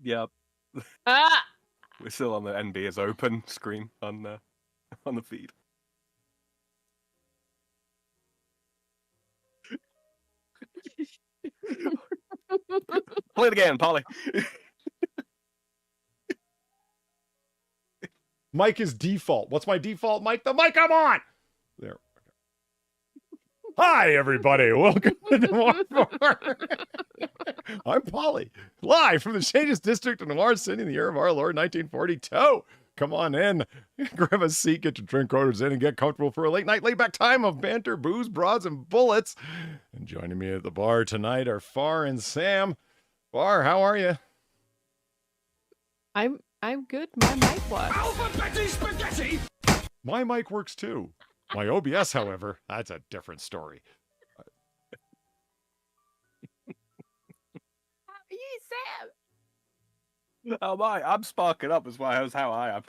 Yep. Ah! We're still on the NB is open screen on the feed. Play it again, Polly. Mic is default. What's my default mic? The mic I'm on. There. Hi, everybody. Welcome to Noir Bar. I'm Polly, live from the shadiest district in Noir City in the year of our Lord, 1942. Come on in, grab a seat, get your drink orders in, and get comfortable for a late night, laid back time of banter, booze, broads, and bullets. And joining me at the bar tonight are Far and Sam. Far, how are you? I'm good. My mic works. Alphabet spaghetti! My mic works too. My OBS, however, that's a different story. How are you, Sam? Oh my, I'm sparking up as well as how I am.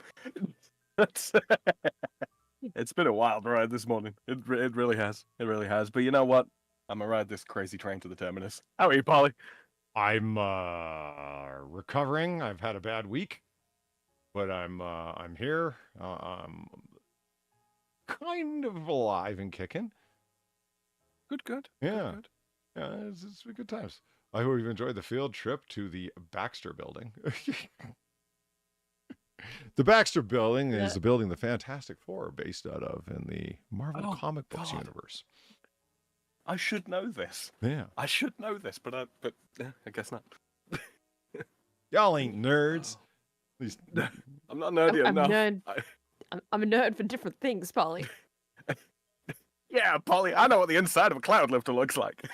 It's been a wild ride this morning. It really has. It really has. But you know what? I'm gonna ride this crazy train to the terminus. How are you, Polly? I'm recovering. I've had a bad week, but I'm here. I'm kind of alive and kicking. Good. Yeah. Good. Yeah, it's been good times. I hope you've enjoyed the field trip to the Baxter Building. The Baxter Building is the building the Fantastic Four are based out of in the Marvel comic books universe. I should know this. Yeah. I should know this, but I guess not. Y'all ain't nerds. I'm not nerdy enough. I'm a nerd for different things, Polly. Yeah, Polly, I know what the inside of a cloud lifter looks like.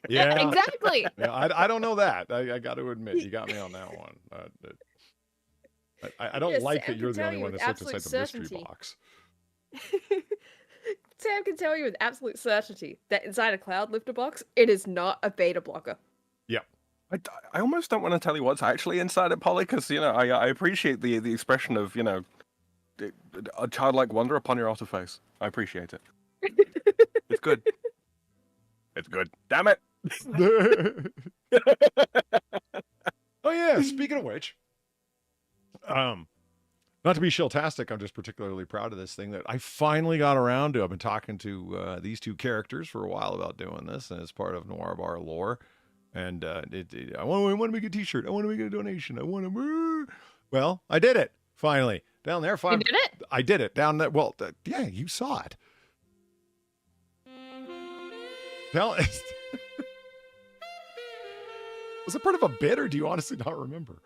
Yeah, exactly. Yeah, I don't know that. I got to admit, you got me on that one. I don't Yes, like Sam that you're can the only tell one you that with sits inside absolute the mystery certainty. box. Sam can tell you with absolute certainty that inside a cloud lifter box, it is not a beta blocker. Yep. I almost don't want to tell you what's actually inside it, Polly, because I appreciate the expression of a childlike wonder upon your otter face. I appreciate it. It's good. It's good. Damn it. Oh yeah, speaking of which, not to be shiltastic, I'm just particularly proud of this thing that I finally got around to. I've been talking to these two characters for a while about doing this, and it's part of Noir Bar lore. And I want to make a t-shirt. I want to make a donation. I want to. Well, I did it finally down there. You did it? I did it down there. Well, yeah, you saw it. Now, was it part of a bit, or do you honestly not remember?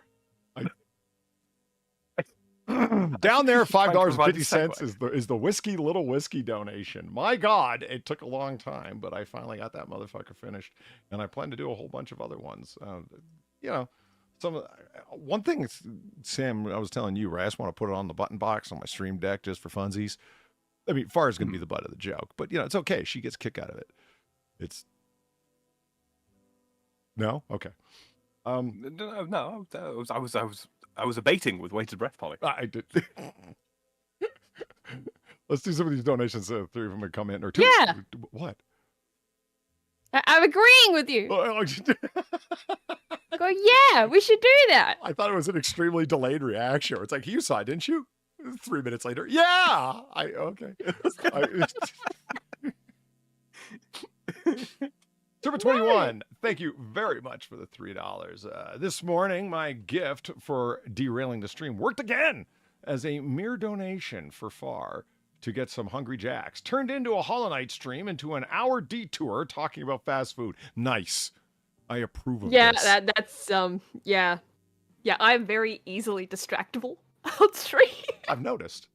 Down there, $5.50 is the whiskey, little whiskey donation. My God, it took a long time, but I finally got that motherfucker finished, and I plan to do a whole bunch of other ones. One thing, Sam, I was telling you, right? I just want to put it on the button box on my stream deck just for funsies. I mean, Far's going to be the butt of the joke, but it's okay. She gets a kick out of it. It's no, okay. No, I was abating with bated breath, Polly. I did. Let's do some of these donations. Three of them would come in, or two. Yeah. What? I'm agreeing with you. Oh, Go, yeah, we should do that. I thought it was an extremely delayed reaction. It's like, you saw it, didn't you? 3 minutes later, yeah. Okay. Turbo 21, thank you very much for the $3. This morning, my gift for derailing the stream worked again as a mere donation for Far to get some Hungry Jacks. Turned into a Hollow Knight stream into an hour detour talking about fast food. Nice. I approve of this. Yeah, that's yeah. Yeah, I'm very easily distractible on stream. I've noticed.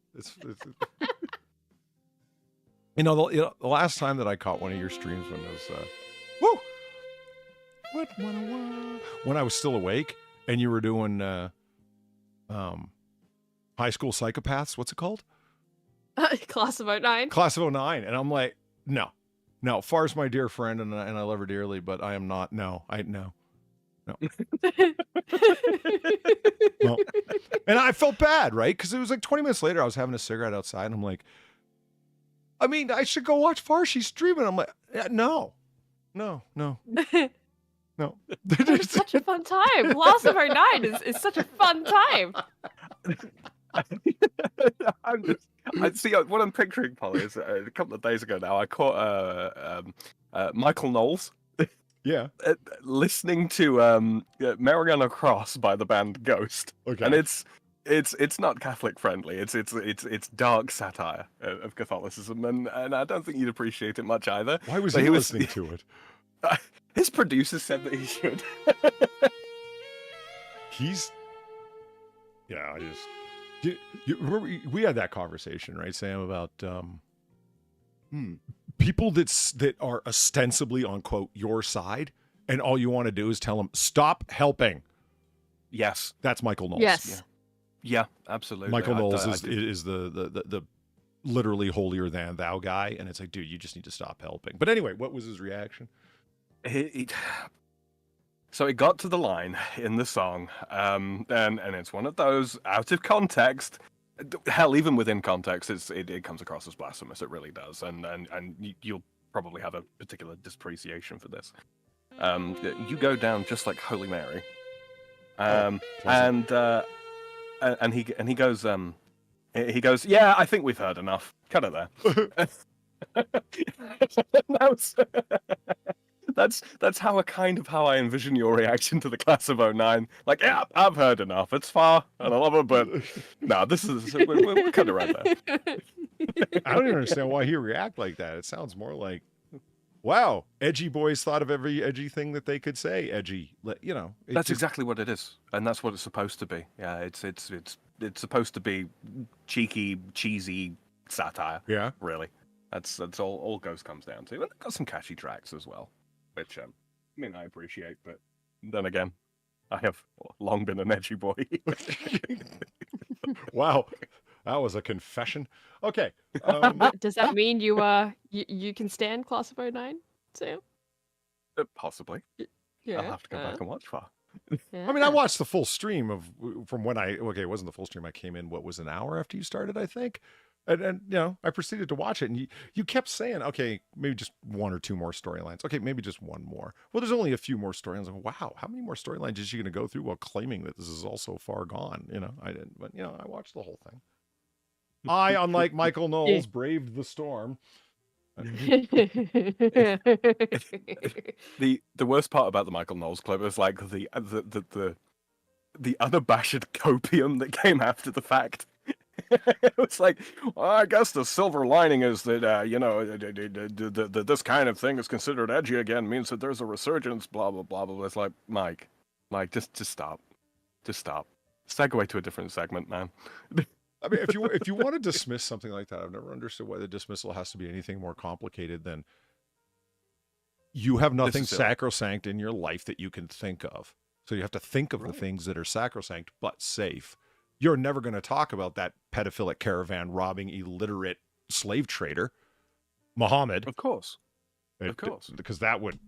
The last time that I caught one of your streams when it was when I was still awake and you were doing High School Psychopaths, what's it called? Class of 09. Class of 09. And I'm like, no, Far's my dear friend and I love her dearly, but I am not. No. No. Well, and I felt bad, right? Because it was like 20 minutes later, I was having a cigarette outside and I'm like, I mean, I should go watch Far. She's streaming. I'm like, no. No. It's such a fun time. Class of '09 is such a fun time. I see what I'm picturing, Polly, is a couple of days ago now. I caught Michael Knowles Yeah. listening to Mariana Cross by the band Ghost, Okay. and it's not Catholic friendly. It's dark satire of Catholicism, and I don't think you'd appreciate it much either. Why was But he listening to it? His producer said that he should. He's, yeah, I just, remember we had that conversation, right, Sam, about people that are ostensibly on, quote, your side, and all you want to do is tell them, stop helping. Yes. That's Michael Knowles. Yes. Yeah, absolutely. Michael Knowles is the literally holier than thou guy, and it's like, dude, you just need to stop helping. But anyway, what was his reaction? So it got to the line in the song, and it's one of those out of context. Hell, even within context, it comes across as blasphemous. It really does, and you'll probably have a particular disappreciation for this. You go down just like Holy Mary, and he goes, yeah, I think we've heard enough. Cut it there. That's how I envision your reaction to the class of '09. Like, yeah, I've heard enough. It's far and I love it, but no, we're kind of right there. I don't even understand why he react like that. It sounds more like, wow, edgy boys thought of every edgy thing that they could say. Edgy, you know. That's exactly what it is, and that's what it's supposed to be. Yeah, it's supposed to be cheeky, cheesy satire. Yeah, really. That's all Ghost comes down to. And they've got some catchy tracks as well, which I mean I appreciate, but then again, I have long been an edgy boy. Wow, that was a confession. Okay, Does that mean you can stand class of '09, Sam? Possibly. Yeah. I'll have to go back and watch far. I mean, I watched the full stream from when it wasn't the full stream. I came in, what was an hour after you started, I think. And you know, I proceeded to watch it, and you kept saying, okay, maybe just one or two more storylines. Okay, maybe just one more. Well, there's only a few more storylines. Like, wow, how many more storylines is she going to go through while claiming that this is all so far gone? You know, I didn't, but you know, I watched the whole thing. I, unlike Michael Knowles, braved the storm. The worst part about the Michael Knowles clip is like the unabashed copium that came after the fact. It was like, well, I guess the silver lining is that you know, this kind of thing is considered edgy again, means that there's a resurgence, blah blah blah blah. It's like, Mike, just stop, segue to a different segment, man. I mean, if you want to dismiss something like that, I've never understood why the dismissal has to be anything more complicated than you have nothing sacrosanct in your life that you can think of. So you have to think of the things that are sacrosanct but safe. You're never going to talk about that pedophilic caravan robbing illiterate slave trader, Muhammad. Of course. Because that would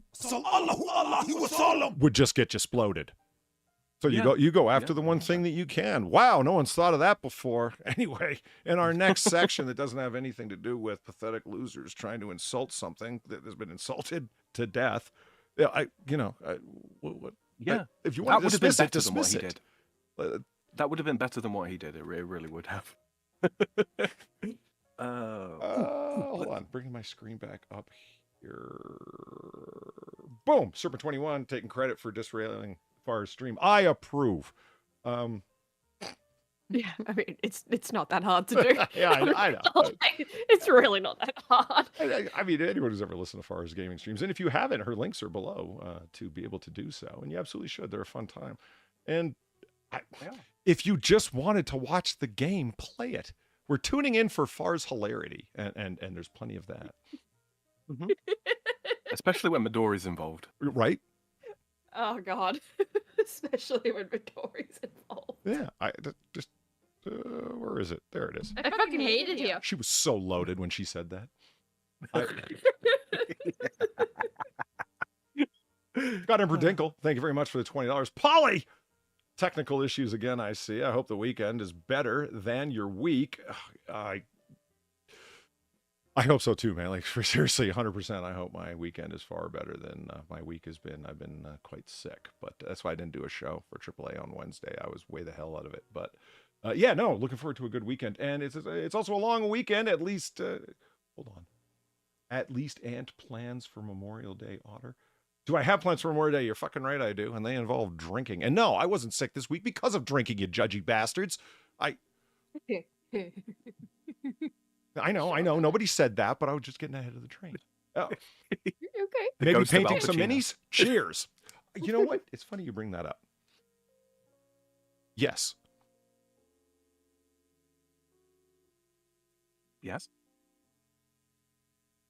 just get you exploded. So you go after the one thing that you can. Wow, no one's thought of that before. Anyway, in our next section that doesn't have anything to do with pathetic losers trying to insult something that has been insulted to death. Yeah, if you want to dismiss it. That would have been better than what he did. It really would have. Hold on, bringing my screen back up here. Boom, Serpent 21 taking credit for disrailing Far's stream. I approve. Yeah, I mean, it's not that hard to do. Yeah, I know. It's really not that hard. I mean, anyone who's ever listened to Far's gaming streams, and if you haven't, her links are below to be able to do so, and you absolutely should. They're a fun time. And if you just wanted to watch the game, play it. We're tuning in for Far's hilarity, and there's plenty of that. Mm-hmm. Especially when Midori's involved. Right? Oh, God. Especially when Midori's involved. Yeah, where is it? There it is. I fucking hated you. She was so loaded when she said that. Got Ember Dinkle. Thank you very much for the $20. Polly! Technical issues again, I see. I hope the weekend is better than your week. I I hope so too, man. Like, for seriously, 100%. I hope my weekend is far better than my week has been. I've been quite sick, but that's why I didn't do a show for AAA on Wednesday. I was way the hell out of it. But yeah, no, looking forward to a good weekend. And it's also a long weekend, at least. Hold on. At least Ant plans for Memorial Day, Otter. Do I have plans for Memorial Day? You're fucking right, I do. And they involve drinking. And no, I wasn't sick this week because of drinking, you judgy bastards. I know. Nobody said that, but I was just getting ahead of the train. Oh. Okay. Maybe painting some minis? Cheers. You know what? It's funny you bring that up. Yes. Yes.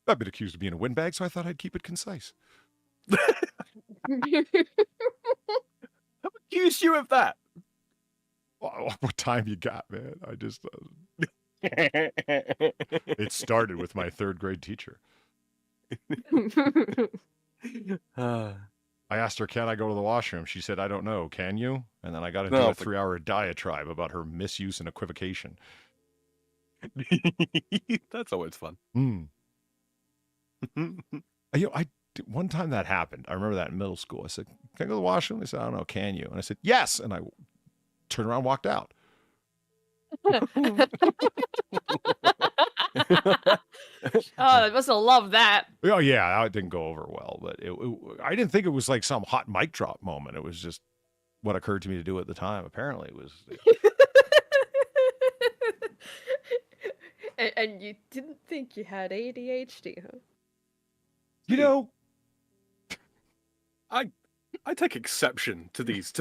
I've been accused of being a windbag, so I thought I'd keep it concise. Who accused you of that? Oh, what time you got, man? I just... It started with my 3rd grade teacher. I asked her, can I go to the washroom? She said, I don't know. Can you? And then I got into a 3-hour diatribe about her misuse and equivocation. That's always fun. One time that happened. I remember that in middle school. I said, can I go to the washroom? They said, I don't know. Can you? And I said, yes. And I turned around and walked out. Oh, they must have loved that. Oh, yeah. It didn't go over well. But I didn't think it was like some hot mic drop moment. It was just what occurred to me to do at the time. Apparently, it was... And you didn't think you had ADHD, huh? You know, I take exception to these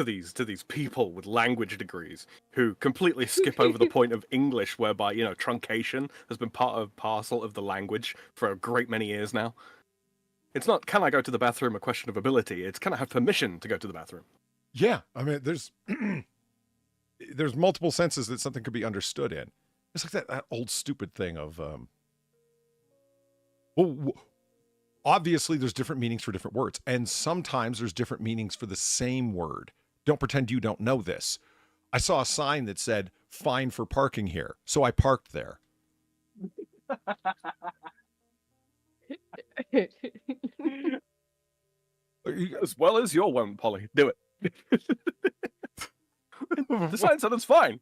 people with language degrees who completely skip over the point of English, whereby, you know, truncation has been part of parcel of the language for a great many years now. It's not, can I go to the bathroom, a question of ability. It's, can I have permission to go to the bathroom? Yeah, I mean, there's multiple senses that something could be understood in. It's like that old stupid thing of, obviously there's different meanings for different words, and sometimes there's different meanings for the same word. Don't pretend you don't know this. I saw a sign that said, fine for parking here, so I parked there. As well as your one, Polly. Do it. The sign said it's fine.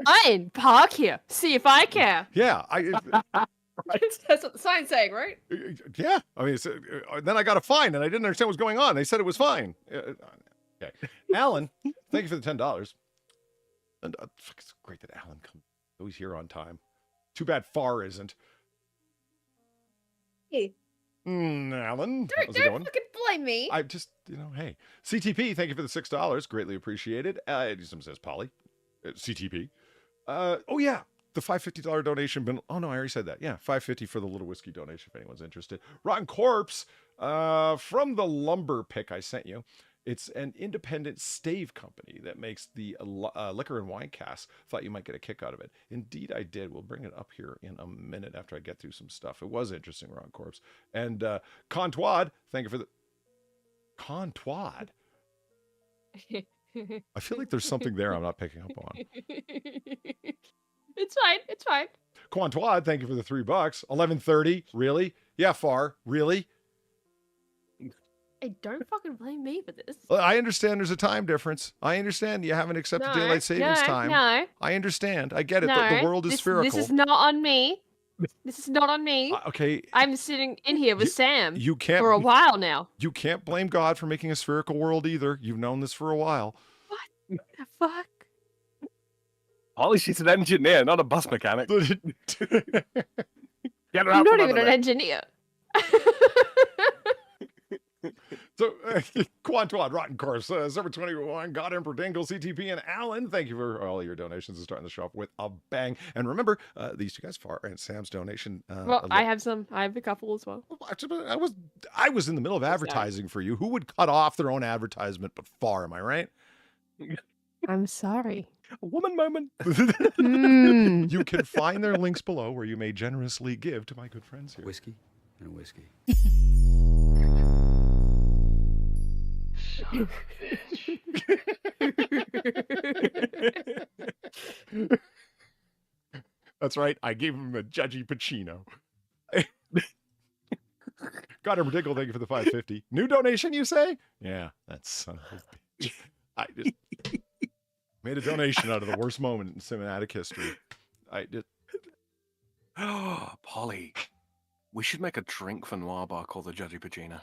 Fine, park here. See if I care. Yeah, Right. That's what the sign's saying, right? Yeah. I mean, then I got a fine, and I didn't understand what was going on. They said it was fine. Okay. Alan, thank you for the $10. And it's great that Alan comes. Always here on time. Too bad Far isn't. Hey. Alan, how's it Don't going? fucking blame me. I just, hey. CTP, thank you for the $6. Greatly appreciated. Someone says Polly. CTP. Oh, yeah. The $550 donation been, oh no, I already said that. Yeah, $550 for the little whiskey donation if anyone's interested. Rotten Corpse, from the lumber pick I sent you. It's an independent stave company that makes the liquor and wine casks. Thought you might get a kick out of it. Indeed, I did. We'll bring it up here in a minute after I get through some stuff. It was interesting, Rotten Corpse. And Contwad, thank you for the Contwad. I feel like there's something there I'm not picking up on. It's fine. It's fine. Quantoid, thank you for the $3. 11:30. Really? Yeah, Far. Really? Hey, don't fucking blame me for this. I understand there's a time difference. I understand you haven't accepted daylight savings time. No. I understand. I get it. The world is spherical. This is not on me. This is not on me. Okay. I'm sitting in here with Sam for a while now. You can't blame God for making a spherical world either. You've known this for a while. What the fuck? Ollie, she's an engineer, not a bus mechanic. Get her I'm out not even an engineer. So, Quantuad, Rotten Corpse, Server 21, God Emperor Dingle, CTP, and Alan, thank you for all your donations and starting the shop with a bang. And remember, these two guys, Far and Sam's donation. Well, I have some. I have a couple as well. I was in the middle of advertising for you. Who would cut off their own advertisement but Far, am I right? I'm sorry. A woman moment. You can find their links below where you may generously give to my good friends here. Whiskey and whiskey. Son of a bitch. That's right. I gave him a judgy Pacino. Got him Dickle, thank you for the 550. New donation, you say? Yeah, that son of a bitch. I just made a donation out of the worst moment in cinematic history. I did. Oh, Polly. We should make a drink for Noir Bar called the Judgy Pacino.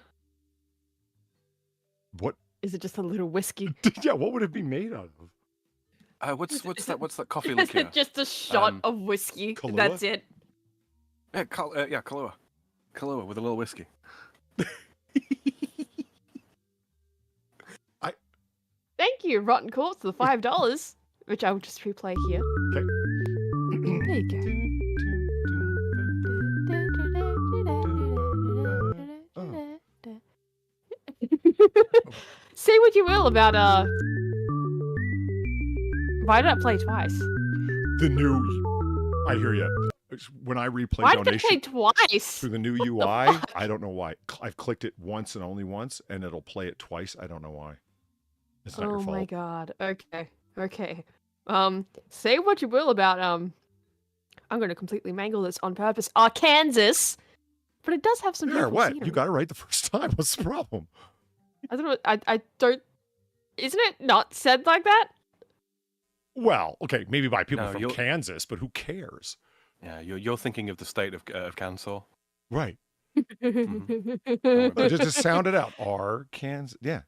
What? Is it just a little whiskey? Yeah, what would it be made out of? What's that coffee Is liqueur? it just a shot of whiskey? Kahlua? That's it. Yeah, Kahlua. Kahlua with a little whiskey. Thank you, Rotten Corpse, for the $5, which I will just replay here. Okay. There you go. Say what you will about why did I play twice? The new. I hear you. When I replay Why did I donation play twice? through the new UI, I don't know why. I've clicked it once and only once, and it'll play it twice. I don't know why. It's not your fault. Oh my god. Okay. Say what you will about I'm gonna completely mangle this on purpose. Arkansas, but it does have some Yeah, beautiful what? scenery. You got it right the first time. What's the problem? I don't know. I don't. Isn't it not said like that? Well, okay, maybe by people No, from you'll- Kansas, but who cares? Yeah, you're thinking of the state of Kansas. Right. Mhm. Just sound it out. Arkansas. Yeah.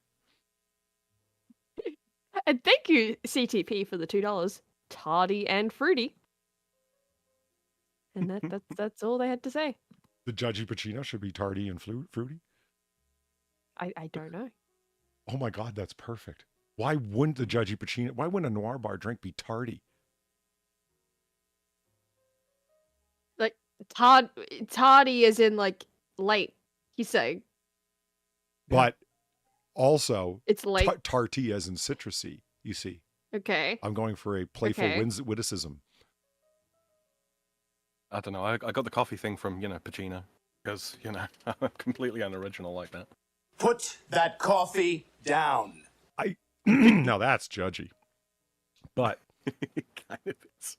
And thank you, CTP, for the $2. Tardy and fruity. And that's all they had to say. The Judgy Pacino should be tardy and fruity. I don't know. Oh my God, that's perfect. Why wouldn't the Judgy Pacino? Why wouldn't a Noir Bar drink be tardy? Like tardy as in like late. He's saying But also it's late. tarty as in citrusy. You see, Okay. I'm going for a playful Okay. witticism. I don't know. I got the coffee thing from Pacino because I'm completely unoriginal like that. Put that coffee down. Now that's judgy. But Kind of is.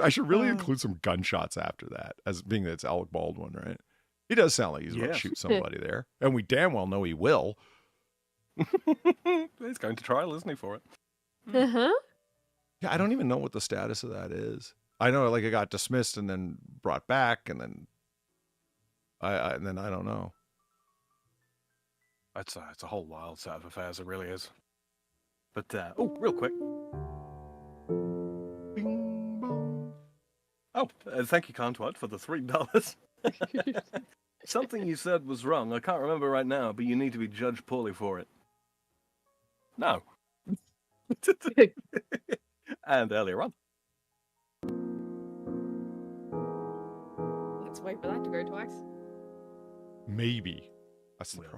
I should really include some gunshots after that, as being that it's Alec Baldwin, right? He does sound like he's about to Yeah. shoot somebody there, and we damn well know he will. He's going to trial, isn't he, for it? Uh-huh. Yeah, I don't even know what the status of that is. I know, like, it got dismissed and then brought back, and then I don't know. It's a whole wild set of affairs. It really is. But real quick. Bing bong. Oh, thank you, Cantwat, for the $3. Something you said was wrong. I can't remember right now, but you need to be judged poorly for it. No. And earlier on. Let's wait for that to go twice. Maybe that's the Will it?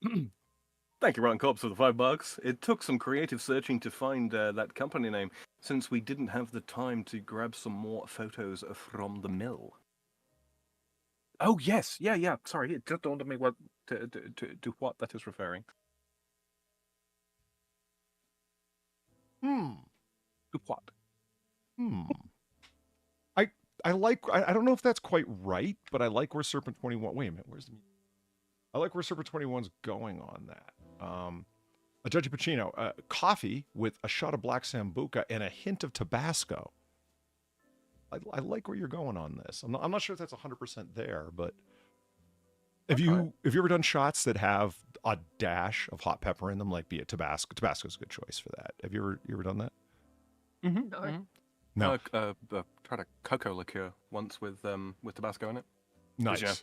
problem. Thank you, Ron Corpse, for the $5. It took some creative searching to find that company name, since we didn't have the time to grab some more photos from the mill. Oh yes, yeah. Sorry, it just dawned on me what to what that is referring. To what? I like. I don't know if that's quite right, but I like where Serpent 21. Wait a minute, where's the? I like where Serpent 21's going on that. A Judgy Pacino, coffee with a shot of black sambuca and a hint of Tabasco. I like where you're going on this. I'm not sure if that's 100% there, but have you ever done shots that have a dash of hot pepper in them, like be it Tabasco? Tabasco's a good choice for that. Have you ever done that? Mm-hmm. No. No. Tried a cocoa liqueur once with Tabasco in it. Nice. Yeah.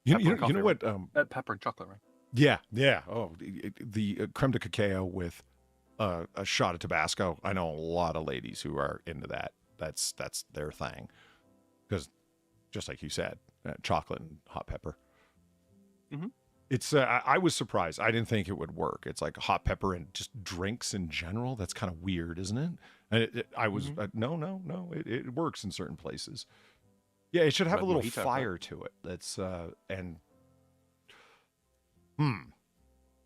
You Pepper and know coffee, what? Pepper and chocolate, right? Yeah. Oh, the creme de cacao with a shot of Tabasco. I know a lot of ladies who are into that. That's their thing. Because, just like you said, chocolate and hot pepper. Mm-hmm. It's. I was surprised. I didn't think it would work. It's like hot pepper and just drinks in general. That's kind of weird, isn't it? And I was no. It works in certain places. Yeah, it should have Red a little mojito, fire to it. That's I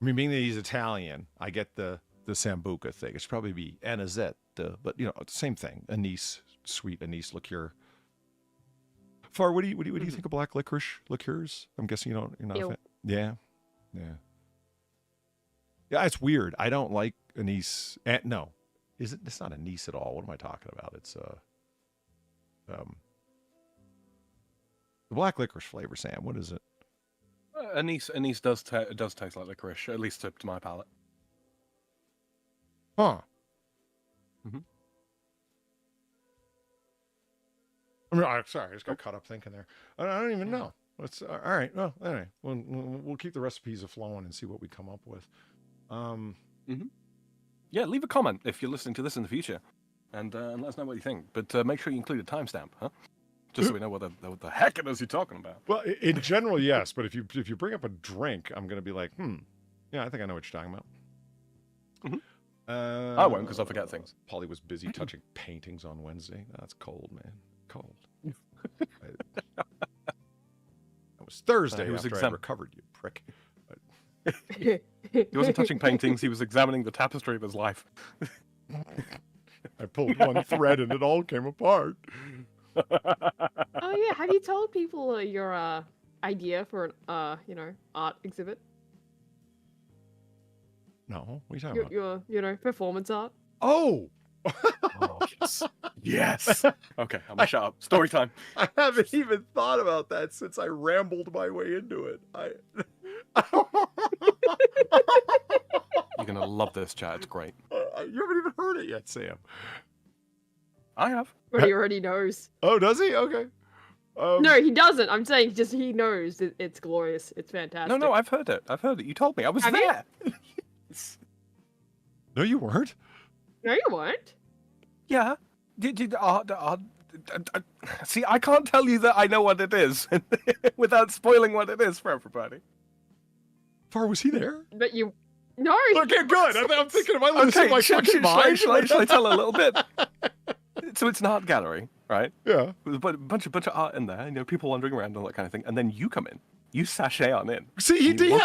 mean, being that he's Italian, I get the the Sambuca thing. It should probably be anisette, but you know, same thing. Anise, sweet anise liqueur. Far, what do you think of black liqueurs? I'm guessing you're not a fan. Yeah. Yeah, it's weird. I don't like anise. No, it's not anise at all. What am I talking about? It's the black licorice flavor, Sam. What is it? Anise does taste like licorice, at least to my palate. Huh. Mm-hmm. I mean, sorry, I just got caught up thinking there. I don't even know. It's all right. Well, anyway, we'll keep the recipes flowing and see what we come up with. Yeah, leave a comment if you're listening to this in the future, and let us know what you think. But make sure you include a timestamp, huh? Just so we know what the heck it is you're talking about. Well, in general, yes, but if you bring up a drink, I'm gonna be like, yeah, I think I know what you're talking about. Mm-hmm. I won't, because I'll forget things. Polly was busy touching paintings on Wednesday. That's cold, man. Cold. That was Thursday. He was after I recovered, you prick. He wasn't touching paintings. He was examining the tapestry of his life. I pulled one thread and it all came apart. Oh yeah, have you told people your idea for an art exhibit? No, what are you talking about? Your performance art. Oh! Oh, yes. Okay, I'm gonna shut up. Story time. I haven't even thought about that since I rambled my way into it. You're gonna love this, chat. It's great. You haven't even heard it yet, Sam. I have. But he already knows. Oh, does he? Okay. No, he doesn't. I'm saying just he knows it's glorious. It's fantastic. No, I've heard it. You told me. I was there. No, you weren't. No, you weren't. Yeah. See, I can't tell you that I know what it is without spoiling what it is for everybody. Far was he there? But you. No. Okay, good. I'm thinking, am I losing my fucking mind? Shall I tell a little bit? So it's an art gallery, right? Yeah. With a bunch of art in there, people wandering around and all that kind of thing. And then you come in. You sashay on in. See, he did.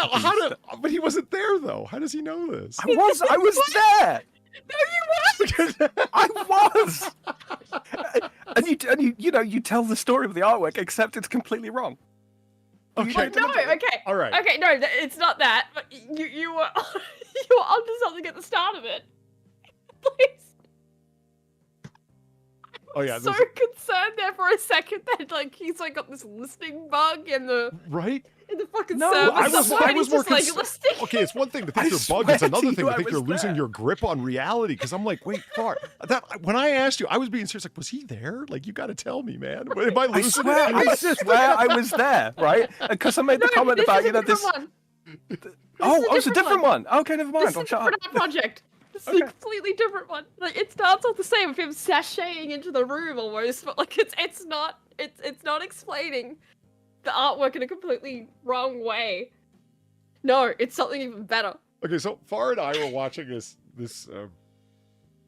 But he wasn't there though. How does he know this? I was there. No, you weren't. I was. And you tell the story of the artwork, except it's completely wrong. Okay. No. Okay. All right. Okay. No, it's not that. But you were you were onto something at the start of it. Please. Oh yeah. So concerned there for a second that he's got this listening bug in the in the fucking service. I was more just listening. Okay, it's one thing to think you're bugged. It's another thing to think you're losing your grip on reality. Because I'm like, wait, Far. When I asked you, I was being serious. Like, was he there? Like, you got to tell me, man. Am I losing? I swear I was there, right? Because I made the comment about this. It's a different one. Okay, never mind. I'll shut up. Project. It's a completely different one. It starts off the same with him sashaying into the room almost, but it's not explaining the artwork in a completely wrong way. No, it's something even better. Okay, so Far and I were watching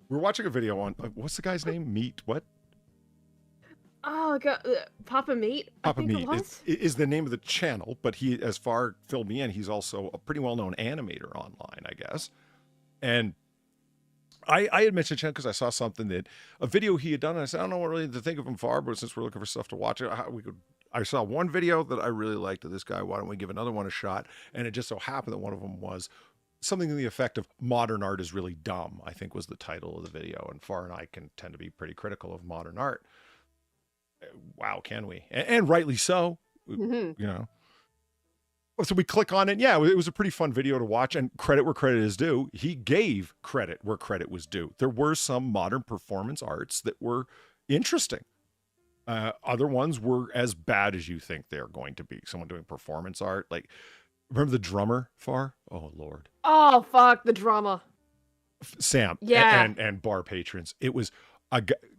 we're watching a video on what's the guy's name? Meat what? Oh God, Papa Meat. Papa Meat is the name of the channel, but he, as Far filled me in, he's also a pretty well-known animator online, I guess. And I had mentioned channel because I saw a video he had done, and I said, I don't know what really to think of him, Far, but since we're looking for stuff to watch, I saw one video that I really liked of this guy. Why don't we give another one a shot? And it just so happened that one of them was something to the effect of "Modern art is really dumb," I think was the title of the video. And Far and I can tend to be pretty critical of modern art. Wow, can we? And rightly so. Mm-hmm. So we click on it. Yeah, it was a pretty fun video to watch, and credit where credit is due. He gave credit where credit was due. There were some modern performance arts that were interesting. Other ones were as bad as you think they're going to be. Someone doing performance art. Like, remember the drummer, Far? Oh, Lord. Oh, fuck, the drama. Sam. Yeah. And bar patrons. It was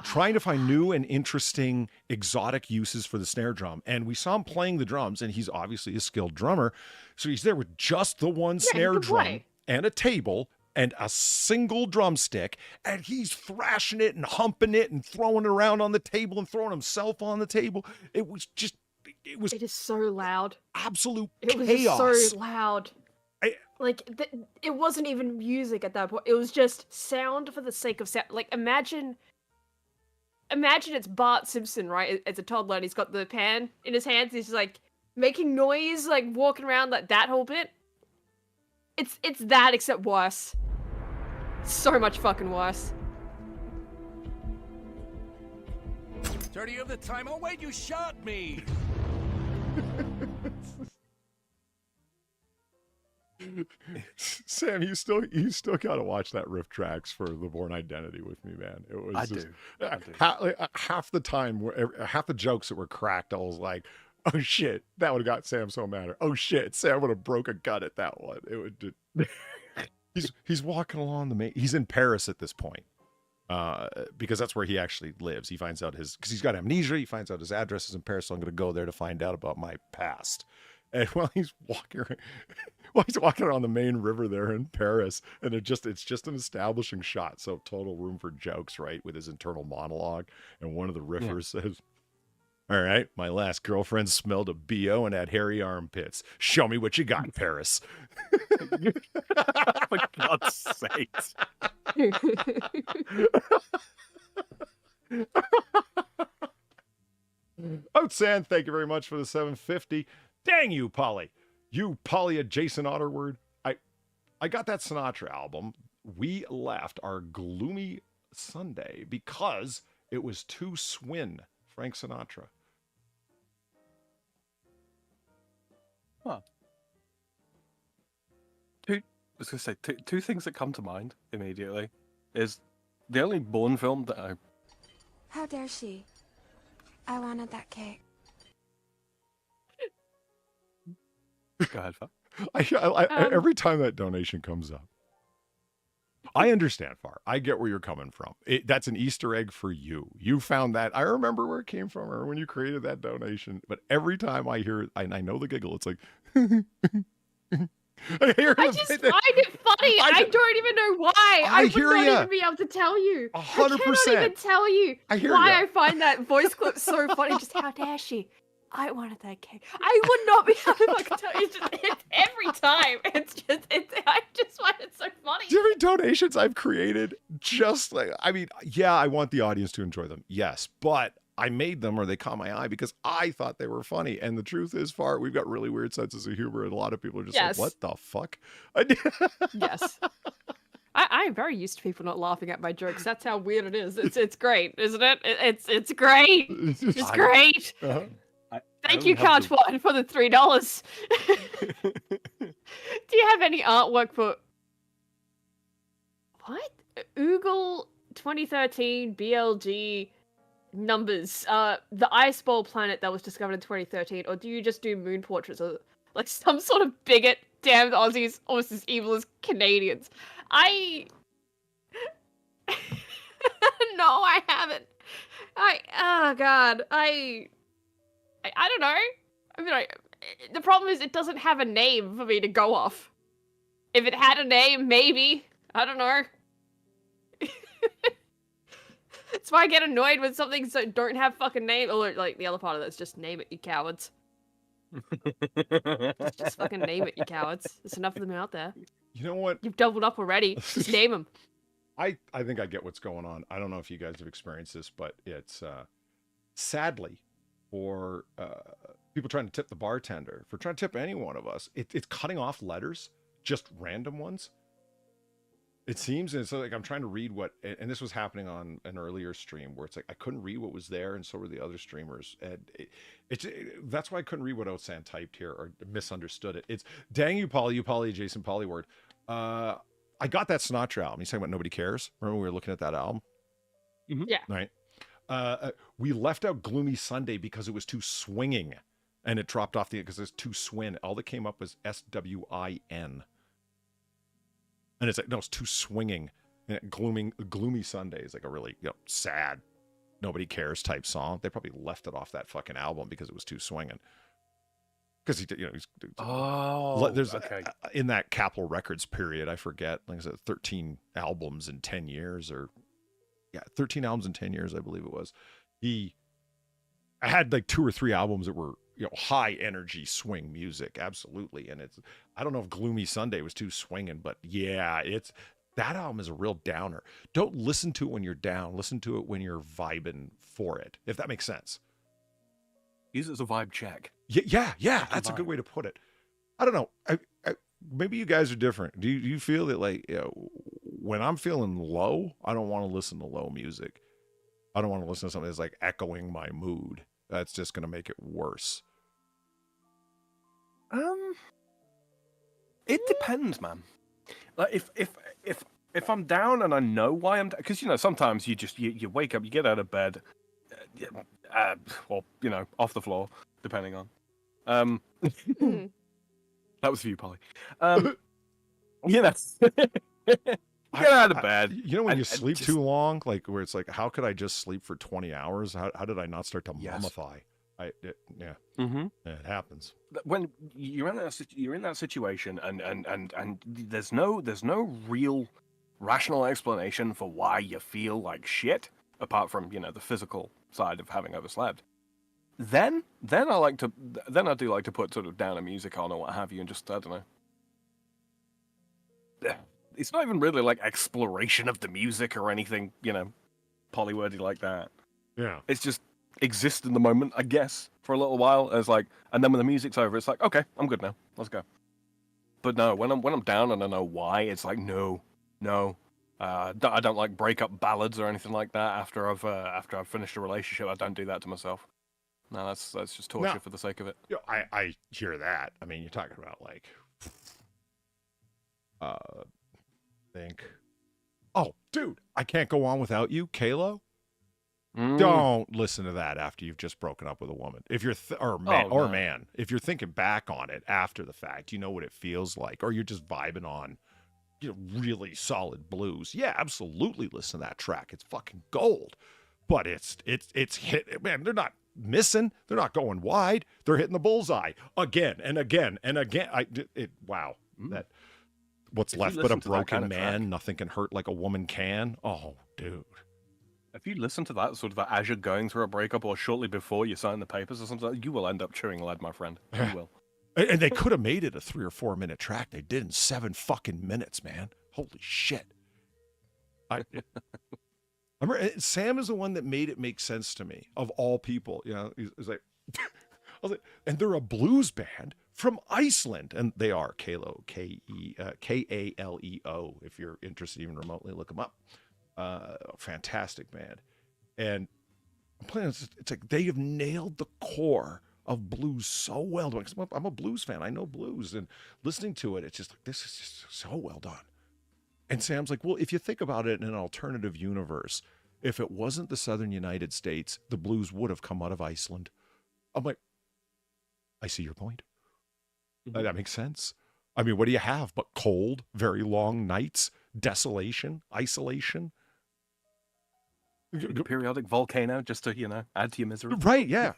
trying to find new and interesting exotic uses for the snare drum. And we saw him playing the drums, and he's obviously a skilled drummer. So he's there with just the one snare drum and a table and a single drumstick, and he's thrashing it and humping it and throwing it around on the table and throwing himself on the table. It is so loud. Absolute chaos. It was just so loud. Like, it wasn't even music at that point. It was just sound for the sake of sound. Like, imagine it's Bart Simpson, right? As a toddler, and he's got the pan in his hands. He's just, like, making noise, like, walking around, like, that whole bit. It's that, except worse. So much fucking worse. 30 of the time. Oh, wait, you shot me! Sam, you still gotta watch that RiffTrax for The Bourne Identity with me, man. It was I just, do. half the time, half the jokes that were cracked, I was like, "Oh shit, that would have got Sam so mad." Or, "Oh shit, Sam would have broke a gut at that one." It would. He's walking along the main. He's in Paris at this point, because that's where he actually lives. He finds out because he's got amnesia. He finds out his address is in Paris, so I'm going to go there to find out about my past. And while he's walking around the main river there in Paris, and it's just an establishing shot, so total room for jokes, right? With his internal monologue, and one of the riffers says, "All right, my last girlfriend smelled a BO and had hairy armpits. Show me what you got, Paris." For God's sakes. Outsand, thank you very much for the 750. Dang you, Polly. You Polly adjacent otter word. I got that Sinatra album. We left our gloomy Sunday because it was too swin, Frank Sinatra. Huh. I was going to say, two things that come to mind immediately is the only Bourne film that I... How dare she? I wanted that cake. Go ahead, Far. Every time that donation comes up, I understand, Far. I get where you're coming from. That's an Easter egg for you. You found that. I remember where it came from, or when you created that donation. But every time I hear it, I know the giggle. It's like... I just find it funny. I don't even know why. I would hear not ya. even be able to tell you. 100%. I cannot even tell you I hear why ya. I find that voice clip so funny. Just how dare she? I wanted that cake. I would not be able to fucking tell you. It's every time. I just find it so funny. Do you have any donations I've created? Just like, I mean, yeah, I want the audience to enjoy them. Yes, but I made them, or they caught my eye because I thought they were funny. And the truth is, Far, we've got really weird senses of humor, and a lot of people are just like, "What the fuck?" Yes. I'm very used to people not laughing at my jokes. That's how weird it is. It's great, isn't it? It's great. It's great. Uh-huh. Thank you, Couch One, for the $3. Do you have any artwork for what? Oogle 2013 BLG numbers? The ice ball planet that was discovered in 2013, or do you just do moon portraits, or like some sort of bigot? Damn Aussies, almost as evil as Canadians. No, I haven't. Oh god, I don't know. I mean, the problem is it doesn't have a name for me to go off. If it had a name, maybe. I don't know. That's why I get annoyed when some things don't have fucking name, or like the other part of that's just name it, you cowards. Just fucking name it, you cowards. There's enough of them out there. You know what? You've doubled up already. Just name them. I think I get what's going on. I don't know if you guys have experienced this, but it's sadly for people trying to tip the bartender, for trying to tip any one of us, it's cutting off letters, just random ones. It seems, and so like I'm trying to read what, and this was happening on an earlier stream where it's like I couldn't read what was there, and so were the other streamers, and that's why I couldn't read what Outsand typed here or misunderstood it. It's dang you, Polly, Jason Pollyword. I got that Sinatra album. He's talking about Nobody Cares. Remember we were looking at that album? Mm-hmm. Yeah. Right. We left out Gloomy Sunday because it was too swinging, and it dropped off because it's too swin. All that came up was SWIN. And it's like, no, it's too swinging. And Gloomy Sunday is like a really, sad, nobody cares type song. They probably left it off that fucking album because it was too swinging. Because he's there's okay. In that Capitol Records period, I forget, like I said, 13 albums in 10 years, or 13 albums in 10 years, I believe it was. I had like 2 or 3 albums that were high energy swing music, absolutely. And I don't know if Gloomy Sunday was too swinging, but yeah, that album is a real downer. Don't listen to it when you're down. Listen to it when you're vibing for it, if that makes sense. Use it as a vibe check. Yeah. That's a good way to put it. I don't know. Maybe you guys are different. Do you feel that, like, when I'm feeling low, I don't want to listen to low music. I don't want to listen to something that's like echoing my mood. That's just going to make it worse. It depends, man. Like if I'm down and I know why I'm down, because sometimes you wake up, you get out of bed, or off the floor, depending on. That was for you, Polly. Get out of bed. When you sleep too long, like where it's like, how could I just sleep for 20 hours? How did I not start to mummify? Mm-hmm. It happens. When you're in that situation, and there's no real rational explanation for why you feel like shit, apart from the physical side of having overslept. Then I do like to put sort of downer music on or what have you, and just, I don't know. It's not even really like exploration of the music or anything, polywordy like that. Yeah. It's just exist in the moment, I guess, for a little while. As like, and then when the music's over, it's like, okay, I'm good now. Let's go. But no, when I'm down and I know why, it's like no. I don't like breakup ballads or anything like that. After I've finished a relationship, I don't do that to myself. No, that's just torture for the sake of it. I hear that. I mean, you're talking about like, oh, dude, I Can't Go On Without You, Kalo. Don't listen to that after you've just broken up with a woman. If you're man, if you're thinking back on it after the fact, you know what it feels like, or you're just vibing on, really solid blues. Yeah, absolutely listen to that track. It's fucking gold. But it's hit, man. They're not missing. They're not going wide. They're hitting the bullseye again and again and again. Wow. That what's left but a broken man. Nothing can hurt like a woman can. Oh, dude. If you listen to that sort of as you're going through a breakup or shortly before you sign the papers or something, you will end up chewing lead, my friend. You will. And they could have made it a 3 or 4 minute track. They did in 7 fucking minutes, man. Holy shit. I remember Sam is the one that made it make sense to me, of all people. He's like, I was like, and they're a blues band from Iceland, and they are Kalo, Kaleo. If you're interested, even remotely, look them up. Fantastic band, and I'm playing. It's like they have nailed the core of blues so well. I'm a blues fan. I know blues, and listening to it, it's just like, this is just so well done. And Sam's like, well, if you think about it in an alternative universe, if it wasn't the southern United States, the blues would have come out of Iceland. I'm like, I see your point. Mm-hmm. That makes sense. I mean, what do you have but cold, very long nights, desolation, isolation? Periodic volcano just to, add to your misery. Right, yeah.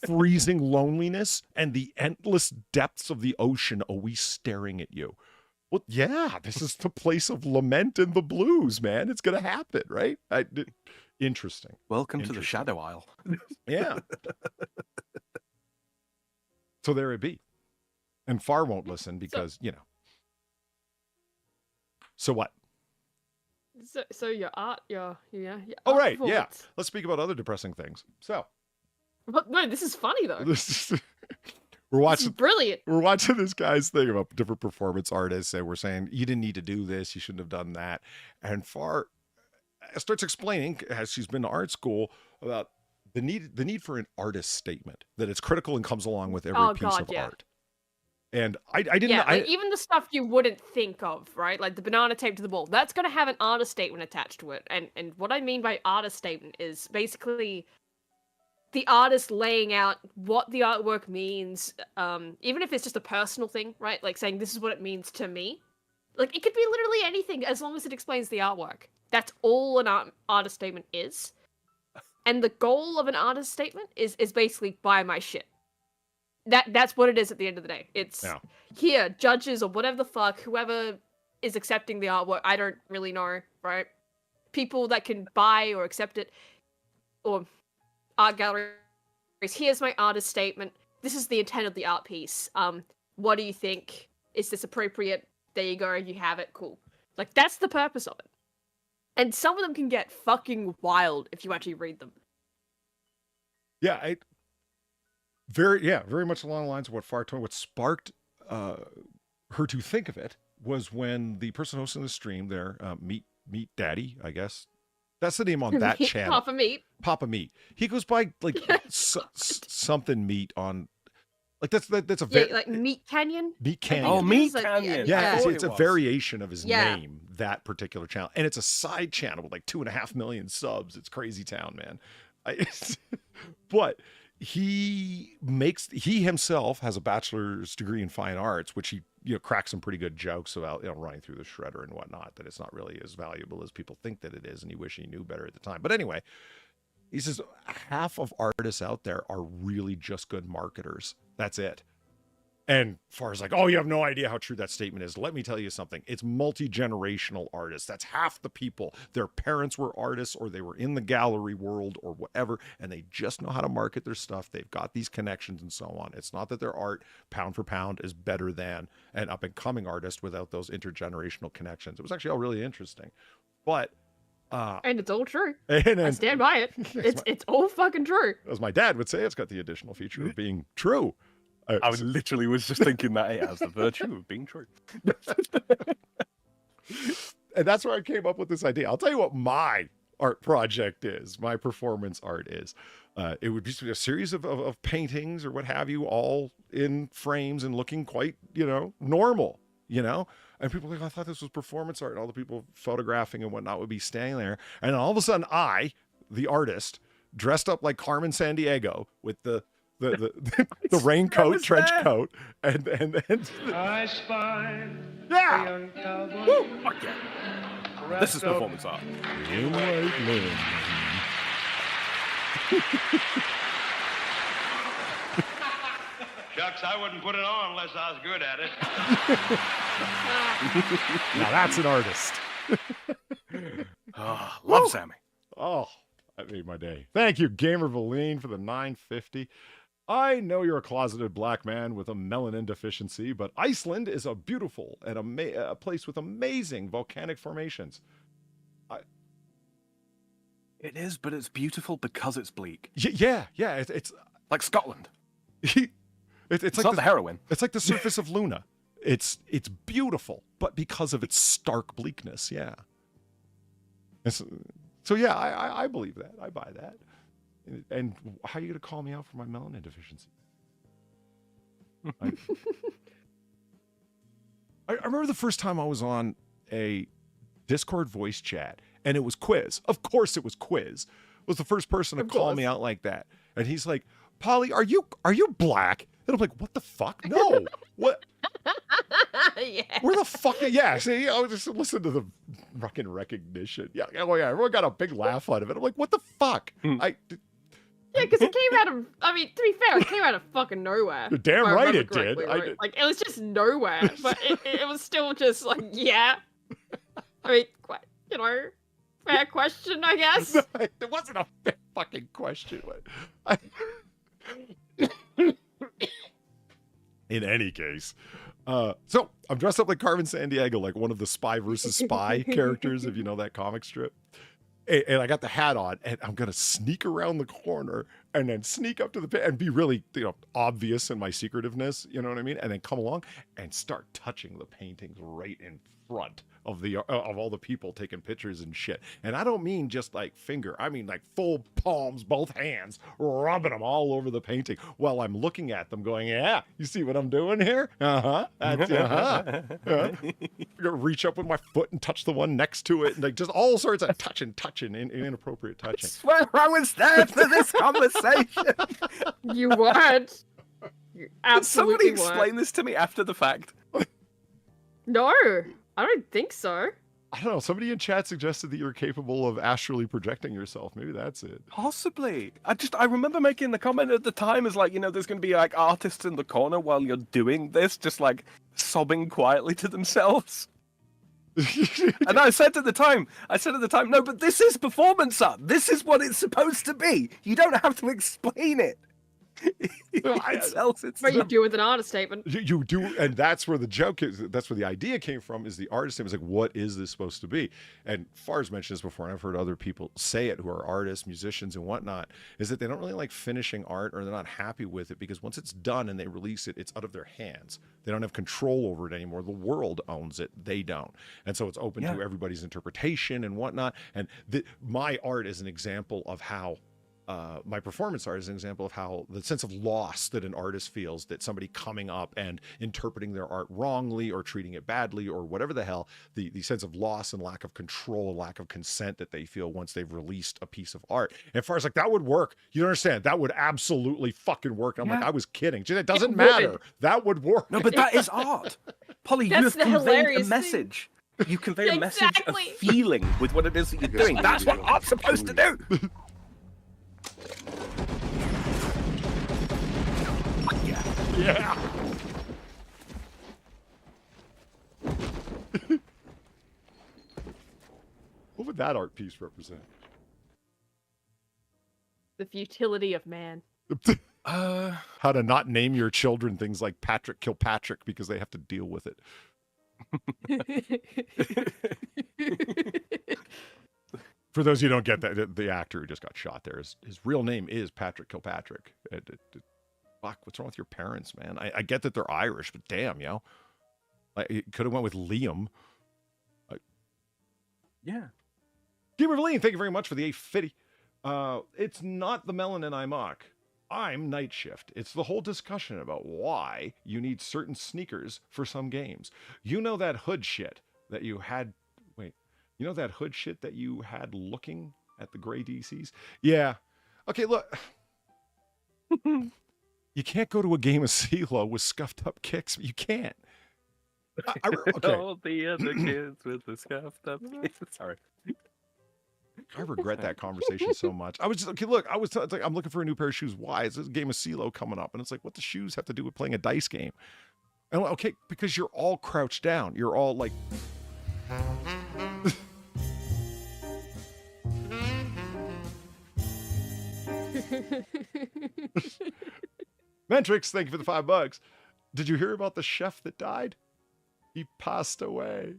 Freezing loneliness and the endless depths of the ocean always staring at you. Well, yeah, this is the place of lament in the blues, man. It's going to happen, right? Interesting. Welcome to the Shadow Isle. Yeah. So there it be. And Far won't listen because, So what? So your art, your oh, right, yeah. Let's speak about other depressing things. So. But no, this is funny though. We're watching. This is brilliant. We're watching this guy's thing about different performance artists, and we're saying you didn't need to do this, you shouldn't have done that. And Far starts explaining, as she's been to art school, about the need for an artist statement, that it's critical and comes along with every piece of art. And I didn't. Yeah, like even the stuff you wouldn't think of, right? Like the banana taped to the wall. That's going to have an artist statement attached to it. And what I mean by artist statement is basically the artist laying out what the artwork means, even if it's just a personal thing, right? Like saying this is what it means to me. Like it could be literally anything as long as it explains the artwork. That's all an artist statement is. And the goal of an artist statement is basically buy my shit. That's what it is at the end of the day. It's here, judges or whatever the fuck, whoever is accepting the artwork, I don't really know, right? People that can buy or accept it, or art galleries, here's my artist statement. this is the intent of the art piece. What do you think? Is this appropriate? There you go, you have it, cool. Like, that's the purpose of it. And some of them can get fucking wild if you actually read them. Yeah, very much along the lines of what Far told. What sparked her to think of it was when the person hosting the stream there, Meat Daddy, I guess. That's the name on that channel. Papa Meat. He goes by like something Meat on. Like that's a like Meat Canyon. Meat Canyon. Oh, Meat Canyon. Yeah, it's a variation of his name. That particular channel, and it's a side channel with like 2.5 million subs. It's crazy town, man. But he himself has a bachelor's degree in fine arts, which he cracks some pretty good jokes about running through the shredder and whatnot. That it's not really as valuable as people think that it is, and he wish he knew better at the time. But anyway. He says half of artists out there are really just good marketers. That's it. And far as like, oh, you have no idea how true that statement is. Let me tell you something. It's multi-generational artists. That's half the people. Their parents were artists or they were in the gallery world or whatever, and they just know how to market their stuff. They've got these connections and so on. It's not that their art, pound for pound, is better than an up-and-coming artist without those intergenerational connections. It was actually all really interesting. But and it's all true. And I stand by it. It's all fucking true. As my dad would say, it's got the additional feature of being true. I literally was just thinking that it has the virtue of being true. And that's where I came up with this idea. I'll tell you what my art project is, my performance art is. It would be a series of paintings or what have you, all in frames and looking quite, normal, And people are like, I thought this was performance art. And all the people photographing and whatnot would be standing there. And then all of a sudden, I, the artist, dressed up like Carmen Sandiego with the raincoat, trench coat, and I spy a young cowboy. Woo, fuck yeah. This is performance art. Shucks, I wouldn't put it on unless I was good at it. Now that's an artist. Love Sammy. Oh, that made my day. Thank you, Gamer Valine, for the 950. I know you're a closeted black man with a melanin deficiency, but Iceland is a beautiful and a place with amazing volcanic formations. It is, but it's beautiful because it's bleak. Yeah. It's like Scotland. It's like not the heroin. It's like the surface of Luna. It's beautiful, but because of its stark bleakness, yeah. So yeah, I believe that. I buy that. And how are you going to call me out for my melanin deficiency? I remember the first time I was on a Discord voice chat, and it was Quiz. Of course it was Quiz. Was the first person to call me out like that. And he's like, Polly, are you black? And I'm like, what the fuck? No. What? Yeah. Where the fuck? Yeah, see, I was just listen to the fucking recognition. Yeah, oh yeah, everyone got a big laugh out of it. I'm like, what the fuck? Yeah, because it came out of, to be fair, it came out of fucking nowhere. You're damn right it did. Like, it was just nowhere, but it was still just like, yeah. I mean, fair question, I guess. No, it wasn't a fair fucking question. In any case, so I'm dressed up like Carmen Sandiego, like one of the Spy versus Spy characters, if you know that comic strip. And I got the hat on, and I'm gonna sneak around the corner and then sneak up to the pit and be really, obvious in my secretiveness. You know what I mean? And then come along and start touching the paintings right in front of all the people taking pictures and shit. And I don't mean just like finger. I mean like full palms, both hands, rubbing them all over the painting while I'm looking at them, going, "Yeah, you see what I'm doing here? That's I'm gonna reach up with my foot and touch the one next to it, and like just all sorts of touching, inappropriate touching." I swear I was there for this conversation. You weren't. You absolutely Did somebody explain weren't. this to me after the fact? No, I don't think so. I don't know. Somebody in chat suggested that you're capable of astrally projecting yourself. Maybe that's it. Possibly. I remember making the comment at the time as like, there's going to be like artists in the corner while you're doing this, just like sobbing quietly to themselves. And I said at the time, no, but this is performance art. This is what it's supposed to be. You don't have to explain it. It sells What itself. you do with an artist statement. You do, and that's where the joke is. That's where the idea came from. Is the artist name is like, what is this supposed to be? And Far's mentioned this before, and I've heard other people say it who are artists, musicians, and whatnot. Is that they don't really like finishing art, or they're not happy with it because once it's done and they release it, it's out of their hands. They don't have control over it anymore. The world owns it. They don't, and so it's open to everybody's interpretation and whatnot. And my art is an example of how. My performance art is an example of how the sense of loss that an artist feels, that somebody coming up and interpreting their art wrongly or treating it badly or whatever the hell, the sense of loss and lack of control, lack of consent that they feel once they've released a piece of art. And Far's like, that would work. You don't understand. That would absolutely fucking work. And I'm like, I was kidding. It doesn't matter. That would work. No, but that is art. Polly, That's you have the conveyed a hilarious message. You convey a message of Exactly. feeling with what it is that you're doing. That's what art's supposed to do. Yeah. What would that art piece represent? The futility of man. How to not name your children things like Patrick Kilpatrick because they have to deal with it. For those who don't get that, the actor who just got shot there, his real name is Patrick Kilpatrick. Fuck, what's wrong with your parents, man? I get that they're Irish, but damn, yo. Like, it could have went with Liam. Yeah. Gamer Valine, thank you very much for the A50. It's not the melanin I mock. I'm Night Shift. It's the whole discussion about why you need certain sneakers for some games. You know that hood shit that you had... Wait. You know that hood shit that you had looking at the gray DCs? Yeah. Okay, look. You can't go to a game of CeeLo with scuffed up kicks. You can't. Okay. All the other kids with the scuffed up kicks. Sorry. I regret that conversation so much. I was just, okay, look, it's like, I'm looking for a new pair of shoes. Why? Is this a game of CeeLo coming up? And it's like, what the shoes have to do with playing a dice game? And I'm like, okay, because you're all crouched down. You're all like... Mentrix, thank you for the $5. Did you hear about the chef that died? He passed away.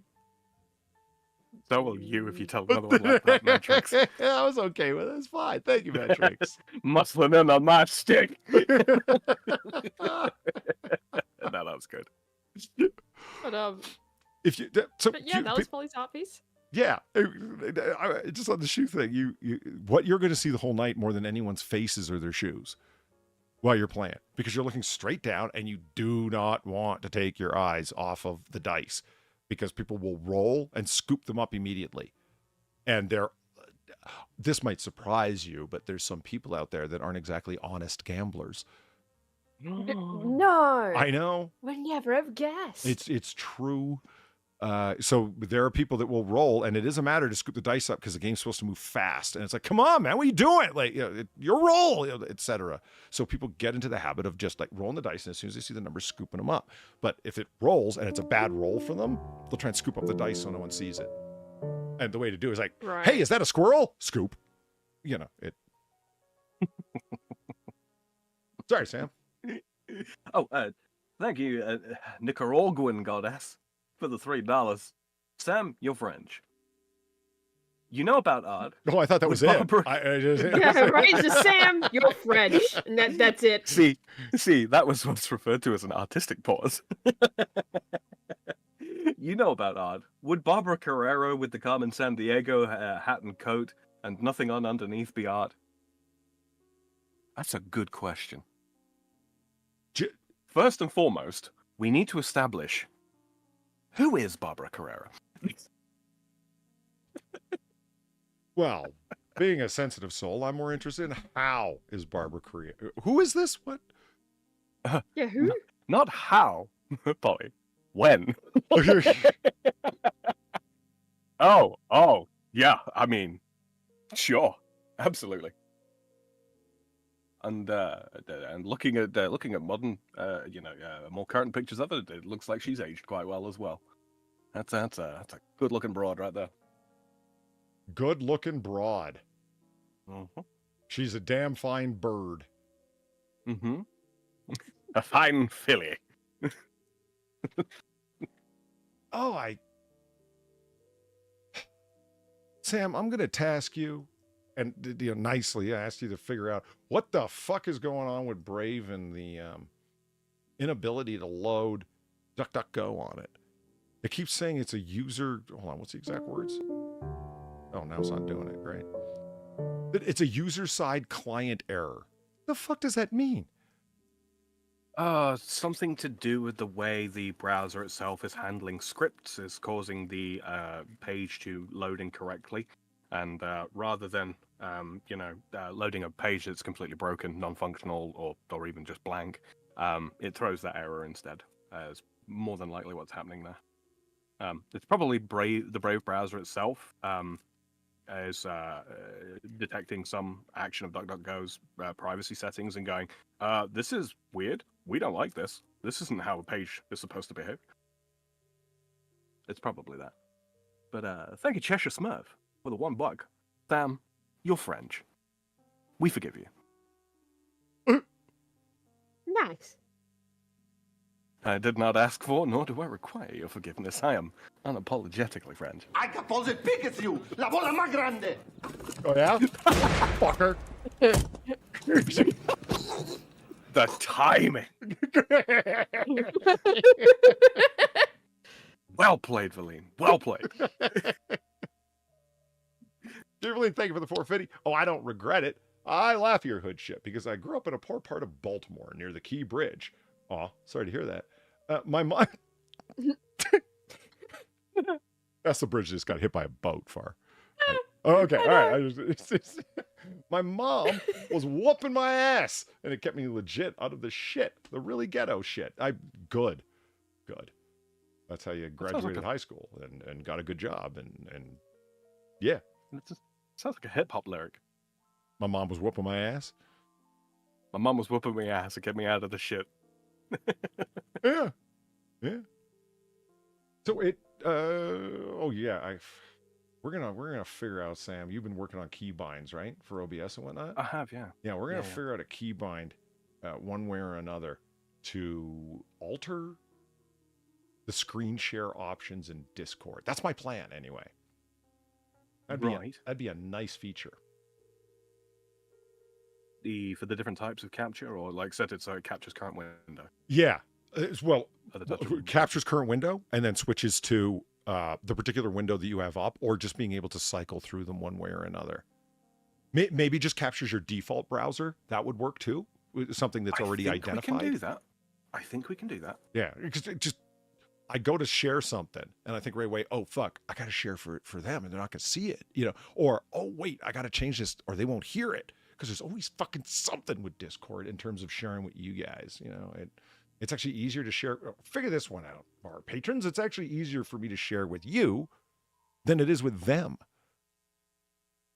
So will you if you tell another one like that, Matrix. I was okay with it. It's fine. Thank you, Matrix. Muscling in on my stick. No, that was good. But If you, but yeah, that was Polly's hot piece. Yeah, just on the shoe thing, what you're going to see the whole night more than anyone's faces or their shoes while you're playing, because you're looking straight down and you do not want to take your eyes off of the dice, because people will roll and scoop them up immediately. And this might surprise you, but there's some people out there that aren't exactly honest gamblers. No, I know. would never have guessed. It's true. So there are people that will roll, and it is a matter to scoop the dice up because the game's supposed to move fast, and it's like, come on, man, what are you doing? Like, your roll, etc. So people get into the habit of just like rolling the dice, and as soon as they see the numbers, scooping them up. But if it rolls and it's a bad roll for them, they'll try and scoop up the dice so no one sees it. And the way to do it is like, hey, is that a squirrel? Scoop. It. Sorry, Sam. Oh, thank you, Nicaraguan goddess, for the $3. Sam, you're French. You know about art. Oh, I thought that was it. Yeah, right. Just Sam, you're French, and that's it. See, that was what's referred to as an artistic pause. You know about art. Would Barbara Carrero with the Carmen Sandiego hat and coat and nothing on underneath be art? That's a good question. First and foremost, we need to establish, who is Barbara Carrera? Well, being a sensitive soul, I'm more interested in how is Barbara Carrera. Who is this? What? Yeah, who? Not how, Polly. When? Oh, yeah. I mean, sure, absolutely. And looking at modern, more current pictures of it, it looks like she's aged quite well as well. That's a good looking broad right there. Good looking broad. Mm-hmm. She's a damn fine bird. Mm-hmm. A fine filly. Oh, Sam, I'm going to task you and nicely ask you to figure out what the fuck is going on with Brave and the inability to load DuckDuckGo on it. It keeps saying it's a user. Hold on, what's the exact words? Oh, now it's not doing it. Great. It's a user side client error. The fuck does that mean? Something to do with the way the browser itself is handling scripts is causing the page to load incorrectly. And rather than, loading a page that's completely broken, non-functional, or even just blank, it throws that error instead. Is more than likely what's happening there. It's probably the Brave browser itself is detecting some action of DuckDuckGo's privacy settings and going, this is weird. We don't like this. This isn't how a page is supposed to behave. It's probably that. But thank you, Cheshire Smurf, for the $1. Sam, you're French. We forgive you. Nice. I did not ask for, nor do I require your forgiveness. I am unapologetically French. I capose pickets you, la bola más grande. Oh, yeah? Fucker. The timing. Well played, Valine. Well played. Valine, thank you for the 450. Oh, I don't regret it. I laugh at your hood shit because I grew up in a poor part of Baltimore near the Key Bridge. Oh, sorry to hear that. My mom. That's the bridge that just got hit by a boat, Far. Oh, okay, all right. My mom was whooping my ass, and it kept me legit out of the shit, the really ghetto shit. Good. That's how you graduated high school and got a good job, and yeah. It sounds like a hip hop lyric. My mom was whooping my ass. My mom was whooping my ass to get me out of the shit. Yeah. So we're gonna figure out, Sam. You've been working on key binds, right, for OBS and whatnot. I have, yeah. Yeah, we're gonna figure out a key bind, one way or another, to alter the screen share options in Discord. That's my plan, anyway. That'd be a nice feature. For the different types of capture, or like set it so it captures current window. Yeah, captures current window and then switches to the particular window that you have up, or just being able to cycle through them one way or another. Maybe just captures your default browser. That would work too. Something that's already identified. We can do that. I think we can do that. Yeah, because I go to share something and I think right away, oh fuck, I got to share for them and they're not going to see it, or oh wait, I got to change this or they won't hear it, because there's always fucking something with Discord in terms of sharing with you guys. It's actually easier to share. Figure this one out, our patrons. It's actually easier for me to share with you than it is with them.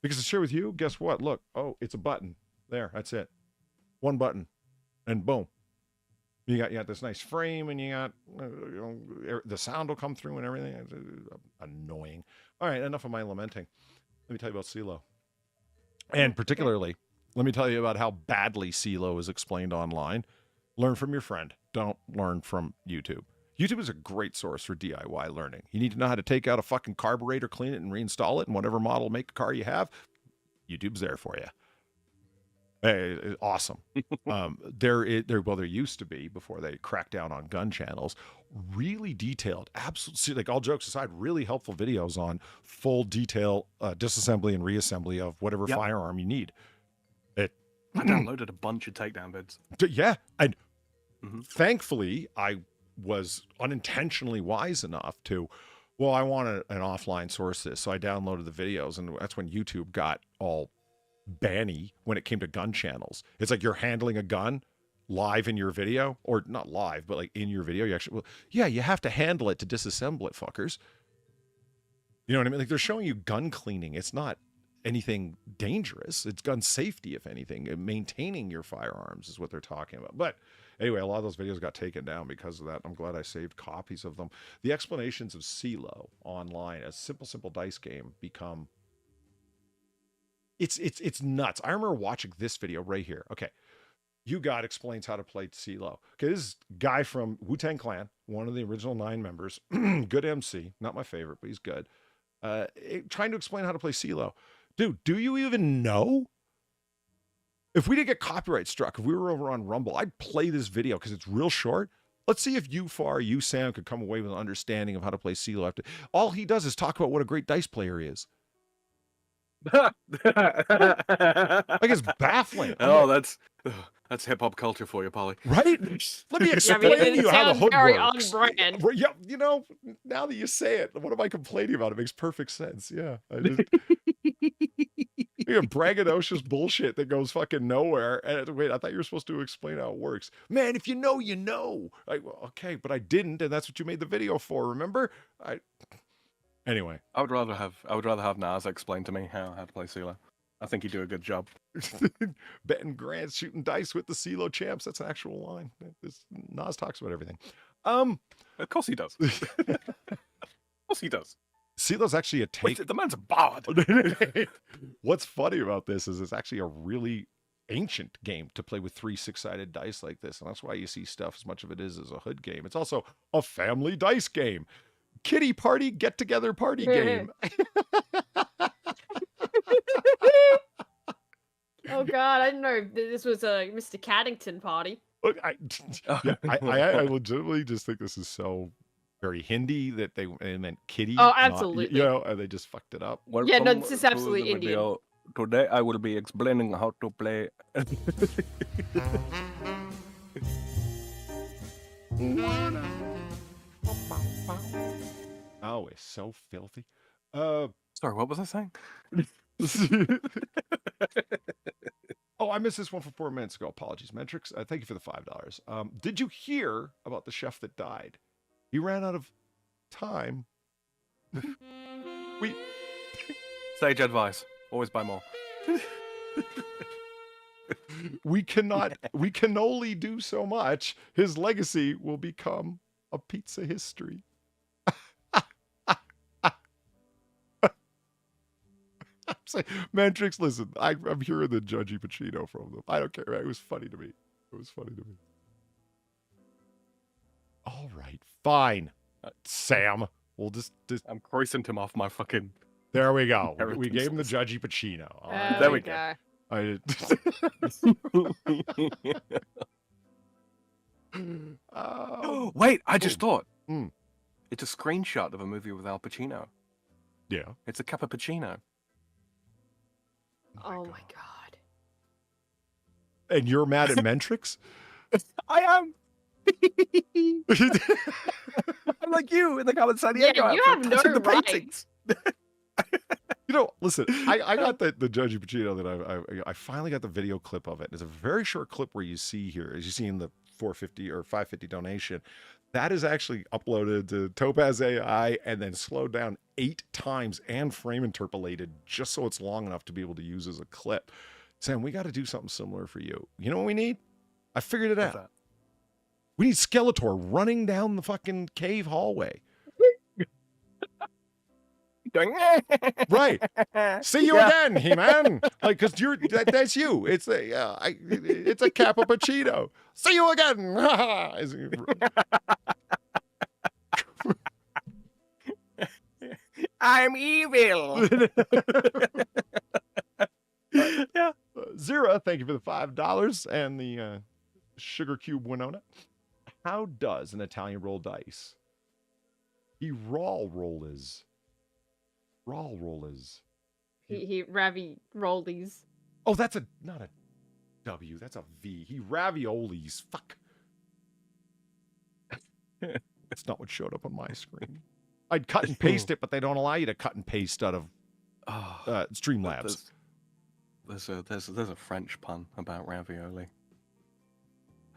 Because to share with you, guess what? Look, oh, it's a button. There, that's it. One button, and boom. You got this nice frame, and you got the sound will come through and everything. It's annoying. All right, enough of my lamenting. Let me tell you about CeeLo. And particularly, let me tell you about how badly CeeLo is explained online. Learn from your friend. Don't learn from YouTube. YouTube is a great source for DIY learning. You need to know how to take out a fucking carburetor, clean it, and reinstall it in whatever model make car you have. YouTube's there for you. Hey, awesome. There used to be, before they cracked down on gun channels, really detailed, absolutely, like all jokes aside, really helpful videos on full detail disassembly and reassembly of whatever firearm you need. I downloaded a bunch of takedown vids. Yeah, and thankfully I was unintentionally wise enough to, I want an offline source this, so I downloaded the videos, and that's when YouTube got all banny when it came to gun channels. It's like you're handling a gun live in your video, or not live, but like in your video. You actually, you have to handle it to disassemble it, fuckers. You know what I mean? Like, they're showing you gun cleaning. It's not anything dangerous. It's gun safety, if anything. Maintaining your firearms is what they're talking about. But anyway, a lot of those videos got taken down because of that. I'm glad I saved copies of them. The explanations of CeeLo online, a simple dice game, become it's nuts. I remember watching this video right here. Okay. You God explains how to play CeeLo. Okay, this is guy from Wu-Tang Clan, one of the original 9 members. Good MC, not my favorite, but he's good. Trying to explain how to play CeeLo. Dude, do you even know? If we didn't get copyright struck, if we were over on Rumble, I'd play this video because it's real short. Let's see if you, Sam, could come away with an understanding of how to play CeeLo. After all he does is talk about what a great dice player he is. Like it's baffling. Oh, that's hip hop culture for you, Polly. Right? Let me Yeah, explain to you how the hood very works. on brand. Yeah, you know, now that you say it, what am I complaining about? It makes perfect sense. Yeah. Braggadocious bullshit that goes fucking nowhere. And wait, I thought you were supposed to explain how it works. Man, if you know, you know. Well, okay, but I didn't, and that's what you made the video for, remember? Anyway. I would rather have Nas explain to me how to play CeeLo. I think he'd do a good job. Betting Grant shooting dice with the CeeLo champs. That's an actual line. Nas talks about everything. Of course he does. Of course he does. CeeLo's actually a take. Wait, the man's a bard. What's funny about this is it's actually a really ancient game to play with 3 6-sided dice like this. And that's why you see stuff as much of it is as a hood game. It's also a family dice game. Kitty party, get together party game. Oh God, I didn't know this was a Mr. Caddington party. Look, I legitimately just think this is so very Hindi that they meant kitty. Oh, absolutely. And they just fucked it up. Yeah, no, this is absolutely Indian. Today I will be explaining how to play. Oh, it's so filthy. Sorry, what was I saying? Oh, I missed this one from 4 minutes ago. Apologies, Metrics. Thank you for the $5. Did you hear about the chef that died? He ran out of time. Sage advice: always buy more. We can only do so much. His legacy will become a pizza history. Mantrix, listen, I'm hearing the judgy Pacino from them. I don't care. It was funny to me. All right, fine, Sam. We'll just I'm crossing him off my fucking. There we go. We gave him the judgy Pacino. All right. There we go. Wait, I just thought. It's a screenshot of a movie with Al Pacino. Yeah. It's a Cappuccino. Oh my God. And you're mad at Mentrix? I am. I'm like you in the comment San Diego. Yeah, you have no the right. paintings. You know, listen, I got the judgy Pacino that I finally got the video clip of it. It's a very short clip where you see here, as you see in the 450 or 550 donation, that is actually uploaded to Topaz AI and then slowed down 8 times and frame interpolated just so it's long enough to be able to use as a clip. Sam, we got to do something similar for you. You know what we need? I figured it out. We need Skeletor running down the fucking cave hallway. Right. See you again, He-Man. Like, cause that's you. It's a Cappuccino. See you again. I'm evil. Yeah. Zira, thank you for the $5 and the sugar cube Winona. How does an Italian roll dice? He roll is. He ravi rollies. Oh, that's not a W. That's a V. He raviolis. Fuck. That's not what showed up on my screen. I'd cut and paste it, but they don't allow you to cut and paste out of Streamlabs. There's a French pun about ravioli.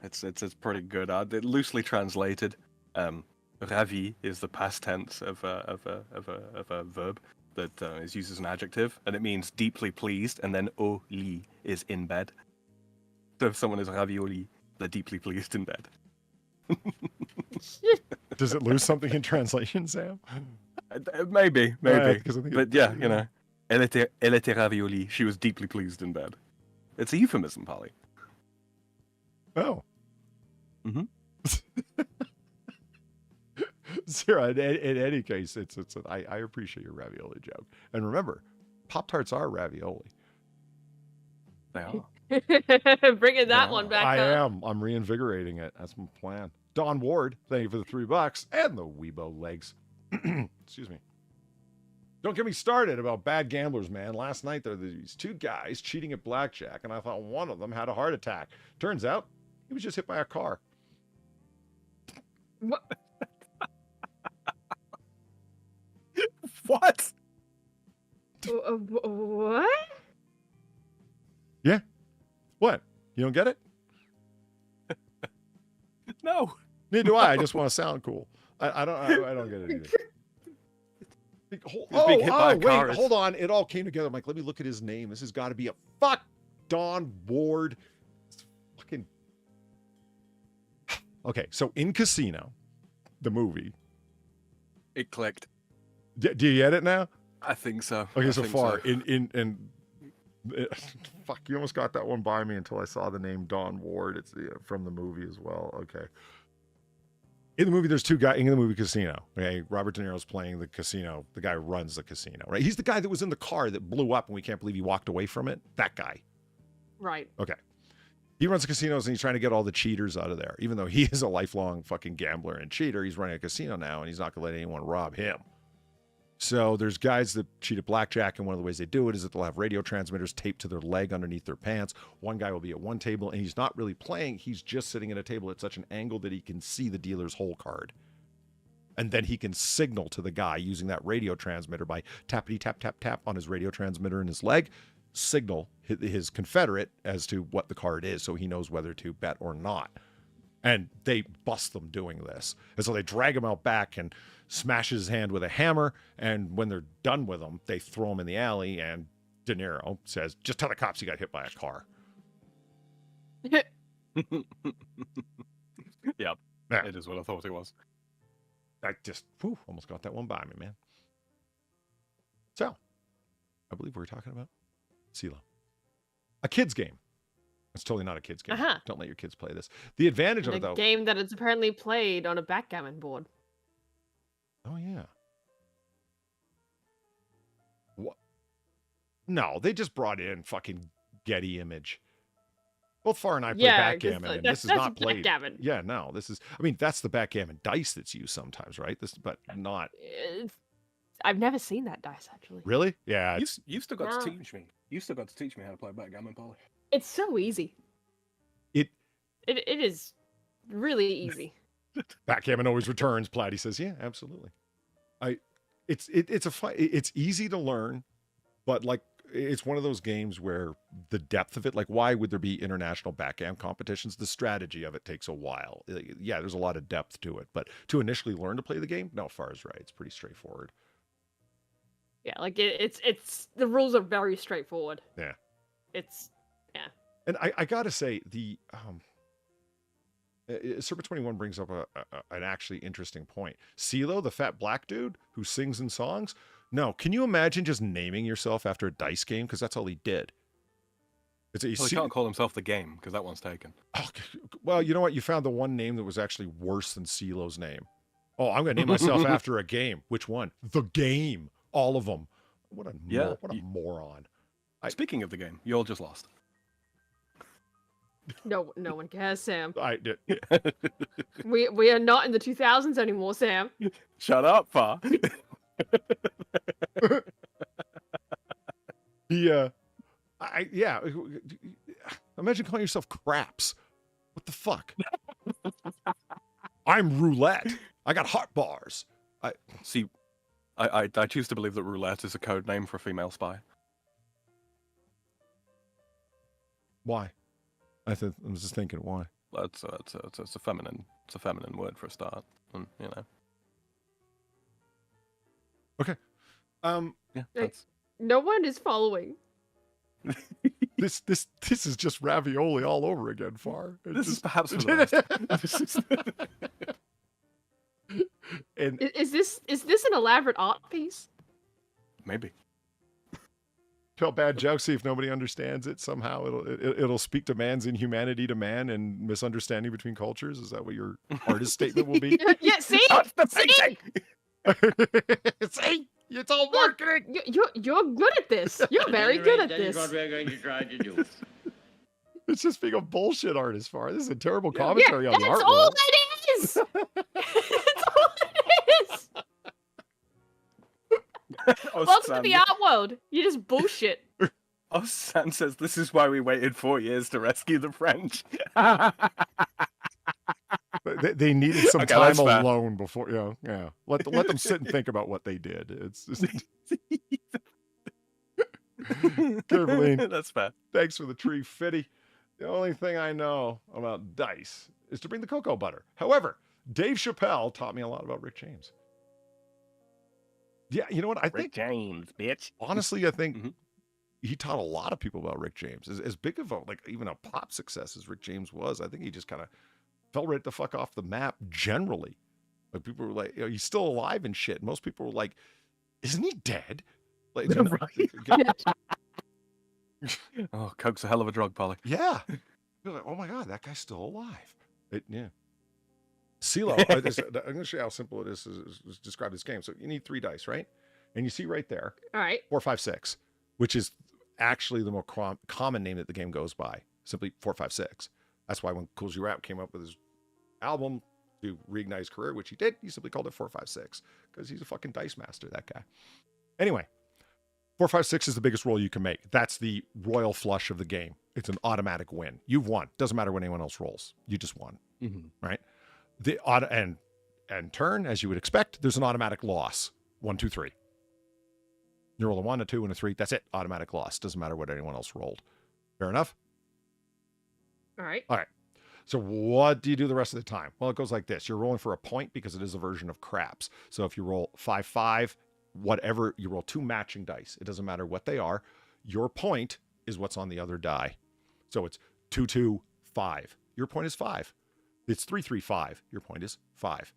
It's pretty good. Loosely translated, ravi is the past tense of a verb that is used as an adjective, and it means deeply pleased, and then oli is in bed. So if someone is ravioli, they're deeply pleased in bed. Does it lose something in translation, Sam? Maybe. But yeah, you know, elle était ravioli. She was deeply pleased in bed. It's a euphemism, Polly. Oh. Mhm. Sarah, in any case, I appreciate your ravioli joke. And remember, Pop-Tarts are ravioli. They are. Bringing that Yeah. one back I up. am. I'm reinvigorating it. That's my plan. Don Ward, thank you for the $3 and the Weebo legs. Excuse me. Don't get me started about bad gamblers, man. Last night there were these two guys cheating at blackjack, and I thought one of them had a heart attack. Turns out he was just hit by a car. What? What? What? Yeah. What? You don't get it? No. Neither do I. I just want to sound cool. I don't get it either. being hit by a car Wait, is- hold on. It all came together. I'm like, let me look at his name. This has got to be a Don Ward. It's fucking. Okay, so in Casino, the movie. It clicked. Do you get it now? I think so. Okay, I so think far so. fuck, you almost got that one by me until I saw the name Don Ward. It's from the movie as well. Okay. In the movie, there's two guys in the movie Casino. Okay, Robert De Niro's playing the casino. The guy who runs the casino, right? He's the guy that was in the car that blew up, and we can't believe he walked away from it. That guy. Right. Okay. He runs the casinos, and he's trying to get all the cheaters out of there. Even though he is a lifelong fucking gambler and cheater, he's running a casino now, and he's not going to let anyone rob him. So there's guys that cheat at blackjack, and one of the ways they do it is that they'll have radio transmitters taped to their leg underneath their pants. One guy will be at one table, and he's not really playing. He's just sitting at a table at such an angle that he can see the dealer's hole card. And then he can signal to the guy using that radio transmitter by tappity tap tap tap on his radio transmitter in his leg, signal his confederate as to what the card is so he knows whether to bet or not. And they bust them doing this. And so they drag him out back and smash his hand with a hammer. And when they're done with him, they throw him in the alley. And De Niro says, just tell the cops he got hit by a car. Yep. Yeah. It is what I thought it was. I just almost got that one by me, man. So, I believe we were talking about CeeLo. A kid's game. It's totally not a kid's game. Uh-huh. Don't let your kids play this. The advantage of A it, though. game that is apparently played on a backgammon board. Oh, yeah. What? No, they just brought in fucking Getty Image. Both Far and I play backgammon, and this is not played. Backgammon. Yeah, no, this is. I mean, that's the backgammon dice that's used sometimes, right? But not I've never seen that dice actually. really. Yeah, You still got No. to teach me. You still got to teach me how to play backgammon, Polly. It's so easy. It- It is really easy. backgammon always returns. Platty says, "Yeah, absolutely." It's easy to learn, but like it's one of those games where the depth of it, like why would there be international backgammon competitions? The strategy of it takes a while. Yeah, there's a lot of depth to it, but to initially learn to play the game, no, Far's right. It's pretty straightforward. Yeah, like it's the rules are very straightforward. Yeah. And I gotta say, the Serpent 21 brings up an actually interesting point. CeeLo, the fat black dude who sings in songs. No, can you imagine just naming yourself after a dice game? Because that's all he did. He can't call himself the game because that one's taken. Oh, well, you know what? You found the one name that was actually worse than CeeLo's name. Oh, I'm going to name myself after a game. Which one? The Game. All of them. What a moron. Speaking of the game, you all just lost. no one cares, Sam. I did. We are not in the 2000s anymore, Sam. Shut up, Far. Imagine calling yourself Craps. What the fuck? I'm Roulette. I got hot bars. See, I choose to believe that roulette is a code name for a female spy. Why? I was just thinking, why? It's a feminine word for a start, and you know. Okay. Yeah, Like, no one is following. This is just ravioli all over again, Far. This is perhaps for the best. And Is this an elaborate art piece? Maybe. Tell bad jokes, see if nobody understands it. Somehow it'll speak to man's inhumanity to man and misunderstanding between cultures. Is that what your artist statement will be? Yeah, see? That's the See? painting! See? It's all Look, marketing. you're good at this. You're very good at this. That is what we're going to try to do. It's just being a bullshit artist, Far. This is a terrible commentary on the that's art all world. it is. That's all it is. Welcome to the art world. You just bullshit. San says this is why we waited 4 years to rescue the French. They needed some Okay, time that's fair. alone before, yeah. Let them sit and think about what they did. It's just... Carefully. That's fair. Thanks for the tree, Fitty. The only thing I know about dice is to bring the cocoa butter. However, Dave Chappelle taught me a lot about Rick James. Yeah, you know what? I think, James, bitch. honestly, I think Mhm. he taught a lot of people about Rick James. As big of a, like, even a pop success as Rick James was, I think he just kind of fell right the fuck off the map generally. Like, people were like, he's still alive and shit. Most people were like, isn't he dead? Like, Oh, coke's a hell of a drug, Polly. yeah. You're like, oh my God, that guy's still alive. Yeah. CeeLo, I'm going to show you how simple it is to describe this game. So you need 3 dice, right? And you see right there, All right. 4, 5, 6, which is actually the more common name that the game goes by. Simply 4, 5, 6. That's why when Cool G Rap came up with his album to reignite his career, which he did, he simply called it 4, 5, 6 because he's a fucking dice master, that guy. Anyway, 4, 5, 6 is the biggest roll you can make. That's the royal flush of the game. It's an automatic win. You've won. Doesn't matter what anyone else rolls. You just won, right? The and turn, as you would expect, there's an automatic loss. 1, 2, 3. You roll a 1, a 2, and a 3. That's it. Automatic loss. Doesn't matter what anyone else rolled. Fair enough? All right. All right. So what do you do the rest of the time? Well, it goes like this. You're rolling for a point because it is a version of craps. So if you roll 5, 5, whatever, you roll 2 matching dice. It doesn't matter what they are. Your point is what's on the other die. So it's 2, 2, 5. Your point is 5. It's 3, 3, 5. Your point is 5.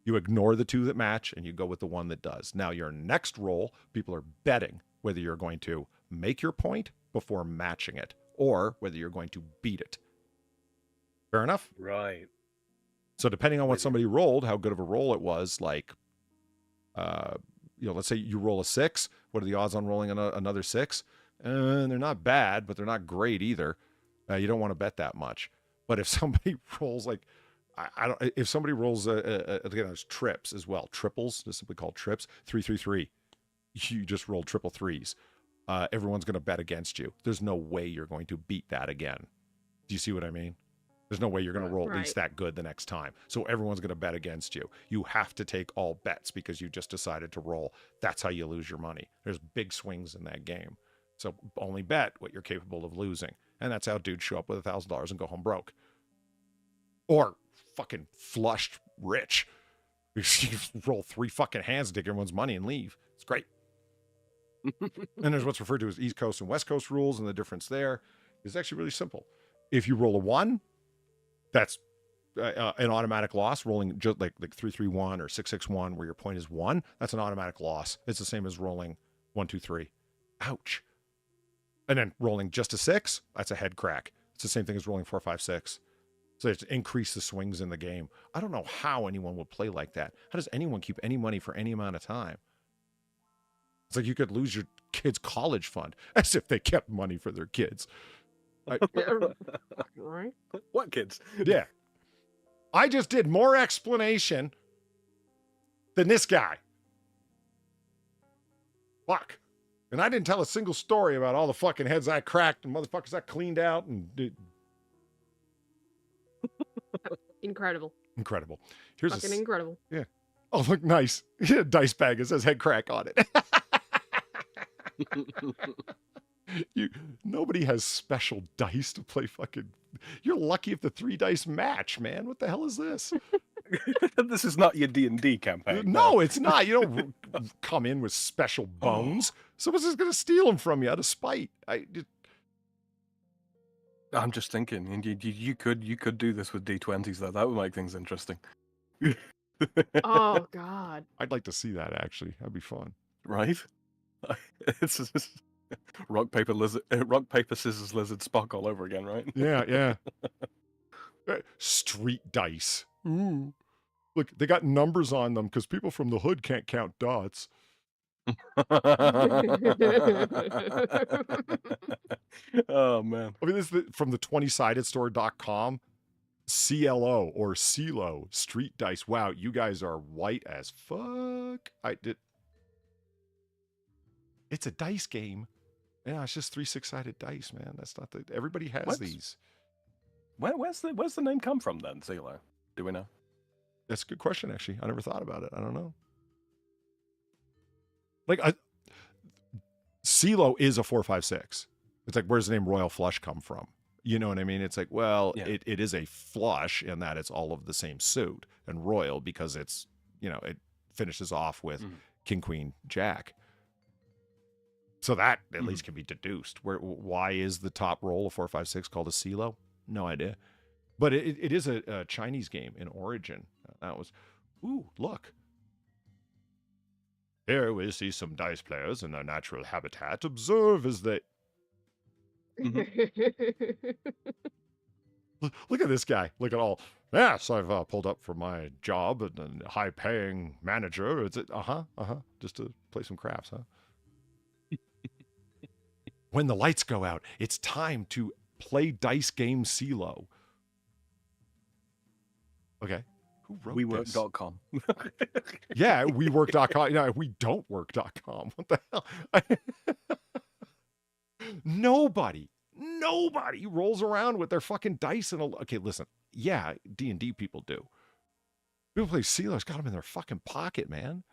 You ignore the 2 that match and you go with the 1 that does. Now your next roll, people are betting whether you're going to make your point before matching it or whether you're going to beat it. Fair enough? Right. So depending on what somebody rolled, how good of a roll it was, like, let's say you roll a 6. What are the odds on rolling another 6? They're not bad, but they're not great either. You don't want to bet that much. But if somebody rolls like, if somebody rolls, again, there's trips as well. Triples, they're simply called trips. 3, 3, 3. You just rolled triple 3s. Everyone's going to bet against you. There's no way you're going to beat that again. Do you see what I mean? There's no way you're going to roll at least that good the next time. So everyone's going to bet against you. You have to take all bets because you just decided to roll. That's how you lose your money. There's big swings in that game. So only bet what you're capable of losing. And that's how dudes show up with $1,000 and go home broke. Or fucking flushed rich. You just roll 3 fucking hands and take everyone's money and leave. It's great. And there's what's referred to as East Coast and West Coast rules, and the difference there is actually really simple. If you roll a 1, that's an automatic loss. Rolling just like 3, 3, 1 or 6, 6, 1, where your point is 1, that's an automatic loss. It's the same as rolling 1, 2, 3. Ouch. And then rolling just a 6, that's a head crack. It's the same thing as rolling 4, 5, 6. So it's increase the swings in the game. I don't know how anyone would play like that. How does anyone keep any money for any amount of time? It's like you could lose your kid's college fund, as if they kept money for their kids. Right. What kids? Yeah. I just did more explanation than this guy. Fuck. And I didn't tell a single story about all the fucking heads I cracked and motherfuckers I cleaned out and Incredible. incredible. Here's Fucking incredible. Yeah. Oh, look, nice. Yeah, dice bag. It says head crack on it. Nobody has special dice to play fucking. You're lucky if the 3 dice match, man. What the hell is this? This is not your D&D campaign. No, it's not. You don't come in with special bones. Someone's just gonna steal them from you out of spite. I'm just thinking, and you could do this with D20s though. That would make things interesting. Oh God. I'd like to see that actually. That'd be fun. Right? It's just... Rock paper scissors lizard Spock all over again, right? Yeah. Street dice. Ooh. Look, they got numbers on them because people from the hood can't count dots. Oh man. I mean, this is from the 20sidedstore.com. CLO or CeeLo street dice. Wow, you guys are white as fuck. It's a dice game. Yeah, it's just 3 6-sided dice, man. That's not the. Everybody has these. Where's the name come from then, CeeLo? Do we know? That's a good question, actually. I never thought about it. I don't know. Like, CeeLo is a 456. It's like, where's the name Royal Flush come from? You know what I mean? It's like, well, Yeah. it is a flush in that it's all of the same suit, and royal because it's, it finishes off with King, Queen, Jack. So that at least can be deduced. Why is the top roll of 456 called a CeeLo? No idea. But it is a Chinese game in origin. That was, ooh, look. Here we see some dice players in their natural habitat. Observe as they... Look at this guy. Look at all. Yes, I've pulled up for my job and a high-paying manager. It's just to play some craps, huh? When the lights go out, it's time to play dice game CeeLo. Okay. Who wrote this? WeWork.com. Yeah, WeWork.com. No, we don't work.com. What the hell? Nobody rolls around with their fucking dice and okay, listen. Yeah, D&D people do. People play CeeLo's got them in their fucking pocket, man.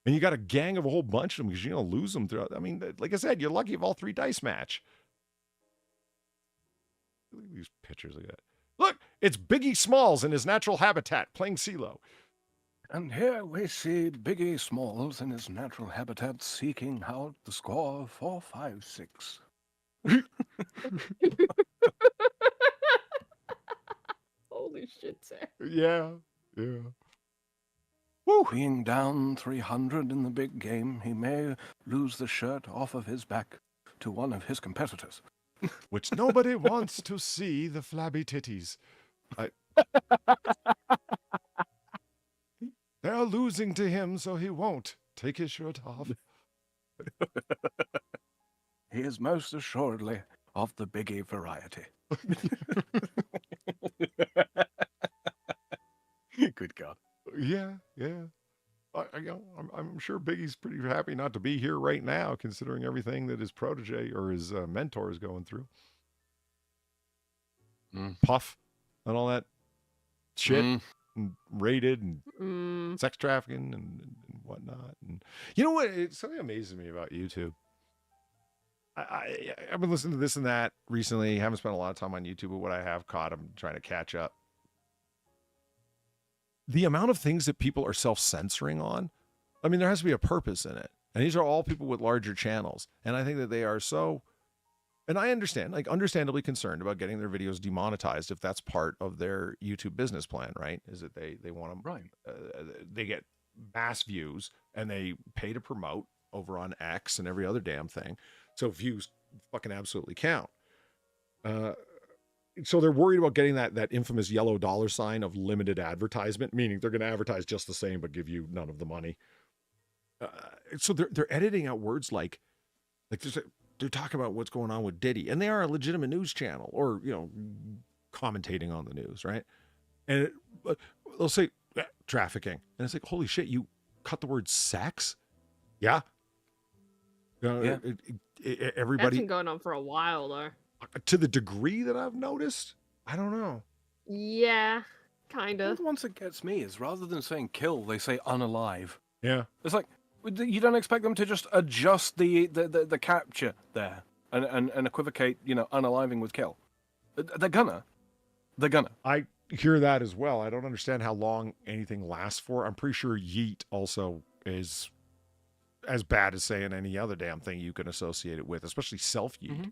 And you got a gang of a whole bunch of them because you're going to lose them throughout. I mean, like I said, you're lucky if all 3 dice match. Look at these pictures of that. Look, it's Biggie Smalls in his natural habitat playing CeeLo. And here we see Biggie Smalls in his natural habitat seeking out the score 456. Holy shit, Sam. Yeah. Woo. Being down 300 in the big game, he may lose the shirt off of his back to one of his competitors. Which nobody wants to see the flabby titties. They're losing to him, so he won't take his shirt off. He is most assuredly of the Biggie variety. Good God. Yeah. I'm sure Biggie's pretty happy not to be here right now, considering everything that his protege or his mentor is going through. Puff and all that shit, and raided and sex trafficking and whatnot. And you know what? Something amazes me about YouTube. I've been listening to this and that recently. Haven't spent a lot of time on YouTube, but what I have caught, I'm trying to catch up. The amount of things that people are self-censoring on, I mean, there has to be a purpose in it. And these are all people with larger channels. And I think that they are so, and I understand, like understandably concerned about getting their videos demonetized if that's part of their YouTube business plan, right? Is that they want them, Right. They get mass views and they pay to promote over on X and every other damn thing. So views fucking absolutely count. So they're worried about getting that infamous yellow dollar sign of limited advertisement, meaning they're going to advertise just the same but give you none of the money. So they're editing out words like they're talking about what's going on with Diddy, and they are a legitimate news channel, or commentating on the news, right? And they'll say trafficking, and it's like, holy shit, you cut the word sex? Yeah. Everybody. That's been going on for a while, though. To the degree that I've noticed, I don't know. Yeah, kind of. The ones that gets me is rather than saying kill, they say unalive. Yeah. It's like, you don't expect them to just adjust the capture there and equivocate, unaliving with kill. They're gonna. I hear that as well. I don't understand how long anything lasts for. I'm pretty sure yeet also is as bad as saying any other damn thing you can associate it with, especially self-yeet. Mm-hmm.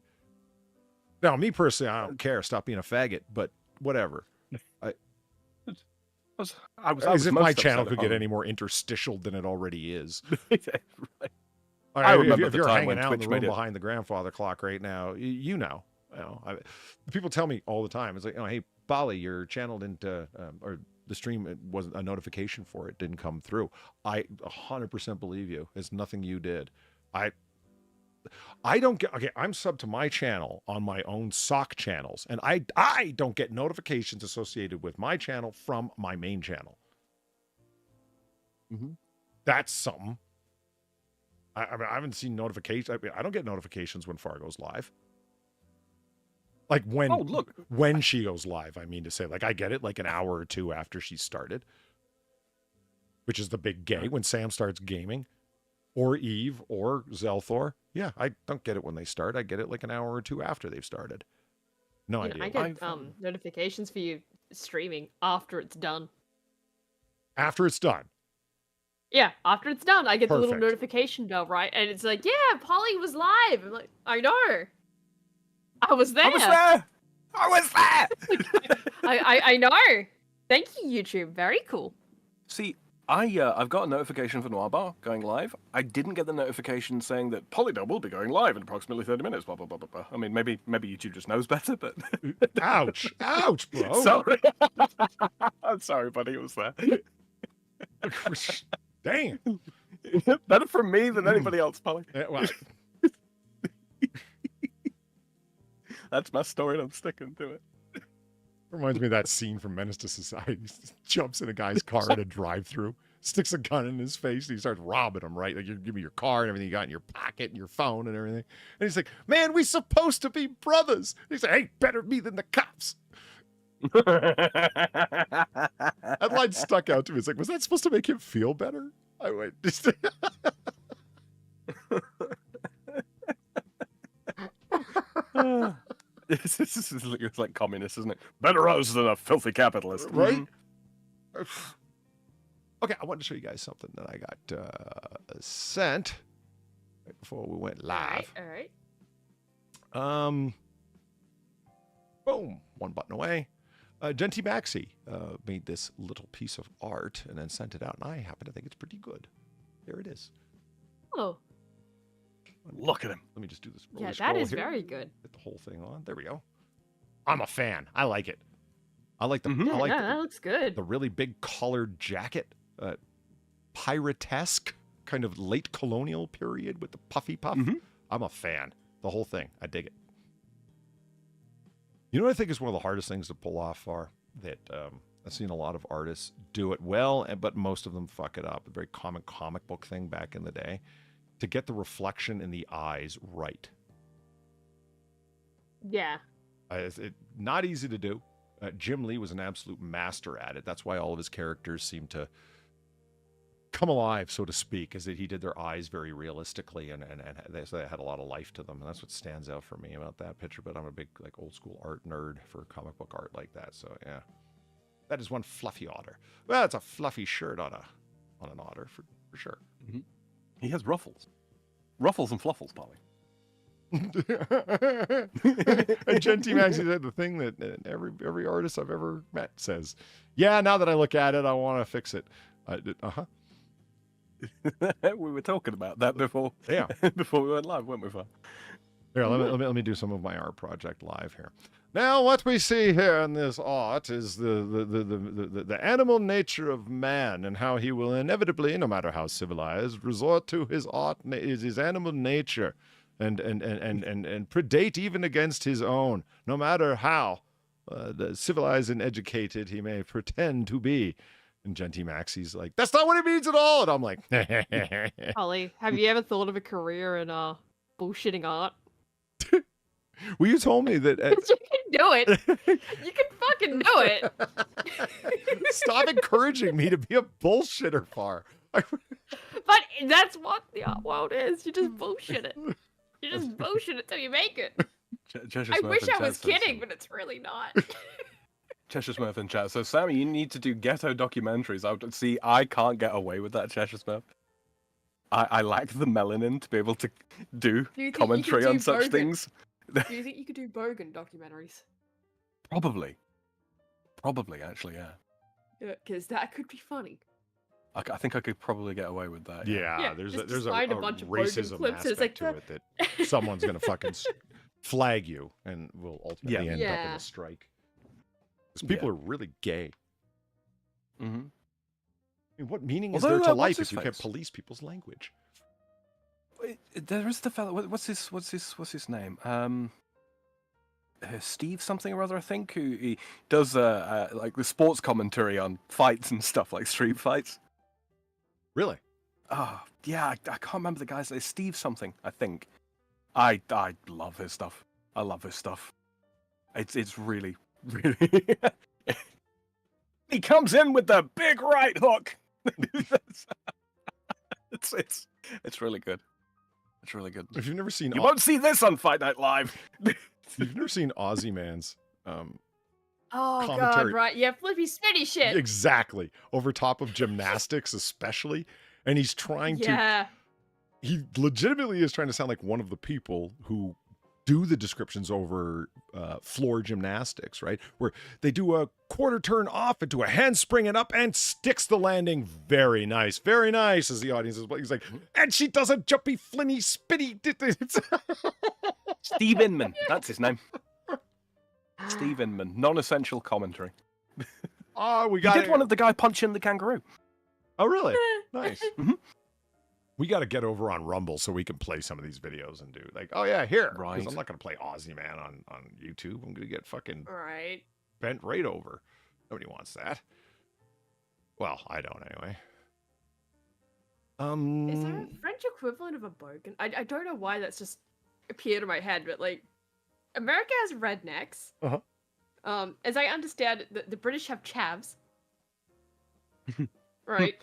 Now, me personally, I don't care. Stop being a faggot, but whatever. As if my channel could get any more interstitial than it already is. Right. All I right, remember if the you're time hanging when out in Twitch the made room it. behind the grandfather clock right now, you know. People tell me all the time. It's like, oh, hey, Bali, your channel didn't, or the stream, it wasn't a notification for it didn't come through. I 100% believe you. It's nothing you did. I don't get, okay, I'm subbed to my channel on my own sock channels, and I don't get notifications associated with my channel from my main channel. That's something. I mean, I haven't seen notifications. I mean, I don't get notifications when Far goes live. Like when she goes live, I mean to say, like I get it like an hour or two after she started, which is the big gay when Sam starts gaming, or Eve or Zelthor. Yeah, I don't get it when they start. I get it like an hour or two after they've started. No idea. I get notifications for you streaming after it's done. After it's done. Yeah, after it's done, I get the little Perfect. notification bell, right? And it's like, yeah, Polly was live. I'm like, I know. I was there. I was there! I know. Thank you, YouTube. Very cool. See, I've got a notification for Noir Bar going live. I didn't get the notification saying that Polydub will be going live in approximately 30 minutes, blah, blah, blah, blah, blah. I mean, maybe YouTube just knows better, but... Ouch. Ouch, bro. Sorry. I'm sorry, buddy, it was there. Damn. Better from me than anybody else, Polly. Well, That's my story and I'm sticking to it. reminds me of that scene from Menace to Society. He jumps in a guy's car at a drive-through, sticks a gun in his face, and he starts robbing him, right? Like, you give me your car and everything you got in your pocket and your phone and everything. And he's like, man, we supposed to be brothers. And he's like, hey, better me than the cops. That line stuck out to me. It's like, was that supposed to make him feel better? I went, It's like communist, isn't it? Better us than a filthy capitalist. right? Okay, I wanted to show you guys something that I got sent right before we went live. All right. Boom, one button away. Genty Maxi made this little piece of art and then sent it out, and I happen to think it's pretty good. There it is. Oh, Look at him. Let me just do this. yeah, scroll that is here. very good. Get the whole thing on. There we go. I'm a fan. I like it. I like the Mhm. I like Yeah, that looks good. the really big collared jacket, piratesque, kind of late colonial period with the puffy puff. Mhm. I'm a fan. The whole thing. I dig it. You know what I think is one of the hardest things to pull off are that I've seen a lot of artists do it well, but most of them fuck it up. A very common comic book thing back in the day. To get the reflection in the eyes right. Yeah. It's not easy to do. Jim Lee was an absolute master at it. That's why all of his characters seem to come alive, so to speak, is that he did their eyes very realistically, and they had a lot of life to them. And that's what stands out for me about that picture. But I'm a big like old school art nerd for comic book art like that. So yeah, that is one fluffy otter. Well, it's a fluffy shirt on an otter for sure. He has ruffles. Ruffles and fluffles, Polly. And Genty Maxi said the thing that every artist I've ever met says, yeah, now that I look at it, I want to fix it. We were talking about that before. Yeah. Before we went live, weren't we, Far? Here, let me do some of my art project live here. Now, what we see here in this art is the animal nature of man and how he will inevitably, no matter how civilized, resort to his his animal nature and predate even against his own, no matter how civilized and educated he may pretend to be. And Genty Maxi's like, that's not what it means at all. And I'm like, Holly, have you ever thought of a career in bullshitting art? well, you told me that. You can do it. You can fucking do it. Stop encouraging me to be a bullshitter, Far. But that's what the art world is. You just bullshit it. You just bullshit it till you make it. I wish I was kidding, but it's really not. Cheshire Smurf in chat. So, Sammy, you need to do ghetto documentaries. I can't get away with that, Cheshire Smurf. I lack the melanin to be able to do commentary on such things. Do you think you could do Bogan documentaries? Probably, actually, yeah. Yeah, because that could be funny. I think I could probably get away with that. Yeah, there's just a find a bunch of Bogan racism clips and it's aspect like, to it that someone's gonna fucking flag you and will ultimately end up in Yeah. a strike. Because people are really gay. Mm-hmm. I mean, what meaning is Although, there to what's life his if you can't face? police people's language? There is the fellow. What's his name? Steve something or other, I think, who he does like the sports commentary on fights and stuff, like street fights. Really? Oh, yeah, I can't remember the guy's name. Steve something, I think. I love his stuff. I love his stuff. It's really, really. He comes in with the big right hook. It's really good. It's really good. If you've never seen, You won't see this on Fight Night Live. if you've never seen Aussie Man's, oh commentary- god, right? Yeah, flippy spinny shit. exactly over top of gymnastics, especially, and he's trying to. Yeah. He legitimately is trying to sound like one of the people who do the descriptions over floor gymnastics, right? Where they do a quarter turn off into a handspring and up and sticks the landing. Very nice, as the audience is. He's like, and she does a jumpy, flinny, spitty. Steve Inman, that's his name. Steve Inman, non-essential commentary. Oh, we He got did one of the guy punching the kangaroo. Oh, really? Nice. Mhm. We got to get over on Rumble so we can play some of these videos and do like, oh yeah, here. 'Cause Right. I'm not going to play Aussie Man on YouTube. I'm going to get fucking Right. bent right over. Nobody wants that. Well, I don't anyway. Is there a French equivalent of a bogan? I don't know why that's just appeared in my head, but like, America has rednecks. Uh-huh. As I understand it, the British have chavs. Right.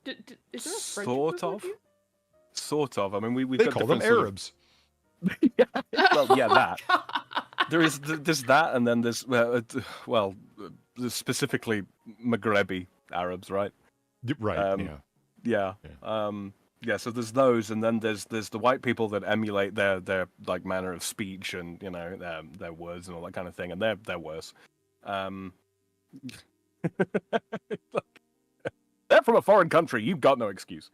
Is there a French Sort equivalent of. here? Sort of. I mean, we've They got call them different sort of- Arabs. Well, yeah, that. God. There's that, and then there's specifically Maghrebi Arabs, right? Right. Yeah. Yeah. So there's those, and then there's the white people that emulate their like manner of speech and their words and all that kind of thing, and they're worse. They're from a foreign country. You've got no excuse.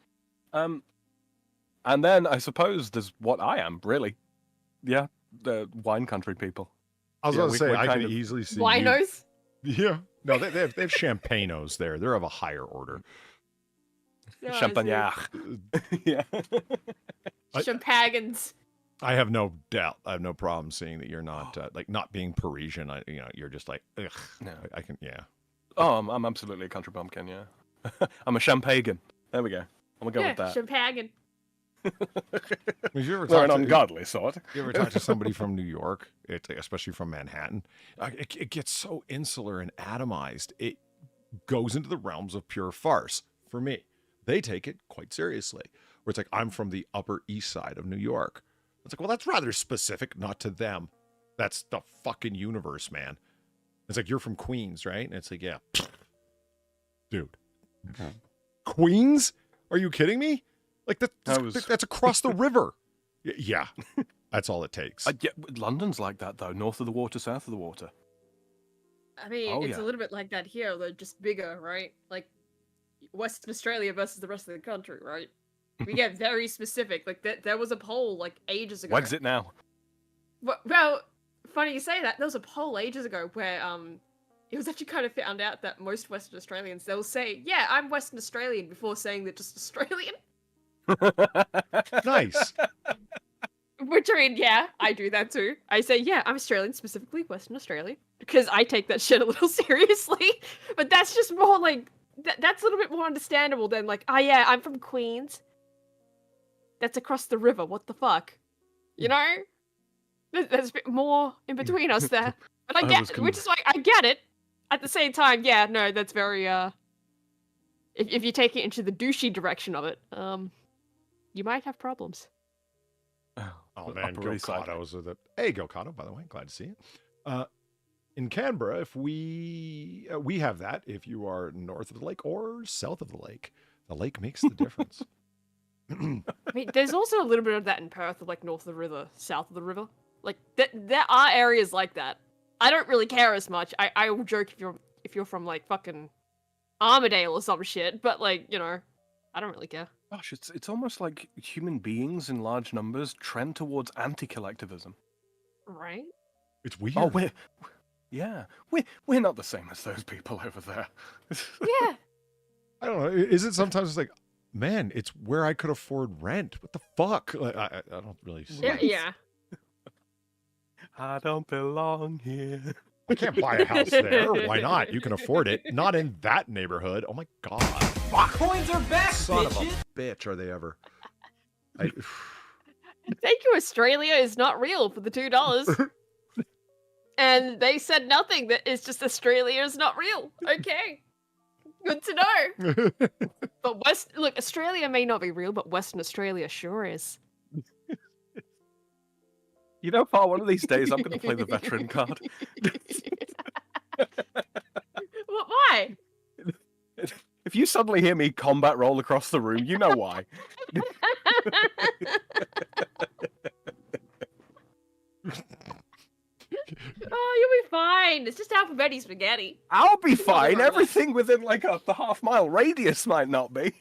And then I suppose there's what I am really. Yeah, the wine country people. I was Yeah, going to we- say we're I kind can of- easily see. you- Winos? Yeah. No, they have champagnos there. They're of a higher order. No, I see. Champagnat. Yeah. Champagons. I have no doubt. I have no problem seeing that you're not like not being Parisian. You're just like, ugh. No. I can, yeah. Oh, I'm absolutely a country bumpkin. Yeah. I'm a champagan. There we go. I'm gonna go Yeah, with that. champagan. Have you ever We're an talked to- ungodly sort. You ever talk to somebody from New York, especially from Manhattan? It gets so insular and atomized. It goes into the realms of pure farce for me. They take it quite seriously. Where it's like, I'm from the Upper East Side of New York. It's like, well, that's rather specific, not to them. That's the fucking universe, man. It's like, you're from Queens, right? And it's like, yeah. Dude. Queens? Are you kidding me? Like, that's across the river. Yeah. That's all it takes. Yeah, London's like that though. North of the water, south of the water. I mean, Oh, it's yeah. a little bit like that here, though, just bigger, right? Like Western Australia versus the rest of the country, right? We get very specific. Like there was a poll like ages ago. Wags it now. Well, funny you say that. There was a poll ages ago where it was actually kind of found out that most Western Australians, they'll say, "Yeah, I'm Western Australian," before saying they're just Australian. Nice. Which, I mean, yeah, I do that too. I say, yeah, I'm Australian, specifically Western Australian, because I take that shit a little seriously. But that's just more like, that's a little bit more understandable than like, oh yeah, I'm from Queens. That's across the river, what the fuck? You know? There's a bit more in between us there. But I get it, which is like, I get it. At the same time, yeah, no, that's very, if you take it into the douchey direction of it, you might have problems. Oh man, Upper East Side. Gilcottos are the. Hey, Gilcotto, by the way, glad to see you. In Canberra, if we have that, if you are north of the lake or south of the lake makes the difference. I mean, there's also a little bit of that in Perth, like north of the river, south of the river. Like there are areas like that. I don't really care as much. I will joke if you're from like fucking Armadale or some shit, but like, you know, I don't really care. Gosh, it's almost like human beings in large numbers trend towards anti-collectivism. Right? It's weird. Oh, we're not the same as those people over there. Yeah. I don't know. Is it sometimes it's like, man, it's where I could afford rent. What the fuck? Like, I don't really see it. Yeah. I don't belong here. I can't buy a house there. Why not? You can afford it. Not in that neighborhood. Oh my god. Fuck. Coins are back, Son of bitches. a bitch, are they ever? Thank you, Australia is not real for the $2. And they said nothing. That it's just Australia is not real. Okay. Good to know. But look, Australia may not be real, but Western Australia sure is. You know, Far, one of these days I'm going to play the veteran card. Why? If you suddenly hear me combat roll across the room, you know why. Oh, you'll be fine. It's just alphabetic spaghetti. I'll be fine. Everything within like the half-mile radius might not be.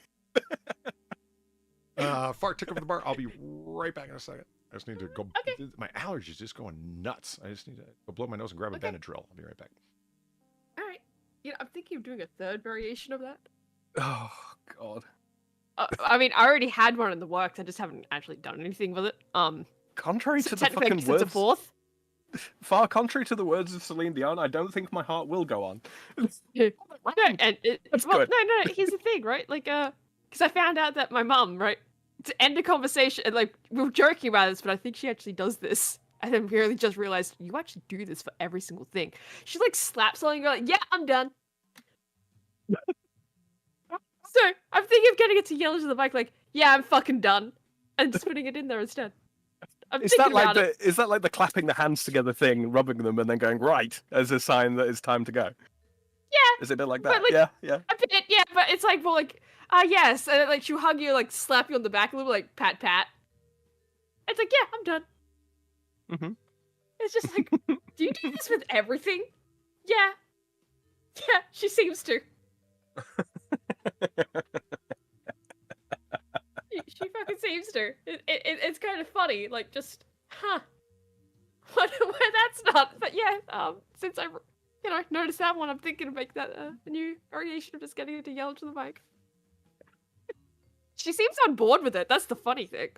Fart tick over the bar. I'll be right back in a second. I just need to go. Okay. My allergies just going nuts. I just need to go blow my nose and grab a Benadryl. I'll be right back. All right. You know, I'm thinking of doing a third variation of that. Oh, God. I mean, I already had one in the works. I just haven't actually done anything with it. Contrary to the technically, fucking it's words, a fourth. Far contrary to the words of Celine Dion, I don't think my heart will go on. No, and That's well, good. no. Here's the thing, right? Like, because I found out that my mum, right, to end the conversation, and like we were joking about this, but I think she actually does this. I then really just realized you actually do this for every single thing. She like slaps something and go like, "Yeah, I'm done." So I'm thinking of getting it to yell into the mic like, "Yeah, I'm fucking done," and just putting it in there instead. Is that like the clapping the hands together thing, rubbing them, and then going right as a sign that it's time to go? Yeah. Is it a bit like But, that? like, Yeah. A bit, yeah, but it's like more like, yes, and like she'll hug you, like slap you on the back a little, like pat. It's like, yeah, I'm done. Mm-hmm. It's just like, do you do this with everything? Yeah. Yeah, she seems to. She fucking seems to. It's kind of funny, like just, Where that's not, but yeah, since I, noticed that one, I'm thinking of making that a new variation of just getting her to yell into the mic. She seems on board with it. That's the funny thing.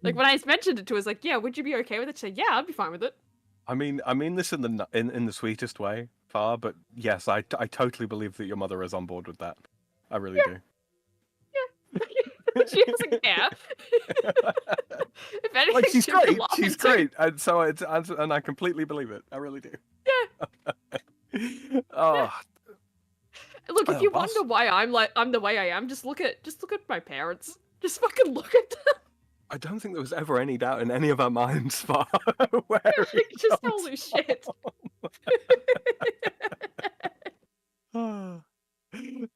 Like when I mentioned it to her, I was like, "Yeah, would you be okay with it?" She said, "Yeah, I'd be fine with it." I mean this in the sweetest way, Far, but yes, I totally believe that your mother is on board with that. I really do. Yeah. She doesn't care. If anything, Like she's she'll great. laugh She's too. great, and so and I completely believe it. I really do. Yeah. Oh. Look, if you boss. wonder why I'm the way I am, just look at my parents. Just fucking look at them. I don't think there was ever any doubt in any of our minds, Far, where it Just comes holy shit.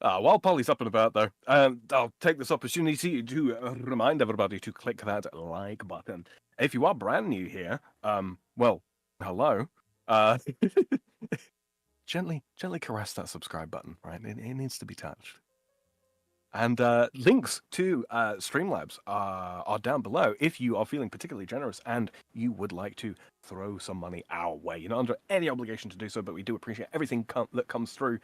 While Polly's up and about, though, I'll take this opportunity to remind everybody to click that like button. If you are brand new here, well, hello. Gently caress that subscribe button, right? It needs to be touched. And links to Streamlabs are down below if you are feeling particularly generous and you would like to throw some money our way. You're not under any obligation to do so, but we do appreciate everything that comes through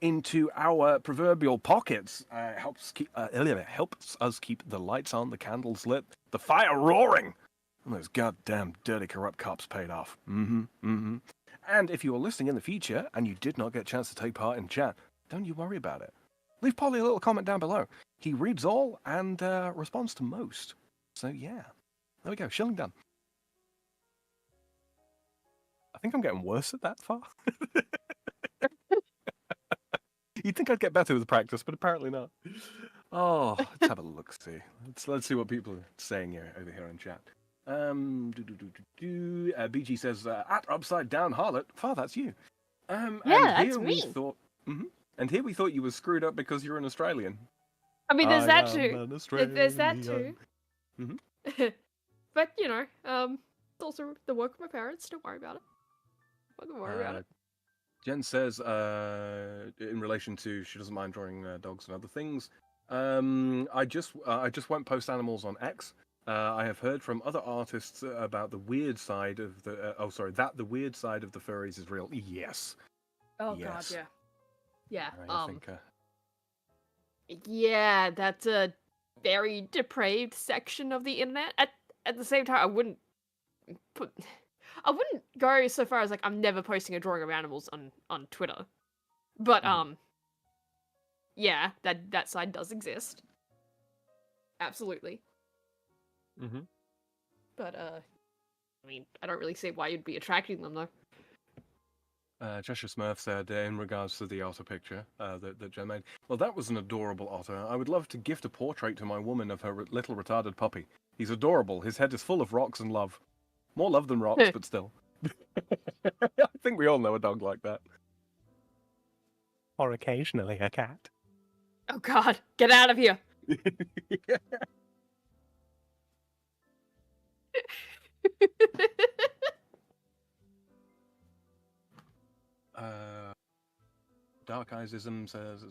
into our proverbial pockets. Helps us keep the lights on, the candles lit, the fire roaring, and those goddamn dirty corrupt cops paid off. And if you are listening in the future and you did not get a chance to take part in chat, don't you worry about it. Leave Polly a little comment down below. He reads all and responds to most. So yeah, there we go. Shilling done. I think I'm getting worse at that Far. You'd think I'd get better with practice, but apparently not. Oh, let's have a look. See, let's see what people are saying over here in chat. BG says at upside down harlot. Far, that's you. Yeah, and that's here me. we thought. And here we thought you were screwed up because you're an Australian. I mean, there's that I too. am an There's that too. Australian. But it's also the work of my parents. Don't worry about it. Don't worry about it. Jen says, in relation to she doesn't mind drawing dogs and other things. I just won't post animals on X. I have heard from other artists about the weird side of the. That the weird side of the furries is real. Yes. Oh Yes. god, yeah. Yeah. I think. Yeah, that's a very depraved section of the internet. At the same time, I wouldn't go so far as like I'm never posting a drawing of animals on Twitter. But yeah, that side does exist. Absolutely. Mm-hmm. But I mean, I don't really see why you'd be attracting them though. Cheshire Smurf said, in regards to the otter picture that Jen made, well, that was an adorable otter. I would love to gift a portrait to my woman of her little retarded puppy. He's adorable. His head is full of rocks and love. More love than rocks, but still. I think we all know a dog like that. Or occasionally a cat. Oh god, get out of here. Dark Eyesism says,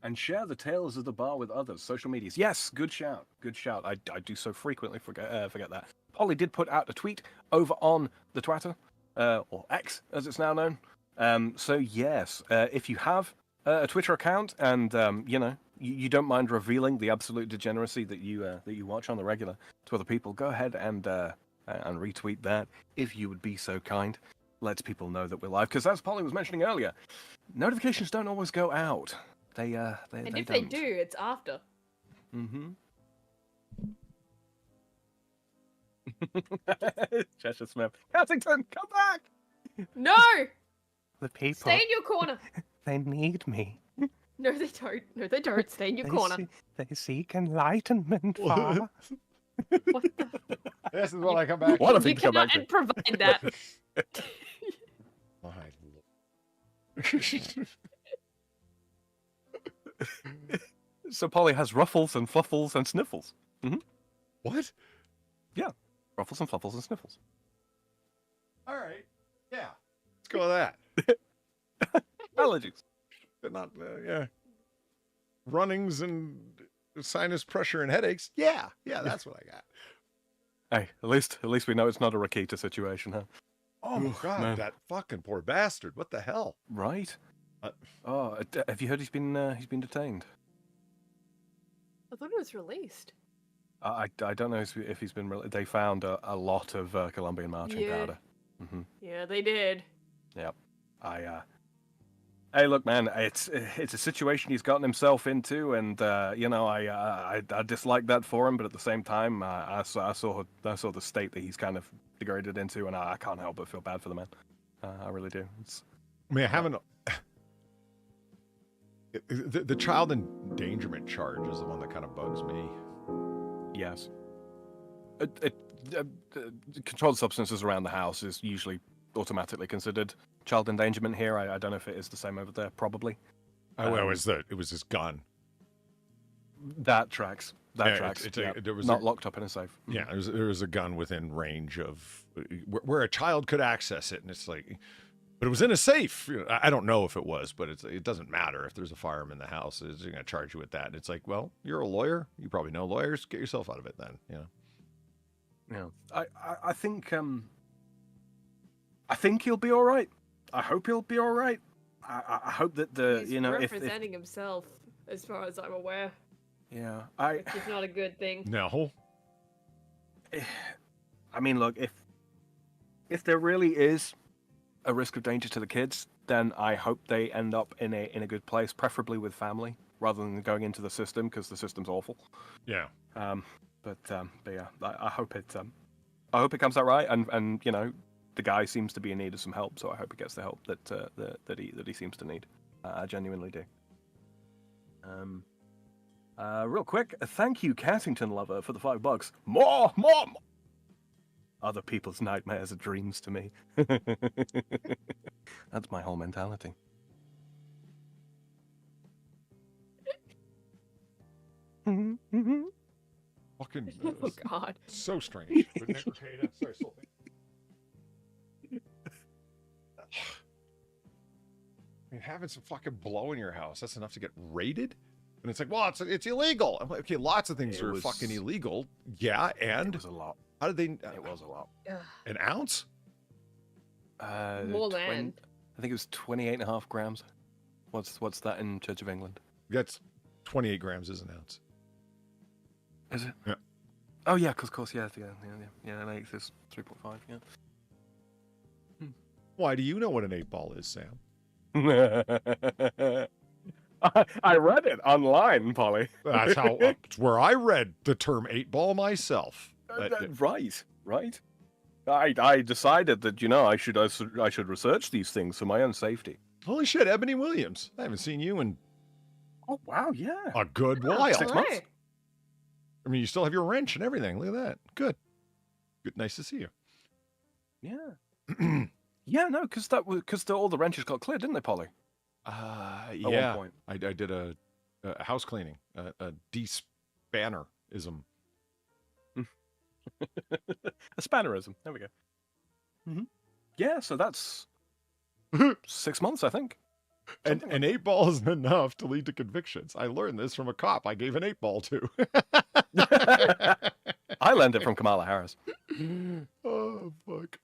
and share the tales of the bar with others. Social medias. Yes, good shout. Good shout. I do so frequently forget that. Polly did put out a tweet over on the Twitter, or X as it's now known. So yes, if you have a Twitter account and you don't mind revealing the absolute degeneracy that you watch on the regular to other people, go ahead and retweet that if you would be so kind. Lets people know that we're live, because as Polly was mentioning earlier, notifications don't always go out. They and they if don't. they do, it's after. Mm-hmm. Cheshire Smith. Cassington, come back! No! The people. Stay in your corner. They need me. No, they don't. No, they don't. Stay in your corner. They seek enlightenment, Father. What the? This is when I come back. What a You thing to come back cannot to. provide that. My So Polly has ruffles and fluffles and sniffles. Mm-hmm. What? Yeah, ruffles and fluffles and sniffles. All right. Yeah. Let's go with that. Allergies. But not, yeah. Runnings and sinus pressure and headaches. Yeah. Yeah, that's what I got. Hey, at least we know it's not a Rakita situation, huh? Oh my Oof, God, man. that fucking poor bastard. What the hell? Right. Have you heard he's been detained? I thought it was released. I don't know if he's been. They found a lot of Colombian marching Yeah. powder. Mm-hmm. Yeah, they did. Yep. Hey, look, man, it's a situation he's gotten himself into, and I dislike that for him, but at the same time, I saw the state that he's kind of degraded into, and I can't help but feel bad for the man. I really do. I mean, I haven't. The child endangerment charge is the one that kind of bugs me. Yes. Controlled substances around the house is usually automatically considered child endangerment here. I don't know if it is the same over there. Probably. It was his gun. That tracks. That Yeah, tracks. it's a- Yeah. there was Not a- locked up in a safe. Yeah, there was a gun within range of where a child could access it, and it's like, but it was in a safe. I don't know if it was, but it doesn't matter if there's a firearm in the house. It's going to charge you with that. And it's like, well, you're a lawyer. You probably know lawyers. Get yourself out of it then. Yeah. I think he'll be all right. I hope he'll be all right. I hope that He's if representing himself, as far as I'm aware. yeah, Which is not a good thing. No. I mean, look, if there really is a risk of danger to the kids, then I hope they end up in a good place, preferably with family, rather than going into the system, because the system's awful. Yeah. But yeah, I hope it comes out right, and the guy seems to be in need of some help, so I hope he gets the help that he seems to need. I genuinely do. Real quick, thank you, Cassington Lover, for the $5. More. Other people's nightmares are dreams to me. That's my whole mentality. Fucking. Oh God. So strange. Sorry, You're having some fucking blow in your house. That's enough to get raided? And it's like, well, it's illegal. I'm like, okay, lots of things are fucking illegal. Yeah, and? It was a lot. How did they... It was a lot. An ounce? More than. I think it was 28.5 grams. What's that in Church of England? That's 28 grams is an ounce. Is it? Yeah. Oh yeah, of course, yeah, an eighth is 3.5, yeah. Why do you know what an 8-ball is, Sam? I read it online, Polly. That's how that's where I read the term 8-ball myself. Right. I decided that I should research these things for my own safety. Holy shit, Ebony Williams! I haven't seen you in Oh wow, yeah. a good while. 6 months. I mean, you still have your wrench and everything. Look at that. Good. Nice to see you. Yeah. Yeah, no, because all the wrenches got cleared, didn't they, Polly? Yeah. At one point. I did a house cleaning, a de-spannerism. A spannerism. There we go. Mm-hmm. Yeah, so that's 6 months, I think. And an 8-ball isn't enough to lead to convictions. I learned this from a cop I gave an 8-ball to. I learned it from Kamala Harris. Oh, fuck.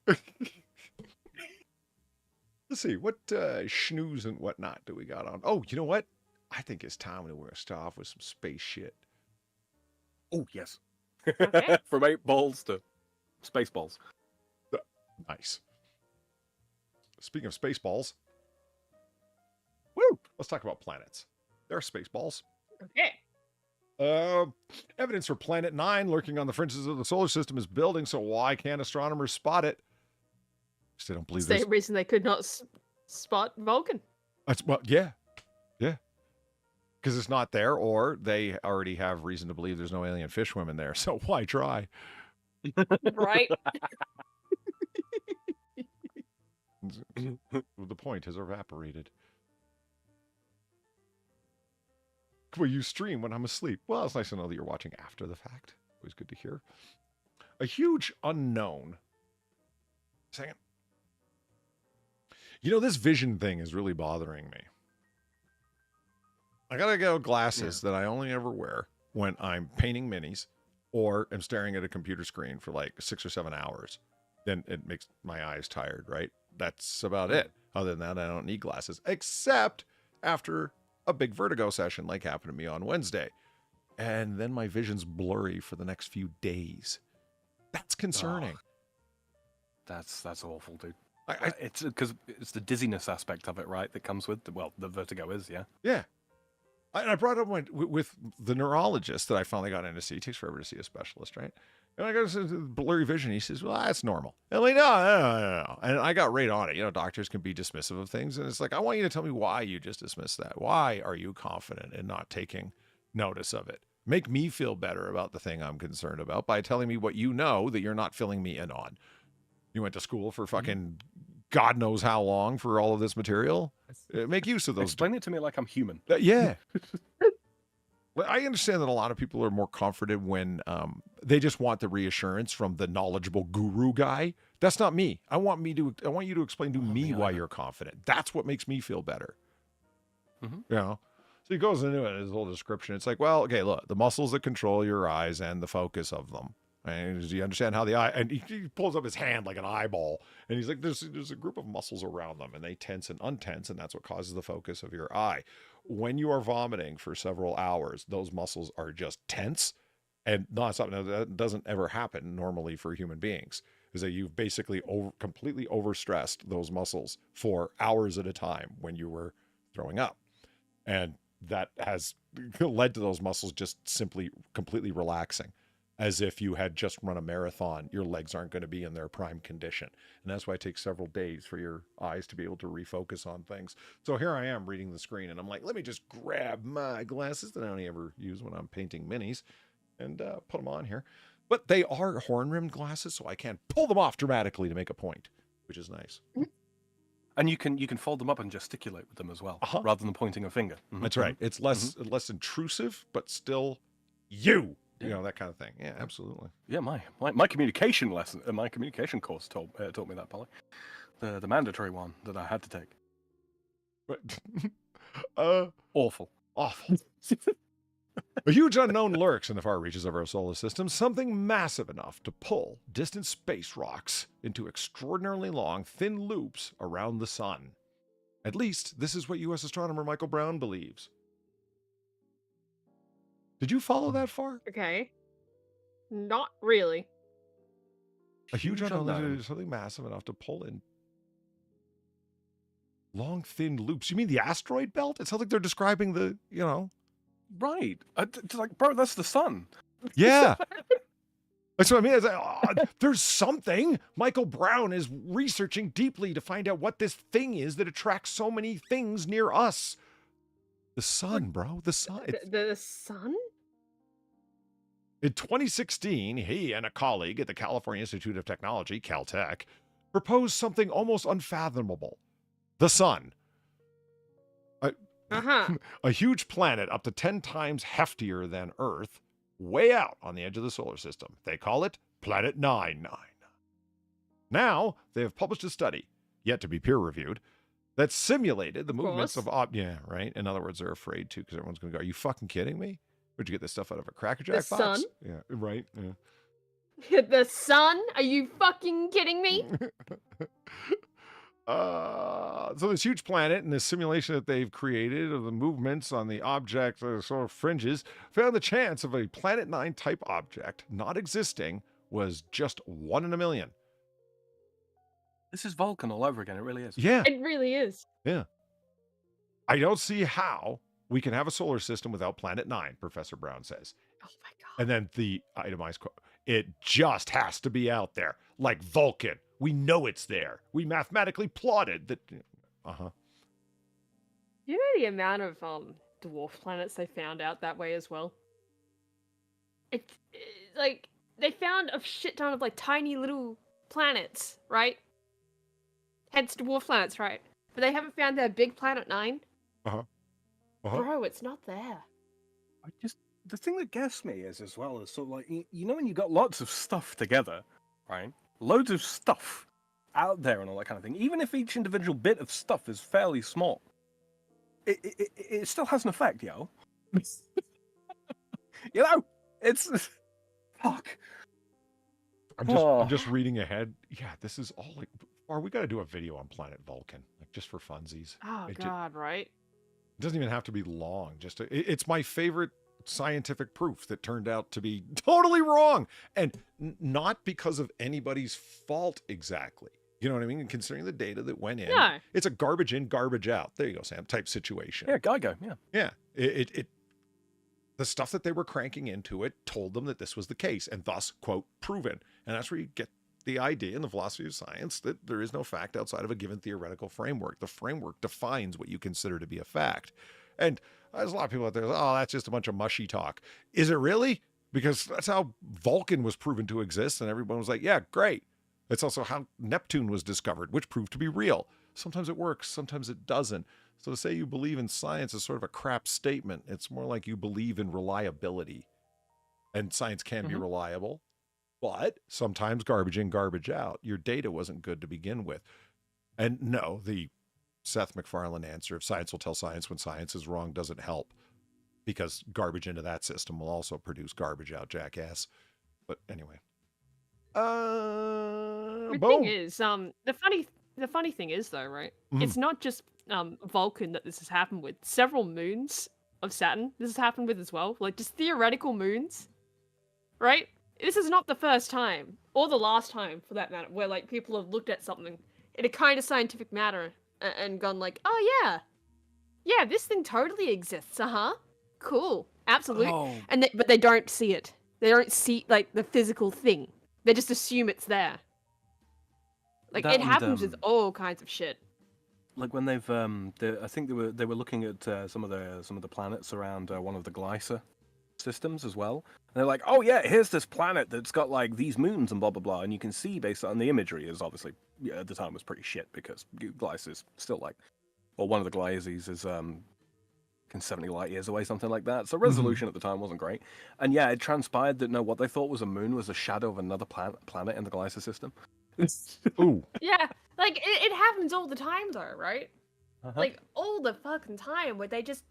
Let's see, what schnooze and whatnot do we got on? Oh, you know what? I think it's time we're going to start off with some space shit. Oh, yes. Okay. From 8 balls to space balls. Nice. Speaking of space balls, Woo! let's talk about planets. There are space balls. Okay. Evidence for Planet 9 lurking on the fringes of the solar system is building, so why can't astronomers spot it? Still don't believe this. Same reason they could not spot Walken. Well, yeah. Because it's not there, or they already have reason to believe there's no alien fish women there, so why try? Right? The point has evaporated. Well, you stream when I'm asleep. Well, it's nice to know that you're watching after the fact. Always good to hear. A huge unknown. Second. This vision thing is really bothering me. I gotta get glasses that I only ever wear when I'm painting minis or am staring at a computer screen for like 6 or 7 hours. Then it makes my eyes tired, right? That's about it. Other than that, I don't need glasses, except after a big vertigo session like happened to me on Wednesday. And then my vision's blurry for the next few days. That's concerning. Oh, that's awful, dude. It's because it's the dizziness aspect of it, right? That comes with the vertigo is, yeah. Yeah. I brought up with the neurologist that I finally got in to see. It takes forever to see a specialist, right? And I go to blurry vision. He says, well, that's normal. And I'm like, no. And I got right on it. Doctors can be dismissive of things. And it's like, I want you to tell me why you just dismissed that. Why are you confident in not taking notice of it? Make me feel better about the thing I'm concerned about by telling me what you know that you're not filling me in on. You went to school for fucking God knows how long for all of this material. Make use of those. Explain it to me like I'm human. Yeah. I understand that a lot of people are more comforted when they just want the reassurance from the knowledgeable guru guy. That's not me. I want you to explain to me why you're confident. That's what makes me feel better. Mm-hmm. So he goes into it, his whole description. It's like, well, okay, look, the muscles that control your eyes and the focus of them. And do you understand how the eye, and he pulls up his hand like an eyeball, and he's like, there's a group of muscles around them, and they tense and untense, and that's what causes the focus of your eye. When you are vomiting for several hours, those muscles are just tense, and that doesn't ever happen normally for human beings, is that you've basically completely overstressed those muscles for hours at a time when you were throwing up. And that has led to those muscles just simply completely relaxing. As if you had just run a marathon, your legs aren't going to be in their prime condition. And that's why it takes several days for your eyes to be able to refocus on things. So here I am reading the screen, and I'm like, let me just grab my glasses that I only ever use when I'm painting minis and put them on here. But they are horn-rimmed glasses, so I can pull them off dramatically to make a point, which is nice. And you can fold them up and gesticulate with them as well, rather than pointing a finger. Mm-hmm. That's right. It's less intrusive, but still you. That kind of thing. Yeah, absolutely. Yeah, my communication lesson, my communication course taught me that, Polly. The mandatory one that I had to take. But, Awful. awful. A huge unknown lurks in the far reaches of our solar system, something massive enough to pull distant space rocks into extraordinarily long, thin loops around the sun. At least, this is what U.S. astronomer Michael Brown believes. Did you follow that far? Okay. Not really. A huge Huge unknown, unknown. something massive enough to pull in long, thin loops. You mean the asteroid belt? It sounds like they're describing the, Right. It's like, bro, that's the sun. Yeah. That's what I mean. It's like, there's something. Michael Brown is researching deeply to find out what this thing is that attracts so many things near us. The sun, bro. The sun. The sun? In 2016, he and a colleague at the California Institute of Technology, Caltech, proposed something almost unfathomable. The sun. A huge planet up to 10 times heftier than Earth, way out on the edge of the solar system. They call it Planet 99. Now, they have published a study, yet to be peer-reviewed, that simulated the movements of... Yeah, right? In other words, they're afraid to, because everyone's going to go, are you fucking kidding me? Where'd you get this stuff out of a Cracker Jack The box? sun? Yeah, right. Yeah. The sun? Are you fucking kidding me? So this huge planet and this simulation that they've created of the movements on the object sort of fringes found the chance of a Planet 9 type object not existing was just 1 in a million. This is Vulcan all over again. It really is. Yeah. It really is. Yeah. I don't see how we can have a solar system without Planet 9, Professor Brown says. Oh my god. And then the itemized quote, it just has to be out there, like Vulcan. We know it's there. We mathematically plotted that. You know the amount of dwarf planets they found out that way as well? It's like they found a shit ton of like tiny little planets, right? Hence dwarf planets, right? But they haven't found their big Planet 9. Bro, it's not there. The thing that gets me is as well is sort of like, you know, when you got lots of stuff together, right? Loads of stuff out there and all that kind of thing. Even if each individual bit of stuff is fairly small, it still has an effect, yo. You know, it's fuck. I'm just reading ahead. Yeah, this is all like. Or we got to do a video on Planet Vulcan, like just for funsies. Oh god, right? It doesn't even have to be long. It's my favorite scientific proof that turned out to be totally wrong, and not because of anybody's fault exactly. You know what I mean? And considering the data that went in, it's a garbage in, garbage out. There you go, Sam. Type situation. Yeah, Geigo. Yeah. Yeah. The stuff that they were cranking into it told them that this was the case, and thus, quote, proven. And that's where you get the idea in the philosophy of science that there is no fact outside of a given theoretical framework. The framework defines what you consider to be a fact. And there's a lot of people out there, oh, that's just a bunch of mushy talk. Is it really? Because that's how Vulcan was proven to exist, and everyone was like, yeah, great. It's also how Neptune was discovered, which proved to be real. Sometimes it works, sometimes it doesn't. So to say you believe in science is sort of a crap statement. It's more like you believe in reliability. And science can be reliable, but sometimes garbage in, garbage out. Your data wasn't good to begin with. And no, the Seth MacFarlane answer of science will tell science when science is wrong doesn't help, because garbage into that system will also produce garbage out, jackass. But anyway. The Boom. thing is, the funny thing is though, right? It's not just Vulcan that this has happened with. Several moons of Saturn this has happened with as well. Like just theoretical moons, right? This is not the first time, or the last time for that matter, where like people have looked at something in a kind of scientific matter and gone like, oh yeah, this thing totally exists. Cool, absolutely. Oh. And but they don't see it. They don't see like the physical thing. They just assume it's there. Like That it and, happens with all kinds of shit. Like when they've, I think they were looking at some of the planets around one of the Glycer systems as well. And they're like, oh yeah, here's this planet that's got like these moons and blah blah blah, and you can see based on the imagery is obviously at the time was pretty shit because Glycer's still like, or one of the Glyces is 70 light years away, something like that. So resolution at the time wasn't great. And yeah, it transpired that no, what they thought was a moon was a shadow of another planet in the Glycer system. Ooh. Yeah, like it happens all the time though, right? Like, all the fucking time, where they just...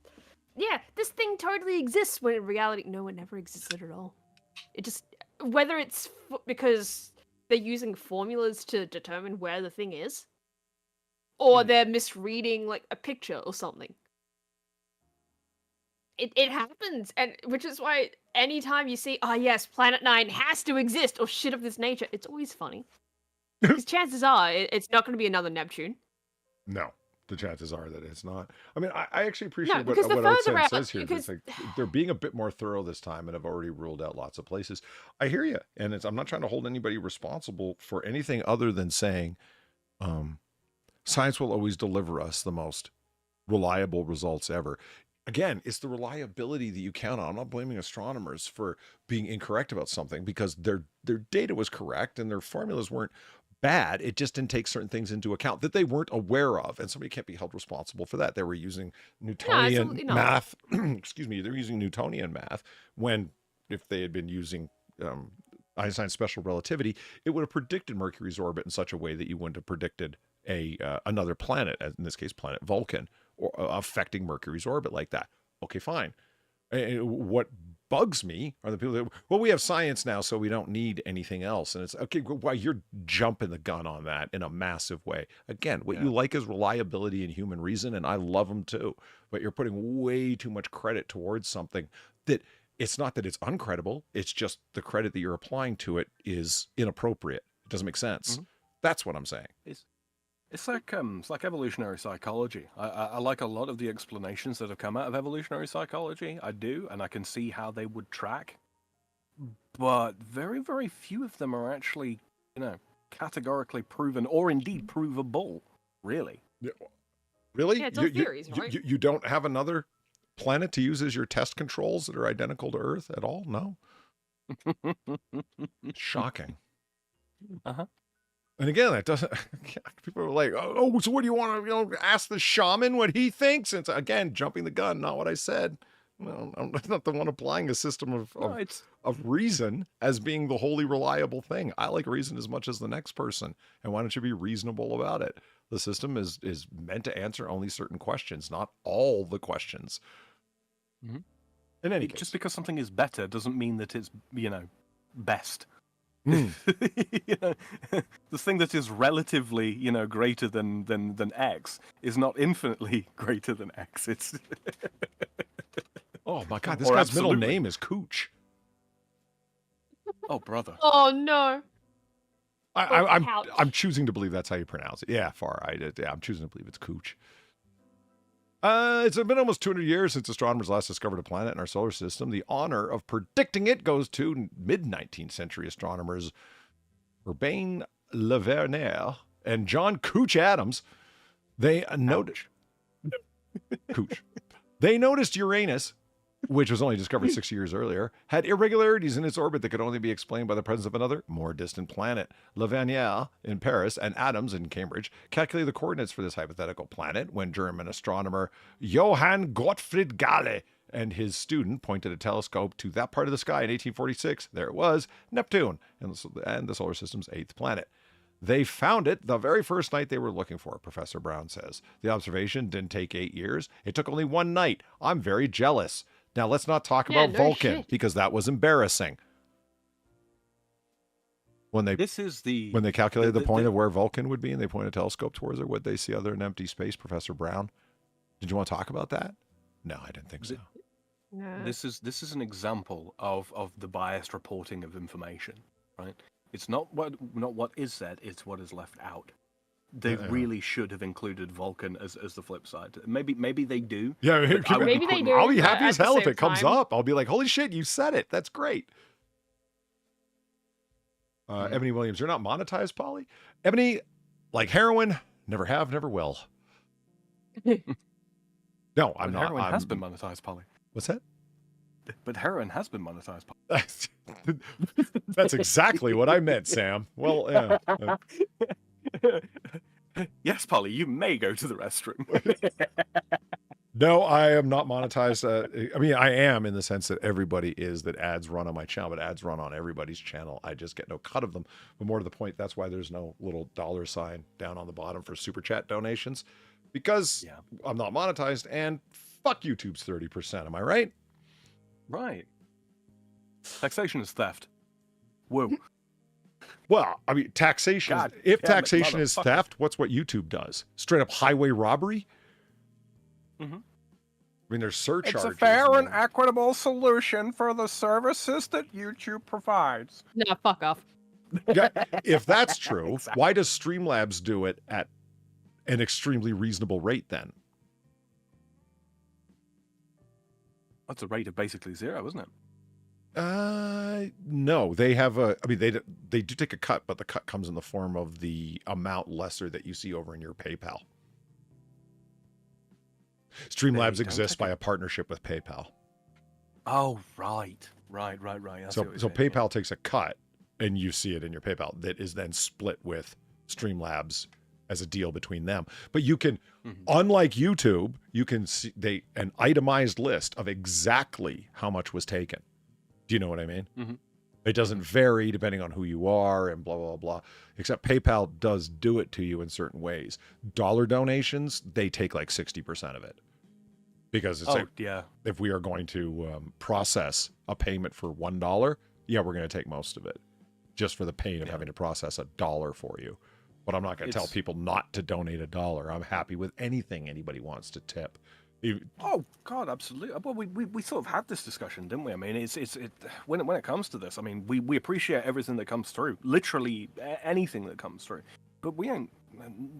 Yeah, this thing totally exists, when in reality, no, it never existed at all. It just... Whether it's because they're using formulas to determine where the thing is, or they're misreading, like, a picture or something. It happens, and which is why anytime you see, oh yes, Planet 9 has to exist, or shit of this nature, it's always funny. Because chances are, it's not going to be another Neptune. No, the chances are that it's not. I mean, I actually appreciate No, because what the further Oatsen out, says here. because- It's like they're being a bit more thorough this time and have already ruled out lots of places. I hear you, and I'm not trying to hold anybody responsible for anything other than saying science will always deliver us the most reliable results ever. Again, it's the reliability that you count on. I'm not blaming astronomers for being incorrect about something, because their data was correct and their formulas weren't bad. It just didn't take certain things into account that they weren't aware of, and somebody can't be held responsible for that. They were using Newtonian absolutely not. math. Excuse me, they're using Newtonian math when, if they had been using Einstein's special relativity, it would have predicted Mercury's orbit in such a way that you wouldn't have predicted another planet, in this case planet Vulcan, or affecting Mercury's orbit like that. Okay, fine. What bugs me are the people that, well, we have science now, so we don't need anything else. And it's okay, why you're jumping the gun on that in a massive way. Again, what you like is reliability and human reason, and I love them too. But you're putting way too much credit towards something that, it's not that it's uncredible, it's just the credit that you're applying to it is inappropriate. It doesn't make sense. That's what I'm saying. It's like evolutionary psychology. I like a lot of the explanations that have come out of evolutionary psychology. I do, and I can see how they would track. But very, very few of them are actually, categorically proven or indeed provable. Really. Really? Yeah, it's all theories, right? You don't have another planet to use as your test controls that are identical to Earth at all? No. Shocking. And again, that doesn't. People are like, "Oh, so what do you want to, ask the shaman what he thinks?" And it's, again, jumping the gun. Not what I said. Well, I'm not the one applying a system of reason as being the wholly reliable thing. I like reason as much as the next person, and why don't you be reasonable about it? The system is meant to answer only certain questions, not all the questions. In any case, just because something is better doesn't mean that it's best. The thing that is relatively, greater than X is not infinitely greater than X. It's oh my God, this Or guy's middle absolutely. name is Cooch. oh brother. Oh no. I'm choosing to believe that's how you pronounce it. Yeah, I'm choosing to believe it's Cooch. It's been almost 200 years since astronomers last discovered a planet in our solar system. The honor of predicting it goes to mid-19th century astronomers Urbain Le Verner and John Cooch Adams. They noticed Cooch. They noticed Uranus, which was only discovered 6 years earlier, had irregularities in its orbit that could only be explained by the presence of another, more distant planet. Le Vernier in Paris and Adams in Cambridge calculated the coordinates for this hypothetical planet when German astronomer Johann Gottfried Galle and his student pointed a telescope to that part of the sky in 1846. There it was, Neptune, and the solar system's 8th planet. They found it the very first night they were looking for it, Professor Brown says. The observation didn't take 8 years. It took only one night. I'm very jealous. Now, let's not talk about no Vulcan, shit. because that was embarrassing. When they calculated the point of where Vulcan would be and they pointed a telescope towards it, would they see other than empty space, Professor Brown? Did you want to talk about that? No, I didn't think so. No. This is an example of the biased reporting of information, right? It's not what is said, it's what is left out. They really should have included Vulcan as the flip side. Maybe they do. Yeah, Maybe they do. I'll be but happy as at the hell if same it comes time- up. I'll be like, holy shit, you said it. That's great. Ebony Williams, you're not monetized, Polly? Ebony, like heroin, never have, never will. No, I'm not. Heroin has been monetized, Polly. What's that? But heroin has been monetized, Polly. That's exactly what I meant, Sam. Well, yeah. Yes, Polly, you may go to the restroom. No, I am not monetized. I mean, I am in the sense that everybody is, that ads run on my channel, but ads run on everybody's channel. I just get no cut of them. But more to the point, that's why there's no little $ sign down on the bottom for super chat donations. because Yeah. I'm not monetized, and fuck YouTube's 30%. Am I right? Right. Taxation is theft. Woo. Well, I mean, taxation. God If damn it, taxation is motherfuckers. theft, what's what YouTube does? Straight up highway robbery? Mhm. I mean, there's surcharges. It's a fair and equitable solution for the services that YouTube provides. Nah, fuck off. Yeah, if that's true, Exactly. why does Streamlabs do it at an extremely reasonable rate then? That's a rate of basically zero, isn't it? No, they have a. I mean, they do take a cut, but the cut comes in the form of the amount lesser that you see over in your PayPal. Streamlabs don't exists take by it. a partnership with PayPal. Oh, right. I see So what you're so saying, PayPal takes a cut, and you see it in your PayPal. That is then split with Streamlabs as a deal between them. But you can, unlike YouTube, you can see an itemized list of exactly how much was taken. Do you know what I mean? Mhm. It doesn't vary depending on who you are and blah, blah, blah. Except PayPal does do it to you in certain ways. Dollar donations, they take like 60% of it. Because it's Oh, like, yeah. if we are going to process a payment for $1, yeah, we're going to take most of it. Just for the pain of having to process $1 for you. But I'm not going to tell It's- people not to donate $1. I'm happy with anything anybody wants to tip. Oh God, absolutely. Well, we sort of had this discussion, didn't we? I mean, it's when it comes to this, I mean, we appreciate everything that comes through, literally anything that comes through, but we ain't.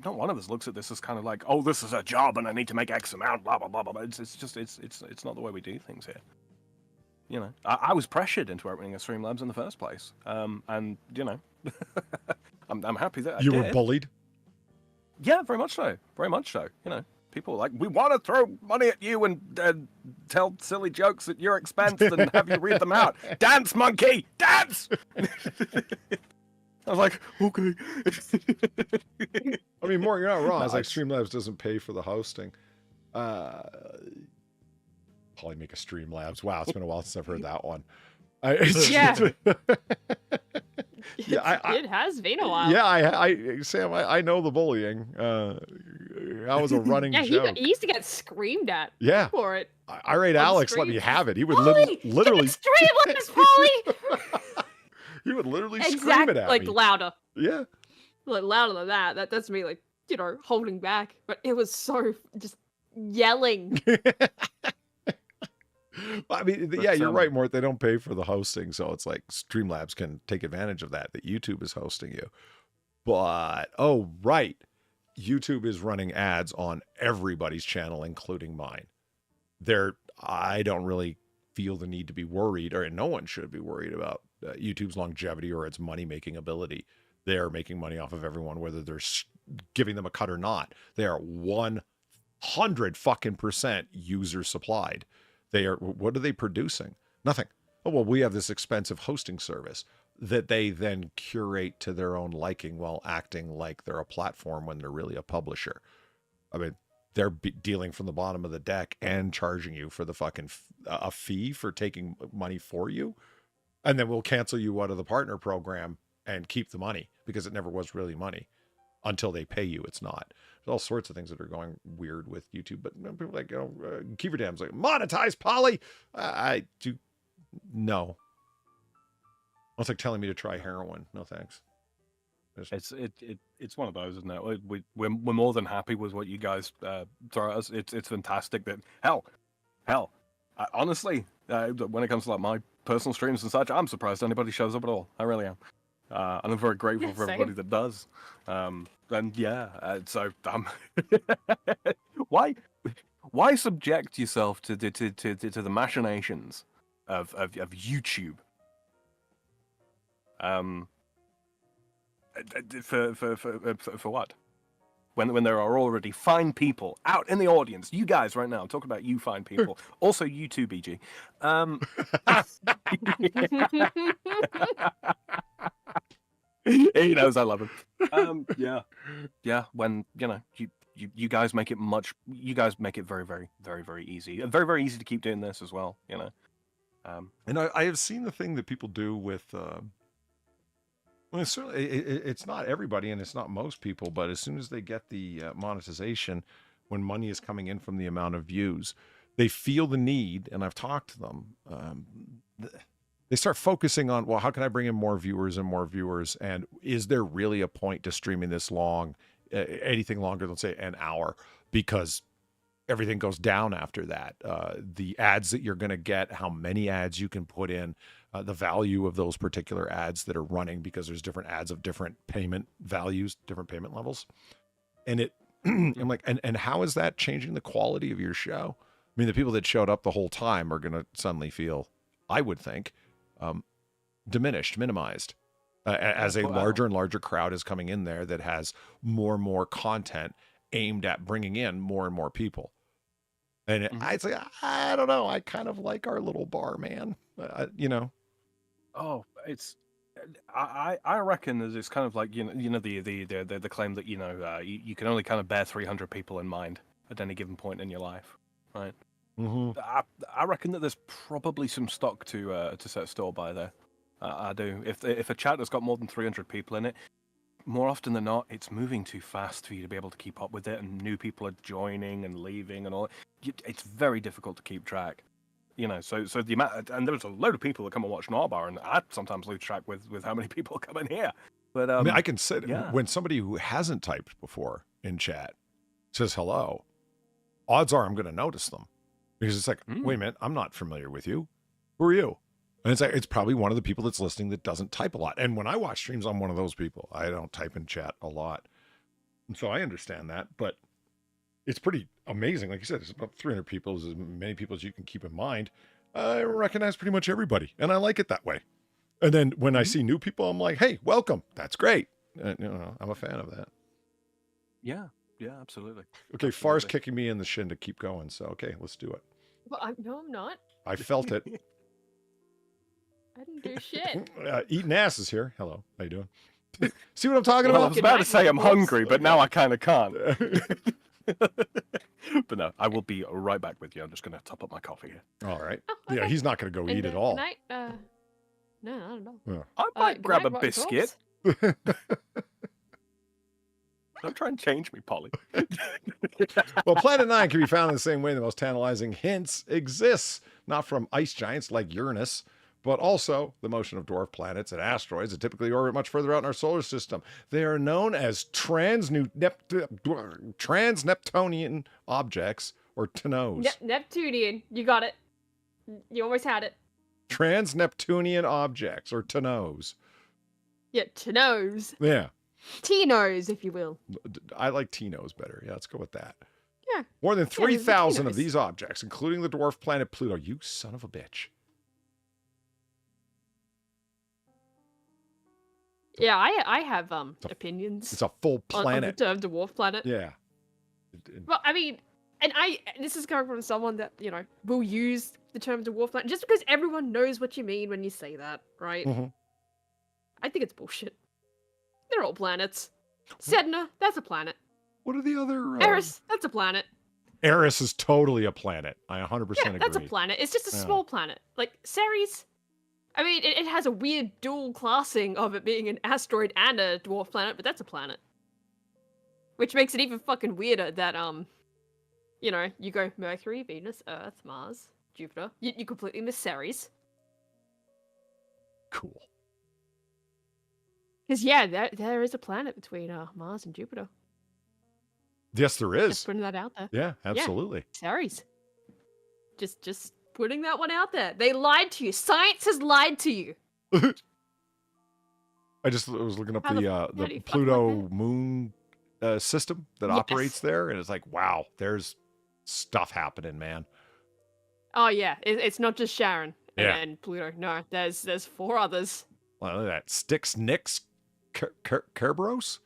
Not one of us looks at this as kind of like, oh, this is a job and I need to make X amount, blah blah blah blah. It's just it's not the way we do things here. You know, I was pressured into opening a Streamlabs in the first place, and you know, I'm happy that I You did. were bullied? Yeah, very much so. Very much so. You know, people are like, we want to throw money at you and tell silly jokes at your expense and have you read them out. Dance, monkey! Dance! I was like, okay. I mean, more, you're not wrong. It's like Nice. Streamlabs doesn't pay for the hosting. Probably make a Streamlabs. Wow, it's been a while since I've heard that one. Yeah. Yeah, It has been a while. yeah, Sam, I know the bullying. That was a running Yeah, joke. he used to get screamed at Yeah, for it. Irate on Alex let me stream. have it. He would Polly, literally, Streamlabs, Polly! he would literally scream it Exactly, at like me. louder. Yeah, Like louder than that. That's me, like, you know, holding back. But it was so just yelling. I mean, But, yeah, you're right, Mort. They don't pay for the hosting, so it's like Streamlabs can take advantage of that YouTube is hosting you. But, oh, right. YouTube is running ads on everybody's channel, including mine. I don't really feel the need to be worried, or no one should be worried about YouTube's longevity or its money-making ability. They're making money off of everyone, whether they're giving them a cut or not. They are 100% user supplied. What are they producing? Nothing. Oh, well, we have this expensive hosting service that they then curate to their own liking while acting like they're a platform when they're really a publisher. I mean, they're dealing from the bottom of the deck and charging you for the fucking a fee for taking money for you. And then we'll cancel you out of the partner program and keep the money because it never was really money until they pay you. It's not. There's all sorts of things that are going weird with YouTube, but people like, Kiefer Dam's like, monetize, Polly. I do. No. It's like telling me to try heroin. No, thanks. It's one of those, isn't it? We're more than happy with what you guys throw at us. It's fantastic that honestly, when it comes to like my personal streams and such, I'm surprised anybody shows up at all. I really am. And I'm very grateful Yeah, for same. everybody that does. And yeah, so why subject yourself to the machinations of YouTube? For what? When there are already fine people out in the audience, you guys right now, I'm talking about you fine people, also you too, BG. He knows I love him. Yeah. When you guys make it very, very, very, very easy, and very, very easy to keep doing this as well. You know. And I have seen the thing that people do with. Well, it's not everybody, and it's not most people, but as soon as they get the monetization, when money is coming in from the amount of views, they feel the need, and I've talked to them, they start focusing on, well, how can I bring in more viewers and more viewers? And is there really a point to streaming this long, anything longer than, say, an hour? Because everything goes down after that. The ads that you're going to get, how many ads you can put in, the value of those particular ads that are running, because there's different ads of different payment values, different payment levels. And it, I'm like, and how is that changing the quality of your show? I mean, the people that showed up the whole time are going to suddenly feel, I would think, diminished, minimized, as a larger and larger crowd is coming in there that has more and more content aimed at bringing in more and more people. And I'd say, I don't know, I kind of like our little bar, man. You know. Oh, it's. I reckon that it's kind of like the claim that you can only kind of bear 300 people in mind at any given point in your life, right? Mm-hmm. I reckon that there's probably some stock to set store by there. I do. If a chat has got more than 300 people in it, more often than not, it's moving too fast for you to be able to keep up with it, and new people are joining and leaving and all. It's very difficult to keep track. So the amount, and there's a load of people that come and watch Noir Bar, and I sometimes lose track with how many people come in here. But I mean, I can say when somebody who hasn't typed before in chat says hello, odds are I'm going to notice them, because it's like, wait a minute, I'm not familiar with you. Who are you? And it's like, it's probably one of the people that's listening that doesn't type a lot. And when I watch streams, I'm one of those people. I don't type in chat a lot. And so I understand that, but it's pretty amazing. Like you said, it's about 300 people, as many people as you can keep in mind. I recognize pretty much everybody, and I like it that way. And then when I see new people, I'm like, hey, welcome. That's great. I'm a fan of that. Yeah, absolutely. Okay, Far's kicking me in the shin to keep going. So, okay, let's do it. Well, no, I'm not. I felt it. I didn't do shit. Eating ass is here. Hello. How you doing? See what I'm talking Well, I about? was about to say I'm hungry, but now I kind of can't. But no, I will be right back with you. I'm just going to top up my coffee here. All right. Oh, okay. Yeah, he's not going to go eat at all. No, I don't know. Yeah. I might grab a biscuit. Don't try and change me, Polly. Well, Planet 9 can be found in the same way the most tantalizing hints exists, not from ice giants like Uranus, but also the motion of dwarf planets and asteroids that typically orbit much further out in our solar system. They are known as trans-Neptunian objects, or TNOs. Neptunian. You got it. You always had it. Trans-Neptunian objects, or TNOs. Yeah, Tnos. Yeah. Tinos, if you will. I like Tnos better. Yeah, let's go with that. Yeah. More than 3,000 of Tinos. these objects, including the dwarf planet Pluto. You son of a bitch. Yeah, I have opinions. It's a full planet. On the term dwarf planet. Yeah. Well, I mean, and this is coming from someone that, will use the term dwarf planet just because everyone knows what you mean when you say that, right? Mm-hmm. I think it's bullshit. They're all planets. Sedna, that's a planet. What are the other... Eris, that's a planet. Eris is totally a planet. I 100% agree. That's a planet. It's just a small planet. Like, Ceres... I mean, it has a weird dual classing of it being an asteroid and a dwarf planet, but that's a planet. Which makes it even fucking weirder that, you go Mercury, Venus, Earth, Mars, Jupiter. You completely miss Ceres. Cool. Because, yeah, there is a planet between Mars and Jupiter. Yes, there is. Just putting that out there. Yeah, absolutely. Yeah, Ceres. Just putting that one out there. They lied to you. Science has lied to you. I was looking up the Pluto moon system that operates there, and it's like, wow, there's stuff happening, man. Oh yeah, it's not just Sharon and Pluto. No, there's 4 others. Well, look at that. Styx, Nix, Kerberos?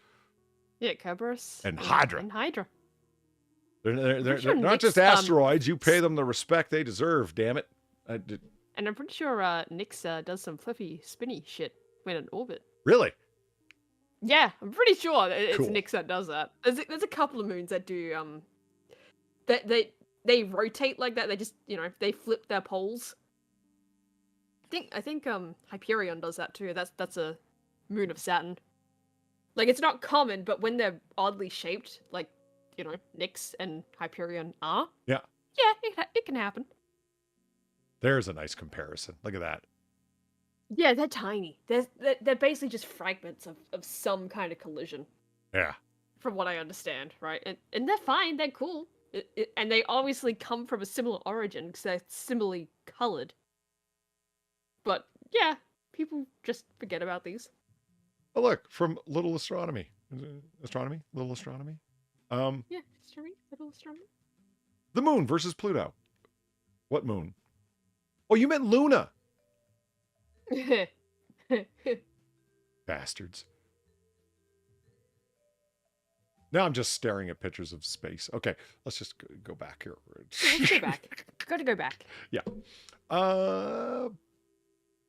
Yeah, Kerberos. And Hydra. And Hydra. They're sure not Nix, just asteroids. You pay them the respect they deserve, damn it. And I'm pretty sure Nyx does some flippy, spinny shit when in orbit. Really? Yeah, I'm pretty sure it's Cool. Nyx that does that. There's a couple of moons that do they rotate like that. They just they flip their poles. I think Hyperion does that too. That's a moon of Saturn. Like, it's not common, but when they're oddly shaped, like Nyx and Hyperion are. Yeah. Yeah, it can happen. There's a nice comparison. Look at that. Yeah, they're tiny. They're basically just fragments of some kind of collision, Yeah. from what I understand, right? And they're fine, they're cool. And they obviously come from a similar origin, because they're similarly colored. But, yeah, people just forget about these. Oh, look, from Little Astronomy. Is it Astronomy? Little Astronomy? Yeah, astronomy, little astronomy. The moon versus Pluto. What moon? Oh, you meant Luna. Bastards. Now I'm just staring at pictures of space. Okay, let's just go back here. Let's go back. Gotta go back. Yeah.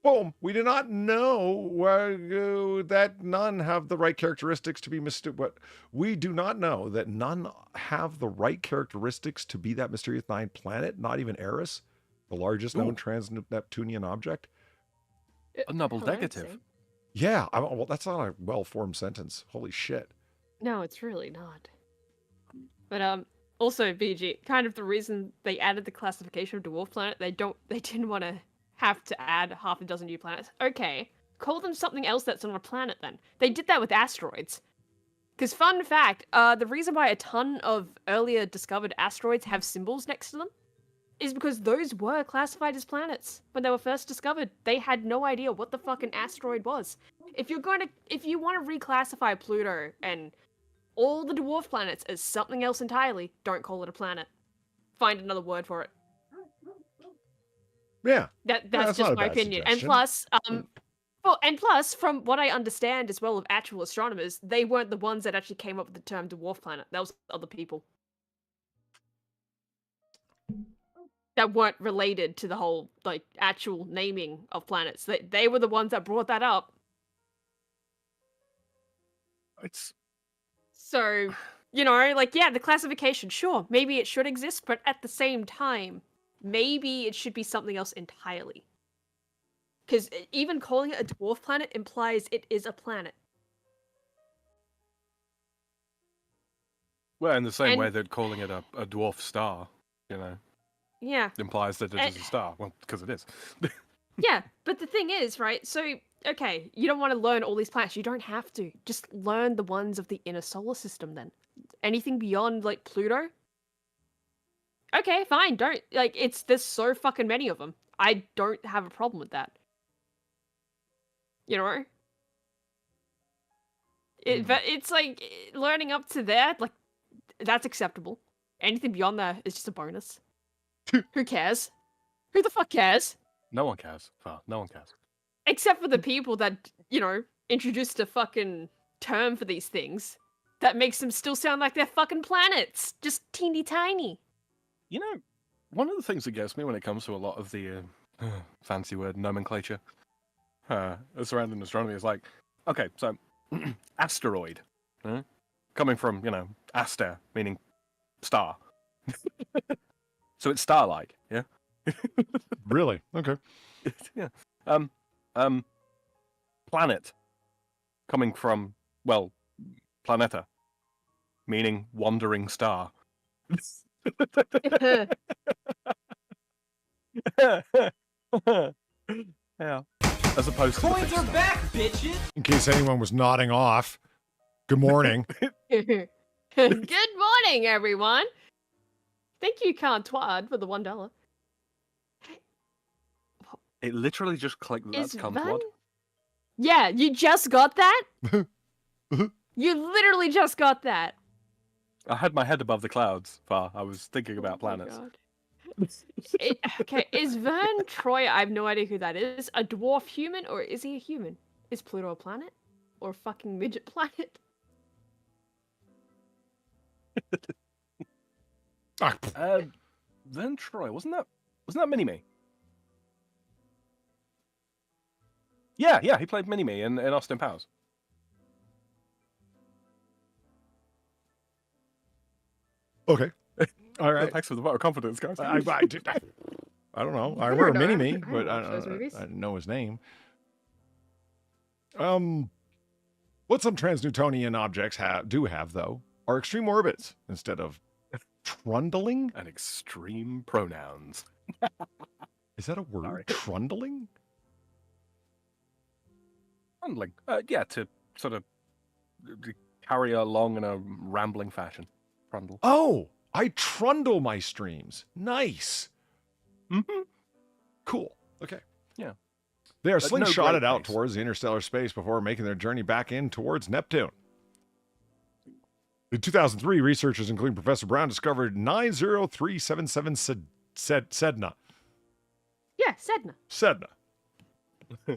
Boom. We do not know that none have the right characteristics to be we do not know that none have the right characteristics to be that mysterious 9th planet, not even Eris, the largest known trans-Neptunian object. A double Hello, negative. Sam. Yeah, well, that's not a well-formed sentence. Holy shit. No, it's really not. But also BG, kind of the reason they added the classification of dwarf planet, they didn't want to have to add half a dozen new planets. Okay, call them something else that's not a planet then. They did that with asteroids. Because fun fact, the reason why a ton of earlier discovered asteroids have symbols next to them is because those were classified as planets when they were first discovered. They had no idea what the fucking asteroid was. If you want to reclassify Pluto and all the dwarf planets as something else entirely, don't call it a planet. Find another word for it. Yeah. That's just my opinion. And plus, from what I understand as well of actual astronomers, they weren't the ones that actually came up with the term dwarf planet. That was other people. That weren't related to the whole, actual naming of planets. They were the ones that brought that up. It's So, the classification, sure, maybe it should exist, but at the same time, maybe it should be something else entirely. Because even calling it a dwarf planet implies it is a planet. well, in the same way that calling it a dwarf star, Yeah. implies that it is a star. Well, because it is. Yeah, but the thing is, right, so, okay, you don't want to learn all these planets, you don't have to. Just learn the ones of the inner solar system, then. Anything beyond, Pluto? Okay, fine, don't, there's so fucking many of them. I don't have a problem with that. But it's, learning up to there, that's acceptable. Anything beyond that is just a bonus. Who cares? Who the fuck cares? No one cares. No one cares. Except for the people that, introduced a fucking term for these things that makes them still sound like they're fucking planets. Just teeny tiny. One of the things that gets me when it comes to a lot of the fancy word nomenclature surrounding astronomy is okay, so asteroid, coming from, aster, meaning star. So it's star-like, yeah? Really? Okay. Yeah. Planet, coming from, well, planeta, meaning wandering star. Yeah. As opposed to Coins are back, bitches! In case anyone was nodding off, good morning. Good morning, everyone. Thank you, Cantwad, for the $1. It literally just clicked that's cuntwad. Yeah, you just got that? You literally just got that. I had my head above the clouds, Far. I was thinking about planets. Okay, is Vern Troy, I have no idea who that is, a dwarf human or is he a human? Is Pluto a planet? Or a fucking midget planet? Vern Troy, wasn't that Mini-Me? Yeah, he played Mini-Me in Austin Powers. Okay. All right. Thanks for the vote of confidence, guys. I don't know. I remember Mini-Me, but I didn't know his name. What some trans-Newtonian objects do have, though, are extreme orbits instead of trundling. And extreme pronouns. Is that a word? Sorry. Trundling? Trundling. Yeah, to sort of carry along in a rambling fashion. Trundle. Oh, I trundle my streams. Nice. Mm-hmm. Cool. Okay. Yeah. They are At no slingshotted great out pace. towards the interstellar space before making their journey back in towards Neptune. In 2003, researchers, including Professor Brown, discovered 90377 Sedna. Yeah, Sedna. Sedna.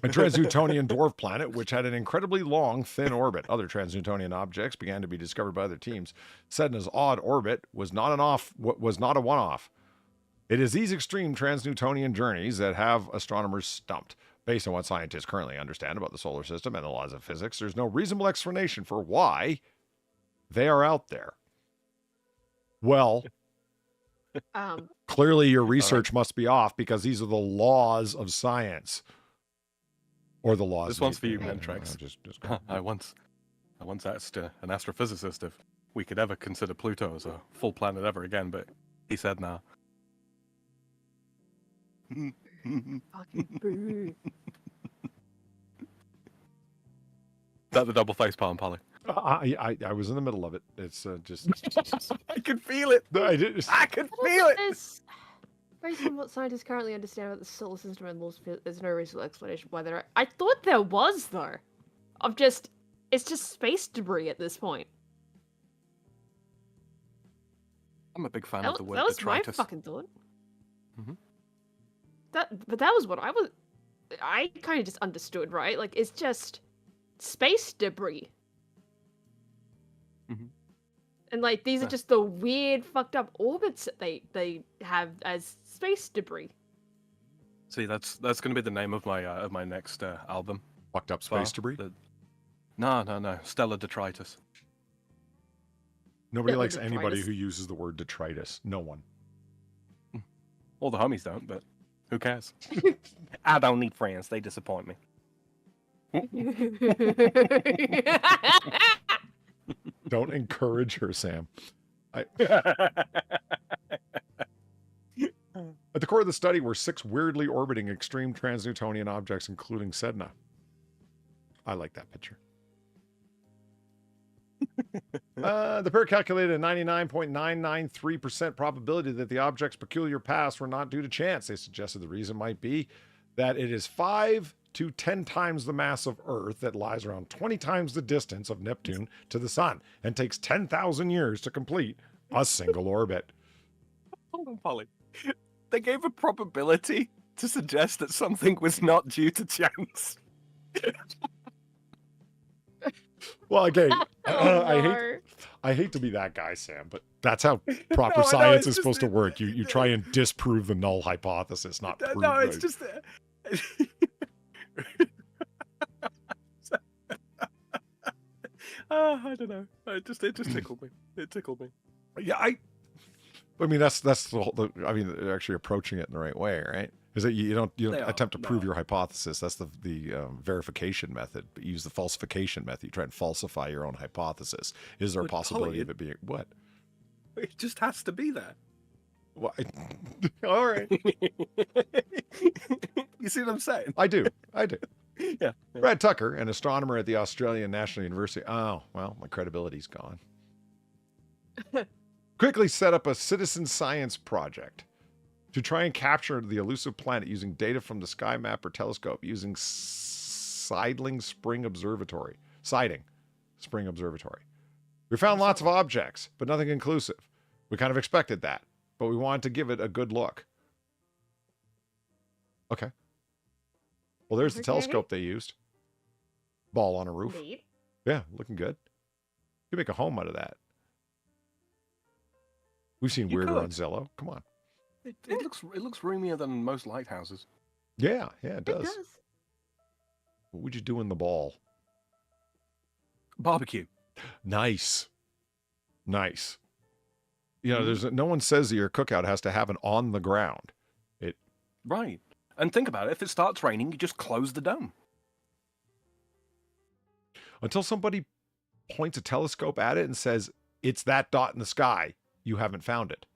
A trans-Newtonian dwarf planet which had an incredibly long, thin orbit. Other trans-Newtonian objects began to be discovered by other teams. Sedna's odd orbit was not a one-off. It is these extreme trans-Newtonian journeys that have astronomers stumped. Based on what scientists currently understand about the solar system and the laws of physics, there's no reasonable explanation for why they are out there. Well, clearly your research must be off because these are the laws of science. Or the laws. This one's for you, Mentrax. Just I once asked an astrophysicist if we could ever consider Pluto as a full planet ever again, but he said nah. Fucking boo. That the double face palm, Polly. I was in the middle of it. It's just. I could feel it. I did. I could feel it. Based on what scientists currently understand about the solar system and laws, there's no reasonable explanation why there are. I thought there was, though. It's just space debris at this point. I'm a big fan That, of the word that was detritus. my fucking thought. Mhm. But that was what I kind of just understood, right? Like, it's just space debris. Mhm. And like these are Yeah. just the weird, fucked up orbits that they have as space debris. See, that's going to be the name of my next album. Fucked up space debris. No. Stellar detritus. Nobody Stellar likes anybody detritus. who uses the word detritus. No one. All the homies don't, but who cares? I don't need friends. They disappoint me. Don't encourage her, Sam. At the core of the study were 6 weirdly orbiting extreme trans-Newtonian objects, including Sedna. I like that picture. The pair calculated a 99.993% probability that the object's peculiar paths were not due to chance. They suggested the reason might be that it is 5 to 10 times the mass of Earth that lies around 20 times the distance of Neptune to the Sun and takes 10,000 years to complete a single orbit. Hold on, Polly. They gave a probability to suggest that something was not due to chance. Well, okay, Oh, I hate to be that guy, Sam, but that's how proper No, I know, science it's is just supposed to that- work. You try and disprove the null hypothesis, not prove No, it's it. just. I don't know. It just tickled me. It tickled me. Yeah, I mean that's the whole. I mean, they're actually approaching it in the right way, right? Is that you don't They are, attempt to prove no. your hypothesis. That's the verification method. But you use the falsification method. You try and falsify your own hypothesis. Is there a But possibility Polly, of it being what? It just has to be there. Well, all right. You see what I'm saying? I do. Yeah. Brad Tucker, an astronomer at the Australian National University. Oh, well, my credibility's gone. Quickly set up a citizen science project to try and capture the elusive planet using data from the Sky Mapper telescope using Siding Spring Observatory. We found lots of objects, but nothing conclusive. We kind of expected that, but we wanted to give it a good look. Okay. Well, there's the Okay. telescope they used. Ball on a roof. neat. Yeah, looking good. You make a home out of that. We've seen You weirder on could. Zillow. Come on. It looks roomier than most lighthouses. Yeah, it It does. does. What would you do in the ball? Barbecue. Nice. You know, there's no one says that your cookout has to have an on the ground. Right. And think about it. If it starts raining, you just close the dome. Until somebody points a telescope at it and says, it's that dot in the sky. You haven't found it.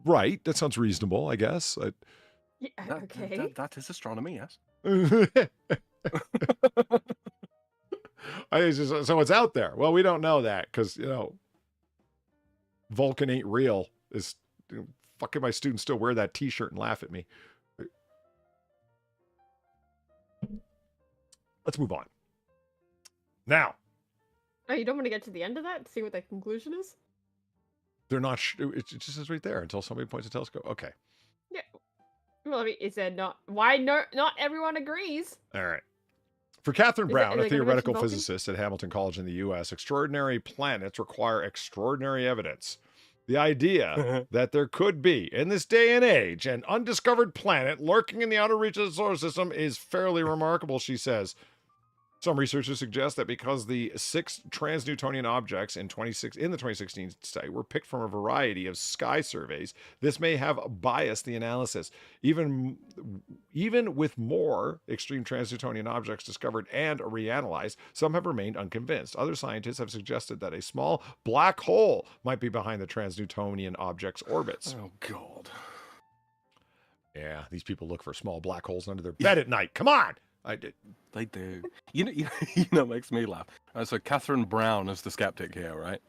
Right. That sounds reasonable, I guess. Yeah, okay. That is astronomy, yes. So it's out there. Well, we don't know that because, Vulcan ain't real. Is fucking my students still wear that t-shirt and laugh at me. Let's move on. Now. Oh, you don't want to get to the end of that to see what the conclusion is? They're not. It just says right there until somebody points a telescope. Okay. Yeah. Well, I mean, is there not? Why not everyone agrees? All right. For Catherine Brown, a are they gonna theoretical mention Vulcan? physicist at Hamilton College in the U.S., extraordinary planets require extraordinary evidence. The idea that there could be, in this day and age, an undiscovered planet lurking in the outer reaches of the solar system is fairly remarkable, she says. Some researchers suggest that because the 6 trans-Newtonian objects in the 2016 study were picked from a variety of sky surveys, this may have biased the analysis. Even with more extreme trans-Newtonian objects discovered and reanalyzed, some have remained unconvinced. Other scientists have suggested that a small black hole might be behind the trans-Newtonian objects' orbits. Oh, God. Yeah, these people look for small black holes under their bed at night. Come on! They do. You know, makes me laugh. So Catherine Brown is the skeptic here, right?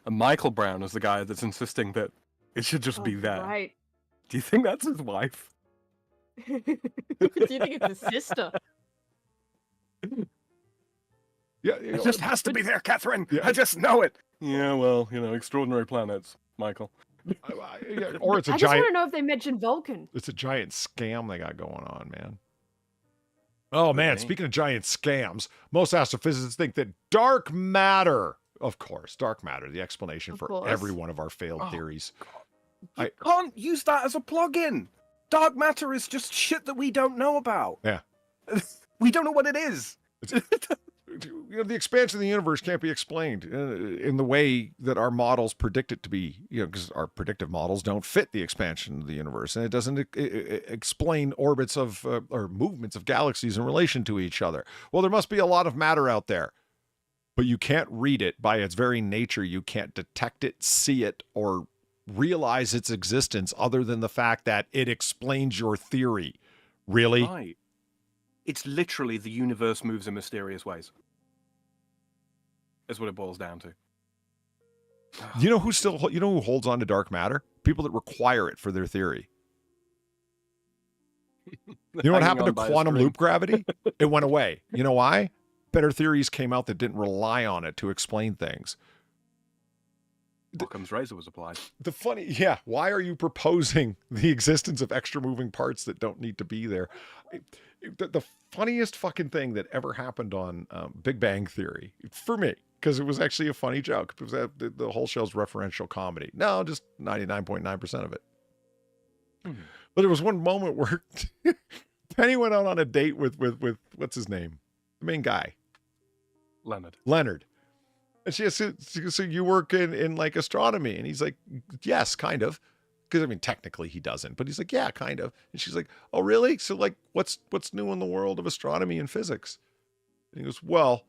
And Michael Brown is the guy that's insisting that it should just be there. Right. Do you think that's his wife? Do you think it's his sister? Yeah, It just has to be there, Catherine. Yeah. I just know it. Yeah, well, extraordinary planets, Michael. Or it's a I just giant. want to know if they mentioned Vulcan. It's a giant scam they got going on, man. Oh, man, Okay. speaking of giant scams, most astrophysicists think that dark matter, of course, dark matter, the explanation Of for course. every one of our failed Oh, theories. You can't use that as a plug-in. Dark matter is just shit that we don't know about. Yeah. We don't know what it is. The expansion of the universe can't be explained in the way that our models predict it to be, because our predictive models don't fit the expansion of the universe, and it doesn't explain orbits of or movements of galaxies in relation to each other. Well, there must be a lot of matter out there, but you can't read it by its very nature. You can't detect it, see it, or realize its existence other than the fact that it explains your theory. Really? Right. It's literally the universe moves in mysterious ways. Is what it boils down to. You know who holds on to dark matter? People that require it for their theory. You know what happened to quantum loop gravity? It went away. You know why? Better theories came out that didn't rely on it to explain things. Occam's razor was applied. Why are you proposing the existence of extra moving parts that don't need to be there? The funniest fucking thing that ever happened on Big Bang Theory, for me, because it was actually a funny joke, because the whole show's referential comedy. No, just 99.9% of it. Mm-hmm. But there was one moment where Penny went out on a date with what's his name? The main guy. Leonard. And she said, so you work in like astronomy? And he's like, yes, kind of. Because I mean, technically he doesn't, but he's like, yeah, kind of. And she's like, oh, really? So like, what's new in the world of astronomy and physics? And he goes, well,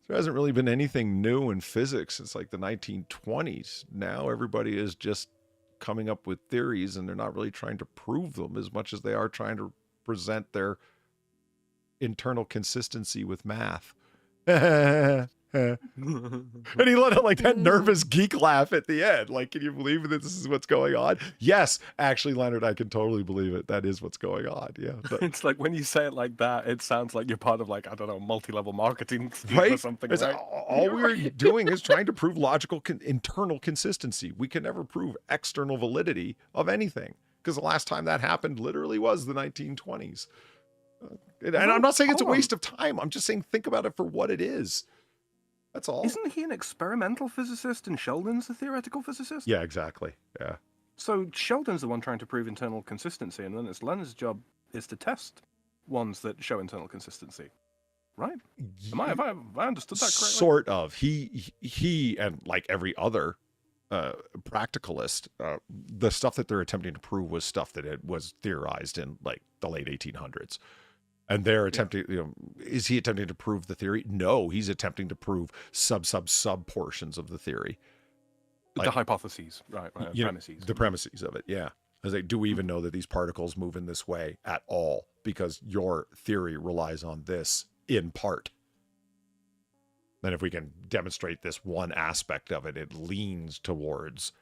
there hasn't really been anything new in physics since like the 1920s. Now everybody is just coming up with theories, and they're not really trying to prove them as much as they are trying to present their internal consistency with math. And he let out like that nervous geek laugh at the end. Like, can you believe that this is what's going on? Yes, actually, Leonard, I can totally believe it. That is what's going on. Yeah. It's like when you say it like that, it sounds like you're part of like, I don't know, multi-level marketing Right? or something. It's Right? all we're doing is trying to prove logical internal consistency. We can never prove external validity of anything, because the last time that happened literally was the 1920s. And I'm not saying it's a waste of time. I'm just saying think about it for what it is. That's all. Isn't he an experimental physicist and Sheldon's a theoretical physicist? Yeah, exactly. Yeah. So Sheldon's the one trying to prove internal consistency, and then it's Leonard's job is to test ones that show internal consistency. Right? Have I understood that correctly? Sort of. He and like every other practicalist, the stuff that they're attempting to prove was stuff that it was theorized in like the late 1800s. And they're attempting, is he attempting to prove the theory? No, he's attempting to prove sub portions of the theory. The hypotheses, right? Premises. The premises of it, yeah. I was like, do we even know that these particles move in this way at all? Because your theory relies on this in part. Then if we can demonstrate this one aspect of it, it leans towards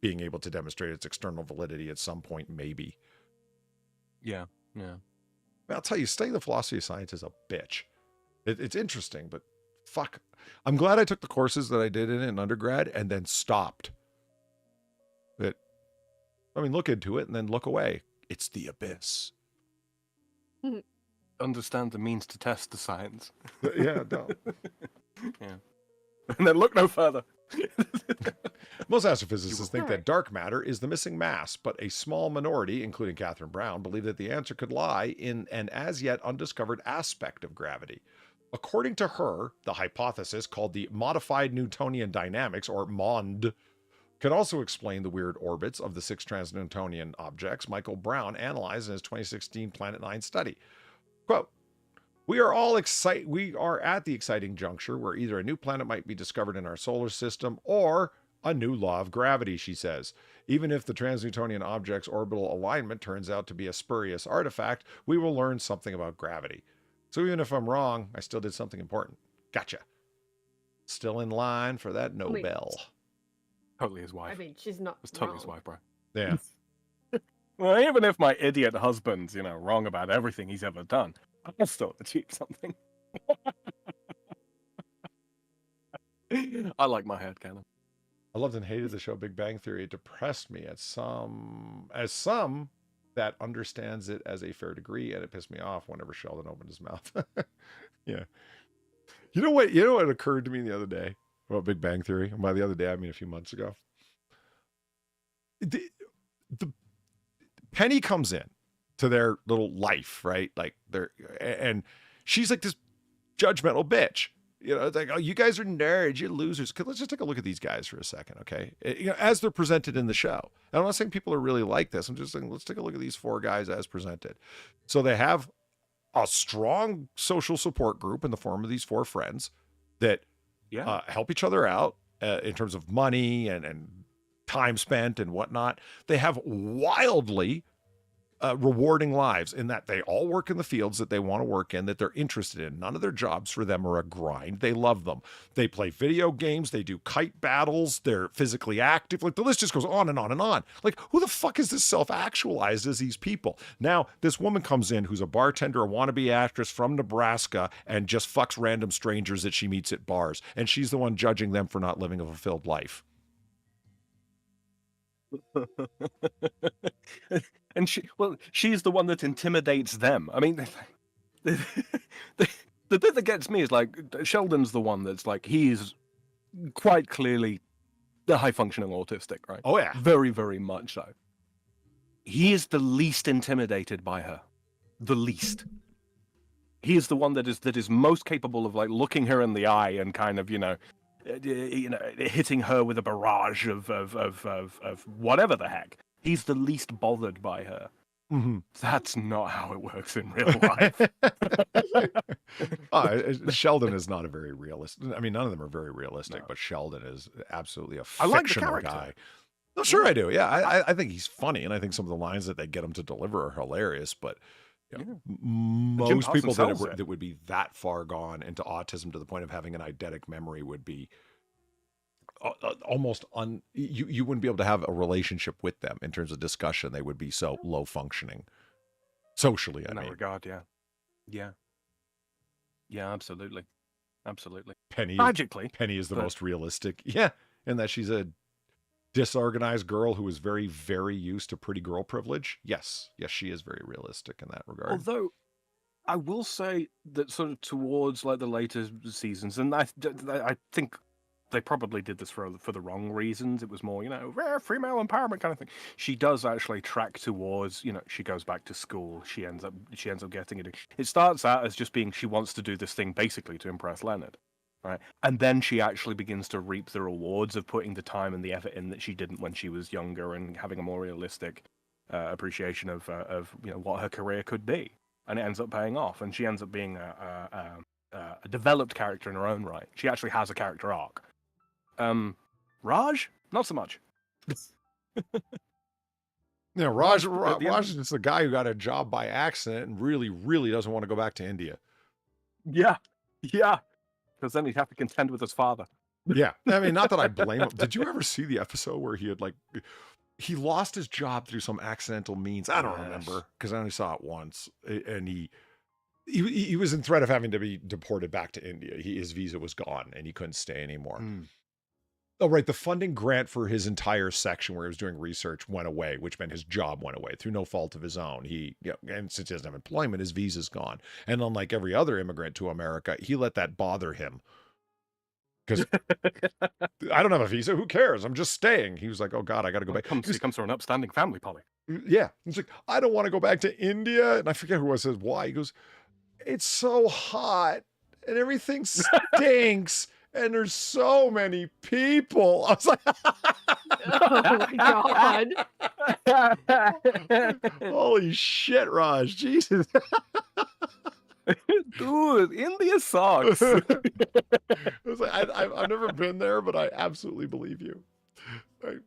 being able to demonstrate its external validity at some point, maybe. Yeah. I'll tell you, studying the philosophy of science is a bitch. It's interesting, but fuck. I'm glad I took the courses that I did in undergrad and then stopped. Look into it and then look away. It's the abyss. Understand the means to test the science. Yeah, no. Yeah. And then look no further. Most astrophysicists think that dark matter is the missing mass, but a small minority, including Catherine Brown, believe that the answer could lie in an as yet undiscovered aspect of gravity. According to her, the hypothesis, called the modified Newtonian dynamics, or MOND, can also explain the weird orbits of the 6 trans-Newtonian objects Michael Brown analyzed in his 2016 Planet 9 study. Quote, we are at the exciting juncture where either a new planet might be discovered in our solar system or a new law of gravity, she says. Even if the trans-Newtonian object's orbital alignment turns out to be a spurious artifact, we will learn something about gravity. So even if I'm wrong, I still did something important. Gotcha. Still in line for that Nobel. Totally his wife. I mean, she's not. It's totally wrong. his wife, bro. Yeah. Well, even if my idiot husband's, wrong about everything he's ever done, I'll still achieve something. I like my headcanon. I loved and hated the show Big Bang Theory. It depressed me as some that understands it as a fair degree, and it pissed me off whenever Sheldon opened his mouth. Yeah. You know what occurred to me the other day about Big Bang Theory? And by the other day, I mean a few months ago. The Penny comes in to their little life, right? And she's like this judgmental bitch. It's like, oh, you guys are nerds, you're losers. Let's just take a look at these guys for a second, okay? As they're presented in the show. And I'm not saying people are really like this. I'm just saying, let's take a look at these 4 guys as presented. So they have a strong social support group in the form of these 4 friends that help each other out in terms of money and time spent and whatnot. They have wildly rewarding lives in that they all work in the fields that they want to work in, that they're interested in. None of their jobs for them are a grind. They love them. They play video games. They do kite battles. They're physically active. Like, the list just goes on and on and on. Like, who the fuck is this self-actualized as these people? Now, this woman comes in who's a bartender, a wannabe actress from Nebraska, and just fucks random strangers that she meets at bars. And she's the one judging them for not living a fulfilled life. And she's the one that intimidates them. I mean, the bit that gets me is like, Sheldon's the one that's like, he's quite clearly the high-functioning autistic, right? Oh, yeah. Very, very much so. He is the least intimidated by her. The least. He is the one that is most capable of, like, looking her in the eye and kind of, hitting her with a barrage of whatever the heck. He's the least bothered by her. Mm-hmm. That's not how it works in real life. Sheldon is not a very realistic. I mean, none of them are very realistic, No. but Sheldon is absolutely a I like the fictional character. guy. Oh, sure, I do. Yeah, I think he's funny, and I think some of the lines that they get him to deliver are hilarious. But most people that would be that far gone into autism to the point of having an eidetic memory would be almost you wouldn't be able to have a relationship with them in terms of discussion. They would be so low functioning socially. In that regard, yeah, absolutely. Penny is the most realistic. Yeah, in that she's a disorganized girl who is very, very used to pretty girl privilege. Yes, she is very realistic in that regard. Although I will say that sort of towards like the later seasons, and I think they probably did this for the wrong reasons. It was more, female empowerment kind of thing. She does actually track towards, she goes back to school. She ends up getting it. It starts out as just being she wants to do this thing basically to impress Leonard, right? And then she actually begins to reap the rewards of putting the time and the effort in that she didn't when she was younger, and having a more realistic appreciation of what her career could be. and it ends up paying off, and she ends up being a developed character in her own right. She actually has a character arc. Raj, not so much. Yeah, Raj at the end- is just a guy who got a job by accident and really, really doesn't want to go back to India. Yeah, because then he'd have to contend with his father. Yeah, I mean, not that I blame him. Did you ever see the episode where he had he lost his job through some accidental means? I don't remember because I only saw it once, and he was in threat of having to be deported back to India. His visa was gone and he couldn't stay anymore. Oh, right. The funding grant for his entire section where he was doing research went away, which meant his job went away through no fault of his own. And since he doesn't have employment, his visa's gone. And unlike every other immigrant to America, he let that bother him. Because I don't have a visa. Who cares? I'm just staying. He was like, oh, God, I got to go back. He comes from an upstanding family, Polly. Yeah. He's like, I don't want to go back to India. And I forget who it says why. He goes, it's so hot and everything stinks. And there's so many people. I was like, Oh my god. holy shit, Raj. Jesus. Dude, India sucks. It was like, I've never been there, but I absolutely believe you. Right.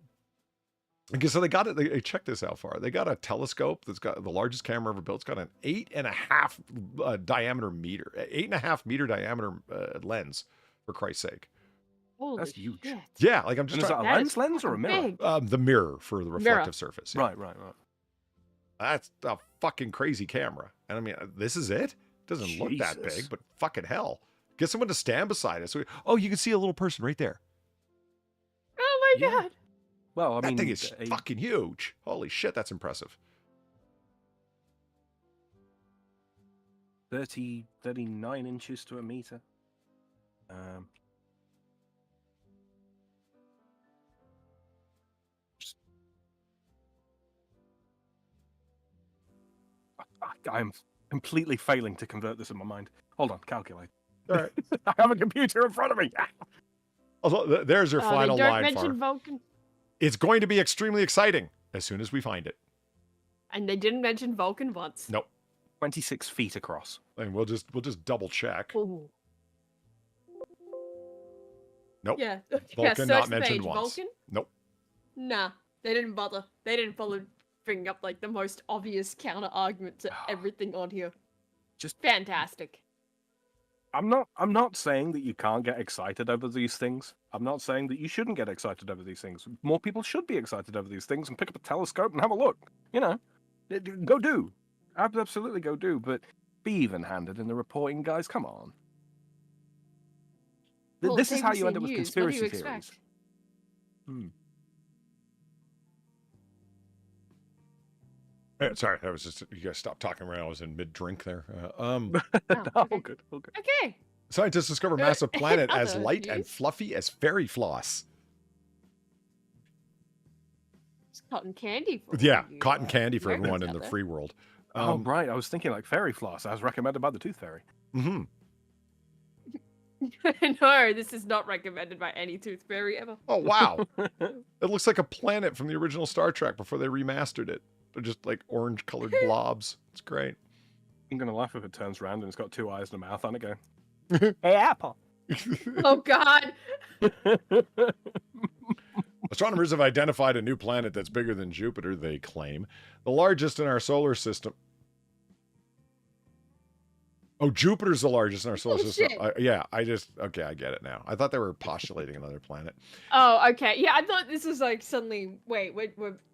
Okay, so they check this out far. They got a telescope that's got the largest camera ever built. It's got an 8.5 diameter meter, 8.5 meter diameter lens, for Christ's sake. Holy That's huge. shit. Yeah, like I'm just Is that a That lens is lens or a mirror? big. the mirror for the reflective surface. Yeah. Right. That's a fucking crazy camera. And I mean, this is it? Doesn't look that Jesus. big, but fucking hell. Get someone to stand beside us. Oh, you can see a little person right there. Oh my Yeah. god. Well, I That mean, thing is fucking huge. Holy shit, that's impressive. 39 inches to a meter. I'm completely failing to convert this in my mind. Hold on, calculate. All right. I have a computer in front of me. Also, there's your final They don't line, mention Far. Vulcan. It's going to be extremely exciting as soon as we find it. And they didn't mention Vulcan once. Nope. 26 feet across. And we'll just double check. Ooh. Nope. Yeah. Vulcan search not the mentioned page. once. Vulcan? Nope. Nah. They didn't bother. They didn't bother bringing up like the most obvious counter argument to everything on here. Just Fantastic. I'm not saying that you can't get excited over these things. I'm not saying that you shouldn't get excited over these things. More people should be excited over these things and pick up a telescope and have a look. You know, go do. Absolutely go do. But be even-handed in the reporting, guys. Come on. Well, This is how ABC you end up with News, what do you conspiracy theories. expect? Sorry, I was just, you guys stopped talking when I was in mid-drink there. Oh, All okay. good. All good. Okay. Scientists discover massive planet as Other light and news. fluffy as fairy floss. It's cotton candy for Yeah, you, cotton candy for Americans everyone in out the there. free world. Oh, right. I was thinking like fairy floss, as recommended by the Tooth Fairy. Mm-hmm. No, this is not recommended by any tooth fairy ever. Oh, wow. It looks like a planet from the original Star Trek before they remastered it. They're just like orange-colored blobs. It's great. I'm gonna laugh if it turns around and it's got two eyes and a mouth on it. Go, hey, Apple. Oh god. Astronomers have identified a new planet that's bigger than Jupiter, they claim. The largest in our solar system. Oh, Jupiter's the largest in our solar Oh, system. shit. Okay, I get it now. I thought they were postulating another planet. Oh, okay. Yeah, I thought this was like suddenly. Wait,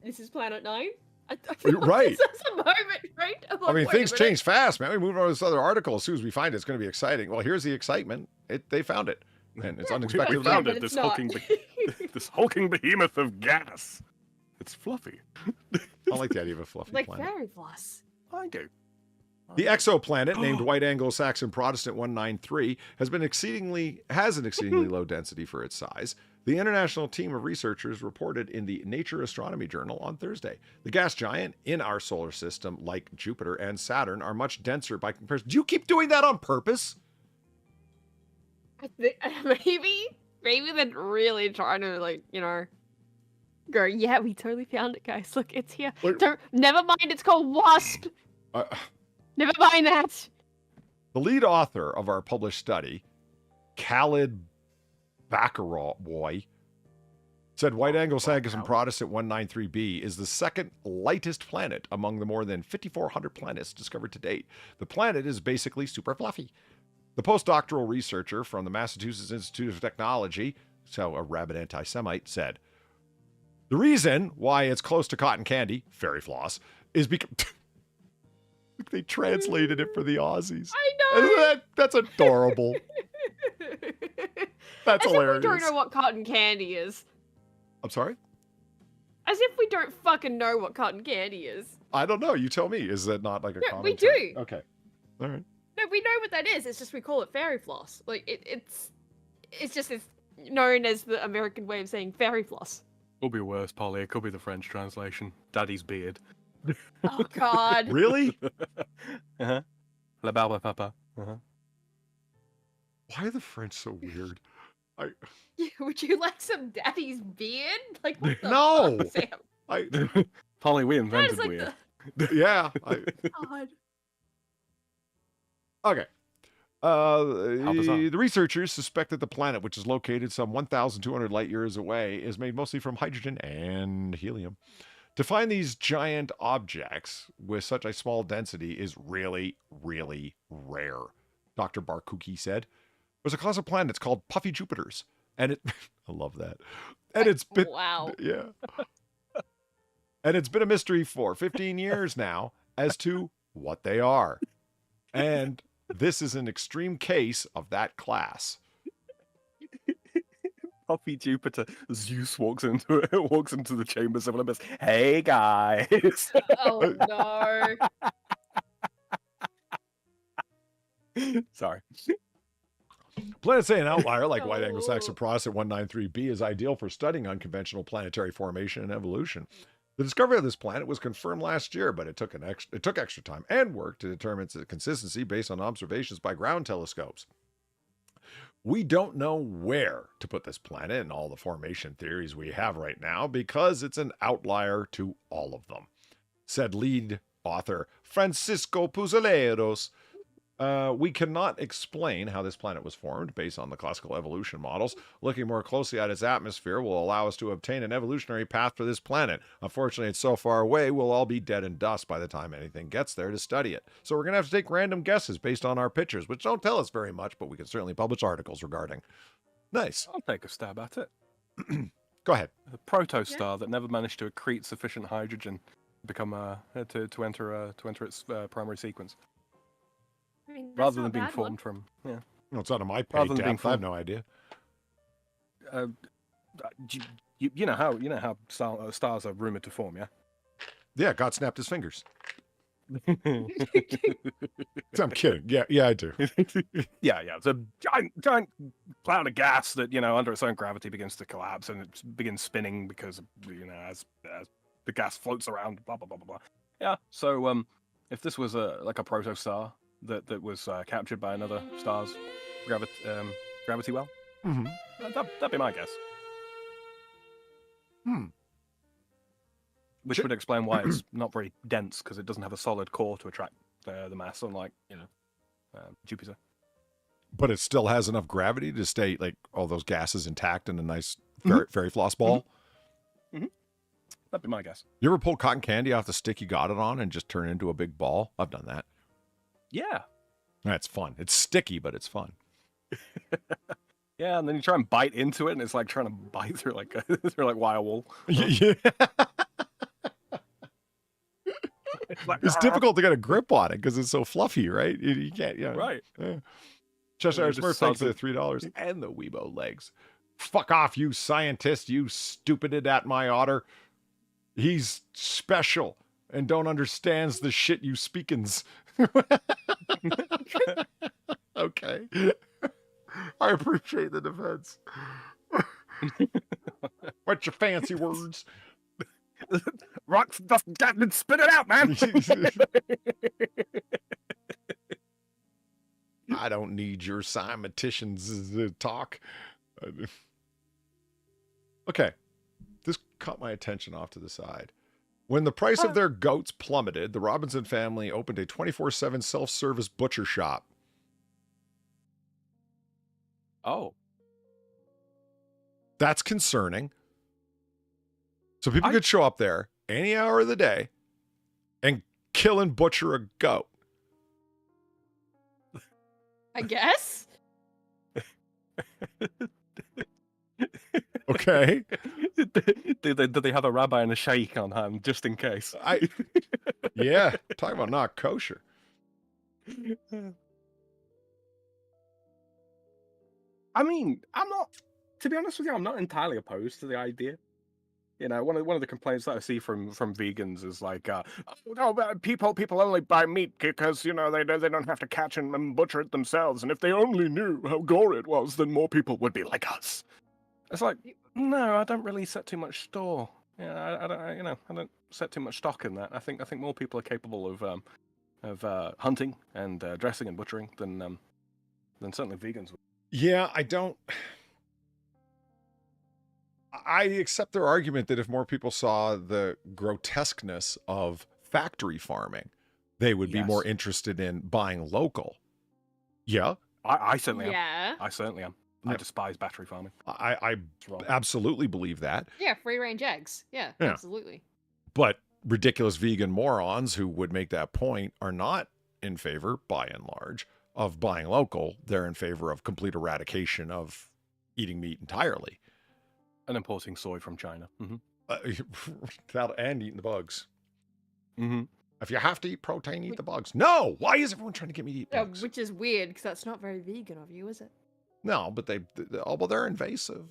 this is Planet 9? I You're right. This was a moment, right? I'm I like, mean, wait a things minute. change fast, man. We move on to this other article. As soon as we find it, it's going to be exciting. Well, here's the excitement. They found it. And it's We unexpectedly. found but it. it's This not. this hulking behemoth of gas. It's fluffy. I like the idea of a fluffy Like planet. fairy floss. I do. The exoplanet, named White Anglo-Saxon Protestant 193, has an exceedingly low density for its size. The international team of researchers reported in the Nature Astronomy Journal on Thursday. The gas giant in our solar system, like Jupiter and Saturn, are much denser by comparison. Do you keep doing that on purpose? I think maybe they're really trying to go. Yeah, we totally found it, guys. Look, it's here. Wait. Never mind. It's called Wasp. Never mind that. The lead author of our published study, Khalid Bakaroy, said White Anglo-Saxon Protestant 193b is the second lightest planet among the more than 5,400 planets discovered to date. The planet is basically super fluffy. The postdoctoral researcher from the Massachusetts Institute of Technology, so a rabid anti-Semite, said, the reason why it's close to cotton candy, fairy floss, is because... they translated it for the Aussies. I know! That's adorable. That's As hilarious. if we don't know what cotton candy is. I'm sorry? As if we don't fucking know what cotton candy is. I don't know. You tell me. Is that not like a No, common we term? do. Okay. All right. No, we know what that is. It's just we call it fairy floss. Like it's just it's known as the American way of saying fairy floss. Could be worse, Polly. It could be the French translation. Daddy's beard. Oh God. Really? Uh-huh. La barbe papa. Uh-huh. Why are the French so weird? Would you like some daddy's beard? Like what the No. fuck, Sam? Polly, we That invented is like weird. Yeah. God. Okay. bizarre. The researchers suspect that the planet, which is located some 1,200 light years away, is made mostly from hydrogen and helium. To find these giant objects with such a small density is really, really rare, Dr. Barkuki said. There's a class of planets called puffy Jupiters, and it I love that. And it's been Wow. yeah. And it's been a mystery for 15 years now as to what they are. And this is an extreme case of that class. Puffy Jupiter. Zeus walks into the chambers of Olympus. Hey guys. Oh no. Sorry. Planets say an outlier like White No. Anglo-Saxon Protestant 193b is ideal for studying unconventional planetary formation and evolution. The discovery of this planet was confirmed last year, but it took extra time and work to determine its consistency based on observations by ground telescopes. We don't know where to put this planet in all the formation theories we have right now because it's an outlier to all of them, said lead author Francisco Puzoleros. We cannot explain how this planet was formed based on the classical evolution models. Looking more closely at its atmosphere will allow us to obtain an evolutionary path for this planet. Unfortunately, it's so far away, we'll all be dead and dust by the time anything gets there to study it. So we're going to have to take random guesses based on our pictures, which don't tell us very much, but we can certainly publish articles regarding. Nice. I'll take a stab at it. Go ahead. A protostar that never managed to accrete sufficient hydrogen to become to enter its primary sequence. I mean, that's Rather not than a being bad one. formed from, yeah. No, it's not on my Rather page. than being I have no idea. You know how stars are rumored to form, yeah. Yeah, God snapped his fingers. I'm kidding. Yeah, I do. yeah. It's a giant cloud of gas that under its own gravity begins to collapse and it begins spinning because as the gas floats around. Blah blah blah blah blah. Yeah. So if this was like a protostar that was captured by another star's gravity well, that'd be my guess. Which would explain why it's not very dense, because it doesn't have a solid core to attract the mass, unlike Jupiter. But it still has enough gravity to stay like all those gases intact in a nice fairy floss ball. That'd be my guess. You ever pull cotton candy off the stick you got it on and just turn it into a big ball? I've done that. Yeah. That's fun. It's sticky, but it's fun. Yeah, and then you try and bite into it, and it's like trying to bite through like wire wool. Yeah. It's difficult to get a grip on it because it's so fluffy, right? You can't, Right. Yeah. Cheshire It just Smurf, thanks for the sounds- $3 and the Weebo legs. Fuck off, you scientist, you stupided at my otter. He's special and don't understands the shit you speakins. Okay. I appreciate the defense. What's your fancy words? Rock stuff, spit it out, man. I don't need your scienticians talk. Okay. This caught my attention off to the side. When the price of their goats plummeted, the Robinson family opened a 24/7 self-service butcher shop. Oh. That's concerning. So people could show up there any hour of the day and kill and butcher a goat. I guess. Okay. Do they have a rabbi and a sheikh on hand just in case? Yeah, talk about not kosher. I mean, to be honest with you, I'm not entirely opposed to the idea. You know, one of the complaints that I see from vegans is like, oh no, people only buy meat because, you know, they don't have to catch and butcher it themselves, and if they only knew how gory it was, then more people would be like us. It's like, no, I don't really set too much store. Yeah, I don't set too much stock in that. I think more people are capable of hunting and dressing and butchering than certainly vegans would. Yeah, I accept their argument that if more people saw the grotesqueness of factory farming, they would be more interested in buying local. Yeah. I certainly am. Yeah. I certainly am. I despise battery farming. I absolutely believe that. Yeah, free range eggs. Yeah, absolutely. But ridiculous vegan morons who would make that point are not in favor, by and large, of buying local. They're in favor of complete eradication of eating meat entirely. And importing soy from China. And eating the bugs. Mm-hmm. If you have to eat protein, eat the bugs. No! Why is everyone trying to get me to eat bugs? Which is weird, because that's not very vegan of you, is it? No, but they're invasive.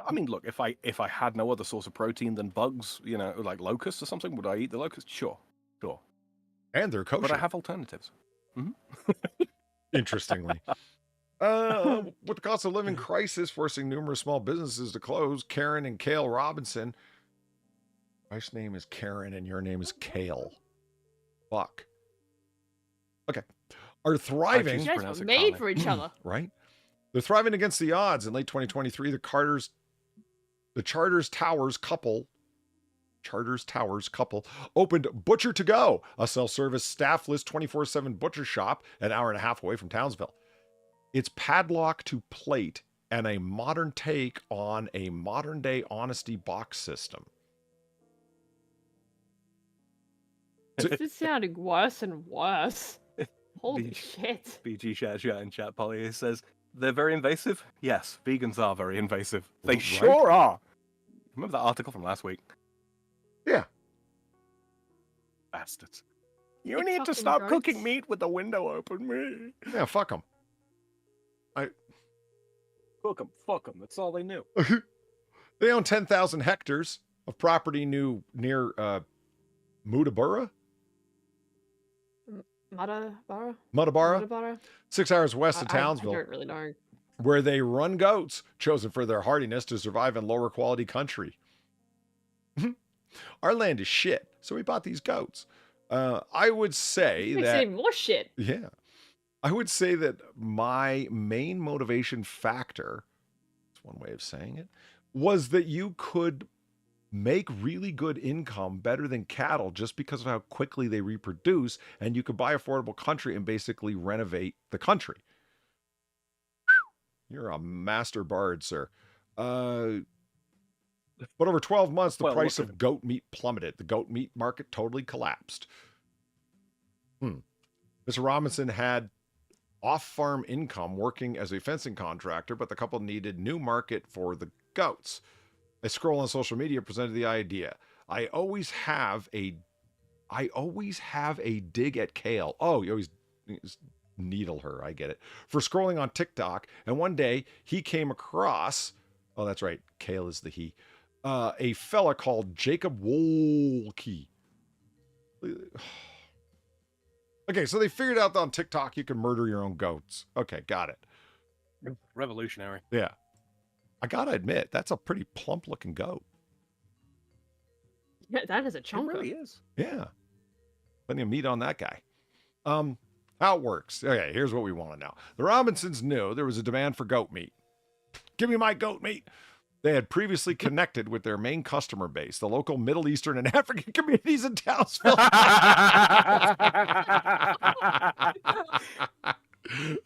I mean, look, if I had no other source of protein than bugs, you know, like locusts or something, would I eat the locusts? Sure. And they're kosher. But I have alternatives. Interestingly. With the cost of living crisis forcing numerous small businesses to close, Karen and Cale Robinson. My name is Karen and your name is Cale. Fuck. Okay. Are thriving. You guys were made for each other. Right? They're thriving against the odds. In late 2023, the Charters Towers couple opened Butcher to Go, a self-service staffless 24/7 butcher shop an hour and a half away from Townsville. It's padlock to plate and a modern take on a modern day honesty box system. This is sounding worse and worse. Holy shit. BG Chat in chat, Polly says, they're very invasive? Yes, vegans are very invasive. They sure are. Remember that article from last week? Yeah. Bastards. You need to stop cooking meat with the window open, me. Yeah, fuck them. Cook them, fuck them. That's all they knew. They own 10,000 hectares of property near Mutabura? Mutabara? 6 hours west of Townsville. I don't really know. Where they run goats, chosen for their hardiness to survive in lower quality country. Our land is shit, so we bought these goats. I would say that... Makes even more shit. Yeah. I would say that my main motivation factor, that's one way of saying it, was that you could make really good income better than cattle just because of how quickly they reproduce, and you could buy affordable country and basically renovate the country. You're a master bard, sir. But over 12 months, the price of goat meat plummeted. The goat meat market totally collapsed. Mr. Robinson had off-farm income working as a fencing contractor, but the couple needed new market for the goats. A scroll on social media presented the idea. I always have a dig at Cale. Oh, you always needle her. I get it. For scrolling on TikTok, and one day he came across, oh, that's right, Cale is the he, a fella called Jacob Wolke. Okay, so they figured out that on TikTok you can murder your own goats. Okay, got it. Revolutionary. Yeah. I gotta admit, that's a pretty plump-looking goat. Yeah, that is a chunker. It really is. Yeah. Plenty of meat on that guy. How it works. Okay, here's what we want to know. The Robinsons knew there was a demand for goat meat. Give me my goat meat. They had previously connected with their main customer base, the local Middle Eastern and African communities in Townsville.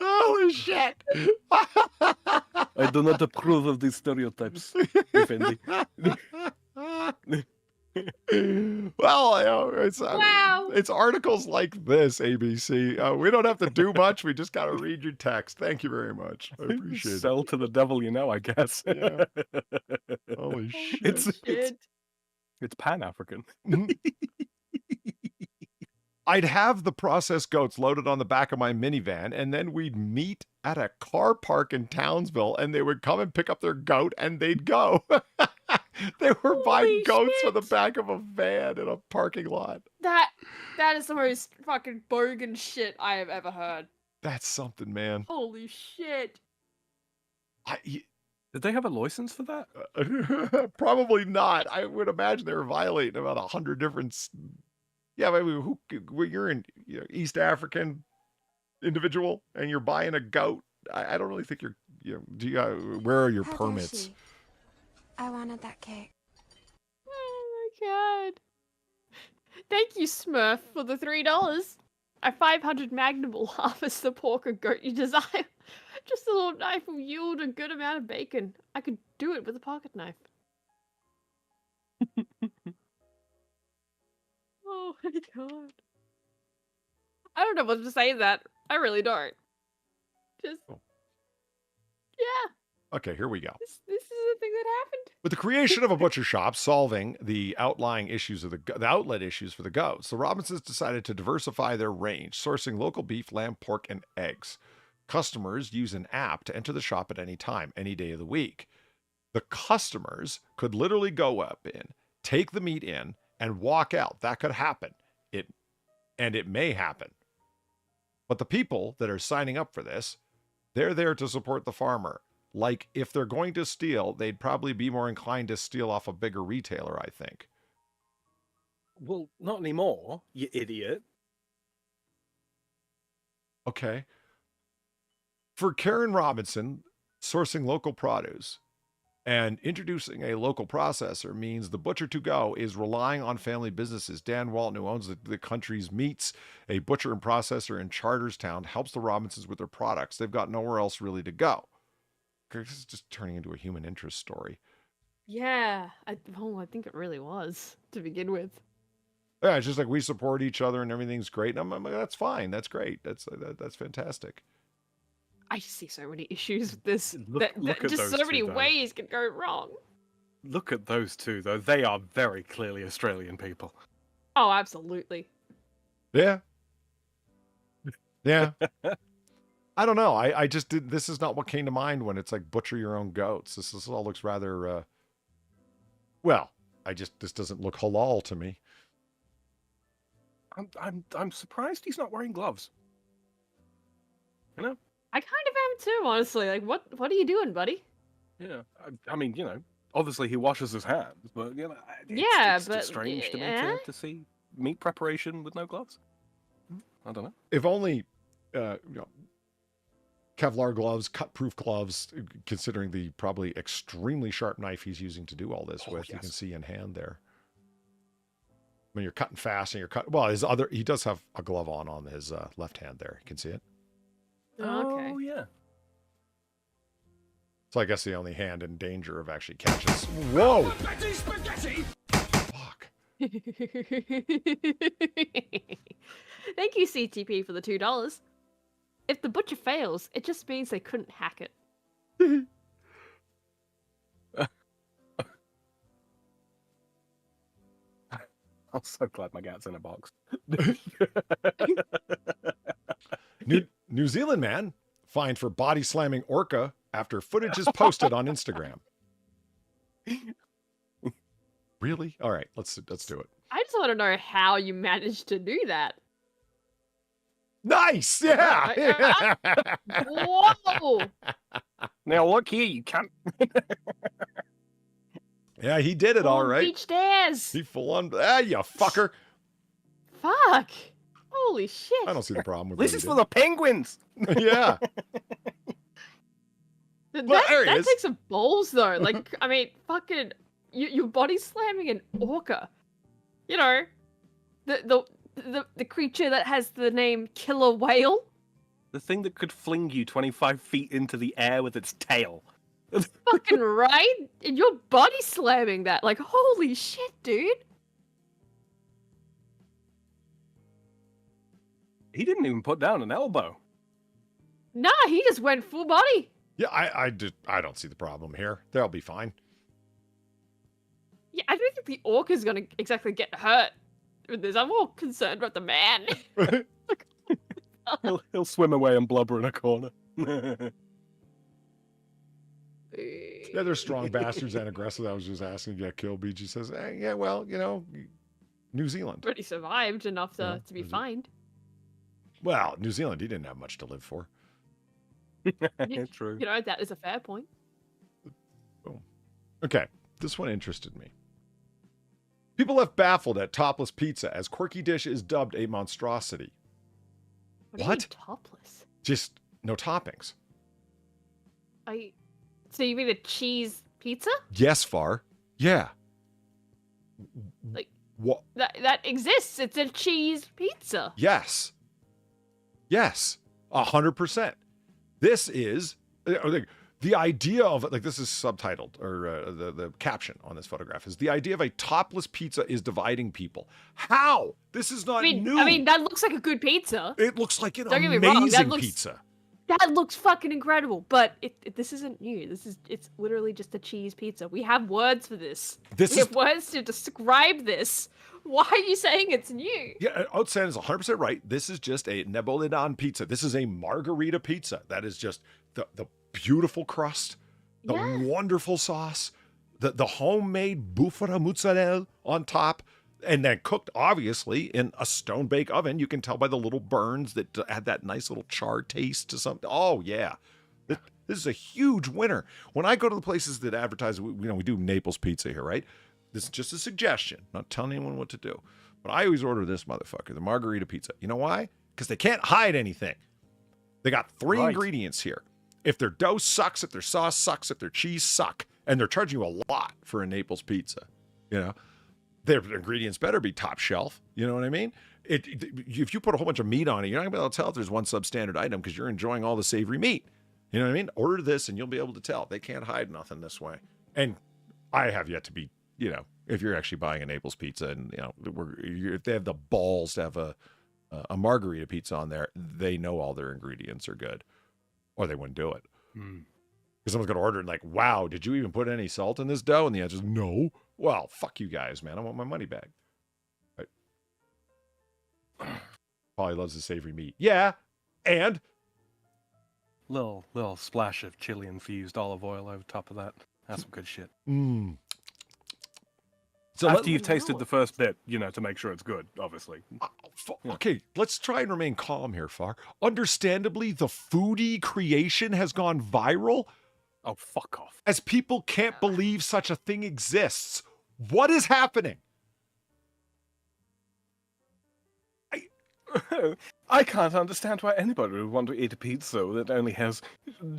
Holy shit. I do not approve of these stereotypes, Effendi. Well, you know, Wow. it's articles like this, ABC. We don't have to do much. We just got to read your text. Thank you very much. I appreciate it. Sell to the devil, you know, I guess. Yeah. Holy shit. It's Pan-African. I'd have the processed goats loaded on the back of my minivan, and then we'd meet at a car park in Townsville, and they would come and pick up their goat, and they'd go. They were buying Holy goats for shit. the back of a van in a parking lot. That is the most fucking bogan shit I have ever heard. That's something, man. Holy shit. Did they have a license for that? Probably not. I would imagine they were violating about 100 different. Yeah, but you're in East African individual and you're buying a goat. I don't really think you're. Where are your How dare permits? she? I wanted that cake. Oh my god. Thank you, Smurf, for the $3. A 500 Magnum will harvest the pork or goat you desire. Just a little knife will yield a good amount of bacon. I could do it with a pocket knife. Oh my god. I don't know what to say to that. I really don't. Just... Oh. Yeah. Okay, here we go. This is a thing that happened. With the creation of a butcher shop solving the outlying issues of the outlet issues for the goats, the Robinsons decided to diversify their range, sourcing local beef, lamb, pork, and eggs. Customers use an app to enter the shop at any time, any day of the week. The customers could literally go up in, take the meat in, and walk out. That could happen. It may happen. But the people that are signing up for this, they're there to support the farmer. Like, if they're going to steal, they'd probably be more inclined to steal off a bigger retailer, I think. Well, not anymore, you idiot. Okay. For Karen Robinson, sourcing local produce and introducing a local processor means the butcher to go is relying on family businesses. Dan Walton, who owns the country's meats, a butcher and processor in Charterstown, helps the Robinsons with their products. They've got nowhere else really to go. This is just turning into a human interest story. Yeah. I think it really was, to begin with. Yeah, it's just like we support each other and everything's great. And I'm like, that's fine. That's great. That's fantastic. I just see so many issues with this. Look at just those so many two, though. ways can go wrong. Look at those two, though. They are very clearly Australian people. Oh, absolutely. Yeah. Yeah. I don't know. I just did. This is not what came to mind when it's like butcher your own goats. This all looks rather, well, this doesn't look halal to me. I'm surprised he's not wearing gloves. You know? I kind of am too, honestly. Like, what are you doing, buddy? Yeah. I mean, obviously he washes his hands, but it's but just strange to me to see meat preparation with no gloves. I don't know. If only, Kevlar gloves, cut-proof gloves, considering the probably extremely sharp knife he's using to do all this with. Yes. You can see in hand there. When you're cutting fast and you're cutting, well, he does have a glove on his left hand there. You can see it. Oh, okay. Oh, yeah. So I guess the only hand in danger of actually catching. Whoa! Fuck. Thank you, CTP, for the $2. If the butcher fails, it just means they couldn't hack it. I'm so glad my cat's in a box. New Zealand man fined for body slamming orca after footage is posted on Instagram. Really? All right, let's do it. I just want to know how you managed to do that. Nice, yeah. Whoa! Now look here, you can't. Yeah, he did it all right. Beach stairs. He full on. You fucker. Fuck. Holy shit. I don't see the problem with This is for the penguins. Yeah. That takes some balls though. Like, I mean, fucking, you're body slamming an orca. You know, the creature that has the name Killer Whale. The thing that could fling you 25 feet into the air with its tail. Fucking right, and you're body slamming that. Like, holy shit, dude. He didn't even put down an elbow. Nah, he just went full body. Yeah, I don't see the problem here. They'll be fine. Yeah, I don't think the orca's gonna exactly get hurt with this. I'm more concerned about the man. He'll swim away and blubber in a corner. Yeah, they're strong bastards and aggressive. I was just asking if you got killed. BG says, yeah, well, you know, New Zealand. But he survived enough to be fined. Well, New Zealand, he didn't have much to live for. True. You know, that is a fair point. Boom. Okay, this one interested me. People left baffled at topless pizza as quirky dish is dubbed a monstrosity. What? Do you mean topless? Just no toppings. So you mean a cheese pizza? Yes, Far. Yeah. Like what? That exists. It's a cheese pizza. Yes. Yes. 100%. This is the idea of it. Like, this is subtitled, or the caption on this photograph is the idea of a topless pizza is dividing people. How? This is not new. I mean, that looks like a good pizza. It looks like an Don't get me wrong, amazing pizza. That looks fucking incredible, but this isn't new. It's literally just a cheese pizza. We have words for this. We have words to describe this. Why are you saying it's new? Yeah, Outsan is 100% right. This is just a Neboledan pizza. This is a margarita pizza. That is just the beautiful crust, the wonderful sauce, the homemade bufala mozzarella on top, and then cooked, obviously, in a stone bake oven. You can tell by the little burns that add that nice little char taste to something. Oh, yeah. This is a huge winner. When I go to the places that advertise, we do Naples pizza here, right? This is just a suggestion. Not telling anyone what to do. But I always order this motherfucker, the margarita pizza. You know why? Because they can't hide anything. They got 3 ingredients here. If their dough sucks, if their sauce sucks, if their cheese suck, and they're charging you a lot for a Naples pizza, you know, their ingredients better be top shelf. You know what I mean? If you put a whole bunch of meat on it, you're not going to be able to tell if there's one substandard item because you're enjoying all the savory meat. You know what I mean? Order this and you'll be able to tell. They can't hide nothing this way. And I have yet to be, you know, if you're actually buying a Naples pizza and, you know, if they have the balls to have a margarita pizza on there, they know all their ingredients are good or they wouldn't do it. Because someone's going to order it and like, wow, did you even put any salt in this dough? And the answer is no. Well, fuck you guys, man. I want my money back. Right. Polly loves the savory meat. Yeah. And? Little splash of chili infused olive oil over top of that. That's some good shit. So after you've tasted the first bit, you know, to make sure it's good, obviously. Okay, let's try and remain calm here, Far. Understandably, the foodie creation has gone viral. Oh, fuck off. As people can't believe such a thing exists. What is happening? I can't understand why anybody would want to eat a pizza that only has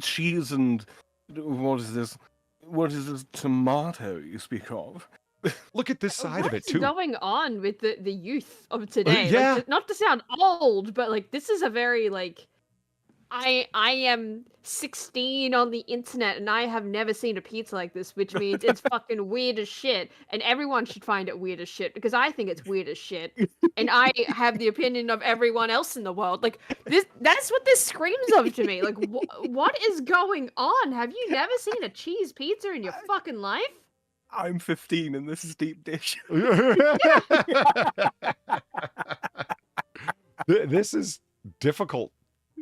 cheese and... What is this tomato you speak of? Look at this side of it, too. What's going on with the youth of today? Yeah. Like, not to sound old, but, like, this is a very, like... I am 16 on the internet and I have never seen a pizza like this, which means it's fucking weird as shit. And everyone should find it weird as shit because I think it's weird as shit. And I have the opinion of everyone else in the world. Like, that's what this screams of to me. Like, what is going on? Have you never seen a cheese pizza in your fucking life? I'm 15 and this is deep dish. This is difficult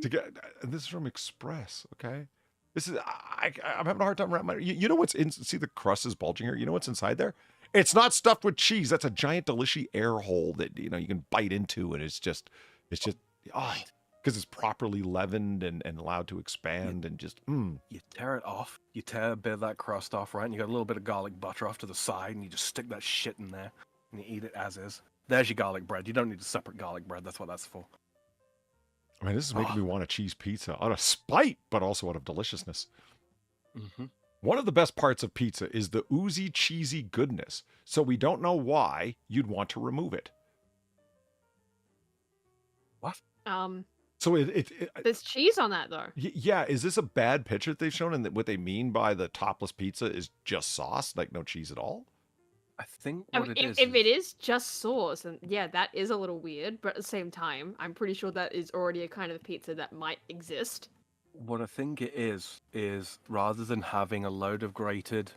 to get. This is from Express, okay? This is I'm having a hard time around my. You know what's in? See the crust is bulging here. You know what's inside there? It's not stuffed with cheese. That's a giant delicious air hole that you know you can bite into, and it's just because it's properly leavened and allowed to expand and just. You tear it off. You tear a bit of that crust off, right? And you got a little bit of garlic butter off to the side, and you just stick that shit in there, and you eat it as is. There's your garlic bread. You don't need a separate garlic bread. That's what that's for. I mean, this is making me want a cheese pizza out of spite, but also out of deliciousness. One of the best parts of pizza is the oozy, cheesy goodness, so we don't know why you'd want to remove it. What? So There's cheese on that though. Yeah, is this a bad picture that they've shown? And what they mean by the topless pizza is just sauce, like no cheese at all? I think I what mean, it is. if it is just sauce, and yeah, that is a little weird. But at the same time, I'm pretty sure that is already a kind of pizza that might exist. What I think it is rather than having a load of grated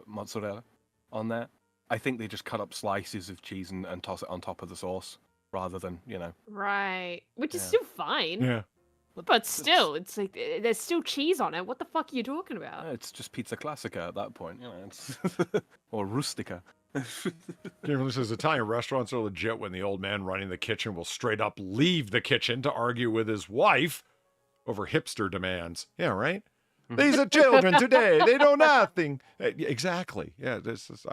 mozzarella on there, I think they just cut up slices of cheese and toss it on top of the sauce, rather than, you know. Right, which is Yeah. still fine. Yeah. But still, it's like there's still cheese on it. What the fuck are you talking about? It's just pizza classica at that point, you know. It's or rustica. Kimberly says Italian restaurants are legit when the old man running the kitchen will straight up leave the kitchen to argue with his wife over hipster demands. Yeah, right? These are children today. They know nothing. Exactly. Yeah, this is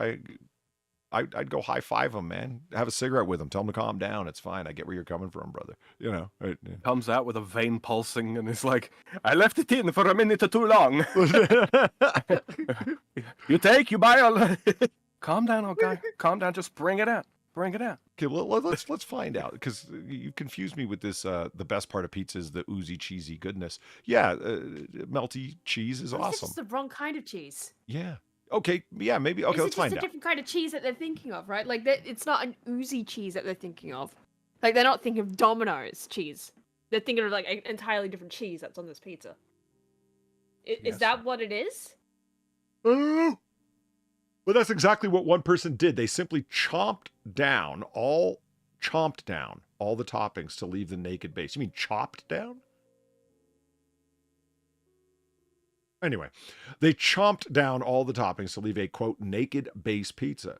I'd go high five them, man. Have a cigarette with them. Tell them to calm down. It's fine. I get where you're coming from, brother. You know. Comes out with a vein pulsing and is like, I left it in for a minute or too long. You take, you buy all. Calm down, old guy. Calm down. Just bring it out. Bring it out. Okay, well, let's find out, because you confused me with this. The best part of pizza is the oozy, cheesy goodness. Yeah, melty cheese is awesome. It's the wrong kind of cheese. Yeah. Okay. Yeah. Maybe. Okay. Let's find It's out. a different kind of cheese that they're thinking of, right? Like it's not an oozy cheese that they're thinking of. Like they're not thinking of Domino's cheese. They're thinking of like an entirely different cheese that's on this pizza. Is Yes. that what it is? Oh. Well, that's exactly what one person did. They simply chomped down all the toppings to leave the naked base. You mean chopped down? Anyway, they chomped down all the toppings to leave a, quote, naked base pizza.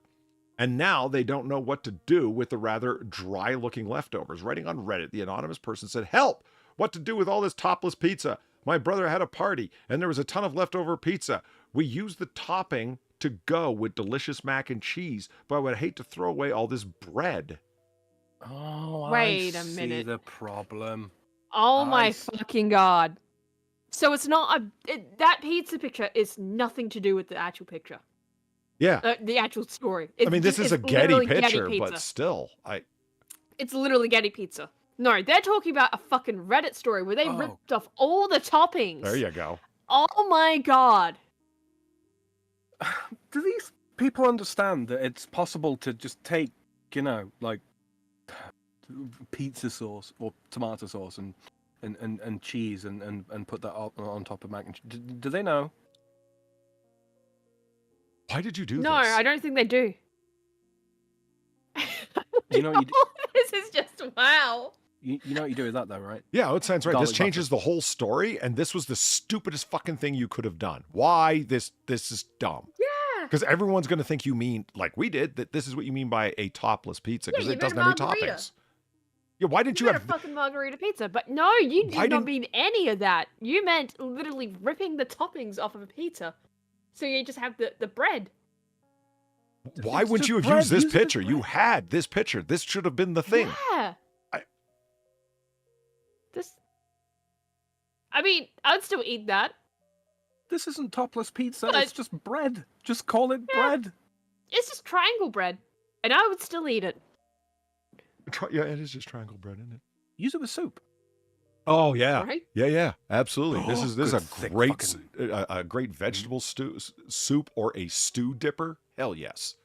And now they don't know what to do with the rather dry-looking leftovers. Writing on Reddit, the anonymous person said, "Help! What to do with all this topless pizza? My brother had a party, and there was a ton of leftover pizza. We used the topping to go with delicious mac and cheese, but I would hate to throw away all this bread." Oh, Wait I a see minute. the problem. Oh I my s- fucking god! So it's not that pizza picture is nothing to do with the actual picture, Yeah. the actual story. I mean, this is a Getty picture, pizza. but still, It's literally Getty pizza. No, they're talking about a fucking Reddit story where they Oh. ripped off all the toppings. there you go. Oh my god. Do these people understand that it's possible to just take, you know, like pizza sauce or tomato sauce and cheese and put that on top of mac and cheese? Do they know? Why did you do No, this? I don't think they do. You know what you do? This is just wow. You know what you do with that though, right? Yeah, it sounds right. This Garlic changes the whole story, and this was the stupidest fucking thing you could have done. Why? This is dumb. Yeah. Because everyone's going to think you mean, like we did, that this is what you mean by a topless pizza, because Yeah, it you doesn't meant have any margarita. toppings. Yeah, why didn't you You meant have... a fucking margarita pizza, but no, you Why did not didn't- mean any of that. You meant literally ripping the toppings off of a pizza, so you just have the bread. Why It's wouldn't just you have bread. used this Use the picture? You bread. had this picture. This should have been the thing. Yeah. I- I mean, I'd still eat that. This isn't topless pizza. But- It's just bread. Just call it Yeah. bread. It's just triangle bread, and I would still eat it. Yeah, it is just triangle bread, isn't it? Use it with soup. Oh yeah, Right? yeah, absolutely. This is Good a thick great fucking- a great vegetable soup or a stew dipper. Hell yes.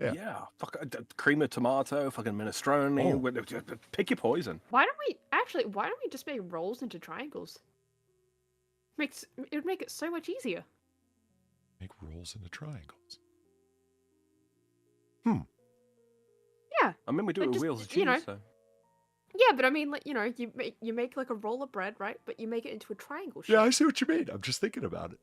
Yeah. Yeah. Fuck, cream of tomato, fucking minestrone. Oh. Pick your poison. Why don't we just make rolls into triangles? It would make it so much easier. Make rolls into triangles. Yeah. I mean, we do But it with just, wheels of you cheese. know. So. Yeah, but I mean, like, you make like a roll of bread, right? But you make it into a triangle shape. Yeah, I see what you mean. I'm just thinking about it.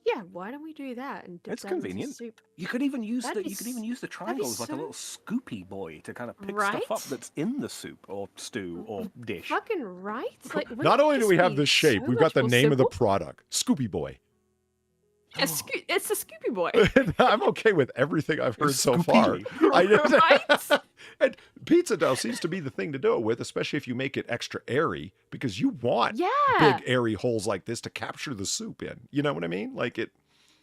Yeah, why don't we do that and dip It's that into convenient. soup? You could even use That'd be the be triangles like a so- little scoopy boy to kind of pick Right? stuff up that's in the soup or stew or dish. Fucking right. Like, Not wouldn't only it do we just have be this shape, so we've got much the more name of the simple? product, Scoopy Boy. It's the Scoopy boy. I'm okay with everything I've heard so far. Right? And pizza dough seems to be the thing to do it with, especially if you make it extra airy, because you want Yeah. big airy holes like this to capture the soup in. You know what I mean? Like it.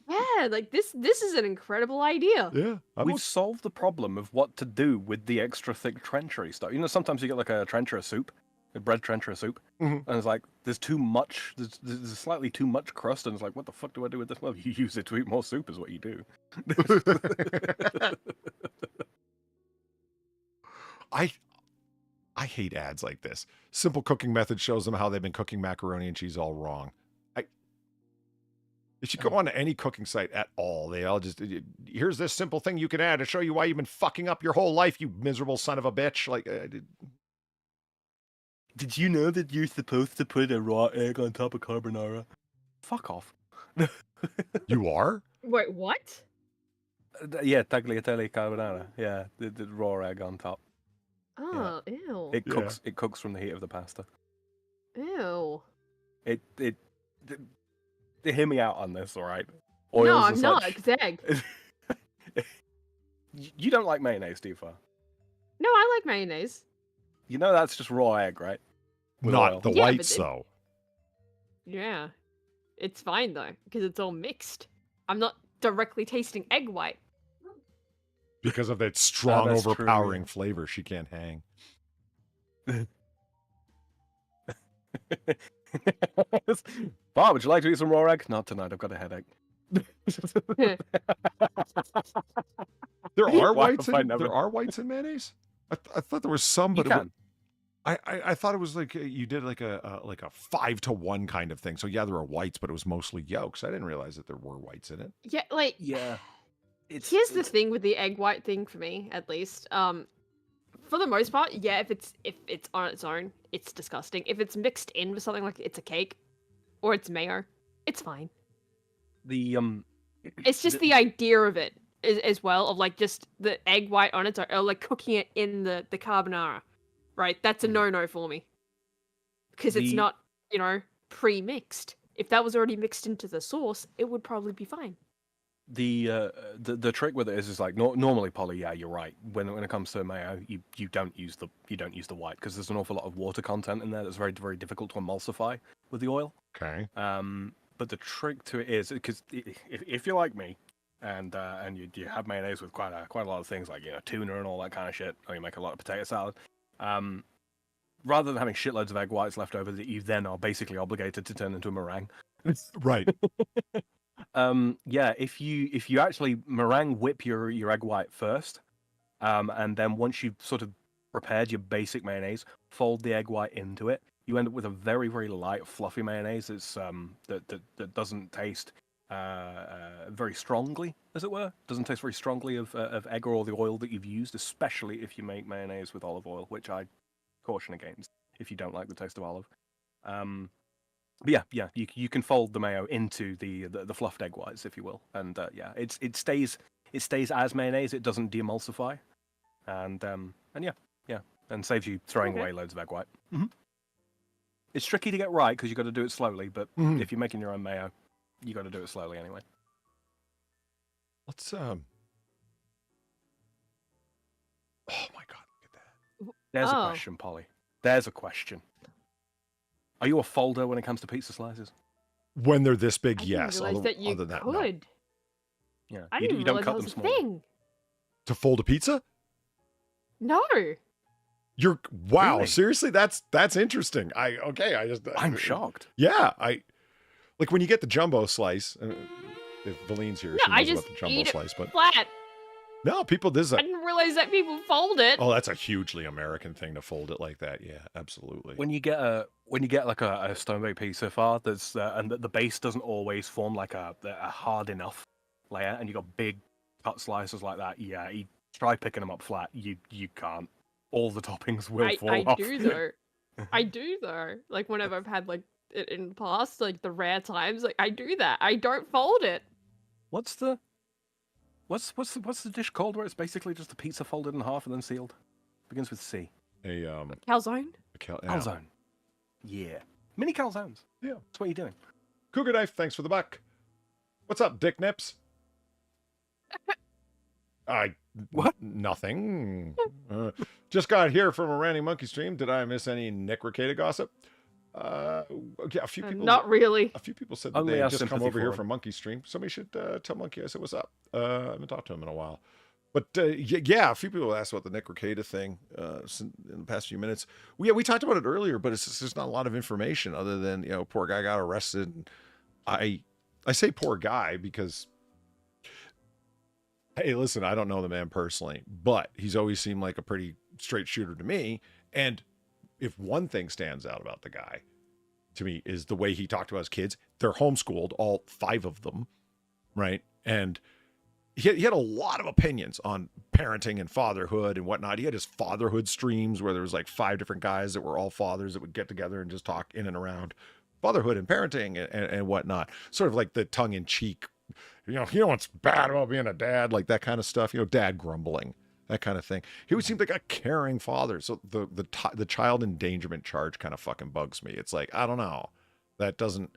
Yeah, like this is an incredible idea. Yeah. We've solved the problem of what to do with the extra thick trenchery stuff. You know, sometimes you get like a trencher of soup, a bread trencher of soup, and it's like there's too much, there's slightly too much crust, and it's like, what the fuck do I do with this? Well, you use it to eat more soup, is what you do. I hate ads like this. Simple cooking method shows them how they've been cooking macaroni and cheese all wrong. If you go on to any cooking site at all, they all just, here's this simple thing you can add to show you why you've been fucking up your whole life, you miserable son of a bitch. Like, did you know that you're supposed to put a raw egg on top of carbonara? Fuck off. you are? Wait, what? Yeah, tagliatelle carbonara. Yeah, the raw egg on top. Oh, ew. It cooks. It cooks from the heat of the pasta. Ew. Hear me out on this, all right? No, I'm not. It's egg. You don't like mayonnaise, do you, Far? No, I like mayonnaise. You know that's just raw egg, right? With Not oil. the Yeah, whites, but though. Yeah. It's fine, though, because it's all mixed. I'm not directly tasting egg white. Because of that strong, that's true, overpowering yeah. flavor, she can't hang. Bob, would you like to eat some raw egg? Not tonight. I've got a headache. There are Why whites. have I In, never- there are whites in mayonnaise. I thought there was some, You but can. I thought it was like you did like a 5-to-1 kind of thing. So yeah, there are whites, but it was mostly yolks. I didn't realize that there were whites in it. Yeah, like, Yeah. here's the thing with the egg white thing for me, at least. For the most part, yeah, if it's on its own, it's disgusting. If it's mixed in with something like it's a cake or it's mayo, it's fine. The It's just the idea of it as well, of like just the egg white on its own, or like cooking it in the carbonara, right? That's a no-no for me. Because it's The- not, pre-mixed. If that was already mixed into the sauce, it would probably be fine. the trick with it is like normally, Polly. Yeah, you're right. When it comes to mayo, you don't use the white because there's an awful lot of water content in there that's very very difficult to emulsify with the oil. Okay. But the trick to it is because if you're like me, and you have mayonnaise with quite a lot of things like tuna and all that kind of shit, or you make a lot of potato salad, rather than having shitloads of egg whites left over that you then are basically obligated to turn into a meringue. Right. Yeah, if you actually meringue whip your egg white first, and then once you've sort of prepared your basic mayonnaise, fold the egg white into it, you end up with a very very light fluffy mayonnaise that's that doesn't taste very strongly, as it were. Doesn't taste very strongly of egg or the oil that you've used, especially if you make mayonnaise with olive oil, which I caution against if you don't like the taste of olive. But yeah, you can fold the mayo into the fluffed egg whites, if you will, and yeah, it stays as mayonnaise. It doesn't demulsify, and yeah, and saves you throwing away loads of egg white. It's tricky to get right because you got to do it slowly, but if you're making your own mayo, you got to do it slowly anyway. Let's Oh my god, look at that. There's a question, Polly. There's a question. Are you a folder when it comes to pizza slices? When they're this big, I yes. didn't realize that you other than that, no. could. Yeah, I you didn't don't realize cut that them was a small. thing. To fold a pizza? No. You're wow, Really? seriously? That's interesting. I'm shocked. Yeah, like when you get the jumbo slice. If Valine's here, No, she knows I about just the jumbo eat it slice, but flat. no, people this is I a, didn't realize that people fold it. oh, that's a hugely American thing to fold it like that. Yeah, absolutely. When you get like a stone baked pizza far, there's and the base doesn't always form like a hard enough layer, and you got big cut slices like that. Yeah, you try picking them up flat. You can't. All the toppings will fall I off. do though. I do though. Like whenever I've had like it in the past, like the rare times, like I do that. I don't fold it. What's the dish called where it's basically just a pizza folded in half and then sealed? Begins with C. A Calzone. Calzone. Yeah. Mini calzones. Yeah. That's what you're doing. Cougar Knife, thanks for the buck. What's up, Dick Nips? What? Nothing. Just got here from a Randy Monkey stream. Did I miss any Nick Ricada gossip? Okay, a few people. Not really. A few people said that Only they had our just come sympathy over for here him. from Monkey stream. Somebody should tell Monkey I said what's up. I haven't talked to him in a while. But yeah, a few people asked about the Nick Ricada thing in the past few minutes. We talked about it earlier, but it's just, there's not a lot of information other than, you know, poor guy got arrested. And I say poor guy because, hey, listen, I don't know the man personally, but he's always seemed like a pretty straight shooter to me. And if one thing stands out about the guy to me is the way he talked about his kids. They're homeschooled, all 5 of them, right? And he had a lot of opinions on parenting and fatherhood and whatnot. He had his fatherhood streams where there was like 5 different guys that were all fathers that would get together and just talk in and around fatherhood and parenting and whatnot. Sort of like the tongue-in-cheek, you know what's bad about being a dad, like that kind of stuff, you know, dad grumbling, that kind of thing. He would seem like a caring father. So the child endangerment charge kind of fucking bugs me. It's like, I don't know. That doesn't...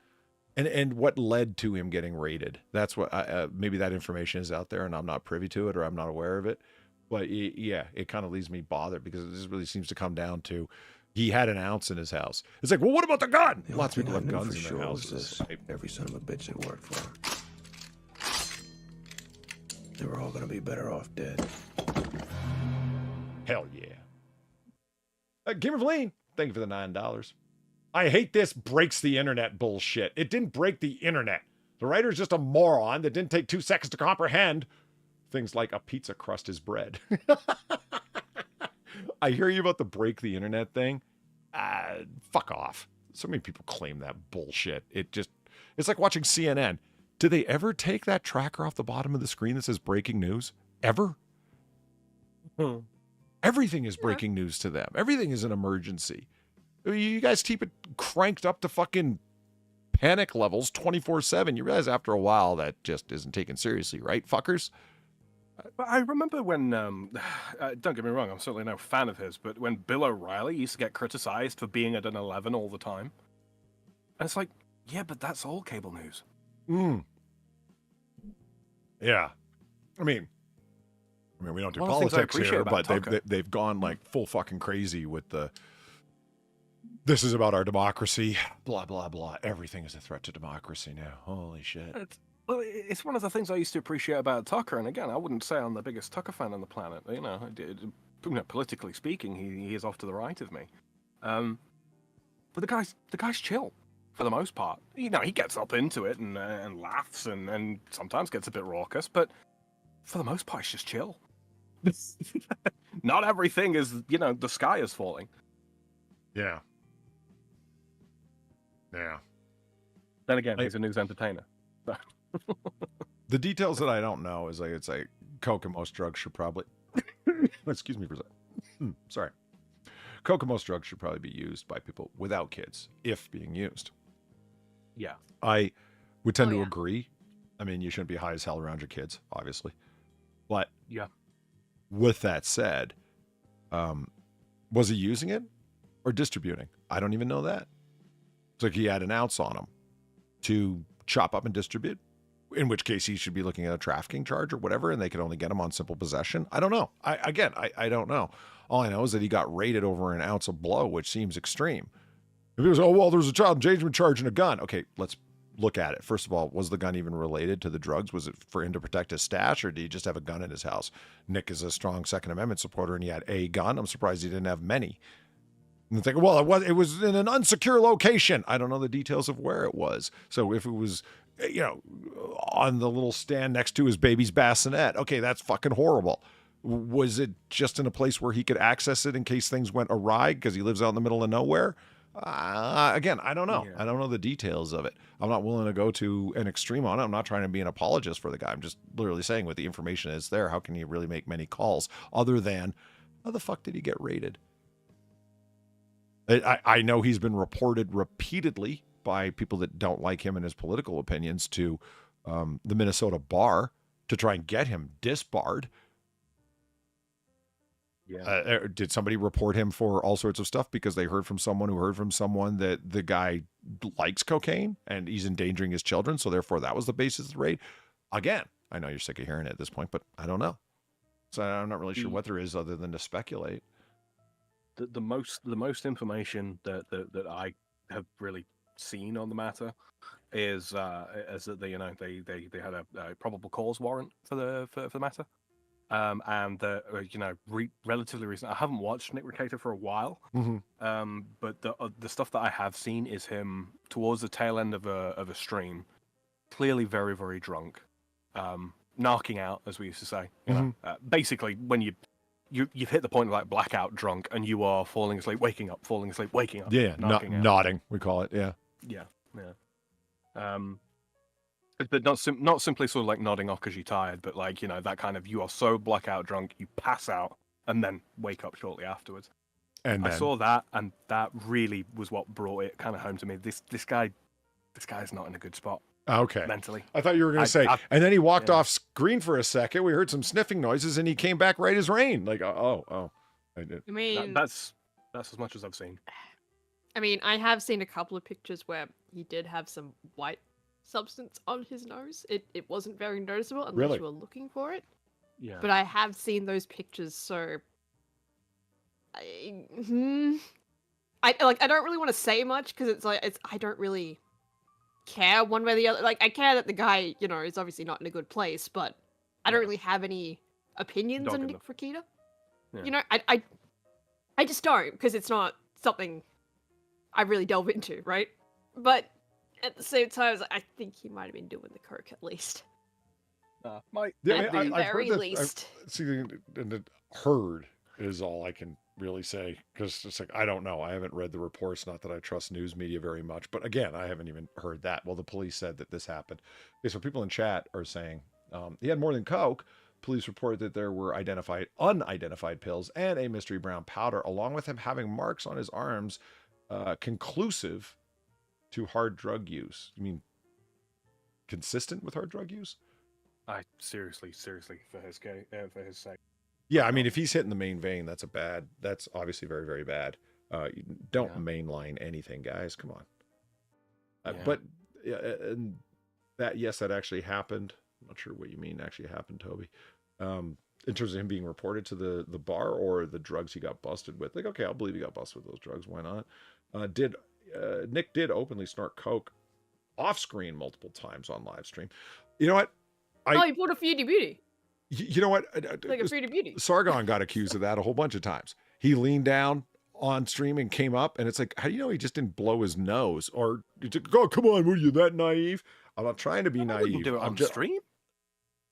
And what led to him getting raided? That's what maybe that information is out there and I'm not privy to it or I'm not aware of it. But yeah, it kind of leaves me bothered because it just really seems to come down to he had an ounce in his house. It's like, well, what about the gun? Lots of people have guns in their houses. Every son of a bitch that worked for him. They were all gonna be better off dead. Hell yeah. Gamer Valine, thank you for the $9. I hate this breaks the internet bullshit. It didn't break the internet. The writer's just a moron that didn't take 2 seconds to comprehend things like a pizza crust is bread. I hear you about the break the internet thing. Fuck off. So many people claim that bullshit. It's like watching CNN. Do they ever take that tracker off the bottom of the screen that says breaking news? Ever? Everything is breaking news to them. Everything is an emergency. You guys keep it cranked up to fucking panic levels 24/7. You realize after a while that just isn't taken seriously, right, fuckers? But I remember when, don't get me wrong, I'm certainly no fan of his, but when Bill O'Reilly used to get criticized for being at an 11 all the time. And it's like, yeah, but that's all cable news. Yeah. I mean, we don't do One of the things I politics appreciate here, about but Tucker- they've gone like full fucking crazy with the, this is about our democracy, blah, blah, blah. Everything is a threat to democracy now. Holy shit. Well, it's one of the things I used to appreciate about Tucker, and again, I wouldn't say I'm the biggest Tucker fan on the planet. You know, politically speaking, he is off to the right of me. But the guy's chill for the most part. You know, he gets up into it and laughs and sometimes gets a bit raucous, but for the most part, it's just chill. Not everything is, you know, the sky is falling. Yeah. Yeah. Then again, he's a news entertainer. So. The details that I don't know is like, it's like coke and most drugs should probably, excuse me for a second. Sorry. Coke and most drugs should probably be used by people without kids, if being used. Yeah. I would tend to agree. I mean, you shouldn't be high as hell around your kids, obviously. But yeah. With that said, was he using it or distributing? I don't even know that. It's like he had an ounce on him to chop up and distribute, in which case he should be looking at a trafficking charge or whatever, and they could only get him on simple possession. I don't know. I don't know. All I know is that he got raided over an ounce of blow, which seems extreme. If it was, oh, well, there was a child endangerment charge and a gun. Okay, let's look at it. First of all, was the gun even related to the drugs? Was it for him to protect his stash, or did he just have a gun in his house? Nick is a strong Second Amendment supporter, and he had a gun. I'm surprised he didn't have many. And think, well, it was in an unsecure location. I don't know the details of where it was. So if it was, you know, on the little stand next to his baby's bassinet, okay, that's fucking horrible. Was it just in a place where he could access it in case things went awry because he lives out in the middle of nowhere? Again, I don't know. Yeah. I don't know the details of it. I'm not willing to go to an extreme on it. I'm not trying to be an apologist for the guy. I'm just literally saying with the information is there, how can you really make many calls other than, how the fuck did he get raided? I know he's been reported repeatedly by people that don't like him and his political opinions to the Minnesota bar to try and get him disbarred. Yeah. Did somebody report him for all sorts of stuff because they heard from someone who heard from someone that the guy likes cocaine and he's endangering his children? So therefore, that was the basis of the raid. Again, I know you're sick of hearing it at this point, but I don't know. So I'm not really sure what there is other than to speculate. The most information that I have really seen on the matter is that they had a probable cause warrant for the matter. And relatively recent. I haven't watched Nick Recator for a while, but the stuff that I have seen is him towards the tail end of a stream, clearly very, very drunk, knocking out, as we used to say. You know, basically when you've hit the point of like blackout drunk, and you are falling asleep, waking up, falling asleep, waking up. Yeah, nodding, we call it. Yeah. But not simply sort of like nodding off because you're tired, but like, that kind of, you are so blackout drunk, you pass out and then wake up shortly afterwards. And I saw that, and that really was what brought it kind of home to me. This guy's not in a good spot. Okay. Mentally. I thought you were going to say, and then he walked off screen for a second. We heard some sniffing noises and he came back right as rain. Like, I did. I mean, that's as much as I've seen. I mean, I have seen a couple of pictures where he did have some white substance on his nose. It wasn't very noticeable unless you were looking for it. Yeah. But I have seen those pictures, so I don't really want to say much because I don't really care one way or the other. Like, I care that the guy, is obviously not in a good place, but I don't really have any opinions on Nick Recator. Yeah. I just don't, because it's not something I really delve into, right? But at the same time, I think he might have been doing the coke at least. At the very least. Heard is all I can really say, because it's like, I don't know. I haven't read the reports. Not that I trust news media very much, but again, I haven't even heard that. Well, the police said that this happened. Okay, so people in chat are saying he had more than coke. Police reported that there were unidentified pills and a mystery brown powder, along with him having marks on his arms, conclusive to hard drug use. You mean consistent with hard drug use? I seriously, for his sake. Yeah, I mean, if he's hitting the main vein, that's obviously very, very bad. Don't mainline anything, guys. Come on. But and that actually happened. I'm not sure what you mean actually happened, Toby. In terms of him being reported to the bar or the drugs he got busted with. Like, okay, I'll believe he got busted with those drugs. Why not? Nick did openly snort coke off screen multiple times on live stream. You know what? He bought a Fruity Beauty. You know what? Like a Fruity Beauty. Sargon got accused of that a whole bunch of times. He leaned down on stream and came up, and it's like, how do you know he just didn't blow his nose? Or, oh, come on, were you that naive? I'm not trying to be naive. Do it on stream?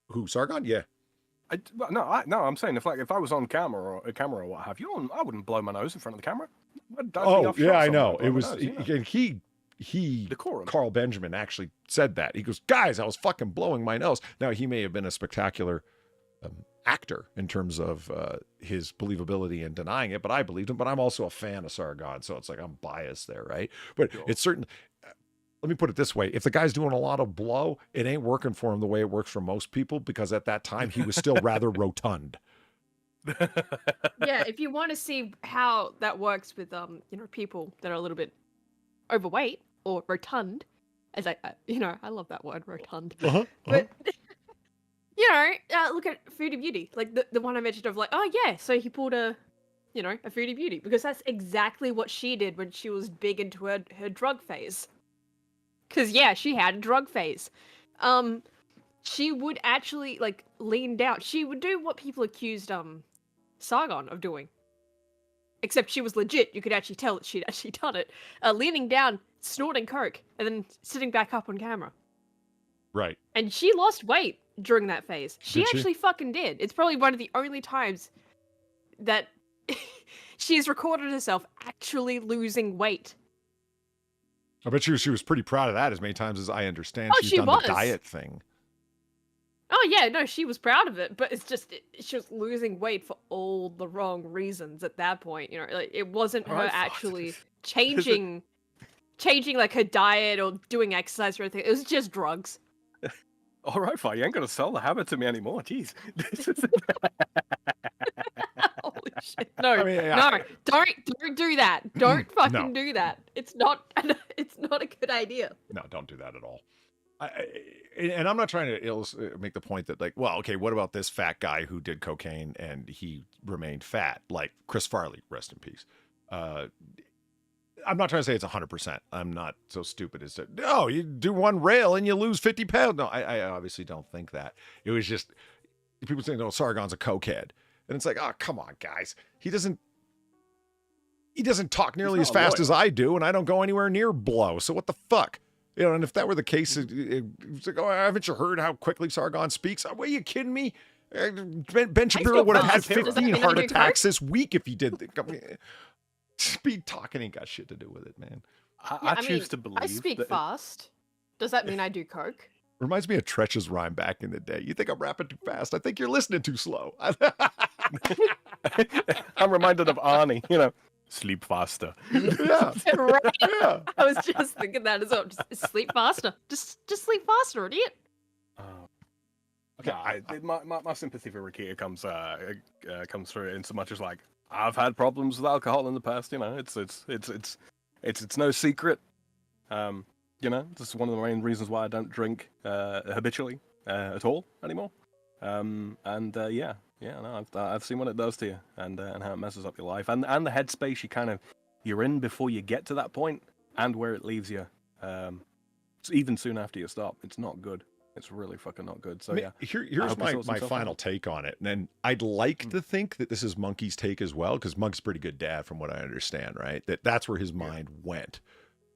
Who, Sargon? Yeah. No, I'm saying if I was on camera or what have you, I wouldn't blow my nose in front of the camera. I know. It was Decorum. Carl Benjamin actually said that. He goes, guys, I was fucking blowing my nose. Now, he may have been a spectacular actor in terms of his believability in denying it, but I believed him. But I'm also a fan of Sargon, so it's like I'm biased there, right? But it's certain. Let me put it this way. If the guy's doing a lot of blow, it ain't working for him the way it works for most people, because at that time he was still rather rotund. Yeah, if you want to see how that works with people that are a little bit overweight or rotund, as I love that word, rotund. But look at Fruity Beauty, like the one I mentioned of like, oh yeah, so he pulled a Fruity Beauty, because that's exactly what she did when she was big into her drug phase. Because she had a drug phase. She would actually like lean down. She would do what people accused Sargon of doing. Except she was legit. You could actually tell that she'd actually done it. Leaning down, snorting coke, and then sitting back up on camera. Right. And she lost weight during that phase. She actually fucking did. It's probably one of the only times that she's recorded herself actually losing weight. I bet she was pretty proud of that, as many times as I understand. Oh, she's she done was. the diet thing. Oh yeah, no, she was proud of it, but it's just she was losing weight for all the wrong reasons at that point. Like it wasn't her actually changing like her diet or doing exercise or anything. It was just drugs. All right, fine. You ain't gonna sell the habit to me anymore. Jeez. Holy No, I mean, no, don't do that. Don't fucking No. do that. It's not a good idea. No, don't do that at all. And I'm not trying to make the point that, like, well, okay, what about this fat guy who did cocaine and he remained fat, like Chris Farley, rest in peace. I'm not trying to say it's 100%. I'm not so stupid as to, no, you do one rail and you lose 50 pounds. No, I obviously don't think that. It was just people saying, no, Sargon's a cokehead. And it's like, oh, come on, guys. He doesn't talk nearly as fast as I do, and I don't go anywhere near blow. So what the fuck? You know, and if that were the case, it's like, oh, haven't you heard how quickly Sargon speaks? Oh, are you kidding me? Ben Shapiro would have had 15 heart attacks this week if he did. Speed talking ain't got shit to do with it, man. I choose to believe. I speak fast. Does that mean I do coke? Reminds me of Tretch's rhyme back in the day. You think I'm rapping too fast? I think you're listening too slow. I'm reminded of Arnie, you know. Sleep faster. Yeah. Right? Yeah. I was just thinking that as well. Just sleep faster. Just sleep faster, idiot. Okay, my sympathy for Rakita comes through in so much as, like, I've had problems with alcohol in the past. You know, it's no secret. You know, this is one of the main reasons why I don't drink habitually at all anymore. No, I've seen what it does to you and how it messes up your life and the headspace you're in before you get to that point and where it leaves you. Even soon after you stop, it's not good. It's really fucking not good. So yeah. Here's my final take on it. And then I'd like to think that this is Monkey's take as well, because Monk's a pretty good dad from what I understand, right? That's where his mind went.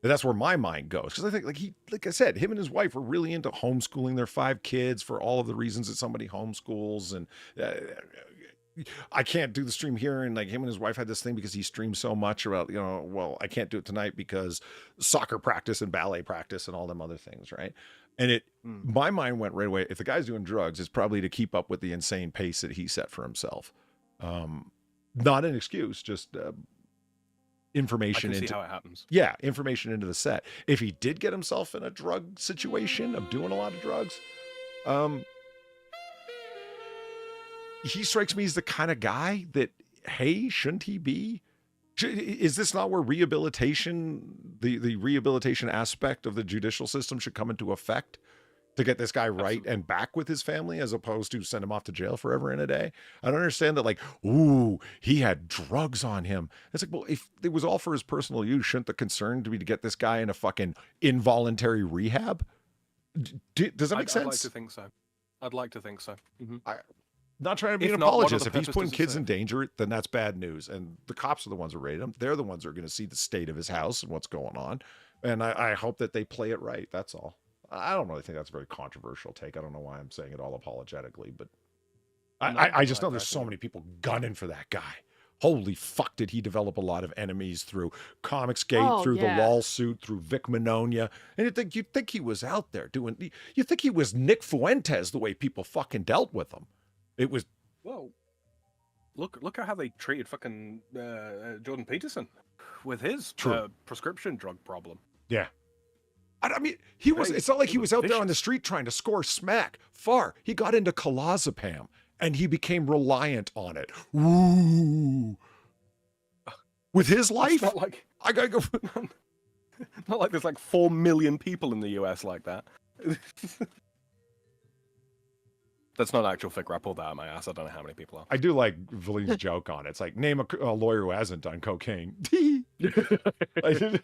That's where my mind goes. Because I think, like I said, him and his wife were really into homeschooling their 5 kids for all of the reasons that somebody homeschools. And I can't do the stream here. And like him and his wife had this thing because he streamed so much about, well, I can't do it tonight because soccer practice and ballet practice and all them other things, right? And my mind went right away. If the guy's doing drugs, it's probably to keep up with the insane pace that he set for himself. Not an excuse, just information. I can see how it happens. Yeah, information into the set. If he did get himself in a drug situation of doing a lot of drugs, he strikes me as the kind of guy that, hey, shouldn't he be? Is this not where rehabilitation, the rehabilitation aspect of the judicial system should come into effect to get this guy right Absolutely. And back with his family, as opposed to send him off to jail forever and a day? I don't understand that, like, ooh, he had drugs on him. It's like, well, if it was all for his personal use, shouldn't the concern be to get this guy in a fucking involuntary rehab? Does that make sense? I'd like to think so. I'd like to think so. Mm-hmm. Not trying to be an apologist. If he's putting kids in danger, then that's bad news. And the cops are the ones who raid him. They're the ones who are going to see the state of his house and what's going on. And I hope that they play it right. That's all. I don't really think that's a very controversial take. I don't know why I'm saying it all apologetically, but I just know there's so many people gunning for that guy. Holy fuck, did he develop a lot of enemies through Comicsgate, through the lawsuit, through Vic Minonia. And you'd think he was out there doing, you think he was Nick Fuentes the way people fucking dealt with him. It was. Whoa. Look at how they treated fucking Jordan Peterson with his prescription drug problem. Yeah. I mean, he was. It's not like he was out there on the street trying to score smack. He got into clozapam and he became reliant on it. Ooh. With his life, it's not like I gotta go. Not like there's like 4 million people in the US like that. That's not actual figure. I pulled that out of my ass. I don't know how many people are. I do like Valine's joke on it. It's like, name a lawyer who hasn't done cocaine. I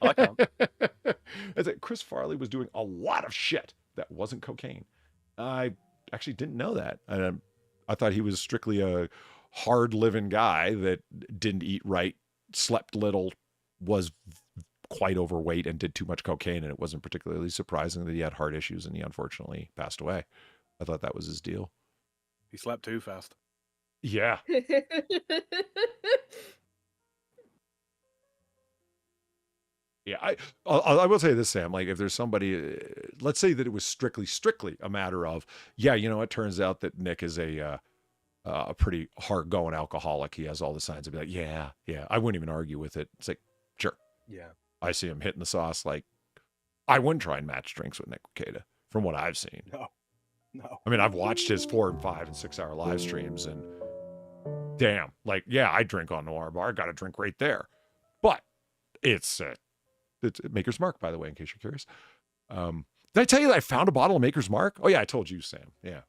like that. It's like Chris Farley was doing a lot of shit that wasn't cocaine. I actually didn't know that. I thought he was strictly a hard-living guy that didn't eat right, slept little, was quite overweight, and did too much cocaine. And it wasn't particularly surprising that he had heart issues and he unfortunately passed away. I thought that was his deal. He slept too fast. Yeah. Yeah, I will say this, Sam. Like, if there's somebody, let's say that it was strictly a matter of, yeah, it turns out that Nick is a pretty hard-going alcoholic. He has all the signs. I'd be like, yeah. I wouldn't even argue with it. It's like, sure. Yeah. I see him hitting the sauce. Like, I wouldn't try and match drinks with Nick Wakeda, from what I've seen. No. I mean, I've watched his 4 and 5 and 6 hour live streams, and damn, like, yeah, I drink on Noir Bar. I got a drink right there. But it's Maker's Mark, by the way, in case you're curious. Did I tell you that I found a bottle of Maker's Mark? Oh, yeah, I told you, Sam. Yeah.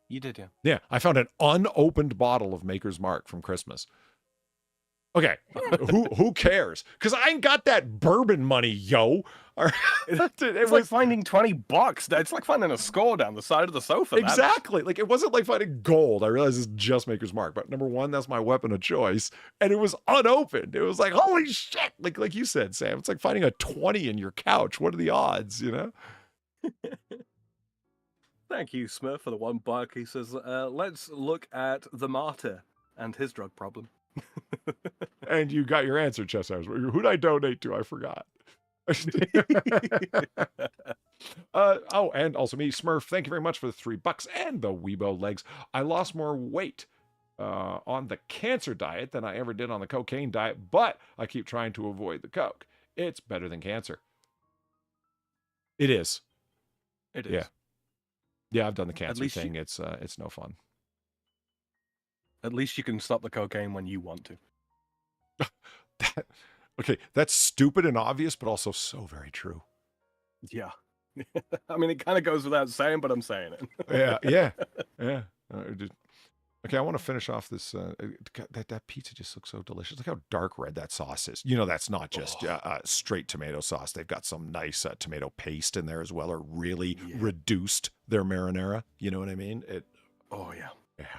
You did, yeah. Yeah, I found an unopened bottle of Maker's Mark from Christmas. Okay, who cares? Because I ain't got that bourbon money, yo. It's like finding $20. It's like finding a score down the side of the sofa. Exactly. Like, it wasn't like finding gold. I realize it's just Maker's Mark. But number one, that's my weapon of choice. And it was unopened. It was like, holy shit. Like you said, Sam, it's like finding a 20 in your couch. What are the odds, you know? Thank you, Smurf, for the $1. He says, let's look at the martyr and his drug problem. And you got your answer, Chess Hours. Who'd I donate to? I forgot. Oh, and also me, Smurf. Thank you very much for the $3 and the Weebo legs. I lost more weight on the cancer diet than I ever did on the cocaine diet, but I keep trying to avoid the coke. It's better than cancer. It is. It is. Yeah. Yeah, I've done the cancer least thing. It's no fun. At least you can stop the cocaine when you want to. Okay, that's stupid and obvious, but also so very true. Yeah. I mean, it kind of goes without saying, but I'm saying it. Yeah. Okay, I want to finish off this. That pizza just looks so delicious. Look how dark red that sauce is. You know, that's not just straight tomato sauce. They've got some nice tomato paste in there as well, or really reduced their marinara. You know what I mean? Oh, yeah. Yeah.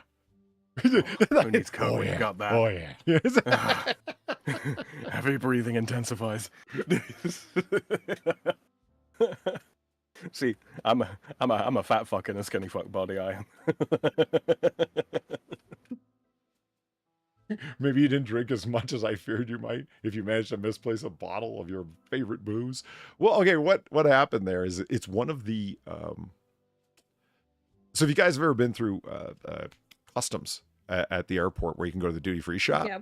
Who needs coke when you got that? Oh, yeah. Heavy breathing intensifies. See, I'm a fat fuck in a skinny fuck body. I am. Maybe you didn't drink as much as I feared you might if you managed to misplace a bottle of your favorite booze. Well, okay, what happened there is it's one of the so if you guys have ever been through customs at the airport where you can go to the duty-free shop, Yeah.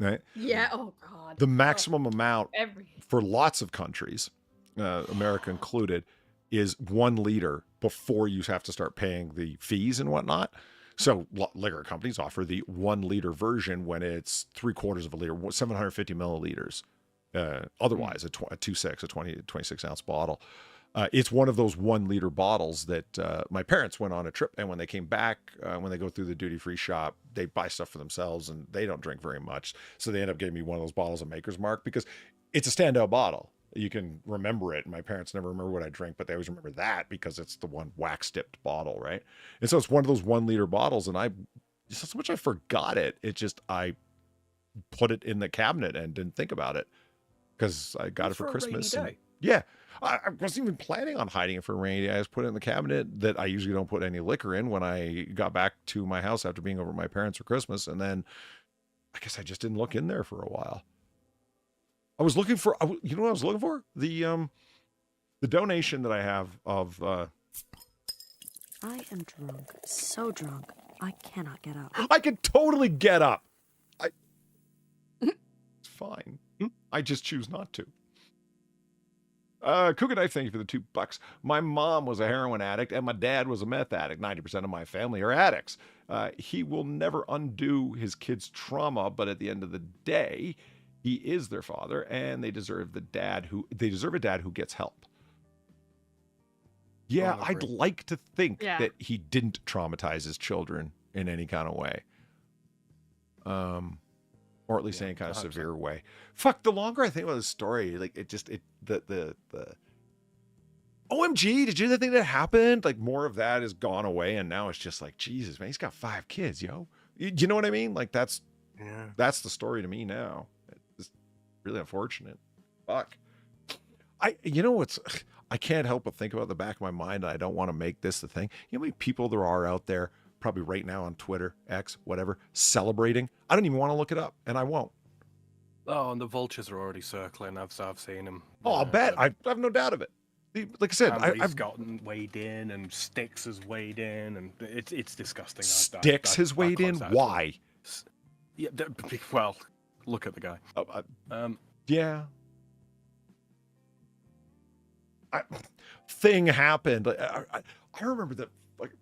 right? Yeah. Oh God. The maximum amount Everything. for lots of countries, America included, is 1 liter before you have to start paying the fees and whatnot. So liquor companies offer the 1 liter version when it's 3/4 of a liter, 750 milliliters. Otherwise, a 26 ounce bottle. It's one of those 1 liter bottles that my parents went on a trip, and when they came back, when they go through the duty-free shop, they buy stuff for themselves, and they don't drink very much. So they end up getting me one of those bottles of Maker's Mark because it's a standout bottle. You can remember it. My parents never remember what I drink, but they always remember that because it's the one wax-dipped bottle, right? And so it's one of those 1 liter bottles, and so much I forgot it. It just, I put it in the cabinet and didn't think about it because I got it for Christmas. A rainy day. Yeah. I wasn't even planning on hiding it for a rainy day. I just put it in the cabinet that I usually don't put any liquor in when I got back to my house after being over at my parents for Christmas. And then I guess I just didn't look in there for a while. I was looking for, you know what I was looking for? The donation that I have of, I am drunk. So drunk. I cannot get up. I can totally get up. It's fine. I just choose not to. Cougar Knife, thank you for the $2. My mom was a heroin addict and my dad was a meth addict. 90% of my family are addicts. He will never undo his kids' trauma, but at the end of the day, he is their father, and they deserve a dad who gets help. Yeah, I'd like to think that he didn't traumatize his children in any kind of way. Or at least any kind of severe way. Fuck, the longer I think about the story, like the OMG, did you think that happened? Like more of that has gone away, and now it's just like, Jesus, man, he's got 5 kids, yo. You know what I mean? Like that's the story to me now. It's really unfortunate. Fuck. You know what's, I can't help but think about the back of my mind, and I don't want to make this the thing. You know how many people there are out there, probably right now on Twitter, X, whatever, celebrating? I don't even want to look it up, and I won't. Oh, and the vultures are already circling. I've seen them. Oh, I'll bet. I have no doubt of it. Like I said, I've gotten weighed in, and Styx has weighed in, and it's disgusting. Styx has weighed in? Why? Yeah, well, look at the guy. Yeah. Thing happened. I remember that. Like,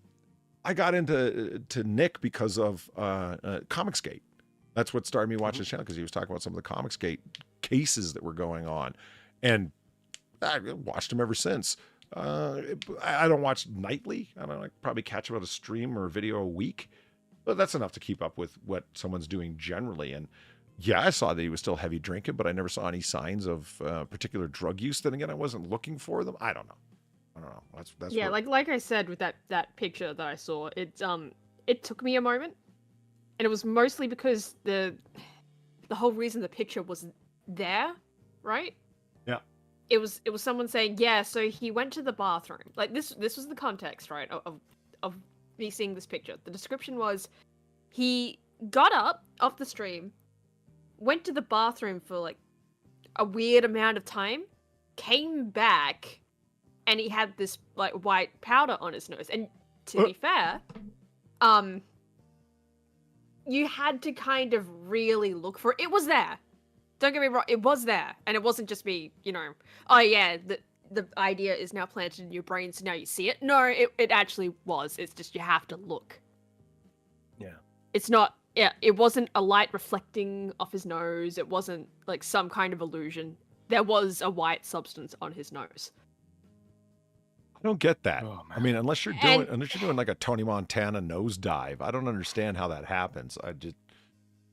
I got into Nick because of Comicsgate. That's what started me watching his channel, because he was talking about some of the Comics Gate cases that were going on. And I watched him ever since. I don't watch nightly. I don't know, I probably catch about a stream or a video a week. But that's enough to keep up with what someone's doing generally. And yeah, I saw that he was still heavy drinking, but I never saw any signs of particular drug use. Then again, I wasn't looking for them. I don't know. That's yeah, like I said with that picture that I saw, it took me a moment, and it was mostly because the whole reason the picture was there, right? Yeah. It was someone saying, yeah, so he went to the bathroom. Like this was the context, right, of me seeing this picture. The description was he got up off the stream, went to the bathroom for like a weird amount of time, came back, and he had this like white powder on his nose. And to be fair, you had to kind of really look for it. It was there. Don't get me wrong, it was there. And it wasn't just me, oh yeah, the idea is now planted in your brain, so now you see it. No, it actually was. It's just you have to look. Yeah. It's not, it wasn't a light reflecting off his nose. It wasn't like some kind of illusion. There was a white substance on his nose. I don't get that. Oh, I mean, unless you're doing like a Tony Montana nosedive, I don't understand how that happens.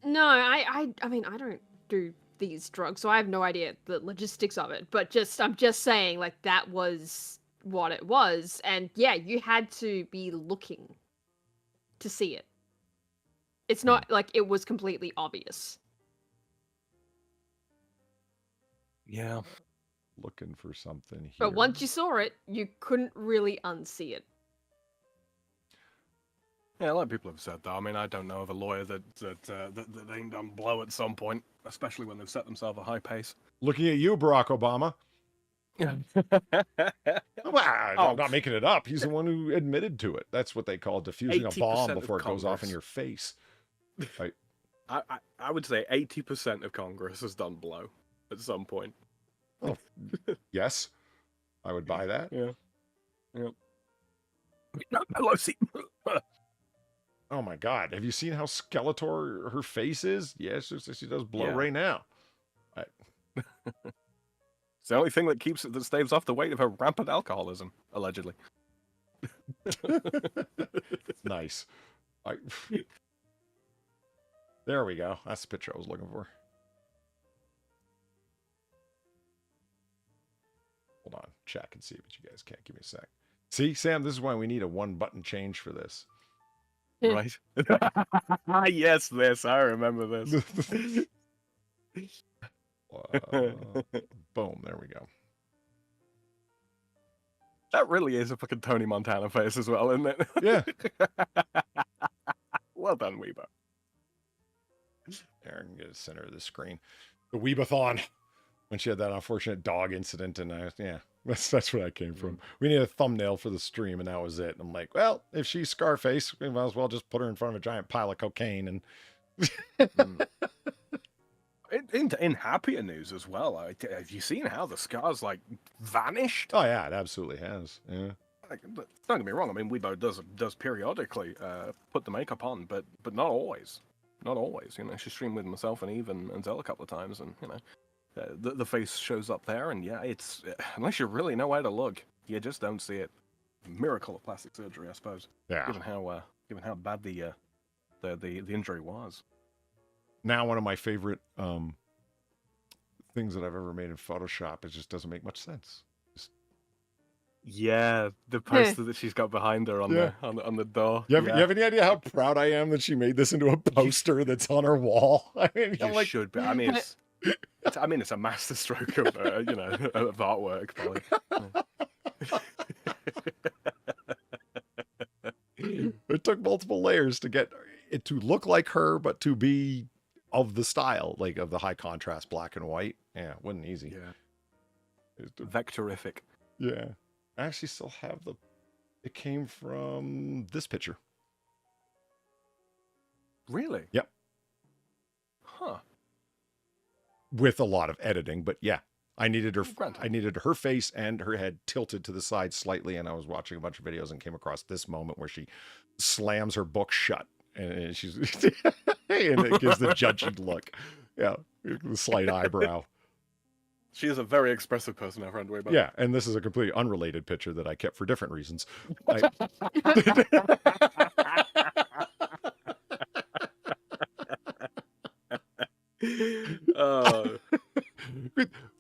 No, I mean, I don't do these drugs, so I have no idea the logistics of it. But I'm just saying, like, that was what it was, and yeah, you had to be looking to see it. It's not like it was completely obvious. Yeah. Looking for something here. But once you saw it, you couldn't really unsee it. Yeah, a lot of people have said that. I mean, I don't know of a lawyer that ain't done blow at some point, especially when they've set themselves a high pace. Looking at you, Barack Obama. Yeah. Well, I'm not making it up. He's the one who admitted to it. That's what they call diffusing a bomb before it goes off in your face. Right. I would say 80% of Congress has done blow at some point. Oh, yes, I would buy that. Yeah. Pelosi. Oh my God! Have you seen how Skeletor her face is? Yes, she does blow right now. It's the only thing that staves off the weight of her rampant alcoholism, allegedly. Nice. There we go. That's the picture I was looking for. Hold on, check and see, but you guys can't. Give me a sec. See, Sam, this is why we need a one-button change for this. Right? Yes, I remember this. Boom, there we go. That really is a fucking Tony Montana face as well, isn't it? Yeah. Well done, Weebo. There, I can get the center of the screen. The Weebathon. When she had that unfortunate dog incident, and that's where that came from. We need a thumbnail for the stream, and that was it. And I'm like, well, if she's Scarface, we might as well just put her in front of a giant pile of cocaine. And in happier news as well, have you seen how the scars like vanished? Oh yeah, it absolutely has. Yeah. Don't get me wrong. I mean, Weebo does periodically put the makeup on, but not always. Not always. She streamed with myself and Eve and Zell a couple of times, and the face shows up there, and yeah, it's unless you really know where to look, you just don't see it. Miracle of plastic surgery, I suppose. Yeah. Given how bad the injury was. Now, one of my favorite things that I've ever made in Photoshop, it just doesn't make much sense. Yeah, the poster that she's got behind her on the door. You have any idea how proud I am that she made this into a poster that's on her wall? I mean, you should be. I mean, it's a masterstroke of of artwork, Polly. It took multiple layers to get it to look like her, but to be of the style, like of the high contrast black and white. Yeah, it wasn't easy. Yeah, vectorific. Yeah, I actually still have it came from this picture. Really? Yep. Huh. With a lot of editing, but yeah, I needed her face and her head tilted to the side slightly, and I was watching a bunch of videos and came across this moment where she slams her book shut And she's and it gives the judgy look. Yeah, the slight eyebrow. She is a very expressive person, our friend Weebo. Yeah, and this is a completely unrelated picture that I kept for different reasons.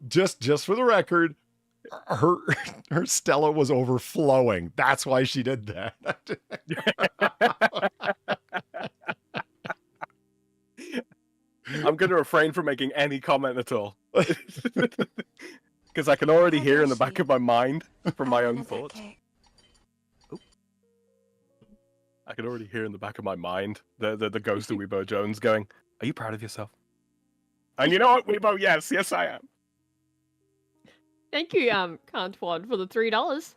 Just for the record, her Stella was overflowing. That's why she did that. I'm going to refrain from making any comment at all. Because I can already hear in the back of my mind from my own thoughts. I can already hear in the back of my mind the ghost of Weebo Jones going, "Are you proud of yourself?" And you know what, Weebo? Yes, I am. Thank you, Cantwad, for the $3.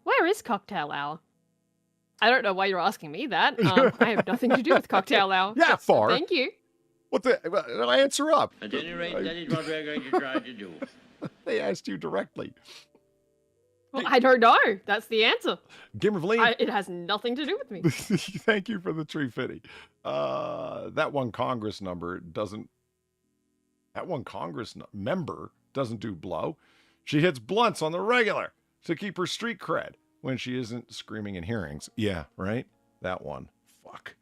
Where is Cocktail Hour? I don't know why you're asking me that. I have nothing to do with Cocktail Hour. Yeah, Far. Thank you. What the? Answer up. At any rate, that is what we're going to try to do. They asked you directly. Well, I don't know. That's the answer. Game of Lean. It has nothing to do with me. Thank you for the tree fitty. That one Congress member doesn't do blow. She hits blunts on the regular to keep her street cred when she isn't screaming in hearings. Yeah, right? That one. Fuck.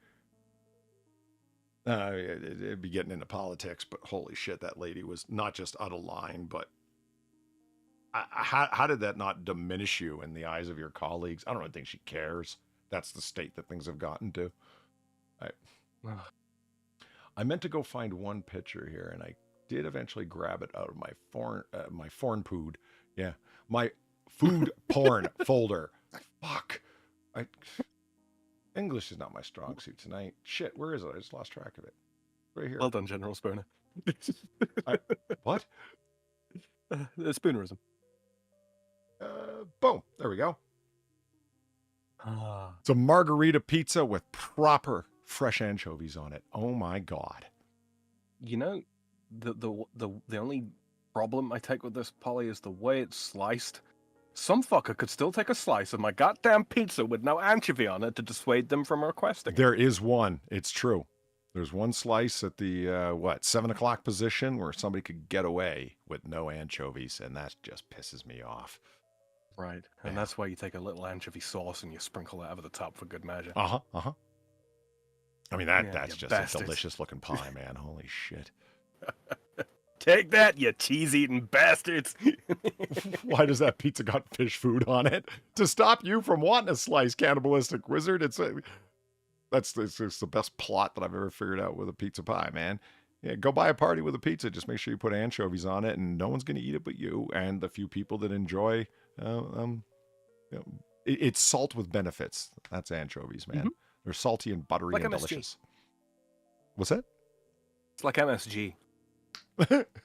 It'd be getting into politics, but holy shit, that lady was not just out of line, but how did that not diminish you in the eyes of your colleagues? I don't really think she cares. That's the state that things have gotten to. I meant to go find one picture here, and I did eventually grab it out of my foreign pood. Yeah, my food porn folder. Fuck. English is not my strong suit tonight. Shit, where is it? I just lost track of it. Right here. Well done, General Spooner. What? Spoonerism. Boom. There we go. It's a margarita pizza with proper fresh anchovies on it. Oh my god. You know, the only problem I take with this, Polly, is the way it's sliced. Some fucker could still take a slice of my goddamn pizza with no anchovy on it to dissuade them from requesting. There is one. It's true. There's one slice at the 7 o'clock position where somebody could get away with no anchovies, and that just pisses me off. Right, and that's why you take a little anchovy sauce and you sprinkle that over the top for good measure. I mean, that's just bastards. a delicious looking pie, man. Holy shit. Take that, you cheese-eating bastards! Why does that pizza got fish food on it? To stop you from wanting a slice, cannibalistic wizard. It's the best plot that I've ever figured out with a pizza pie, man. Yeah, go buy a party with a pizza. Just make sure you put anchovies on it, and no one's going to eat it but you and the few people that enjoy. It's salt with benefits. That's anchovies, man. Mm-hmm. They're salty and buttery like and MSG. Delicious. What's that? It's like MSG.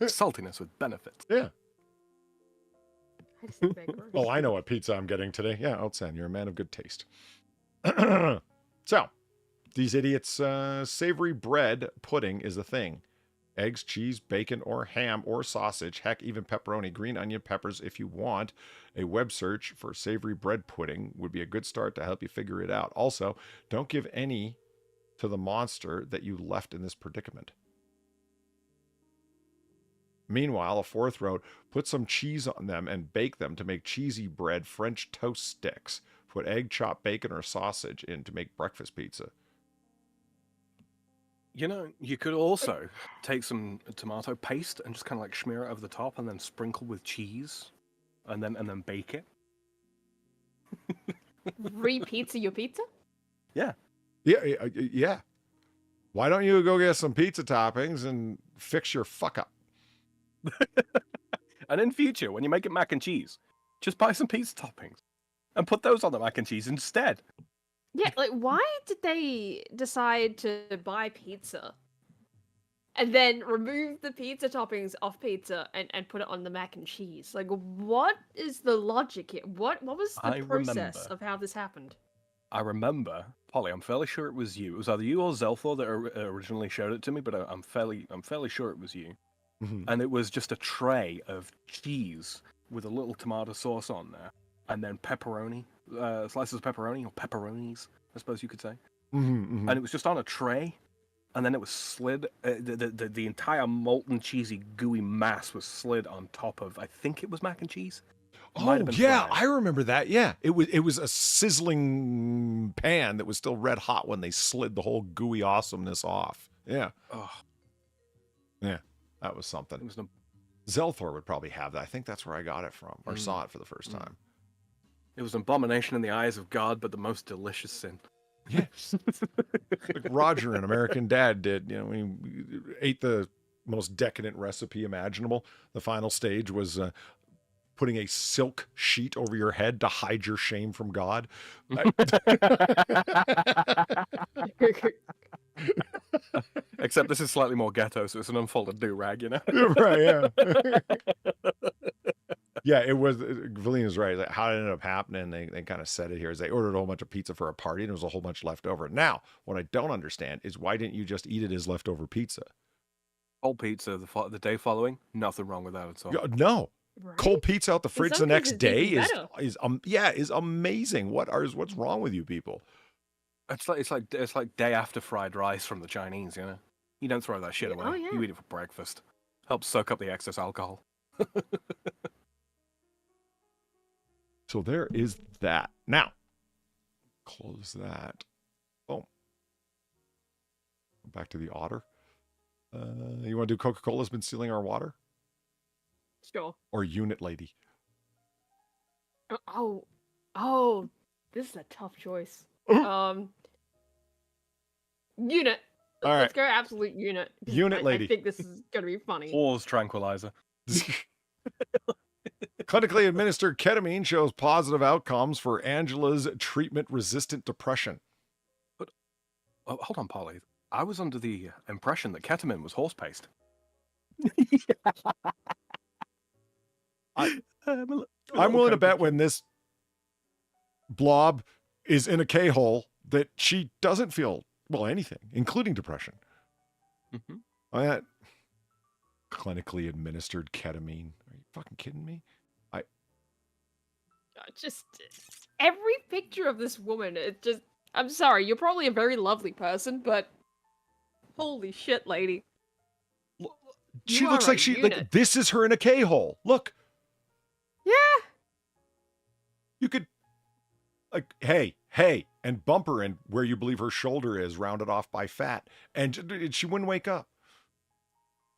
Saltiness with benefits. Yeah. Oh, I know what pizza I'm getting today. Yeah, Outsan, you're a man of good taste. So, these idiots, savory bread pudding is a thing. Eggs, cheese, bacon, or ham, or sausage. Heck, even pepperoni, green onion, peppers if you want. A web search for savory bread pudding would be a good start to help you figure it out. Also, don't give any to the monster that you left in this predicament. Meanwhile, a fourth road, put some cheese on them and bake them to make cheesy bread French toast sticks. Put egg, chopped bacon, or sausage in to make breakfast pizza. You know, you could also take some tomato paste and just kind of like smear it over the top and then sprinkle with cheese and then bake it. Re-pizza your pizza? Yeah. Yeah. Why don't you go get some pizza toppings and fix your fuck up? And in future, when you make it mac and cheese, just buy some pizza toppings and put those on the mac and cheese instead. Yeah, like, why did they decide to buy pizza and then remove the pizza toppings off pizza and put it on the mac and cheese? Like, what is the logic here? What was the process of how this happened? I remember, Polly, I'm fairly sure it was you. It was either you or Zelthor that originally showed it to me, but I'm fairly sure it was you. Mm-hmm. And it was just a tray of cheese with a little tomato sauce on there, and then pepperoni, slices of pepperoni, or pepperonis, I suppose you could say. Mm-hmm, and it was just on a tray, and then it was slid. The entire molten, cheesy, gooey mass was slid on top of. I think it was mac and cheese. Oh yeah, I remember that. Yeah, it was a sizzling pan that was still red hot when they slid the whole gooey awesomeness off. Yeah. Oh. Yeah, that was something. It was Zelthor would probably have that. I think that's where I got it from, or saw it for the first time. It was an abomination in the eyes of God, but the most delicious sin. Yes. Like Roger in American Dad did. You know, when he ate the most decadent recipe imaginable. The final stage was putting a silk sheet over your head to hide your shame from God. Except this is slightly more ghetto, so it's an unfolded do-rag, you know? Right, yeah. Yeah, it was, Valina's right. Like, how it ended up happening, they kind of said it here, is they ordered a whole bunch of pizza for a party, and there was a whole bunch left over. Now, what I don't understand is why didn't you just eat it as leftover pizza? Cold pizza the day following, nothing wrong with that at all. No. Right? Cold pizza out the fridge the next day is is amazing. What's wrong with you people? It's like day after fried rice from the Chinese, you know? You don't throw that shit away. Oh, yeah. You eat it for breakfast. Helps soak up the excess alcohol. So there is that. Now, close that. Boom. Back to the otter. You want to do Coca-Cola's been stealing our water? Sure. Or Unit Lady? Oh, this is a tough choice. Unit. All right. Let's go absolute unit. Unit Lady. I think this is gonna be funny. Pause tranquilizer. Clinically administered ketamine shows positive outcomes for Angela's treatment-resistant depression. But hold on, Polly. I was under the impression that ketamine was horse paste. I'm willing to bet when this blob is in a K-hole that she doesn't feel, well, anything, including depression. Mm-hmm. Clinically administered ketamine. Are you fucking kidding me? Just every picture of this woman, I'm sorry, you're probably a very lovely person, but holy shit, lady. She looks like this is her in a K-hole. Look. Yeah. You could, like, hey, and bump her in where you believe her shoulder is, rounded off by fat, and she wouldn't wake up.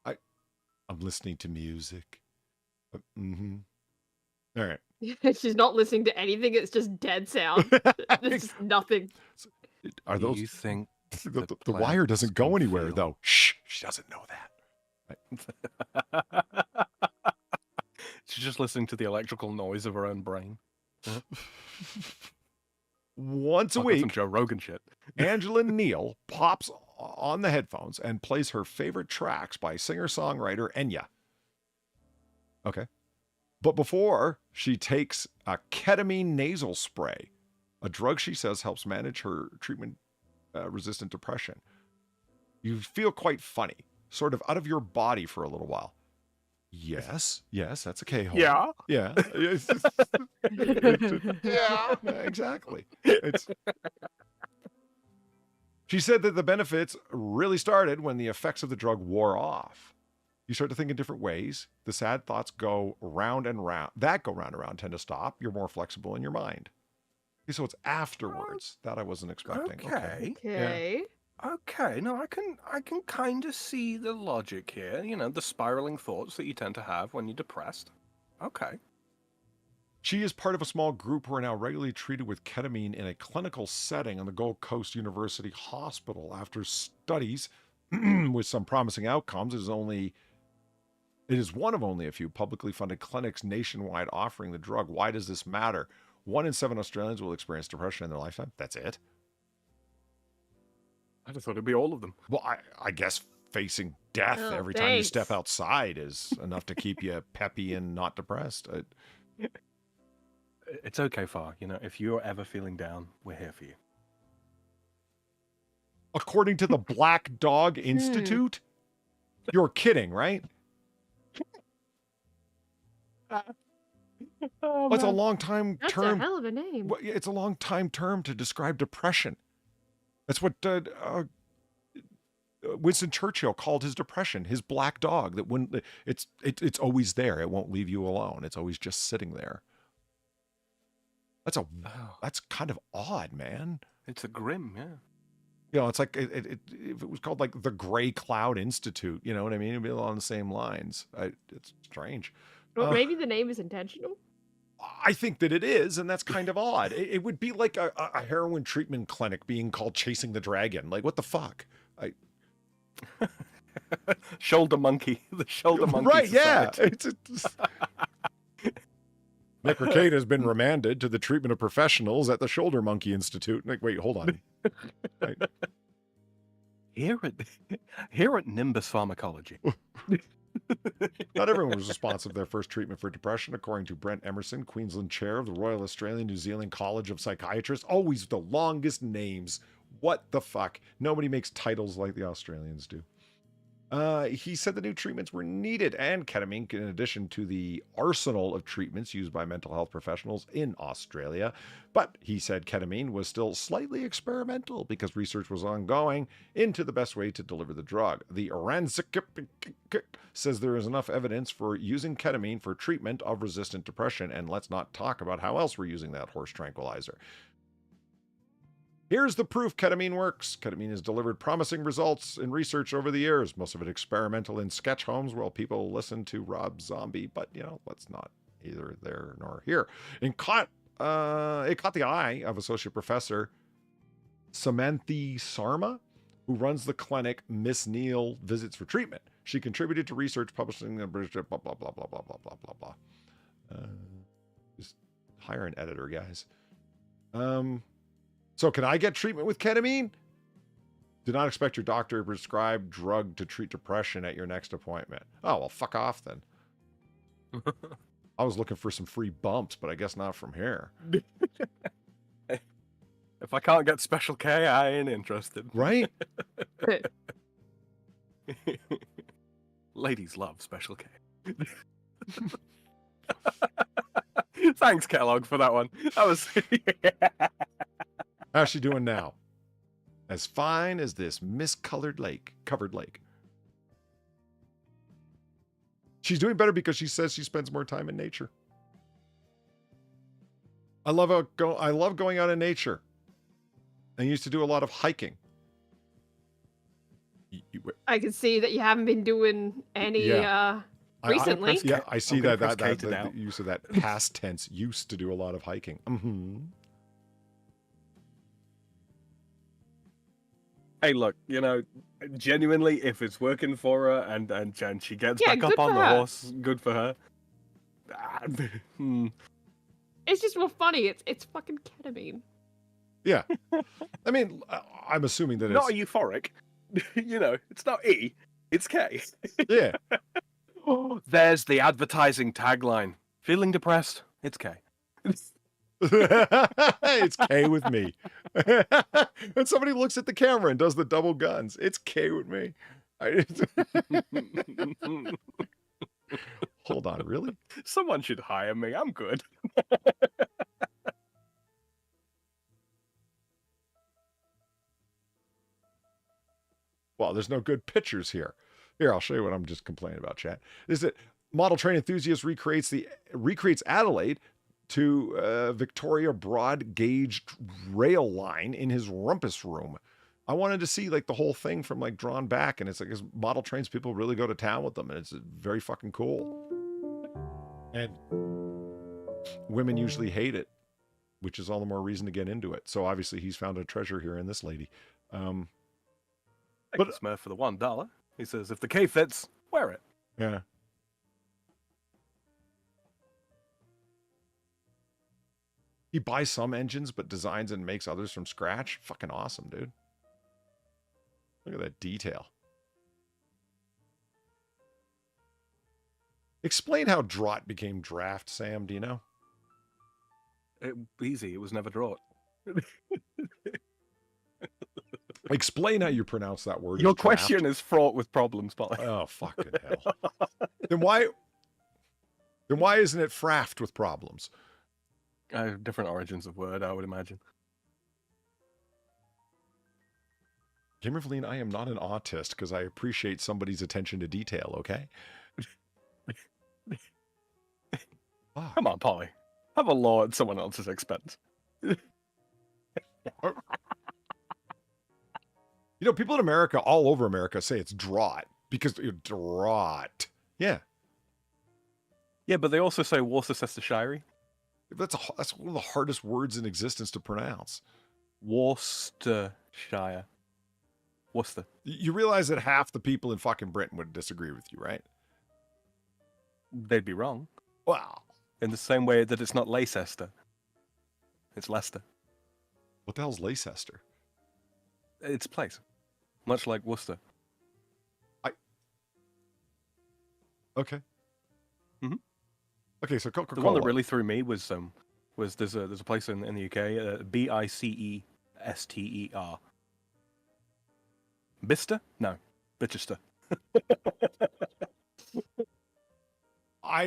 I'm listening to music. Mm-hmm. All right. She's not listening to anything. It's just dead sound. It's just nothing. Are those? You think the wire doesn't go anywhere though? Shh. She doesn't know that. She's just listening to the electrical noise of her own brain. Once a Some week, Joe Rogan shit. Angela Neal pops on the headphones and plays her favorite tracks by singer-songwriter Enya. Okay. But before, she takes a ketamine nasal spray, a drug she says helps manage her treatment-resistant depression. You feel quite funny, sort of out of your body for a little while. Yes, that's a K-hole. Yeah. Yeah. Yeah, exactly. She said that the benefits really started when the effects of the drug wore off. You start to think in different ways. The sad thoughts go round and round. That go round and round tend to stop. You're more flexible in your mind. Okay, so it's afterwards. That I wasn't expecting. Okay. Okay. Okay, no, I can kind of see the logic here. You know, the spiraling thoughts that you tend to have when you're depressed. Okay. She is part of a small group who are now regularly treated with ketamine in a clinical setting on the Gold Coast University Hospital. After studies with some promising outcomes, it is one of only a few publicly funded clinics nationwide offering the drug. Why does this matter? 1 in 7 Australians will experience depression in their lifetime. That's it. I just thought it'd be all of them. Well, I guess facing death every time you step outside is enough to keep you peppy and not depressed. It's okay, Far. You know, if you're ever feeling down, we're here for you. According to the Black Dog Institute? You're kidding, right? It's a long time term. That's a hell of a name. It's a long time term to describe depression. That's what Winston Churchill called his depression, his black dog. That when it's always there, it won't leave you alone. It's always just sitting there. That's kind of odd, man. It's a grim, yeah. You know, it's like if it was called like the Gray Cloud Institute. You know what I mean? It'd be along the same lines. It's strange. Well, maybe the name is intentional. I think that it is, and that's kind of odd. It would be like a heroin treatment clinic being called Chasing the Dragon. Like, what the fuck? Shoulder monkey. The shoulder monkey. Right, Society. yeah. Nick Ricade has been remanded to the treatment of professionals at the Shoulder Monkey Institute. Like, wait, hold on. Right. Here at Nimbus Pharmacology. Not everyone was responsive to their first treatment for depression, according to Brent Emerson, Queensland Chair of the Royal Australian New Zealand College of Psychiatrists. Always the longest names. What the fuck? Nobody makes titles like the Australians do. He said the new treatments were needed, and ketamine, in addition to the arsenal of treatments used by mental health professionals in Australia. But he said ketamine was still slightly experimental because research was ongoing into the best way to deliver the drug. The Aransik says there is enough evidence for using ketamine for treatment of resistant depression, and let's not talk about how else we're using that horse tranquilizer. Here's the proof ketamine works. Ketamine has delivered promising results in research over the years, most of it experimental in sketch homes while people listen to Rob Zombie, but, you know, let's not either there nor here. It caught the eye of Associate Professor Samanthi Sarma, who runs the clinic Miss Neal Visits for Treatment. She contributed to research publishing the British blah, blah, blah, blah, blah, blah, blah, blah, blah. Just hire an editor, guys. So can I get treatment with ketamine? Do not expect your doctor to prescribe drug to treat depression at your next appointment. Oh, well, fuck off then. I was looking for some free bumps, but I guess not from here. If I can't get Special K, I ain't interested. Right? Ladies love Special K. Thanks, Kellogg, for that one. That was... How's she doing now? As fine as this covered lake. She's doing better because she says she spends more time in nature. I love going out in nature. I used to do a lot of hiking. I can see that you haven't been doing any recently. I see that the use of that past tense. Used to do a lot of hiking. Mm-hmm. Hey, look, you know, genuinely, if it's working for her and she gets back up on the horse, good for her. It's just more funny. It's fucking ketamine. Yeah. I mean, I'm assuming that not it's... Not euphoric. You know, it's not E, it's K. Yeah. There's the advertising tagline. Feeling depressed? It's K. It's K with me. And somebody looks at the camera and does the double guns. It's K with me. Hold on, really? Someone should hire me. I'm good. Well, there's no good pictures here. Here, I'll show you what I'm just complaining about, chat. Is that model train enthusiast recreates Adelaide to Victoria broad gauge rail line in his rumpus room. I wanted to see like the whole thing from like drawn back, and it's like his model trains, people really go to town with them, and it's very fucking cool. And women usually hate it, which is all the more reason to get into it. So obviously he's found a treasure here in this lady. But Smurf for the $1. He says, if the K fits, wear it. Yeah. He buys some engines, but designs and makes others from scratch. Fucking awesome, dude. Look at that detail. Explain how draught became draft, Sam. Do you know? Easy. It was never draught. Explain how you pronounce that word. Your question is fraught with problems, Polly. Oh, fucking hell. Then why isn't it fraft with problems? Different origins of word, I would imagine. Gamerfeline, I am not an autist because I appreciate somebody's attention to detail, okay? Come on, Polly. Have a law at someone else's expense. You know, people in America, all over America, say it's draught because draught. Yeah. Yeah, but they also say Worcestershire. That's one of the hardest words in existence to pronounce. Worcestershire. Worcester. You realize that half the people in fucking Britain would disagree with you, right? They'd be wrong. Wow. In the same way that it's not Leicester. It's Leicester. What the hell's Leicester? It's a place. Much like Worcester. Okay. Mm-hmm. Okay, so Coca-Cola. The one that really threw me was there's a place in the UK, Bicester. Bister? No, Bitchester.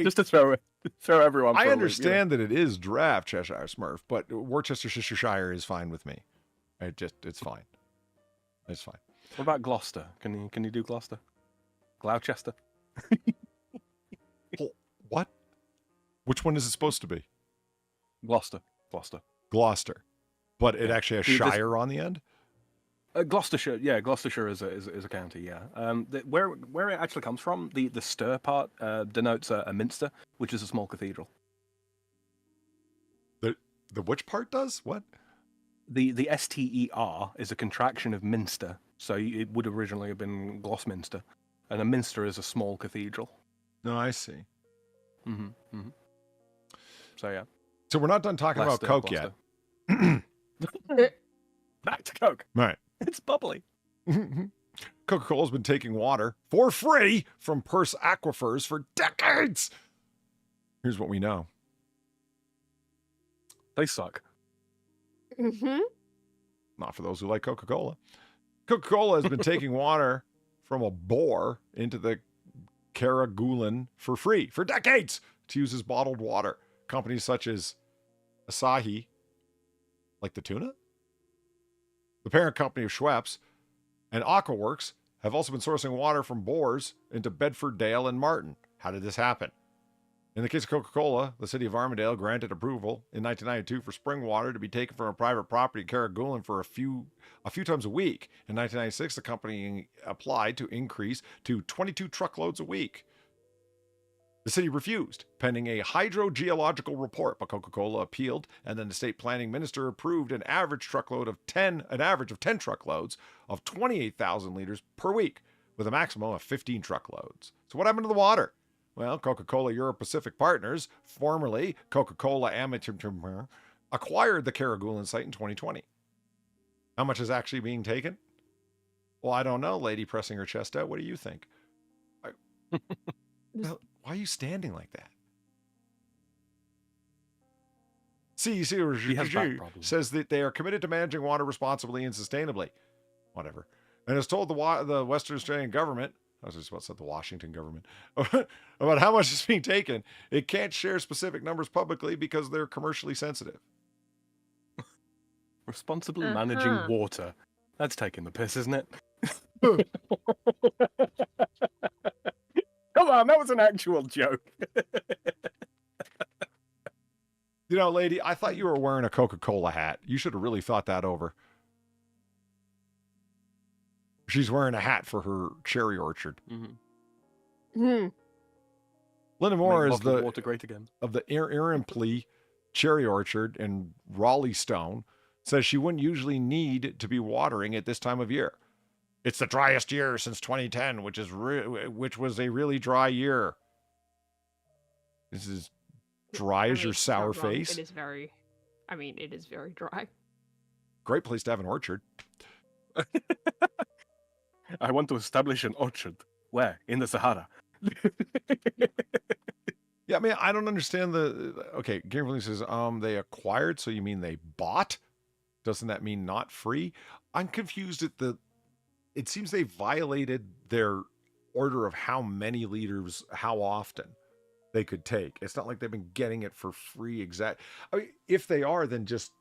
Just to throw everyone. I understand that it is draft Cheshire Smurf, but Worcestershire is fine with me. It's fine. It's fine. What about Gloucester? Can you do Gloucester? Gloucester? What? Which one is it supposed to be? Gloucester. Gloucester. But it actually has shire on the end? Gloucestershire, yeah, Gloucestershire is a county, yeah. Where it actually comes from, the stir part denotes a minster, which is a small cathedral. The which part does? What? The STER is a contraction of minster, so it would originally have been Gloucester, and a minster is a small cathedral. No, I see. Mm-hmm. So yeah. So we're not done talking about Coke yet. Back to Coke. Right. It's bubbly. Coca-Cola's been taking water for free from Perth aquifers for decades. Here's what we know. They suck. Mm-hmm. Not for those who like Coca-Cola. Coca-Cola has been taking water from a bore into the Carragoolan for free for decades to use as bottled water. Companies such as Asahi, like the tuna, the parent company of Schweppes, and Aquaworks have also been sourcing water from bores into Bedford, Dale, and Martin. How did this happen? In the case of Coca-Cola, the city of Armidale granted approval in 1992 for spring water to be taken from a private property in Carragoolan for a few times a week. In 1996, the company applied to increase to 22 truckloads a week. The city refused, pending a hydrogeological report, but Coca-Cola appealed, and then the state planning minister approved an average of 10 truckloads of 28,000 liters per week, with a maximum of 15 truckloads. So what happened to the water? Well, Coca-Cola Euro-Pacific Partners, formerly Coca-Cola Amateur, acquired the Carragoolan site in 2020. How much is actually being taken? Well, I don't know, lady pressing her chest out. What do you think? Why are you standing like that? CEC says that they are committed to managing water responsibly and sustainably. Whatever. And has told the Western Australian government, I was just about to say the Washington government, about how much is being taken. It can't share specific numbers publicly because they're commercially sensitive. Responsibly managing water. That's taking the piss, isn't it? Come on, that was an actual joke. You know, lady, I thought you were wearing a Coca-Cola hat. You should have really thought that over. She's wearing a hat for her cherry orchard. Mm-hmm. Linda Moore is the water great again. Of the Irimpley cherry orchard in Raleigh Stone, says she wouldn't usually need to be watering at this time of year. It's the driest year since 2010, which was a really dry year. This is dry as your sour face. It is very dry. Great place to have an orchard. I want to establish an orchard. Where? In the Sahara. Yeah, I mean, I don't understand okay, Gamerfeline says, they acquired, so you mean they bought? Doesn't that mean not free? I'm confused at it seems they violated their order of how many liters, how often. they could take. It's not like they've been getting it for free. I mean, if they are, then just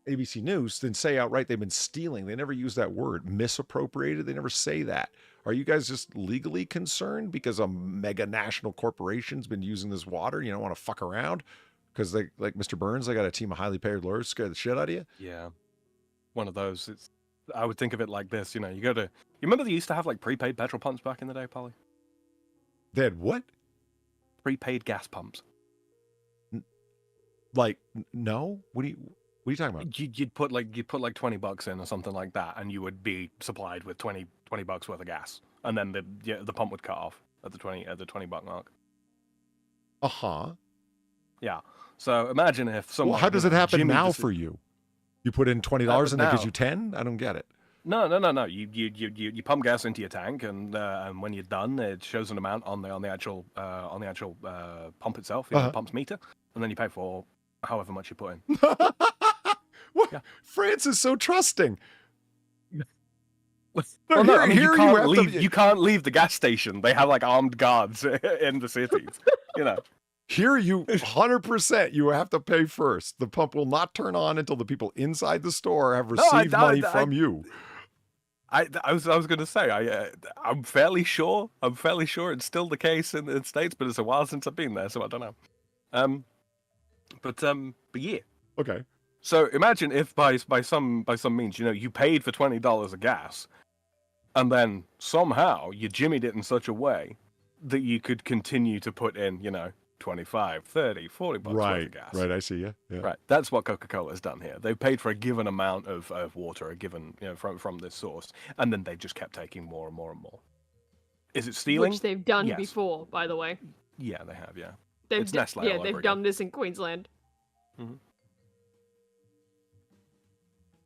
ABC News, then say outright they've been stealing. They never use that word, misappropriated. They never say that. Are you guys just legally concerned because a mega national corporation's been using this water? You don't want to fuck around because they, like Mr. Burns, they got a team of highly paid lawyers scare the shit out of you. Yeah, one of those. I would think of it like this. You know, you remember they used to have like prepaid petrol pumps back in the day, Polly? They had what? Prepaid gas pumps. Like, no? What are you talking about? You'd put like $20 in or something like that, and you would be supplied with $20 worth of gas, and then the pump would cut off at the $20 mark. Yeah. So imagine if someone. Well, how does it happen Jimmy now for you? You put in $20 and it gives you 10? I don't get it. No. You pump gas into your tank, and when you're done, it shows an amount on the actual pump itself, the pump's meter, and then you pay for however much you put in. What? Yeah. France is so trusting. Well, no, I mean, you can't leave the gas station. They have like armed guards in the cities. You know. Here, you 100%, you have to pay first. The pump will not turn on until the people inside the store have received money from you. I was going to say I'm fairly sure it's still the case in the States, but it's a while since I've been there, so I don't know. But yeah. Okay. So imagine if by some means, you know, you paid for $20 of gas, and then somehow you jimmied it in such a way that you could continue to put in, you know, 25, 30, 40 bucks worth of gas. Right, I see you. Yeah. Right, that's what Coca-Cola has done here. They've paid for a given amount of water, a given, you know, from this source, and then they just kept taking more and more and more. Is it stealing? Which they've done Yes. before, by the way. Yeah, they have. Yeah, They've Nestle all over they've again. done this in Queensland. Mm-hmm.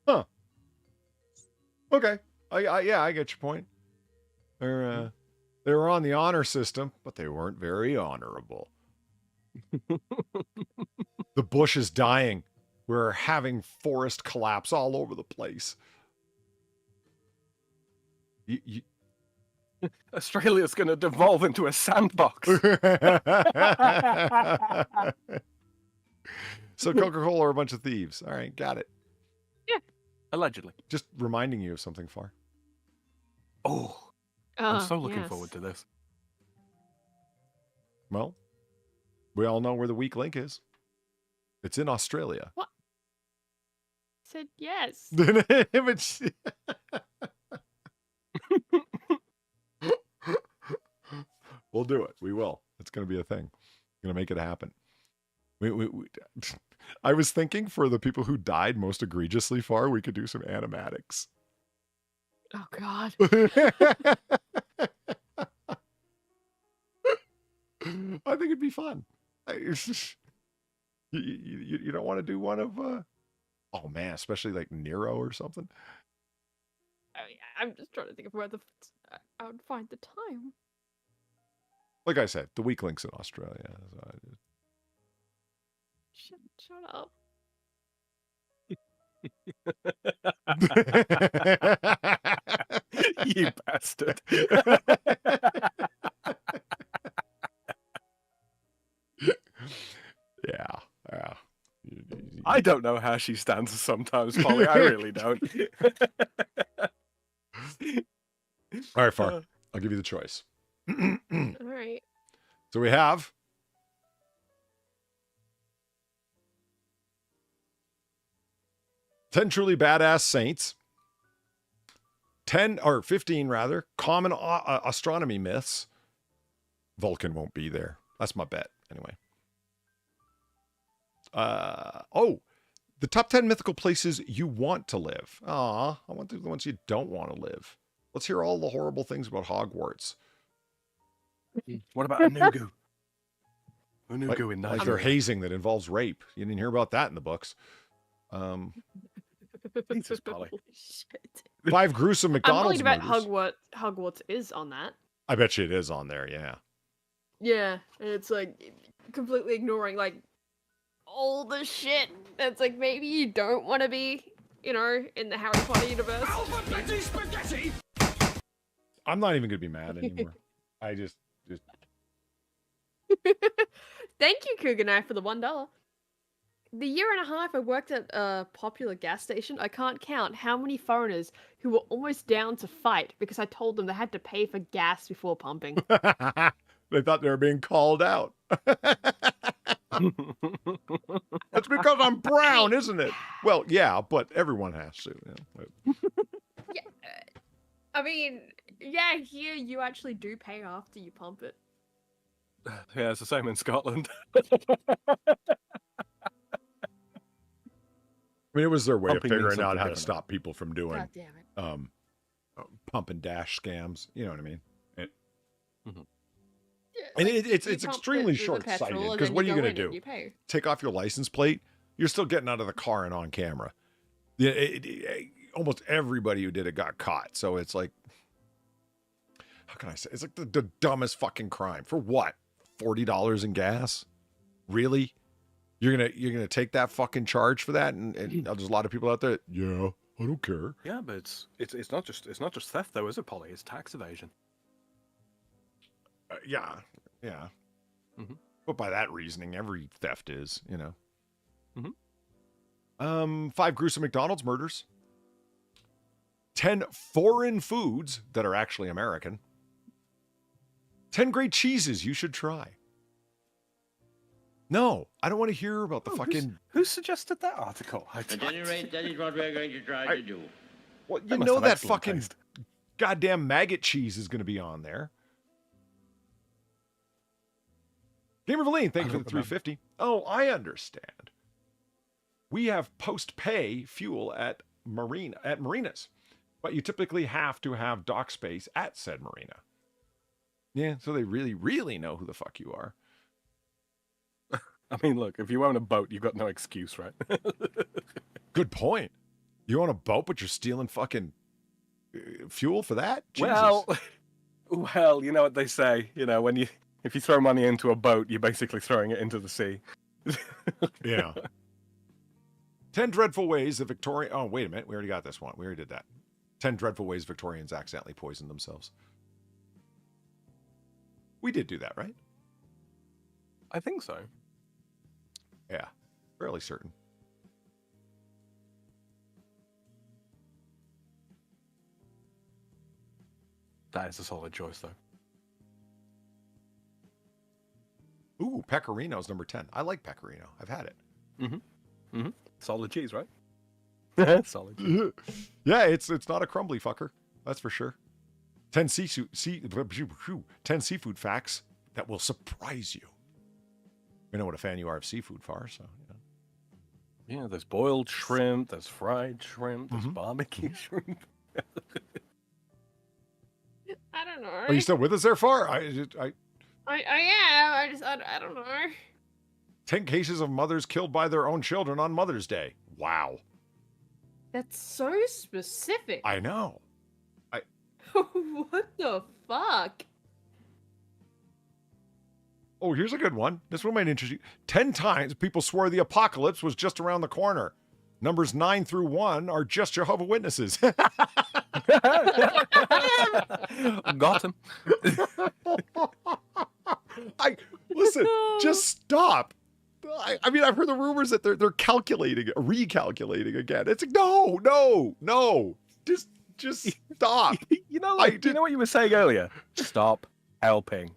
Huh. Okay. I get your point. They were on the honor system, but they weren't very honorable. The bush is dying. We're having forest collapse all over the place. Australia's going to devolve into a sandbox. So Coca-Cola are a bunch of thieves. All right, got it. Yeah. Allegedly. Just reminding you of something, Far. Oh, I'm so looking forward to this. Well, we all know where the weak link is. It's in Australia. What? I said yes. We'll do it. We will. It's going to be a thing. Going to make it happen. I was thinking for the people who died most egregiously, Far, we could do some animatics. Oh God. I think it'd be fun. You don't want to do one of, oh man, especially like Nero or something. I'm just trying to think of where I would find the time. Like I said, the weak link's in Australia. So Shut up. You bastard. Yeah. I don't know how she stands sometimes, Polly. I really don't. All right, Far. I'll give you the choice. All right. So we have 10 truly badass saints, 10 or 15 rather, common astronomy myths. Vulcan won't be there. That's my bet anyway. The top 10 mythical places you want to live. I want the ones you don't want to live. Let's hear all the horrible things about Hogwarts. What about Enugu? Enugu in like Nigeria. their hazing that involves rape. You didn't hear about that in the books. Jesus, Polly. Shit. 5 gruesome I'm McDonald's worried about murders. Hogwarts is on that. I bet you it is on there, yeah. Yeah, and it's like completely ignoring like all the shit that's like maybe you don't want to be, you know, in the Harry Potter universe. I'm not even gonna be mad anymore. I just Thank you, Cougar Knife, for the $1. The year and a half I worked at a popular gas station, I can't count how many foreigners who were almost down to fight because I told them they had to pay for gas before pumping. They thought they were being called out. That's because I'm brown, isn't it? Well, yeah, but everyone has to. Yeah. Yeah, I mean, yeah, here you actually do pay after you pump it. Yeah, it's the same in Scotland. I mean, it was their way Pumping of means figuring out something how to different. stop people from doing God damn it. pump and dash scams. You know what I mean? Mhm. Yeah, And like, it's you pump extremely it with the short-sighted, petrol, and 'cause then what are you go gonna in do? and you pay. Take off your license plate. You're still getting out of the car and on camera. Yeah, almost everybody who did it got caught. So it's like, how can I say? It's like the dumbest fucking crime. For what? $40 in gas? Really? You're gonna take that fucking charge for that? And there's a lot of people out there. Yeah, I don't care. Yeah, but it's not just theft though, is it, Polly? It's tax evasion. Yeah. Mhm. But by that reasoning, every theft is, you know. Mhm. 5 gruesome McDonald's murders. 10 foreign foods that are actually American. 10 great cheeses you should try. No, I don't want to hear about the fucking... Who suggested that article? At any rate, that is what we're going to try to do. Well, you They must know have that excellent fucking taste. goddamn maggot cheese is going to be on there. Gamer Valine, thank you for the 350. Oh, I understand. We have post-pay fuel at marinas, but you typically have to have dock space at said marina. Yeah, so they really, really know who the fuck you are. I mean, look, if you own a boat, you've got no excuse, right? Good point. You own a boat, but you're stealing fucking fuel for that? Jesus. Well, you know what they say. You know, if you throw money into a boat, you're basically throwing it into the sea. Yeah. 10 dreadful ways that Victorian... Oh, wait a minute. We already got this one. We already did that. 10 dreadful ways Victorians accidentally poisoned themselves. We did do that, right? I think so. Yeah. Fairly certain. That is a solid choice, though. Ooh, Pecorino's number 10. I like Pecorino. I've had it. Solid cheese, right? Solid cheese. Yeah, it's not a crumbly fucker. That's for sure. 10 seafood facts that will surprise you. We know what a fan you are of seafood, Far, so Yeah, there's boiled shrimp, there's fried shrimp, there's barbecue shrimp. I don't know. Are you still with us there, Far? I am. I don't know. 10 cases of mothers killed by their own children on Mother's Day. Wow. That's so specific. I know. What the fuck? Oh, here's a good one. This one might interest you. 10 times people swore the apocalypse was just around the corner. Numbers 9 through 1 are just Jehovah's Witnesses. Got him. Listen, just stop. I mean, I've heard the rumors that they're recalculating again. It's like, no. Just stop. You know, you know what you were saying earlier? Stop helping.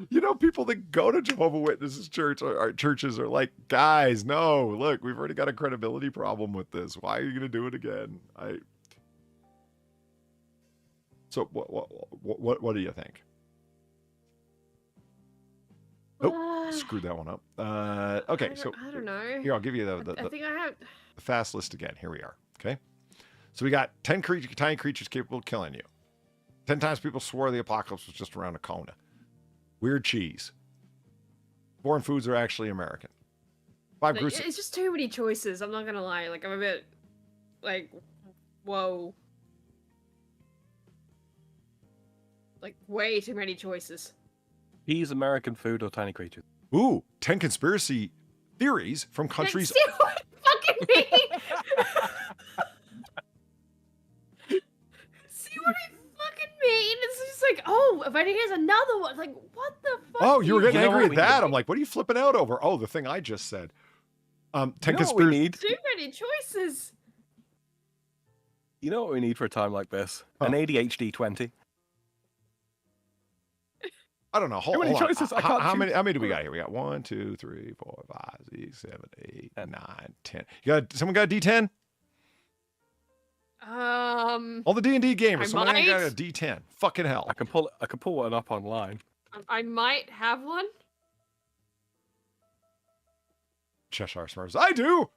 You know, people that go to Jehovah's Witnesses churches are like, guys, no, look, we've already got a credibility problem with this. Why are you going to do it again? So what do you think? Oh, screwed that one up. Okay, so I don't know. here, I'll give you I think I have. the fast list again. Here we are. Okay. So we got 10 tiny creatures capable of killing you. 10 times people swore the apocalypse was just around a corner. Weird cheese. Foreign foods are actually American. 5 gruesome. It's just too many choices. I'm not gonna lie. Like, I'm a bit like, whoa. Like, way too many choices. He's American food or tiny creatures. Ooh, 10 conspiracy theories from countries. See what I fucking mean? See what I fucking mean? It's just like, Oh, but here's another one. Like, what the fuck? Oh, you were getting You know angry what at we that. need? I'm like, what are you flipping out over? Oh, the thing I just said. 10 You know what we conspiracy. need? Too many choices. You know what we need for a time like this? Huh. An ADHD 20. I don't know. Hold, Too many hold on. choices, I can't How many? choose. How many do we got here? We got 1, 2, 3, 4, 5, 6, 7, 8, 9, 10. You got someone got a D10? All the D&D gamers. I Someone ain't got a might. D10. Fucking hell. I can pull one up online. I might have one. Cheshire Smurfs. I do.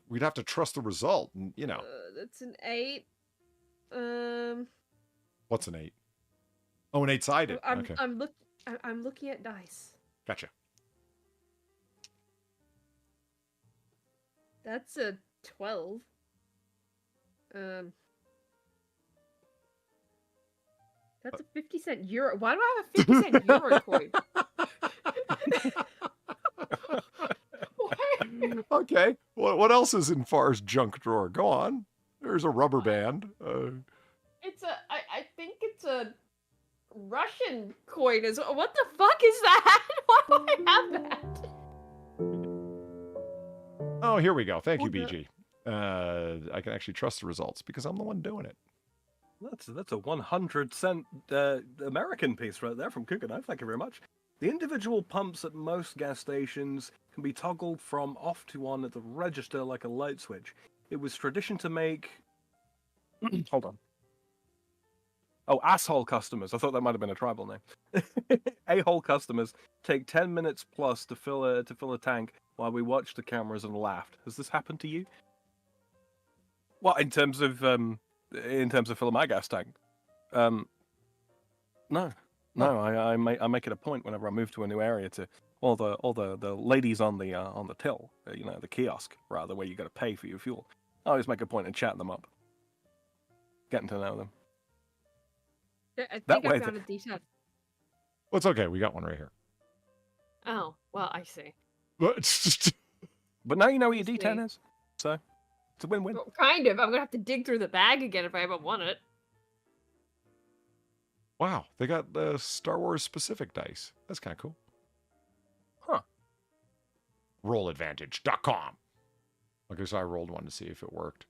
We'd have to trust the result, and, you know. That's an 8. What's an 8? Oh, an 8-sided. Okay, I'm looking at dice. gotcha. That's a 12. That's a 50-cent euro. Why do I have a 50-cent euro coin? Okay. What else is in Far's junk drawer? Go on. There's a rubber band. I think it's a Russian coin as well. What the fuck is that? Why do I have that? Oh, here we go. Thank you, Hold up. BG. I can actually trust the results because I'm the one doing it. That's a 100-cent American piece right there from Cougar Knife. Thank you very much. The individual pumps at most gas stations can be toggled from off to on at the register like a light switch. It was tradition to make... Hold on. Oh, asshole customers. I thought that might have been a tribal name. A-hole customers take 10 minutes plus to fill a tank while we watch the cameras and laughed. Has this happened to you? What, in terms of filling my gas tank? No. No, I make it a point whenever I move to a new area to all the ladies on the till, the kiosk rather, where you got to pay for your fuel. I always make a point of chatting them up, getting to know them. Yeah, I That think way I found a D10. Well, it's okay. We got one right here. Oh, well, I see. But now you know what your Excuse D10 me. is, so it's a win-win. Well, kind of. I'm gonna have to dig through the bag again if I ever want it. Wow, they got the Star Wars specific dice. That's kind of cool. Huh. Rolladvantage.com. Okay, so I rolled one to see if it worked.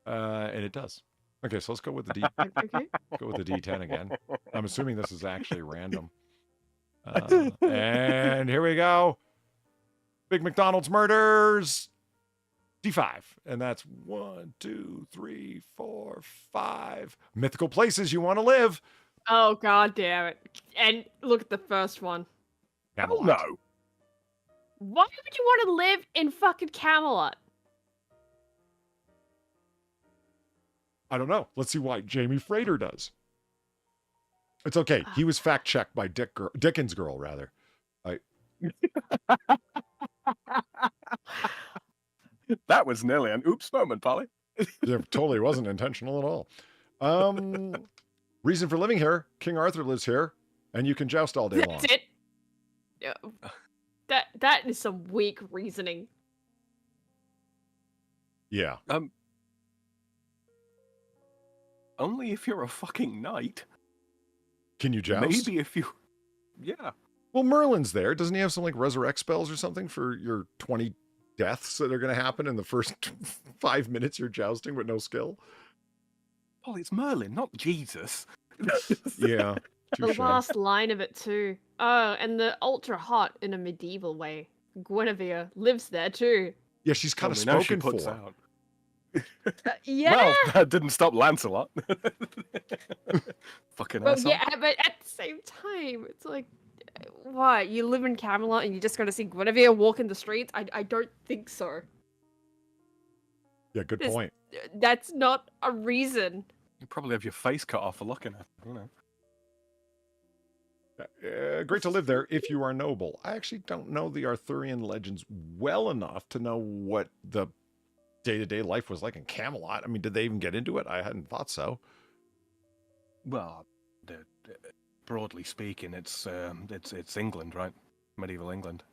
And it does. Okay, so let's go with the D. Okay. Go with the D10 again. I'm assuming this is actually random. And here we go. Big McDonald's murders. D5. And that's 1, 2, 3, 4, 5 mythical places you want to live. Oh, god damn it. And look at the first one. Camelot. No. Why would you want to live in fucking Camelot? I don't know. Let's see why Jamie Frater does. It's okay. He was fact-checked by Dickens Girl, rather. That was nearly an oops moment, Polly. It totally wasn't intentional at all. Reason for living here. King Arthur lives here, and you can joust all day long. That's it. Yeah. That is some weak reasoning. Yeah. Only if you're a fucking knight. Can you joust? Maybe if you... Yeah. Well, Merlin's there. Doesn't he have some, like, resurrect spells or something for your 20 deaths that are going to happen in the first 5 minutes you're jousting with no skill? Polly, it's Merlin, not Jesus. Yeah. The Touche. last line of it, too. Oh, and the ultra hot in a medieval way. Guinevere lives there, too. Yeah, she's kind of Well, we know she spoken puts for. out. Yeah. Well, that didn't stop Lancelot. Fucking Well, asshole. yeah, but at the same time, it's like, what? You live in Camelot and you just gotta see Guinevere walk in the streets? I don't think so. Yeah, good This- point. That's not a reason. You probably have your face cut off for looking at it, you know. Great to live there if you are noble. I actually don't know the Arthurian legends well enough to know what the day-to-day life was like in Camelot. I mean, did they even get into it? I hadn't thought so. Well, broadly speaking, it's England, right? Medieval England.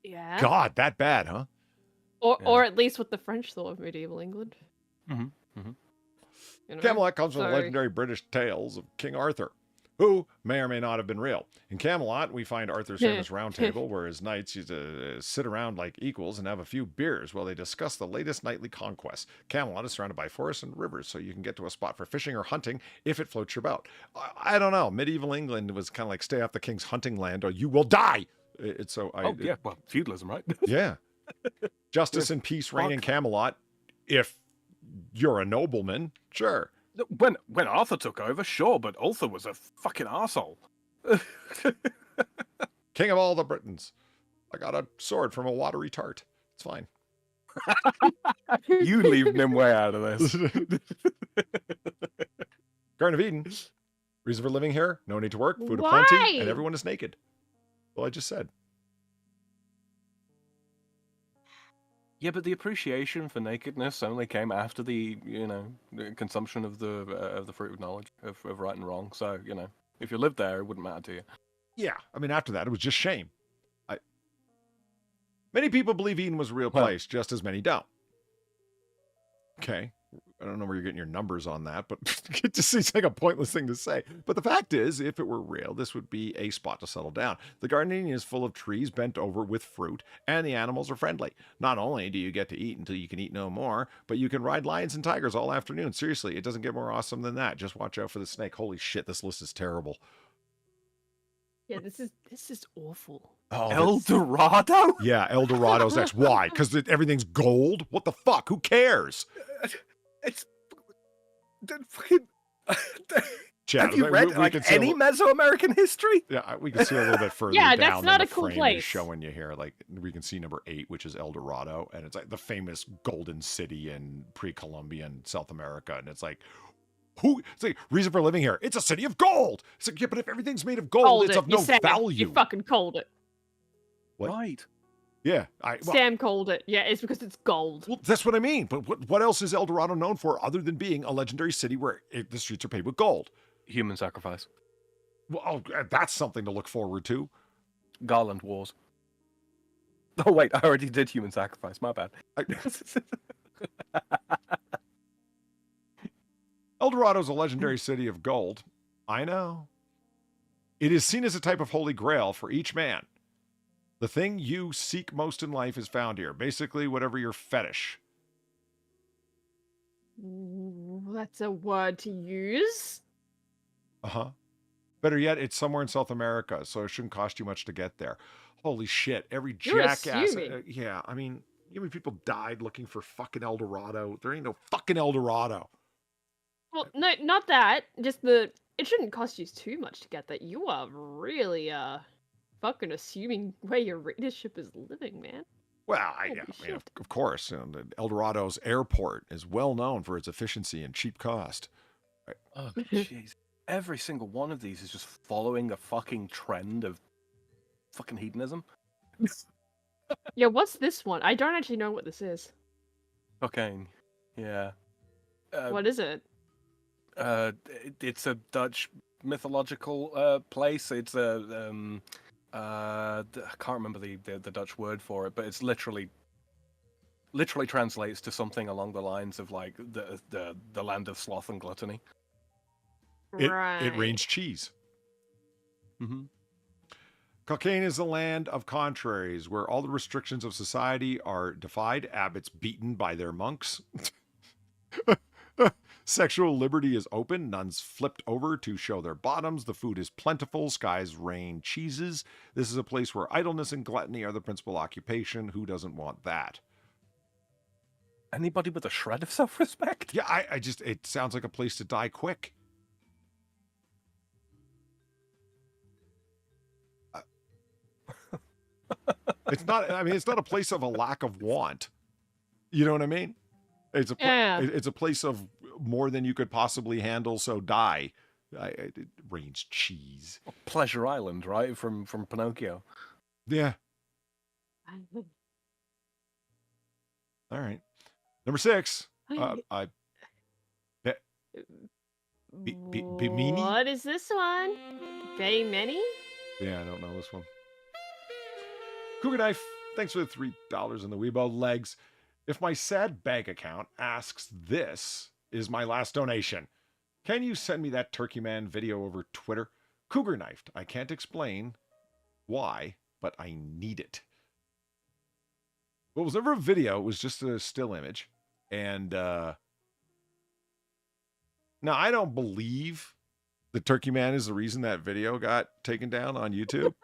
Yeah. God, that bad, huh? Or at least what the French thought of medieval England. Mm-hmm. Mm-hmm. You know? Camelot comes from the Sorry. legendary British tales of King Arthur, who may or may not have been real. In Camelot, we find Arthur's famous round table, where his knights used to sit around like equals and have a few beers while they discuss the latest knightly conquests. Camelot is surrounded by forests and rivers, so you can get to a spot for fishing or hunting if it floats your boat. I don't know. Medieval England was kind of like stay off the king's hunting land or you will die. Well, feudalism, right? Yeah. Justice and peace reign in Camelot. If you're a nobleman, sure. When Arthur took over, sure, but Arthur was a fucking arsehole. King of all the Britons. I got a sword from a watery tart. It's fine. You leaving him way out of this. Garden of Eden. Reason for living here? No need to work, food Why? aplenty, and everyone is naked. Well, I just said. Yeah, but the appreciation for nakedness only came after the consumption of the fruit of knowledge of right and wrong. So if you lived there, it wouldn't matter to you. Yeah, I mean, after that, it was just shame. Many people believe Eden was a real place, just as many don't. Okay. I don't know where you're getting your numbers on that, but it just seems like a pointless thing to say. But the fact is, if it were real, this would be a spot to settle down. The Garden of Eden is full of trees bent over with fruit, and the animals are friendly. Not only do you get to eat until you can eat no more, but you can ride lions and tigers all afternoon. Seriously, it doesn't get more awesome than that. Just watch out for the snake. Holy shit, this list is terrible. Yeah, this is awful. Oh, El Dorado? Yeah, El Dorado's next. Why? Because everything's gold? What the fuck? Who cares? It's fucking. Chad, have you read any Mesoamerican history? Yeah, we can see a little bit further Yeah, down. that's not than a cool the frame place. is showing you here. Like we can see number 8, which is El Dorado, and it's like the famous golden city in pre-Columbian South America, and it's like. It's like reason for living here. It's a city of gold. It's like, yeah, but if everything's made of gold, it's of no value. You fucking called it. What? Right. Yeah. Sam called it. Yeah, it's because it's gold. Well, that's what I mean. But what else is El Dorado known for other than being a legendary city where the streets are paved with gold? Human sacrifice. Well, that's something to look forward to. Garland Wars. Oh, wait, I already did human sacrifice. My bad. El Dorado is a legendary city of gold. I know. It is seen as a type of holy grail for each man. The thing you seek most in life is found here. Basically, whatever your fetish. That's a word to use. Uh-huh. Better yet, it's somewhere in South America, so it shouldn't cost you much to get there. Holy shit. Every You're jackass. assuming. Yeah, I mean, you know how many people died looking for fucking El Dorado? There ain't no fucking El Dorado. Well, no, not that. Just it shouldn't cost you too much to get that. You are really, fucking assuming where your readership is living, man. Well, I mean, of course, the El Dorado's airport is well known for its efficiency and cheap cost. Oh, jeez. Every single one of these is just following a fucking trend of fucking hedonism. Yeah, what's this one? I don't actually know what this is. Cocaine. Yeah. What is it? It's a Dutch mythological place. It's a I can't remember the Dutch word for it, but it's literally translates to something along the lines of like the land of sloth and gluttony. It rains cheese. Mm-hmm. Cocaine is the land of contraries, where all the restrictions of society are defied, abbots beaten by their monks. Sexual liberty is open, nuns flipped over to show their bottoms, the food is plentiful, skies rain cheeses. This is a place where idleness and gluttony are the principal occupation. Who doesn't want that? Anybody with a shred of self-respect? Yeah, it sounds like a place to die quick. It's not a place of a lack of want. You know what I mean? It's a place of more than you could possibly handle, so die. It rains cheese. Pleasure Island, right? From Pinocchio. Yeah. All right. Number 6. Bimini? What is this one? Baymeni? Yeah, I don't know this one. Cougar Knife, thanks for the $3 in the Weebo legs. If my sad bank account asks, this is my last donation. Can you send me that Turkey Man video over Twitter? cougar knifed. I can't explain why, but I need it. Well, it was never a video. It was just a still image. And now I don't believe the Turkey Man is the reason that video got taken down on YouTube.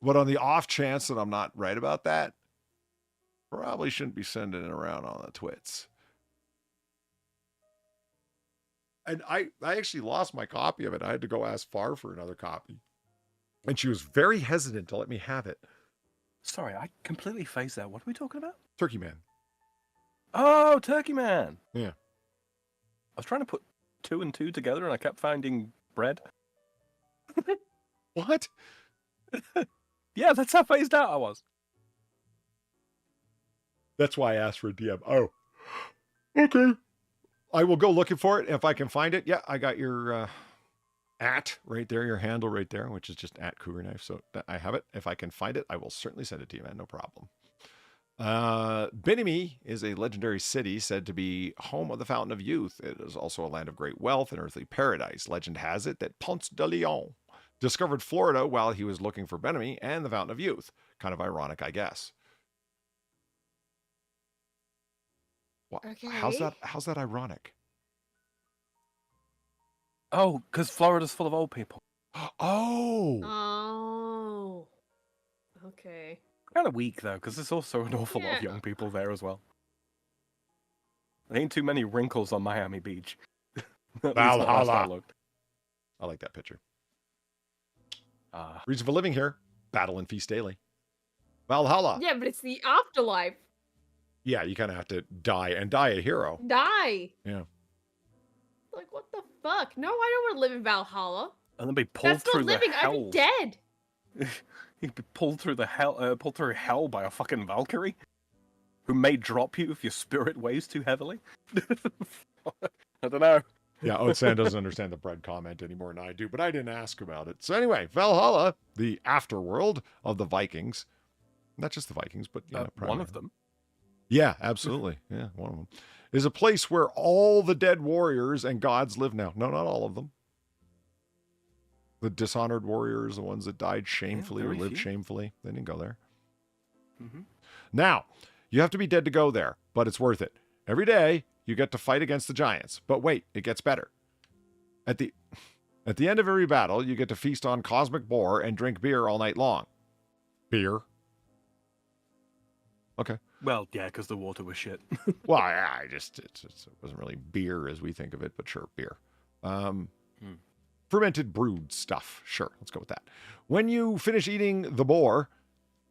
But on the off chance that I'm not right about that, probably shouldn't be sending it around on the twits. And I actually lost my copy of it. I had to go ask Far for another copy. And she was very hesitant to let me have it. Sorry, I completely phased out. What are we talking about? Turkey Man. Oh, Turkey Man. Yeah. I was trying to put 2 and 2 together, and I kept finding bread. What? Yeah, that's how phased out I was. That's why I asked for a DM. Oh, okay. I will go looking for it. If I can find it, yeah, I got your at right there, your handle right there, which is just at Cougar Knife. So I have it. If I can find it, I will certainly send it to you, man. No problem. Binimi is a legendary city said to be home of the Fountain of Youth. It is also a land of great wealth and earthly paradise. Legend has it that Ponce de Leon discovered Florida while he was looking for Binimi and the Fountain of Youth. Kind of ironic, I guess. Okay. How's that ironic? Oh, because Florida's full of old people. Oh. Oh. Okay. Kind of weak, though, because there's also an awful lot of young people there as well. There ain't too many wrinkles on Miami Beach. Valhalla. I like that picture. Reason for living here, battle and feast daily. Valhalla. Yeah, but it's the afterlife. Yeah, you kind of have to die and die a hero. Die. Yeah. Like, what the fuck? No, I don't want to live in Valhalla. And then be pulled That's through not living. the I'd hell. be dead. You'd be pulled through hell by a fucking Valkyrie, who may drop you if your spirit weighs too heavily. I don't know. Yeah, Otsan doesn't understand the bread comment any more than I do, but I didn't ask about it. So anyway, Valhalla, the afterworld of the Vikings. Not just the Vikings, but one of them. Yeah, absolutely. Yeah, one of them. Is a place where all the dead warriors and gods live now. No, not all of them. The dishonored warriors, the ones that died shamefully or lived shamefully, they didn't go there. Mm-hmm. Now, you have to be dead to go there, but it's worth it. Every day, you get to fight against the giants. But wait, it gets better. At the end of every battle, you get to feast on cosmic boar and drink beer all night long. Beer? Okay. Well, yeah, because the water was shit. Well, it wasn't really beer as we think of it, but sure, beer. Fermented brewed stuff. Sure, let's go with that. When you finish eating the boar,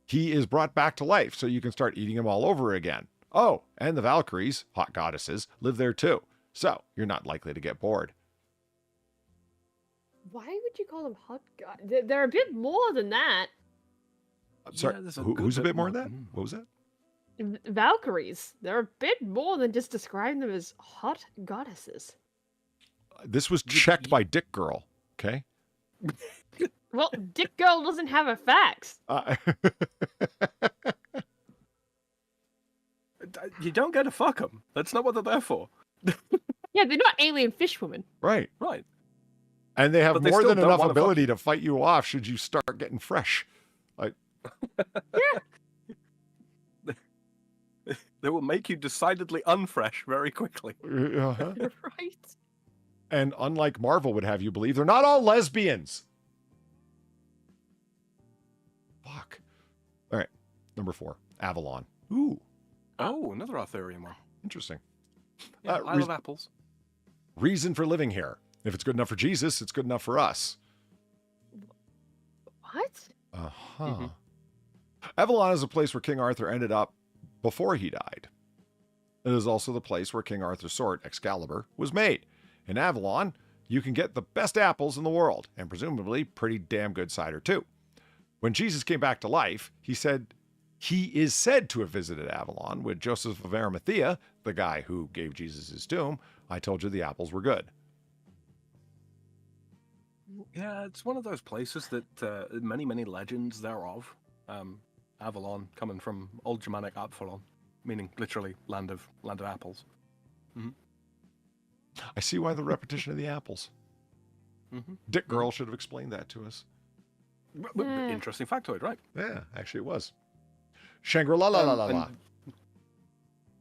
he is brought back to life, so you can start eating him all over again. Oh, and the Valkyries, hot goddesses, live there too. So you're not likely to get bored. Why would you call them hot god? They're a bit more than that. Sorry, who's a bit more than that? What was that? Valkyries. They're a bit more than just describing them as hot goddesses. This was checked by Dick Girl, okay? Well, Dick Girl doesn't have a fax. You don't get to fuck them. That's not what they're there for. Yeah, they're not alien fish women. Right. Right. And they have But they more still than don't enough wanna ability to fight you off should you start getting fresh. Like, Yeah. They will make you decidedly unfresh very quickly. uh-huh. Right. And unlike Marvel would have you believe, they're not all lesbians. Fuck. All right. Number 4, Avalon. Ooh. Oh, another Arthurian one. Interesting. Yeah, I love apples. Reason for living here. If it's good enough for Jesus, it's good enough for us. What? Uh-huh. Mm-hmm. Avalon is a place where King Arthur ended up before he died. It is also the place where King Arthur's sword, Excalibur, was made. In Avalon, you can get the best apples in the world, and presumably pretty damn good cider too. When Jesus came back to life, he is said to have visited Avalon with Joseph of Arimathea, the guy who gave Jesus his tomb. I told you the apples were good. Yeah, it's one of those places that many, many legends thereof. Avalon coming from Old Germanic Apfolon, meaning literally land of apples. Mm-hmm. I see why the repetition of the apples. Dick Girl should have explained that to us. Interesting factoid, right? Yeah, actually it was. Shangri-La la la la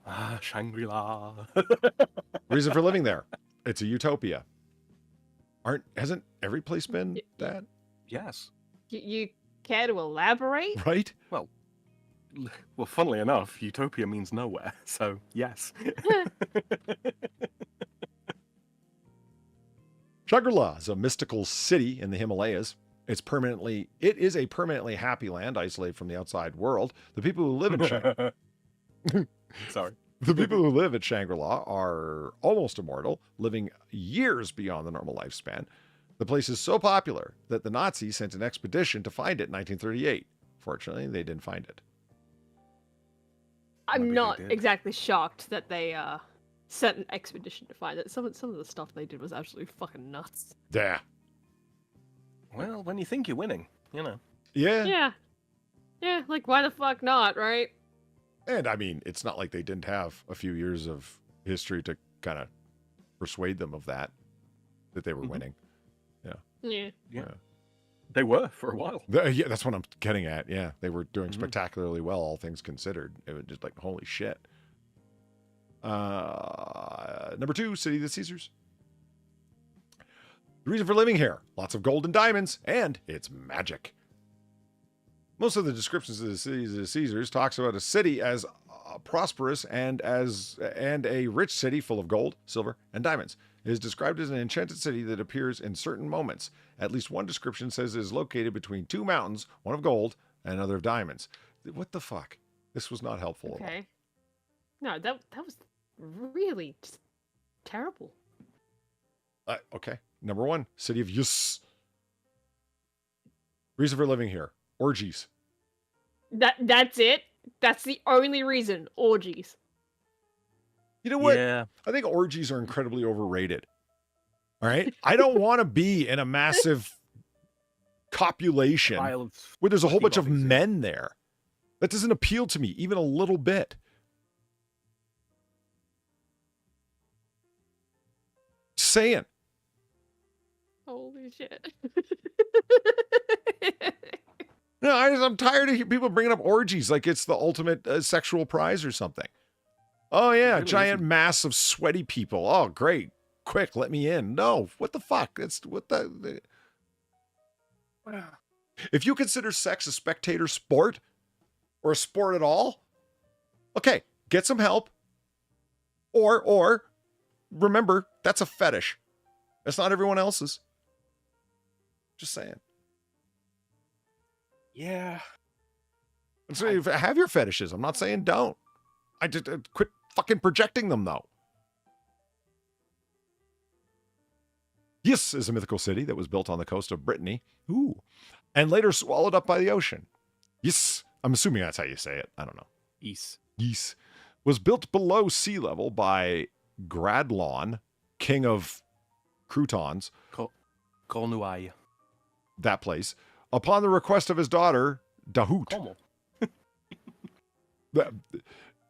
la. Shangri-La. Reason for living there. It's a utopia. Hasn't every place been that? Yes. You care to elaborate? Right? Well, funnily enough, utopia means nowhere, so yes. Shangri-La is a mystical city in the Himalayas. It is a permanently happy land, isolated from the outside world. The people who live in Sorry. The people who live at Shangri-La are almost immortal, living years beyond the normal lifespan. The place is so popular that the Nazis sent an expedition to find it in 1938. Fortunately, they didn't find it. I'm not exactly shocked that they sent an expedition to find it. Some of the stuff they did was absolutely fucking nuts. Yeah. Well, when you think you're winning, you know. Yeah. Yeah, like why the fuck not, right? And I mean, it's not like they didn't have a few years of history to kind of persuade them of that they were winning. Yeah. They were for a while. Yeah, that's what I'm getting at. Yeah, they were doing spectacularly well, all things considered. It was just like, holy shit. Number 2, City of the Caesars. The reason for living here, lots of gold and diamonds, and it's magic. Most of the descriptions of the City of the Caesars talks about a city as prosperous and a rich city full of gold, silver, and diamonds. It is described as an enchanted city that appears in certain moments. At least one description says it is located between 2 mountains, one of gold and another of diamonds. What the fuck? This was not helpful at all. Okay. No, that was really just terrible. Okay. Number 1, City of Yus. Reason for living here, orgies. That's it? That's the only reason. Orgies. You know what? Yeah. I think orgies are incredibly overrated. All right? I don't want to be in a massive copulation where there's a whole bunch of men there. That doesn't appeal to me even a little bit. Just saying. Holy shit. No, I'm tired of people bringing up orgies like it's the ultimate sexual prize or something. Oh, yeah, really giant isn't. mass of sweaty people. Oh, great. Quick, let me in. No, what the fuck? That's what the... If you consider sex a spectator sport or a sport at all, okay, get some help. Or remember, that's a fetish. That's not everyone else's. Just saying. Yeah. So have your fetishes. I'm not saying don't. I just quit fucking projecting them, though. Yus is a mythical city that was built on the coast of Brittany. Ooh. And later swallowed up by the ocean. Yus. I'm assuming that's how you say it. I don't know. East. Yus. Was built below sea level by Gradlon, king of croutons. Cornouailles. That place. Upon the request of his daughter, Dahut. Como.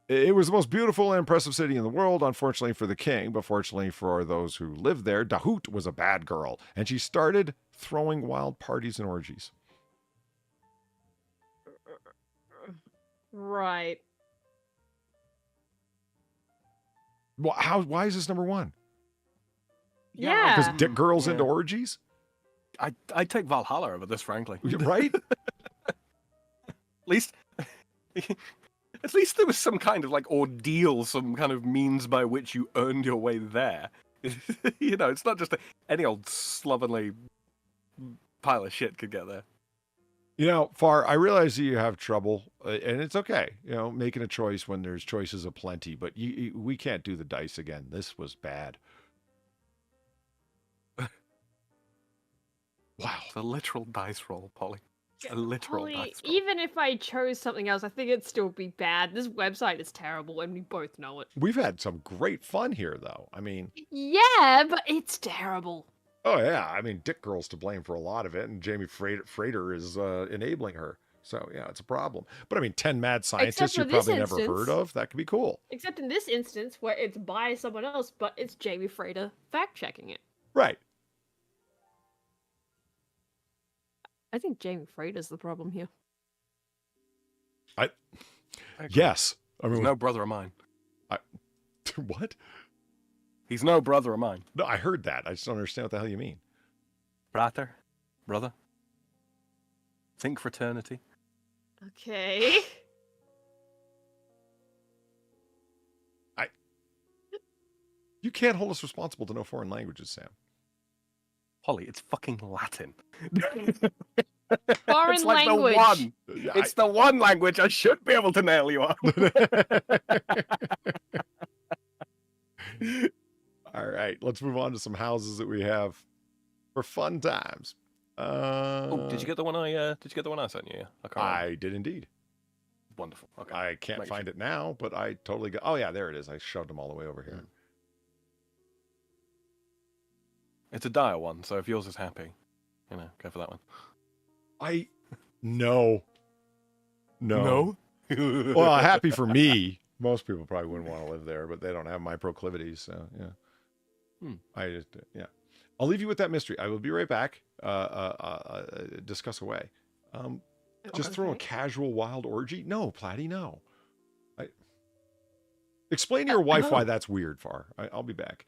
It was the most beautiful and impressive city in the world, unfortunately for the king, but fortunately for those who lived there. Dahut was a bad girl, and she started throwing wild parties and orgies. Right. Well, why is this number 1? Yeah. Because dick girls into orgies? I'd take Valhalla over this, frankly. Right? At least there was some kind of like ordeal, some kind of means by which you earned your way there. You know, it's not just any old slovenly pile of shit could get there. You know, Far, I realize that you have trouble, and it's okay, you know, making a choice when there's choices aplenty, but we can't do the dice again. This was bad. Wow. It's a literal dice roll, Polly. A literal Polly, dice roll. even if I chose something else, I think it'd still be bad. This website is terrible, and we both know it. We've had some great fun here, though. I mean... Yeah, but it's terrible. Oh, yeah. I mean, Dick Girl's to blame for a lot of it, and Jamie Frater is enabling her. So, yeah, it's a problem. But, I mean, 10 mad scientists you probably never heard of, that could be cool. Except in this instance, where it's by someone else, but it's Jamie Frater fact-checking it. Right. I think Jamie Frater's the problem here. Yes. I He's mean, no brother of mine. what? He's no brother of mine. No, I heard that. I just don't understand what the hell you mean. Brother. Think fraternity. Okay. You can't hold us responsible to know foreign languages, Sam. Holly, it's fucking Latin. Foreign It's like language. the one. It's the one language I should be able to nail you on. All right, let's move on to some houses that we have for fun times. Oh, did you get the one I sent you? I can't remember. I did indeed. Wonderful. Okay. I can't Make find it now, but I totally got. Oh yeah, there it is. I shoved them all the way over here. It's a dire one, so if yours is happy, go for that one. No. Well, happy for me. Most people probably wouldn't want to live there, but they don't have my proclivities, so yeah. I'll leave you with that mystery. I will be right back. Discuss away. Just throw a casual wild orgy? No, Platy, no. Explain to your wife why that's weird, Far. I'll be back.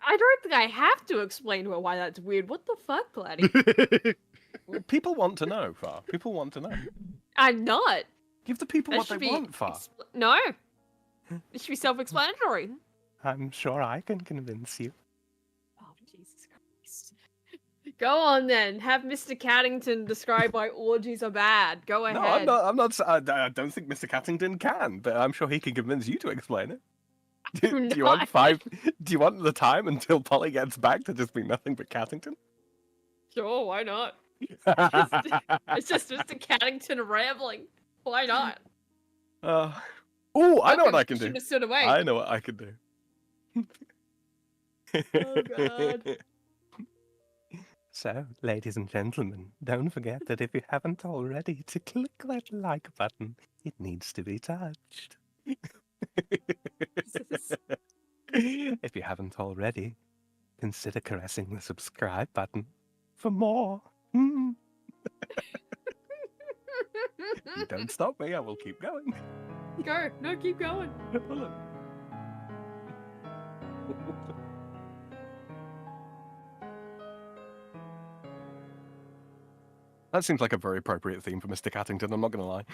I don't think I have to explain to her why that's weird. What the fuck, Gladys? People want to know, Far. People want to know. I'm not. Give the people That what they should be want, Far. No. It should be self-explanatory. I'm sure I can convince you. Oh, Jesus Christ. Go on then. Have Mr. Caddington describe why orgies are bad. Go ahead. No, I'm not. I don't think Mr. Cattington can, but I'm sure he can convince you to explain it. Do you want the time until Polly gets back to just be nothing but Cattington? Sure, why not? It's just Mr. Caddington rambling. Why not? I know what I can do. Should have stood away. I know what I can do. Oh God. So, ladies and gentlemen, don't forget that if you haven't already, to click that like button. It needs to be touched. If you haven't already, consider caressing the subscribe button for more. You don't stop me, I will keep going. Go. No, keep going. That seems like a very appropriate theme for Mr. Cattington, I'm not going to lie.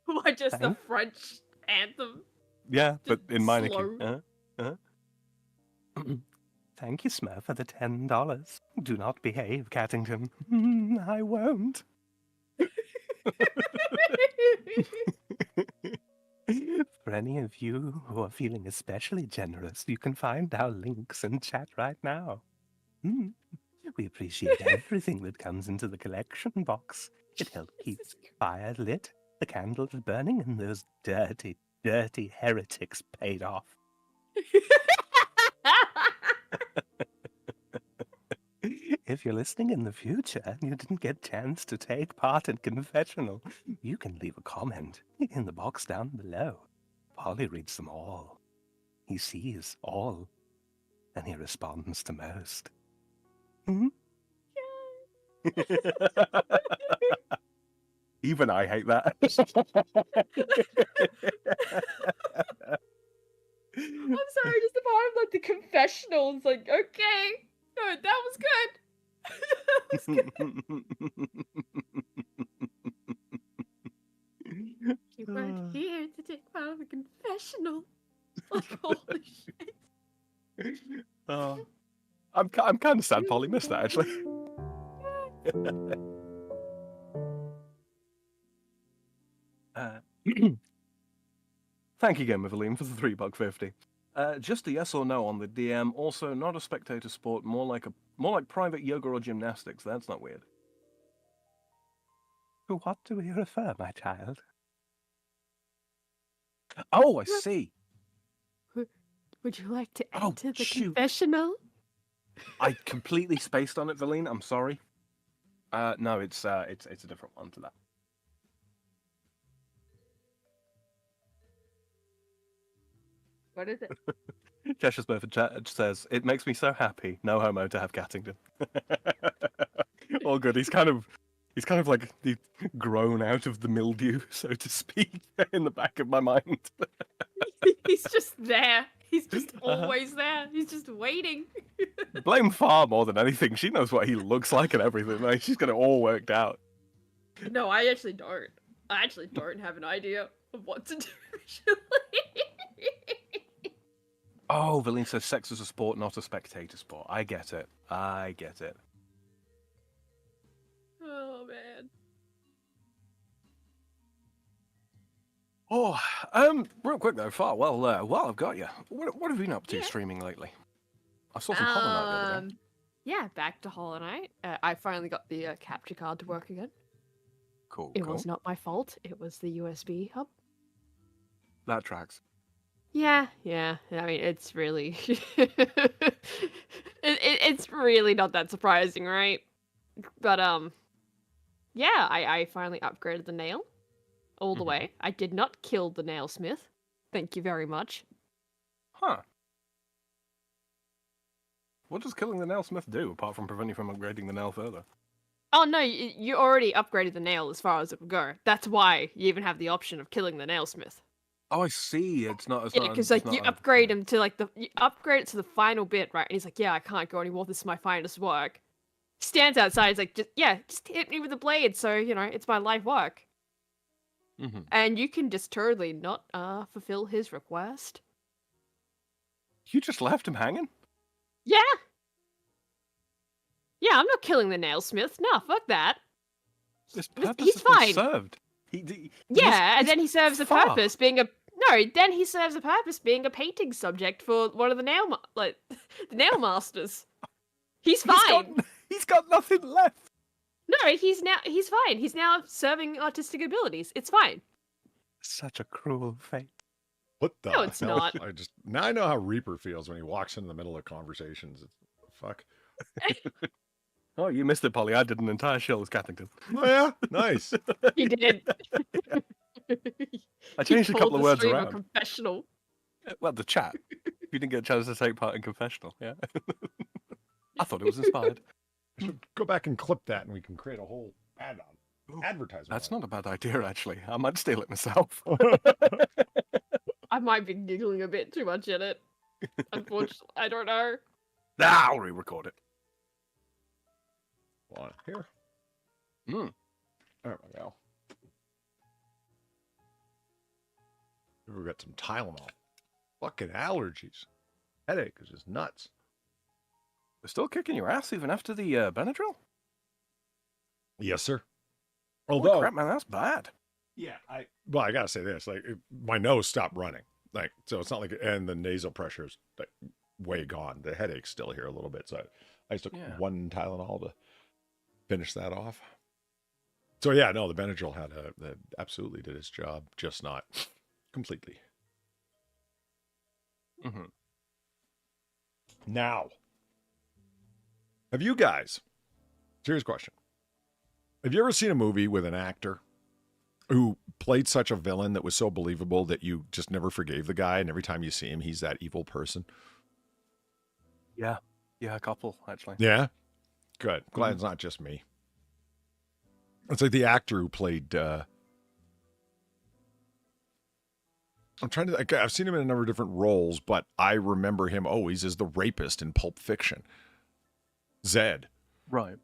Why just the French anthem? Yeah, but in minor slow. key. Thank you, Smurf, for the $10. Do not behave, Cattington. I won't. For any of you who are feeling especially generous, you can find our links in chat right now. We appreciate everything that comes into the collection box. It helps keep the fire lit, the candles burning, and those dirty, dirty heretics paid off. If you're listening in the future and you didn't get a chance to take part in confessional, you can leave a comment in the box down below. Polly reads them all. He sees all, and he responds to most. Even I hate that. I'm sorry, just the part of like the confessional is like, okay, good, that was good. That was good. You weren't here to take part of the confessional. Like, holy shit. I'm kind of sad Polly missed that, actually. Thank you again, Maveline, for the $3.50. Just a yes or no on the DM. Also, not a spectator sport, more like private yoga or gymnastics. That's not weird. To what do we refer, my child? Oh, I see. Would you like to enter the shoot. confessional? I completely spaced on it, Valine. I'm sorry. No, it's a different one to that. What is it? Cheshire's Burford says, it makes me so happy, no homo, to have Cattington. All good. He's kind of like he's grown out of the mildew, so to speak, in the back of my mind. He's just there. He's just always there. He's just waiting. Blame Far more than anything. She knows what he looks like and everything. Like she's got it all worked out. No, I actually don't. I actually don't have an idea of what to do. Oh, Valine says sex is a sport, not a spectator sport. I get it. I get it. Oh man. Oh, real quick though, Far. Well, while I've got you, what have you been up to streaming lately? I saw some Hollow Knight the other day. Yeah, back to Hollow Knight. I finally got the capture card to work again. Cool. It was not my fault. It was the USB hub. That tracks. Yeah. I mean, it's really, it's really not that surprising, right? But yeah, I finally upgraded the nail all the way. I did not kill the nailsmith. Thank you very much. Huh. What does killing the nailsmith do, apart from preventing you from upgrading the nail further? Oh no, you already upgraded the nail as far as it would go. That's why you even have the option of killing the nailsmith. Oh, I see. It's not. Yeah, because like you upgrade him to like you upgrade it to the final bit, right? And he's like, "Yeah, I can't go anymore. This is my finest work." He stands outside. He's like, just hit me with a blade, so you know it's my life work." And you can just totally not fulfill his request. You just left him hanging? Yeah. Yeah, I'm not killing the nailsmith. No, fuck that. His purpose He's has been fine. served. And then he serves a purpose being a Then he serves a purpose being a painting subject for one of the the nail masters. He's fine. He's got nothing left. No, he's fine. He's now serving artistic abilities. It's fine. Such a cruel fate. What the No, it's hell? not. Now I know how Reaper feels when he walks in the middle of conversations. Fuck. Oh, you missed it, Polly. I did an entire show as Cathington. Oh yeah, nice. He did. I changed a couple of words around. Confessional. Well, the chat. You didn't get a chance to take part in confessional, yeah. I thought it was inspired. Go back and clip that, and we can create a whole advertisement. That's not a bad idea, actually. I might steal it myself. I might be giggling a bit too much in it. Unfortunately, I don't know. Nah, I'll re-record it. On here. Mm. There we go. We've got some Tylenol. Fucking allergies. Headache is just nuts. They're still kicking your ass even after the Benadryl? Yes, sir. Holy Although, crap, man, that's bad. yeah, I gotta say this. Like, my nose stopped running. Like, so it's not like, and the nasal pressure is like way gone. The headache's still here a little bit. So I just took one Tylenol to finish that off. So yeah, no, the Benadryl absolutely did its job, just not completely. Now, have you guys, serious question, have you ever seen a movie with an actor who played such a villain that was so believable that you just never forgave the guy, and every time you see him, he's that evil person? Yeah, a couple, actually. Yeah? Good. Glad it's not just me. It's like the actor who played, I've seen him in a number of different roles, but I remember him always as the rapist in Pulp Fiction. Zed. Right.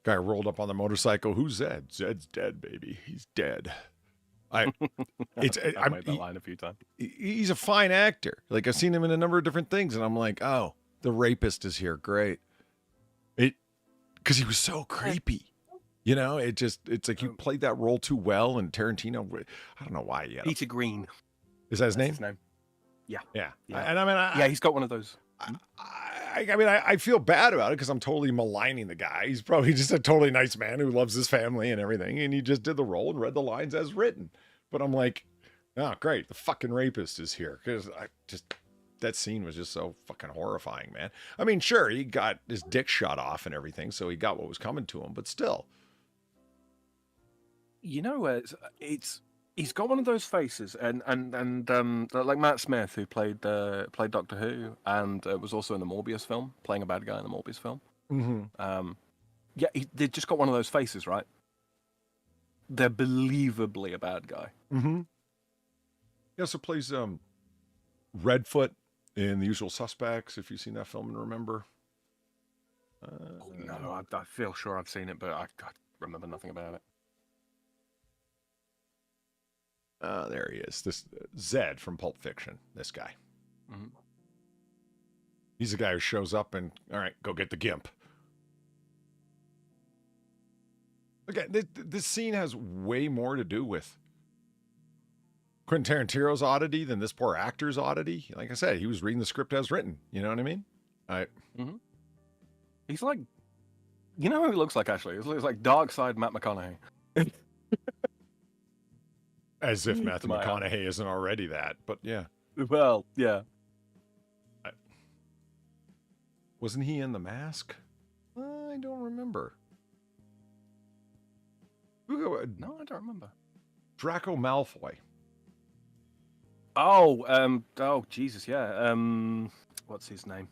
Guy rolled up on the motorcycle. Who's Zed? Zed's dead, baby. He's dead. I made that line a few times. He's a fine actor. Like, I've seen him in a number of different things, and I'm like, oh, the rapist is here. Great. Because he was so creepy. You know, it's like you played that role too well, and Tarantino, I don't know why yet. Peter Green. Is that his name? His name. Yeah. Yeah. Yeah. And I mean, yeah, he's got one of those. I feel bad about it because I'm totally maligning the guy. He's probably just a totally nice man who loves his family and everything. And he just did the role and read the lines as written. But I'm like, oh, great. The fucking rapist is here. Because that scene was just so fucking horrifying, man. I mean, sure, he got his dick shot off and everything. So he got what was coming to him. But still. You know, he's got one of those faces, and like Matt Smith, who played Doctor Who, and was also in the Morbius film, playing a bad guy in the Morbius film. Mm-hmm. Yeah, they just got one of those faces, right? They're believably a bad guy. Mm-hmm. He also plays Redfoot in The Usual Suspects, if you've seen that film and remember. No, I feel sure I've seen it, but I remember nothing about it. There he is. This Zed from Pulp Fiction, this guy. Mm-hmm. He's the guy who shows up and, all right, go get the gimp. Again, this scene has way more to do with Quentin Tarantino's oddity than this poor actor's oddity. Like I said, he was reading the script as written. You know what I mean? Mm-hmm. He's like, you know who he looks like, actually? He looks like Dark Side Matt McConaughey. As if Matthew McConaughey isn't already that, but yeah. Well, yeah. Wasn't he in The Mask? I don't remember. No, I don't remember. Draco Malfoy. Oh, Jesus, yeah. What's his name?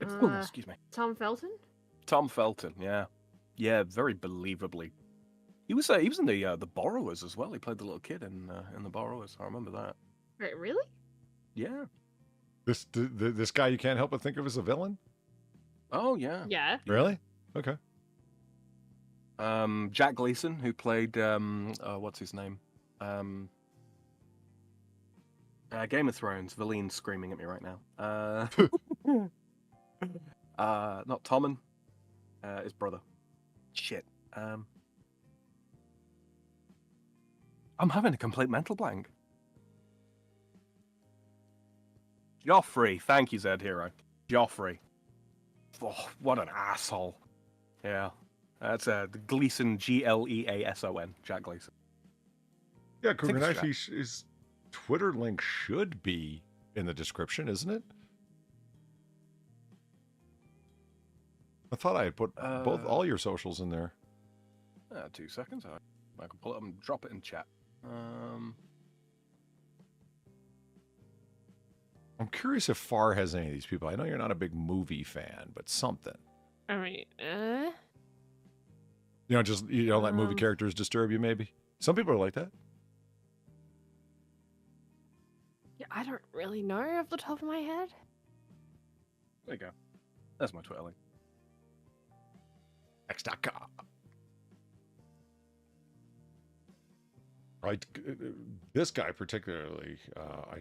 Excuse me. Tom Felton? Tom Felton, yeah. Yeah, very believably. He was in the Borrowers as well. He played the little kid in the Borrowers. I remember that. Wait, really? Yeah. This guy you can't help but think of as a villain? Oh, yeah. Yeah. Really? Okay. Jack Gleason, who played what's his name? Game of Thrones. Valine's screaming at me right now. Not Tommen. His brother. Shit. I'm having a complete mental blank. Joffrey. Thank you, Zed Hero. Joffrey. Oh, what an asshole. Yeah. That's Gleason, Gleason. Jack Gleason. Yeah, his Twitter link should be in the description, isn't it? I thought I had put all your socials in there. 2 seconds. I can pull it up and drop it in chat. I'm curious if Far has any of these people. I know you're not a big movie fan, but something. I mean, You don't let movie characters disturb you, maybe? Some people are like that. yeah, I don't really know off the top of my head. There you go. That's my Twitter link. X.com. Right. This guy particularly, I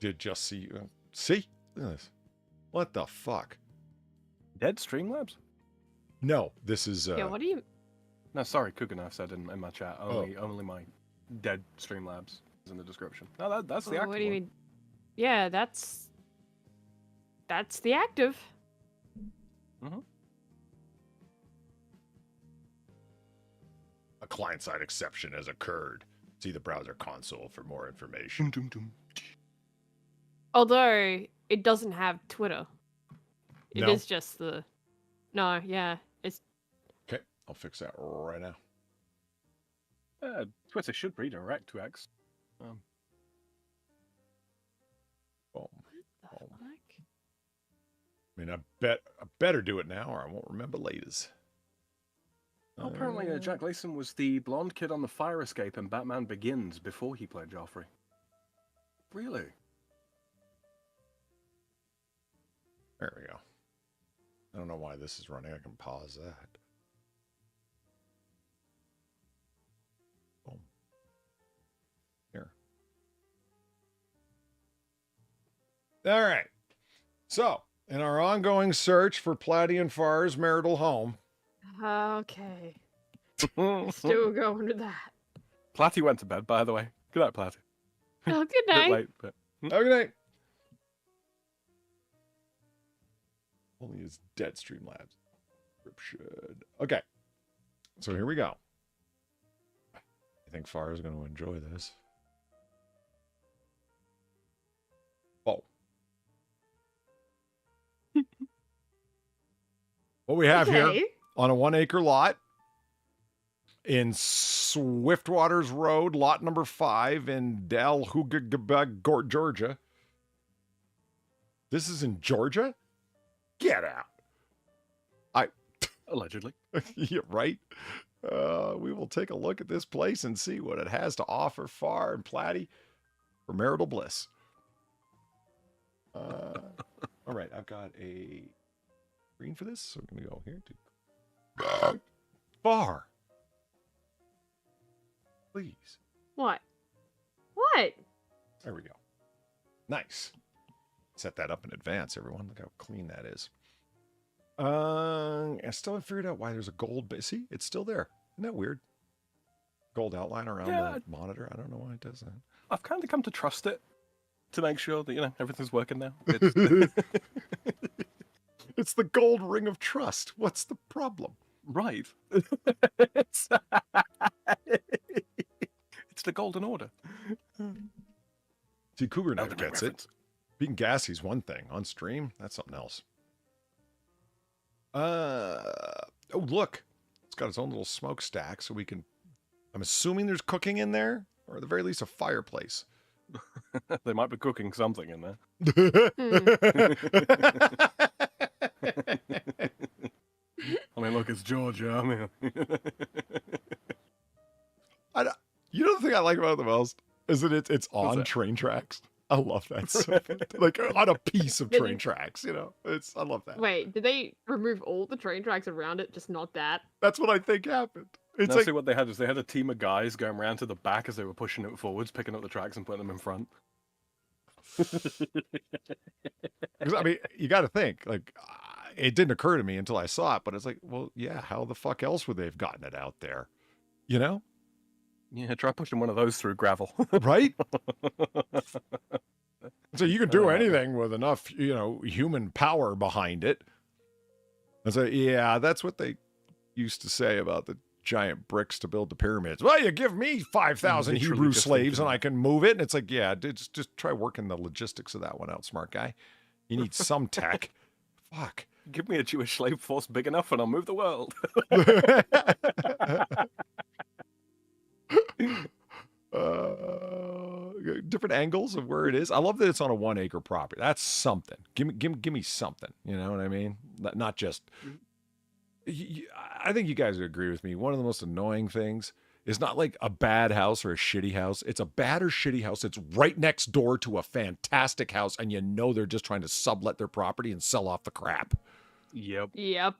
did just see. See? Look at this. What the fuck? Dead Streamlabs? No, this is. Yeah, what do you... No, sorry, Kuganov said in my chat. Only my dead Streamlabs is in the description. No, that's the active What do you one. mean? Yeah, that's the active. Mm-hmm. A client-side exception has occurred. See the browser console for more information. Although it doesn't have Twitter. It is No? just the... No, yeah. It's... Okay, I'll fix that right now. Twitter should redirect to X. Boom. What the fuck? I mean, I better do it now or I won't remember laters. Oh, apparently, Jack Gleason was the blonde kid on the fire escape in Batman Begins before he played Joffrey. Really? There we go. I don't know why this is running. I can pause that. Boom. Here. All right. So, in our ongoing search for Platty and Far's marital home. Okay. Still going to that. Platty went to bed, by the way. Good night, Platty. Oh, good Bit night. late, but... Have a good night. Only his dead Streamlabs. Rip should. Okay. So here we go. I think Far is going to enjoy this. Oh. What we have here on a 1 acre lot in Swiftwaters Road, lot number 5 in Dalhousie, Georgia. This is in Georgia? Get out. Allegedly. Yeah, right? We will take a look at this place and see what it has to offer, Far and Platty, for marital bliss. All right, I've got a green for this, so we're going to go here to Far. Please. What? What? There we go. Nice. Set that up in advance, everyone. Look how clean that is. I still haven't figured out why there's a gold base. See, it's still there. Isn't that weird? Gold outline around the monitor. I don't know why it does that. I've kind of come to trust it to make sure that, everything's working now. It's the gold ring of trust. What's the problem? Right. It's the golden order. See, Cougar That never was my gets it. reference. Being gassy is one thing. On stream, that's something else. Oh, look. It's got its own little smokestack, so we can... I'm assuming there's cooking in there, or at the very least a fireplace. They might be cooking something in there. I mean, look, it's Georgia. I mean... You know the thing I like about it the most? Is that it's What's on that? train tracks. I love that. So like on a piece of train tracks, I love that. Wait, did they remove all the train tracks around it, just not that? That's what I think happened. It's No, like, see, what they had is they had a team of guys going around to the back as they were pushing it forwards, picking up the tracks and putting them in front. 'cause, I mean, you got to think, like, it didn't occur to me until I saw it, but it's like, well, yeah, how the fuck else would they have gotten it out there? You know? Yeah, try pushing one of those through gravel. Right? So you can do Uh, anything with enough, human power behind it. And so, yeah, that's what they used to say about the giant bricks to build the pyramids. Well, you give me 5,000 Literally Hebrew just slaves thinking and I can move it. And it's like, yeah, just try working the logistics of that one out, smart guy. You need some tech. Fuck. Give me a Jewish slave force big enough and I'll move the world. Different angles of where it is. I love that it's on a 1 acre property. That's something. Give me something. You know what I mean? Not just. I think you guys would agree with me. One of the most annoying things is not like a bad house or a shitty house. It's a bad or shitty house. It's right next door to a fantastic house, and they're just trying to sublet their property and sell off the crap. Yep. Yep.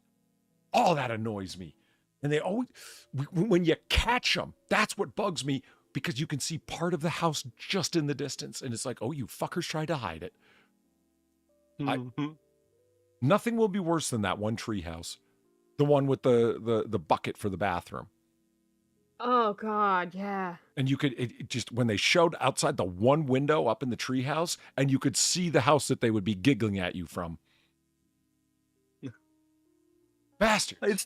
All that annoys me. And they always, when you catch them, that's what bugs me, because you can see part of the house just in the distance. And it's like, oh, you fuckers tried to hide it. Nothing will be worse than that one tree house. The one with the bucket for the bathroom. Oh, God, yeah. And you could, it just, when they showed outside the one window up in the tree house, and you could see the house that they would be giggling at you from. Bastards. It's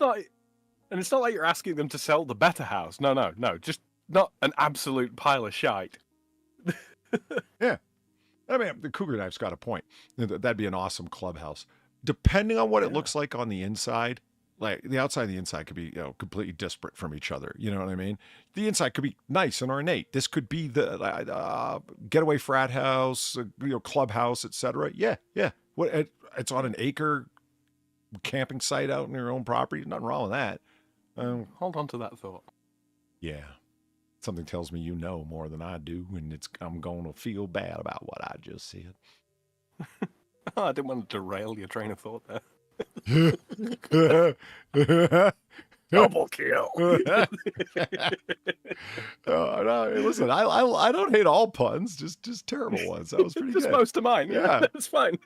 not like you're asking them to sell the better house. No. Just not an absolute pile of shite. Yeah. I mean, the Cougar Knife's got a point. That'd be an awesome clubhouse. Depending on what it looks like on the inside, like the outside and the inside could be, completely disparate from each other. You know what I mean? The inside could be nice and ornate. This could be the getaway frat house, clubhouse, etc. Yeah. It's on an acre camping site out in your own property. Nothing wrong with that. Hold on to that thought. Yeah. Something tells me you know more than I do, and I'm going to feel bad about what I just said. Oh, I didn't want to derail your train of thought there. Double kill. No, listen, I don't hate all puns, just terrible ones. That was pretty just good. most of mine. Yeah, it's fine.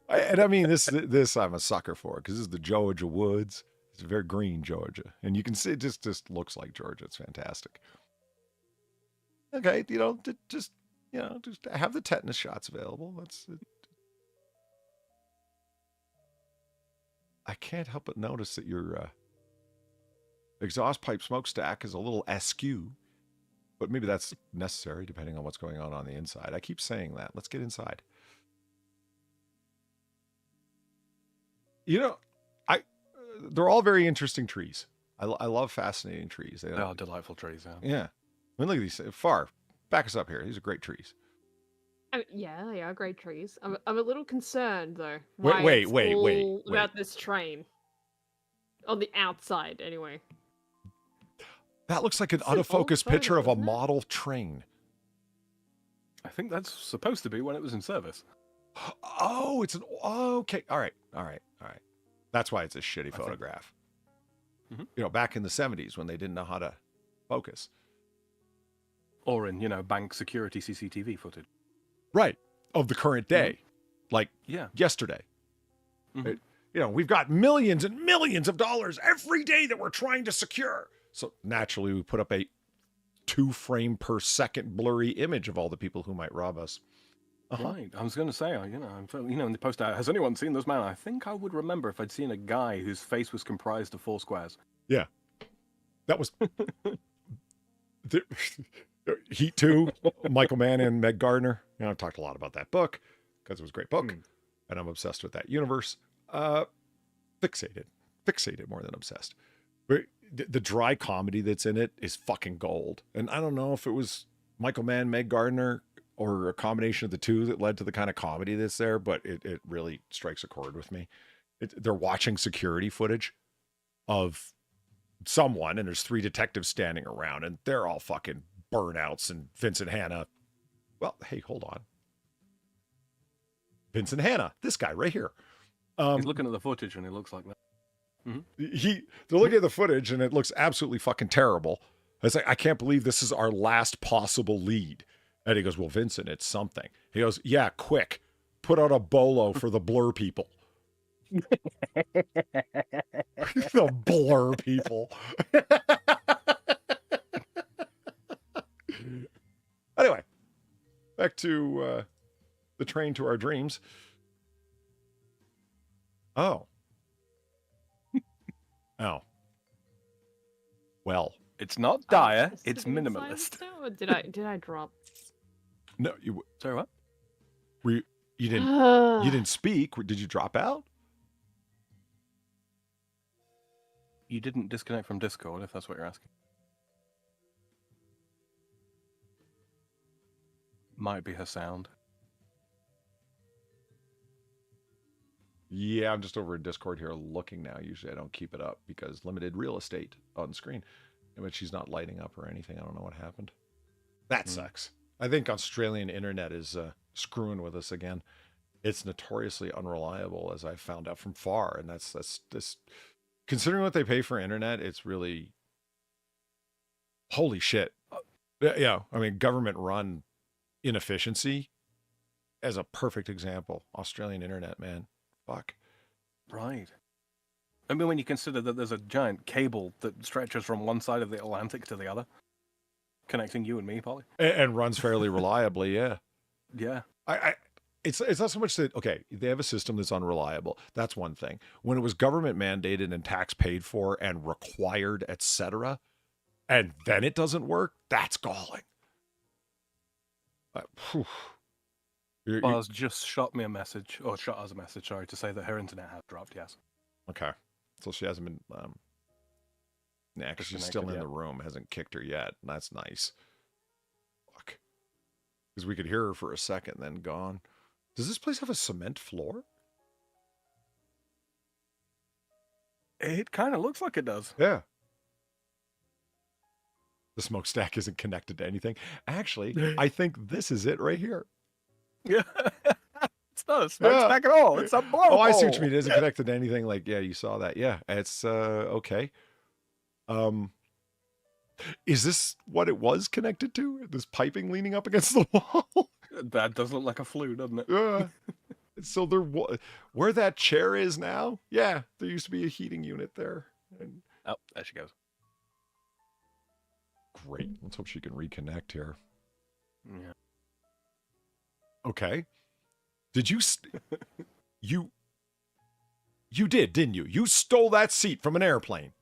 I mean, this I'm a sucker for, because this is the Georgia woods. It's very green Georgia, and you can see it just looks like Georgia. It's fantastic. Okay, just have the tetanus shots available. That's it. I can't help but notice that your exhaust pipe smokestack is a little askew, but maybe that's necessary depending on what's going on the inside. I keep saying that. Let's get inside. They're all very interesting trees. I love fascinating trees. They are delightful trees. Yeah. I mean, look at these. Far, back us up here. These are great trees. Yeah, they are great trees. I'm a little concerned though. Wait. About this train. On the outside, anyway. That looks like an It's an old autofocus photo, picture of a isn't it? model train. I think that's supposed to be when it was in service. Oh, it's an okay. All right. That's why it's a shitty photograph. Mhm. You know, back in the 70s when they didn't know how to focus. Or in, bank security CCTV footage. Right. Of the current day. Like Yeah. yesterday. Mhm. We've got millions and millions of dollars every day that we're trying to secure. So naturally, we put up a 2 frame per second blurry image of all the people who might rob us. Right. I was going to say, in the post, has anyone seen this man? I think I would remember if I'd seen a guy whose face was comprised of 4 squares. Yeah. That was Heat 2, Michael Mann and Meg Gardner. I've talked a lot about that book because it was a great book, and I'm obsessed with that universe. Fixated more than obsessed. But the dry comedy that's in it is fucking gold. And I don't know if it was Michael Mann, Meg Gardner, or a combination of the two that led to the kind of comedy that's there, but it really strikes a chord with me. They're watching security footage of someone, and there's 3 detectives standing around, and they're all fucking burnouts, and Vincent Hanna. Well, hey, hold on. Vincent Hanna, this guy right here. He's looking at the footage and it looks like that. They're looking at the footage and it looks absolutely fucking terrible. It's like, I can't believe this is our last possible lead. And he goes, well, Vincent, it's something. He goes, yeah, quick, put out a bolo for the blur people. The blur people. Anyway, back to the train to our dreams. Oh. Well, It's not dire, Just it's sitting in minimalist. silence now, or did I drop? no, you Sorry, what? you didn't speak. Did you drop out? You didn't disconnect from Discord, if that's what you're asking. Might be her sound. Yeah, I'm just over in Discord here looking now. Usually I don't keep it up because limited real estate on screen. But she's not lighting up or anything. I don't know what happened. That sucks. I think Australian internet is screwing with us again. It's notoriously unreliable, as I found out from far. And that's considering what they pay for internet, it's really holy shit. Yeah, I mean, government run inefficiency as a perfect example. Australian internet, man. Fuck. Right. I mean, when you consider that there's a giant cable that stretches from one side of the Atlantic to the other, connecting you and me, Polly. And runs fairly reliably, yeah. Yeah. It's not so much that, okay, they have a system that's unreliable. That's one thing. When it was government mandated and tax paid for and required, etc., and then it doesn't work, that's galling. Buzz just shot me a message, or shot us a message, sorry, to say that her internet has dropped, yes. Okay. So she hasn't been, because she's still in the room, hasn't kicked her yet. And that's nice. Fuck. Because we could hear her for a second, then gone. Does this place have a cement floor? It kind of looks like it does. Yeah. The smokestack isn't connected to anything. Actually, I think this is it right here. Yeah. It's not a smokestack at all. It's a blowhole. Oh, I see what you mean. It isn't connected to anything. Like, yeah, you saw that. Yeah, it's okay. Is this what it was connected to? This piping leaning up against the wall? That does look like a flue, doesn't it? So there, where that chair is now, yeah, there used to be a heating unit there. And oh, there she goes. Great. Let's hope she can reconnect here. Yeah. Okay. Did you you did, didn't you? You stole that seat from an airplane.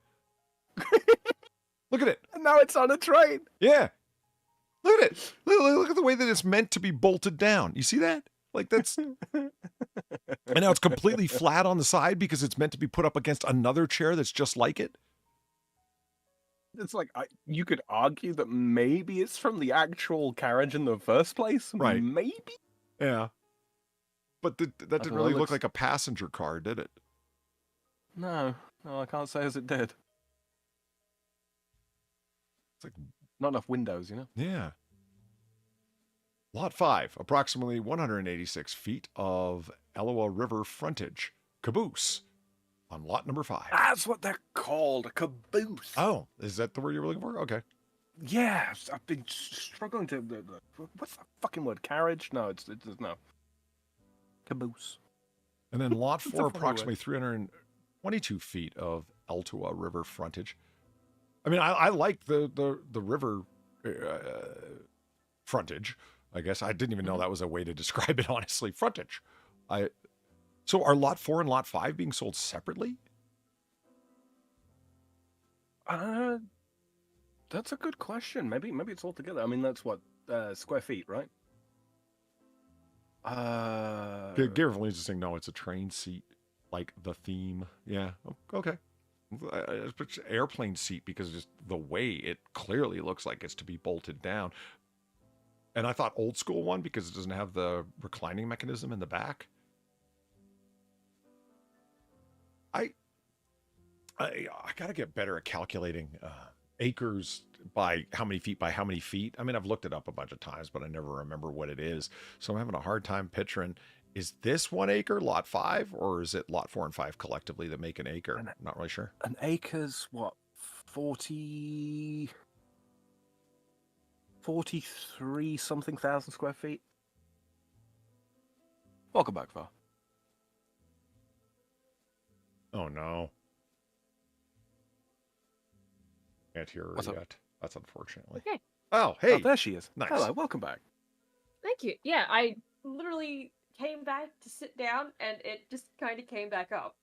Look at it. And now it's on a train. Yeah. Look at it. Look at the way that it's meant to be bolted down. You see that? Like that's and now it's completely flat on the side because it's meant to be put up against another chair that's just like it. It's like you could argue that maybe it's from the actual carriage in the first place. Right. Maybe. Yeah. But that didn't really look like a passenger car, did it? No. No, I can't say as it did. It's like, not enough windows, you know? Yeah. Lot 5, approximately 186 feet of Elwha River frontage. Caboose on lot number 5. That's what they're called, a caboose. Oh, is that the word you were looking for? Okay. Yes, I've been struggling to... what's that fucking word? Carriage? No, it's no. Caboose. And then lot 4, funny approximately 322 feet of Elwha River frontage. I mean, I like the river frontage. I guess I didn't even know that was a way to describe it, honestly. Frontage. So are lot 4 and lot 5 being sold separately? That's a good question. Maybe it's all together. I mean, that's what, square feet, right? Gareth is saying, no, it's a train seat, like the theme. Yeah, okay. It's airplane seat because just the way it clearly looks like it's to be bolted down. And I thought old school one because it doesn't have the reclining mechanism in the back. I gotta get better at calculating acres by how many feet by how many feet. I mean, I've looked it up a bunch of times, but I never remember what it is. So I'm having a hard time picturing, is this 1 acre, lot 5, or is it lot 4 and 5 collectively that make an acre? I'm not really sure. An acre's what, 43 something thousand square feet? Welcome back, Far. Oh no. Can't hear her What's up? yet. That's unfortunately. Okay. Oh, hey. Oh, there she is. Nice. Hello, welcome back. Thank you. Yeah, I literally came back to sit down, and it just kind of came back up.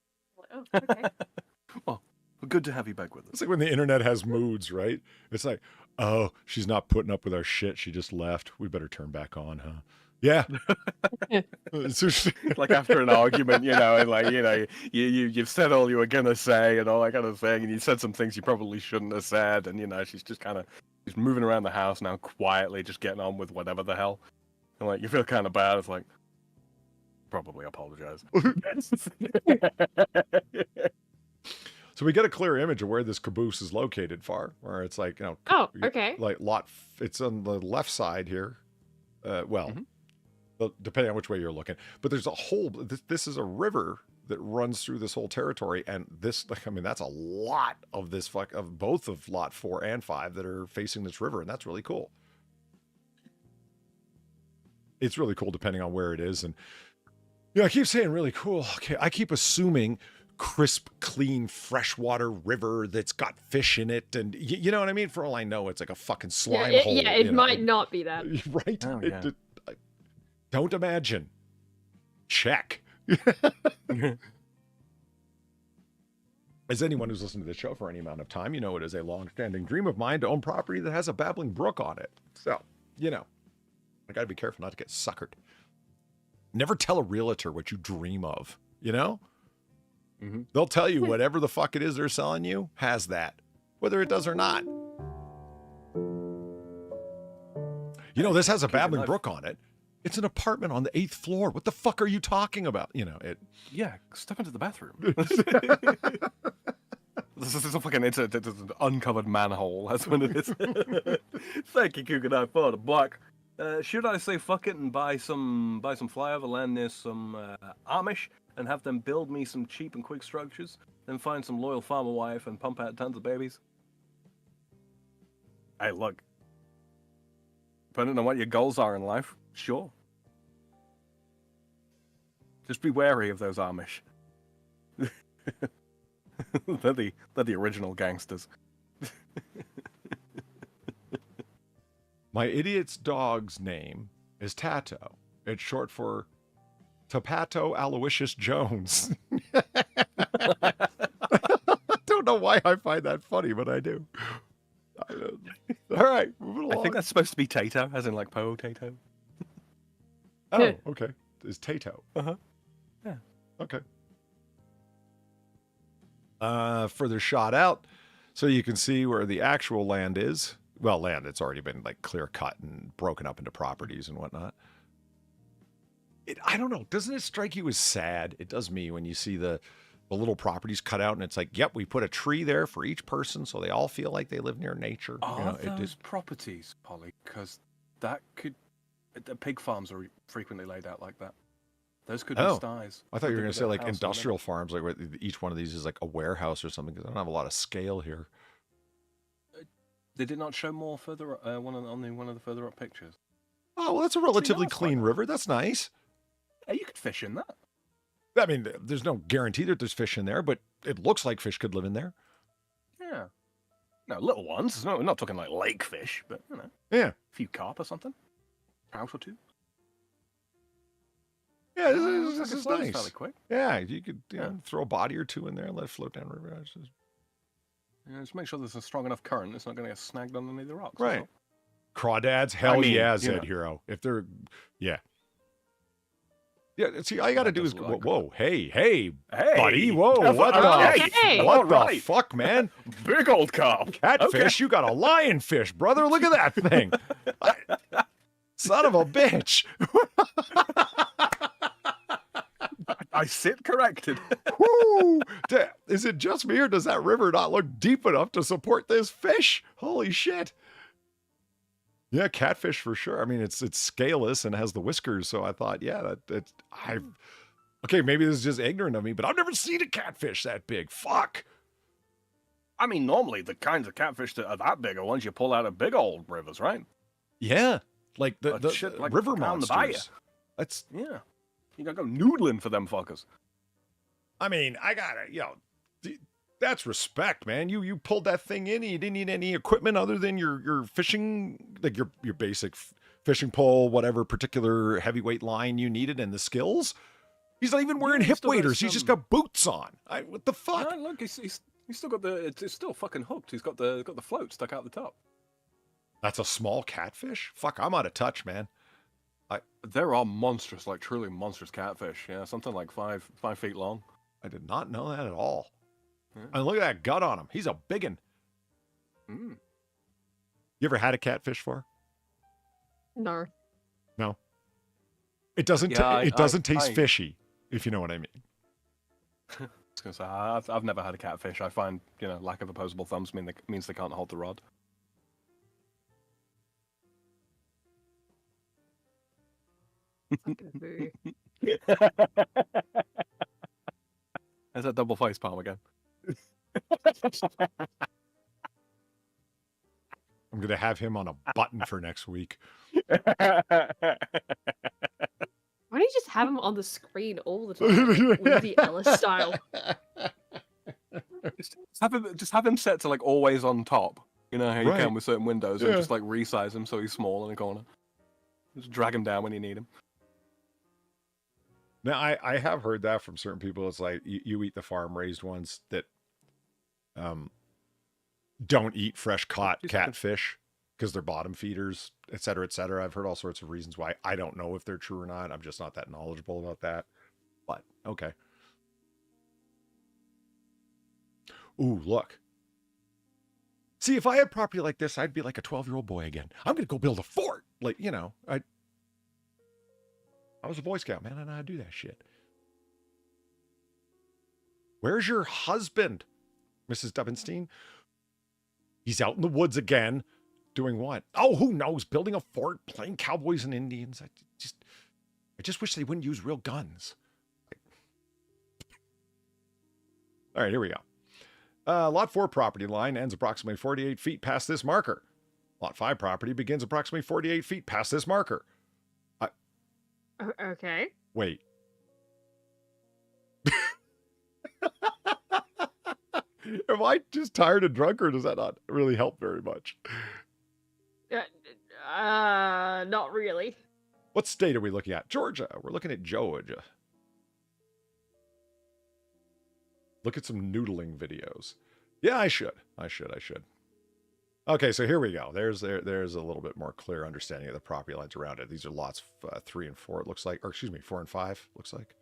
I'm like, oh, okay. Well, good to have you back with us. It's like when the internet has moods, right? It's like, oh, she's not putting up with our shit. She just left. We better turn back on, huh? Yeah. Like after an argument, you know, and like, you know, you've said all you were gonna say and all that kind of thing, and you said some things you probably shouldn't have said, and you know, she's just kind of moving around the house now quietly, just getting on with whatever the hell. And like, you feel kind of bad. It's like, probably apologize. So we get a clear image of where this caboose is located, Far, where it's like, you know, Oh, okay. like it's on the left side here. Depending on which way you're looking, but there's a whole, this is a river that runs through this whole territory. And this, I mean, that's a lot of this of both of lot 4 and 5 that are facing this river. And that's really cool. It's really cool depending on where it is. And yeah, I keep saying really cool. Okay. I keep assuming crisp, clean, freshwater river that's got fish in it. And you know what I mean? For all I know, it's like a fucking slime hole. Yeah, it might not be that. Right? Oh, yeah. Don't imagine. Check. As anyone who's listened to this show for any amount of time, you know it is a long-standing dream of mine to own property that has a babbling brook on it. So, you know, I got to be careful not to get suckered. Never tell a realtor what you dream of, you know? Mm-hmm. They'll tell you whatever the fuck it is they're selling you has that, whether it does or not. You know, this has a babbling brook on it. It's an apartment on the 8th floor. What the fuck are you talking about? You know, it. Yeah, step into the bathroom. This is it's an uncovered manhole. That's what it is. Thank you, Kukanai, for the block. Should I say fuck it and buy some flyover land near some Amish and have them build me some cheap and quick structures, then find some loyal farmer wife and pump out tons of babies? Hey, look. Depending on what your goals are in life, sure. Just be wary of those Amish. They're the original gangsters. My idiot's dog's name is Tato. It's short for Tapato Aloysius Jones. I don't know why I find that funny, but I do. All right, moving along. I think that's supposed to be Tato, as in like potato. Oh, okay. It's Tato. Uh-huh. Yeah. Okay. Further shot out so you can see where the actual land is. Well, land that's already been like clear cut and broken up into properties and whatnot. I don't know. Doesn't it strike you as sad? It does me when you see the the little properties cut out, and it's like, yep, we put a tree there for each person, so they all feel like they live near nature. Are those properties, Polly? Because that could... The pig farms are frequently laid out like that. Those could be sties. I thought you were going to say like industrial farms, like where each one of these is like a warehouse or something, because I don't have a lot of scale here. They did not show more further on one of the further up pictures. Oh, well, that's a relatively clean river. That's nice. Yeah, you could fish in that. I mean, there's no guarantee that there's fish in there, but it looks like fish could live in there. Yeah. No, little ones. No, we're not talking like lake fish, but, you know. Yeah. A few carp or something. Trout or two. Yeah, this is nice. Fairly quick. Yeah, you could throw a body or two in there and let it float down the river. Just make sure there's a strong enough current. It's not going to get snagged underneath the rocks. Right. Crawdads? Hell yeah, Zed Hero. If they're... Yeah. Yeah, see, all you got to do is... Whoa, hey, buddy. Whoa, what the fuck, man? Big old carp. Catfish, you got a lionfish, brother. Look at that thing. Son of a bitch. I sit corrected. Woo! Is it just me, or does that river not look deep enough to support this fish? Holy shit. Yeah, catfish for sure. I mean, it's scaleless and has the whiskers, so I thought, yeah, okay, maybe this is just ignorant of me, but I've never seen a catfish that big. Fuck. I mean, normally the kinds of catfish that are that big are ones you pull out of big old rivers, right? Yeah, like the like river monsters. That's yeah. You gotta go noodling for them fuckers. I mean, I gotta, that's respect, man. You pulled that thing in and you didn't need any equipment other than your fishing, like your basic fishing pole, whatever particular heavyweight line you needed, and the skills. He's not even wearing hip waders. He's just got boots on. What the fuck? No, look, he's still got it's still fucking hooked. He's got the float stuck out the top. That's a small catfish? Fuck, I'm out of touch, man. There are monstrous, like truly monstrous catfish. Yeah, something like 5 feet long. I did not know that at all. Yeah. And look at that gut on him. He's a biggin. You ever had a catfish for? No. No. It doesn't. It doesn't taste fishy, if you know what I mean. I was gonna say I've never had a catfish. I find lack of opposable thumbs means they can't hold the rod. There's that double face palm again. I'm gonna have him on a button for next week. Why don't you just have him on the screen all the time, Woody Ellis style? Just have him set to like always on top. You know how you can with certain windows, and just like resize him so he's small in the corner. Just drag him down when you need him. Now, I have heard that from certain people. It's like you eat the farm-raised ones that don't eat fresh caught catfish because they're bottom feeders, et cetera, et cetera. I've heard all sorts of reasons why. I don't know if they're true or not. I'm just not that knowledgeable about that. But, okay. Ooh, look. See, if I had property like this, I'd be like a 12-year-old boy again. I'm going to go build a fort. Like, I was a Boy Scout, man. I know how to do that shit. Where's your husband, Mrs. Dubenstein? He's out in the woods again. Doing what? Oh, who knows? Building a fort, playing cowboys and Indians. I just wish they wouldn't use real guns. All right, here we go. Lot 4 property line ends approximately 48 feet past this marker. Lot 5 property begins approximately 48 feet past this marker. Okay. Wait. Am I just tired and drunk, or does that not really help very much? Not really. What state are we looking at? Georgia. We're looking at Georgia. Look at some noodling videos. Yeah, I should. Okay, so here we go. There's a little bit more clear understanding of the property lines around it. These are lots 3 and 4, it looks like. Or excuse me, 4 and 5, looks like.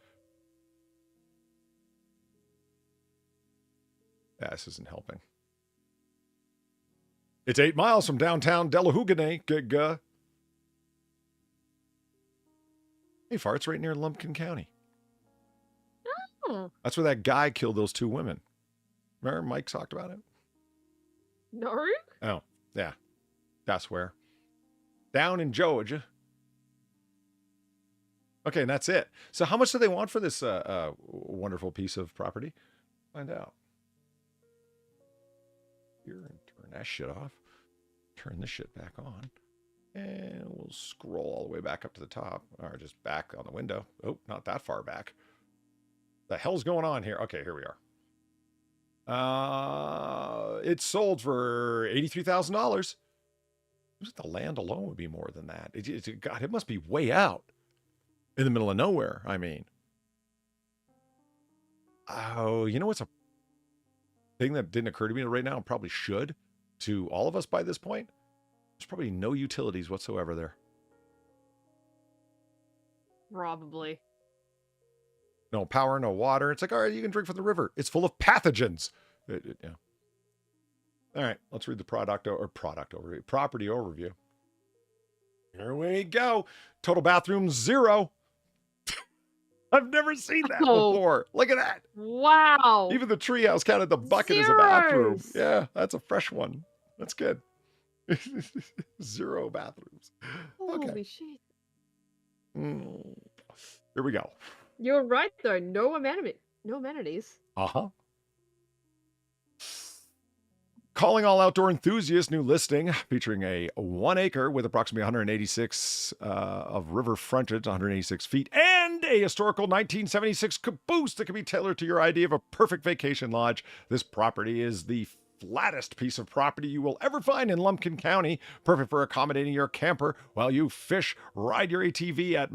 Yeah, this isn't helping. It's 8 miles from downtown Delahooganay. Hey, Fart's right near Lumpkin County. Hmm. That's where that guy killed those 2 women. Remember Mike talked about it? No? Oh, yeah. That's where. Down in Georgia. Okay, and that's it. So how much do they want for this wonderful piece of property? Find out. Here, and turn that shit off. Turn this shit back on. And we'll scroll all the way back up to the top. Or just back on the window. Oh, not that far back. The hell's going on here? Okay, here we are. It's sold for $83,000. The land alone would be more than that. God, it must be way out. In the middle of nowhere, I mean. Oh, you know what's a thing that didn't occur to me right now and probably should to all of us by this point? There's probably no utilities whatsoever there. Probably. No power, no water. It's like, all right, you can drink from the river. It's full of pathogens. Yeah. All right, let's read the property overview. Here we go. Total bathroom 0. I've never seen that before. Look at that. Wow. Even the treehouse counted the bucket as a bathroom. Yeah, that's a fresh one. That's good. 0 bathrooms. Okay. Holy shit. Here we go. You're right, though. No amenities. Uh-huh. Calling all outdoor enthusiasts, new listing featuring a 1 acre with approximately 186 of river frontage, 186 feet, and a historical 1976 caboose that can be tailored to your idea of a perfect vacation lodge. This property is the flattest piece of property you will ever find in Lumpkin County, perfect for accommodating your camper while you fish, ride your ATV at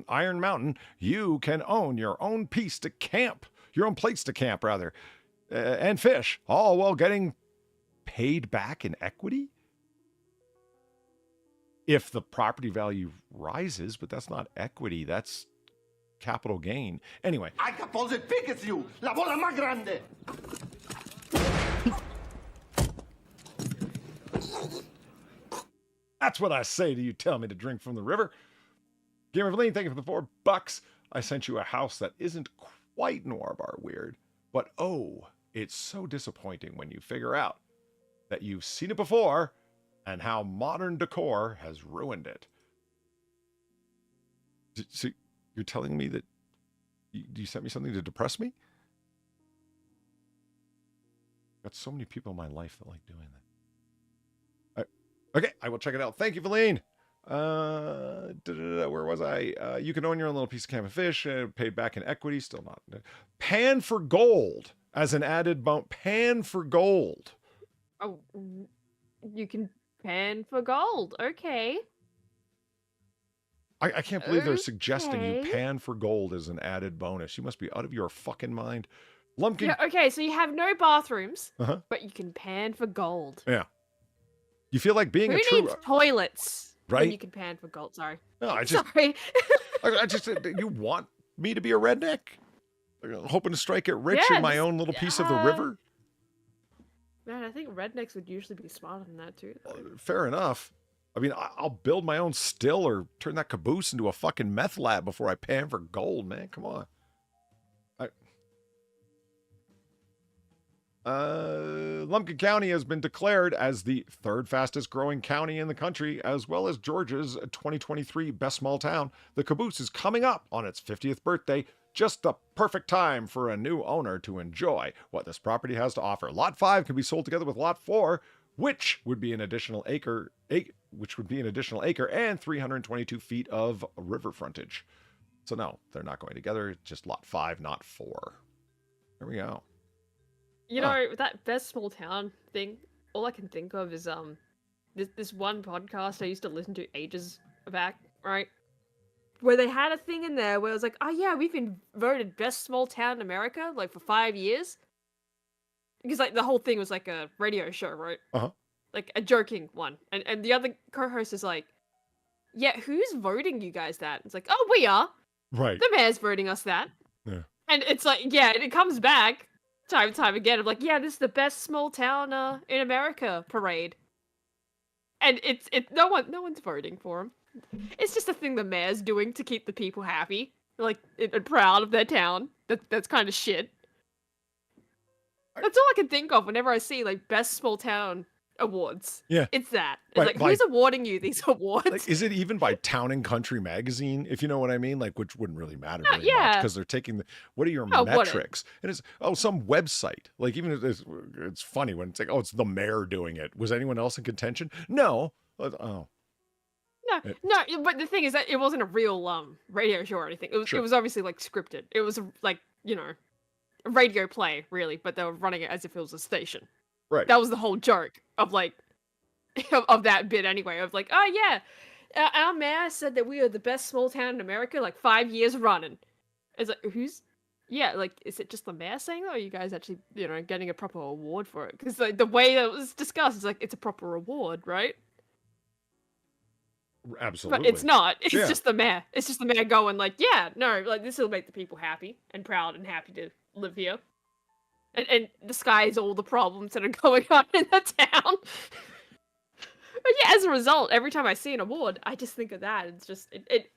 Iron Mountain. You can own your own place to camp, and fish, all while getting paid back in equity if the property value rises, but that's not equity, that's capital gain. Anyway, I suppose it piques you, la bola más grande. that's what I say to you. Tell me to drink from the river. Gamer Lean, thank you for the $4. I sent you a house that isn't quite Noir Bar weird, but oh, it's so disappointing when you figure out that you've seen it before and how modern decor has ruined it. So you're telling me that you sent me something to depress me? Got so many people in my life that like doing that. Okay, I will check it out. Thank you, Valine. Where was I? You can own your own little piece of camp and fish, paid back in equity, still not. Pan for gold as an added bump. Pan for gold. Oh, you can pan for gold. Okay. I can't believe they're suggesting you pan for gold as an added bonus. You must be out of your fucking mind. Lumpkin. Yeah, okay, so you have no bathrooms, but you can pan for gold. Yeah. You feel like being Who a true... needs toilets? Right? When you can pan for gold. Sorry. No, I just... Sorry. I just... You want me to be a redneck? Hoping to strike it rich in my own little piece of the river? Man, I think rednecks would usually be smarter than that too. Fair enough. I mean, I'll build my own still or turn that caboose into a fucking meth lab before I pan for gold, man. Come on. Lumpkin County has been declared as the 3rd fastest growing county in the country, as well as Georgia's 2023 best small town. The caboose is coming up on its 50th birthday. Just the perfect time for a new owner to enjoy what this property has to offer. Lot 5 can be sold together with Lot 4, which would be an additional acre, and 322 feet of river frontage. So no, they're not going together. It's just Lot 5, not 4. There we go. You know, that best small town thing, all I can think of is this one podcast I used to listen to ages back, right? Where they had a thing in there where it was like, oh yeah, we've been voted best small town in America, like, for 5 years. Because, like, the whole thing was like a radio show, right? Like, a joking one. And the other co-host is like, yeah, who's voting you guys that? It's like, oh, we are. Right. The mayor's voting us that. Yeah. And it's like, yeah, and it comes back time and time again. I'm like, yeah, this is the best small town in America parade. And no one's voting for him. It's just a thing the mayor's doing to keep the people happy. like and proud of their town. That's kind of shit. That's all I can think of whenever I see like best small town awards. Yeah. It's that. It's Right, like, who's awarding you these awards? Like, is it even by Town and Country magazine, if you know what I mean? Like, which wouldn't really matter very much yeah. because they're taking what are your Oh, what metrics? And it's some website. Like, even if it's funny when it's like, it's the mayor doing it. Was anyone else in contention? No. No, but the thing is that it wasn't a real radio show or anything. It was obviously like scripted. It was like, a radio play, really, but they were running it as if it was a station. Right. That was the whole joke of like of that bit anyway. Of like, oh yeah, our mayor said that we are the best small town in America, like 5 years running. It's like, like, is it just the mayor saying that, or are you guys actually, getting a proper award for it? Because like the way that it was discussed, it's like it's a proper award, right? Absolutely. But it's not. It's just the mayor. It's just the mayor going like, yeah, no, like this will make the people happy and proud and happy to live here. And disguise all the problems that are going on in the town. But yeah, as a result, every time I see an award, I just think of that. It's just it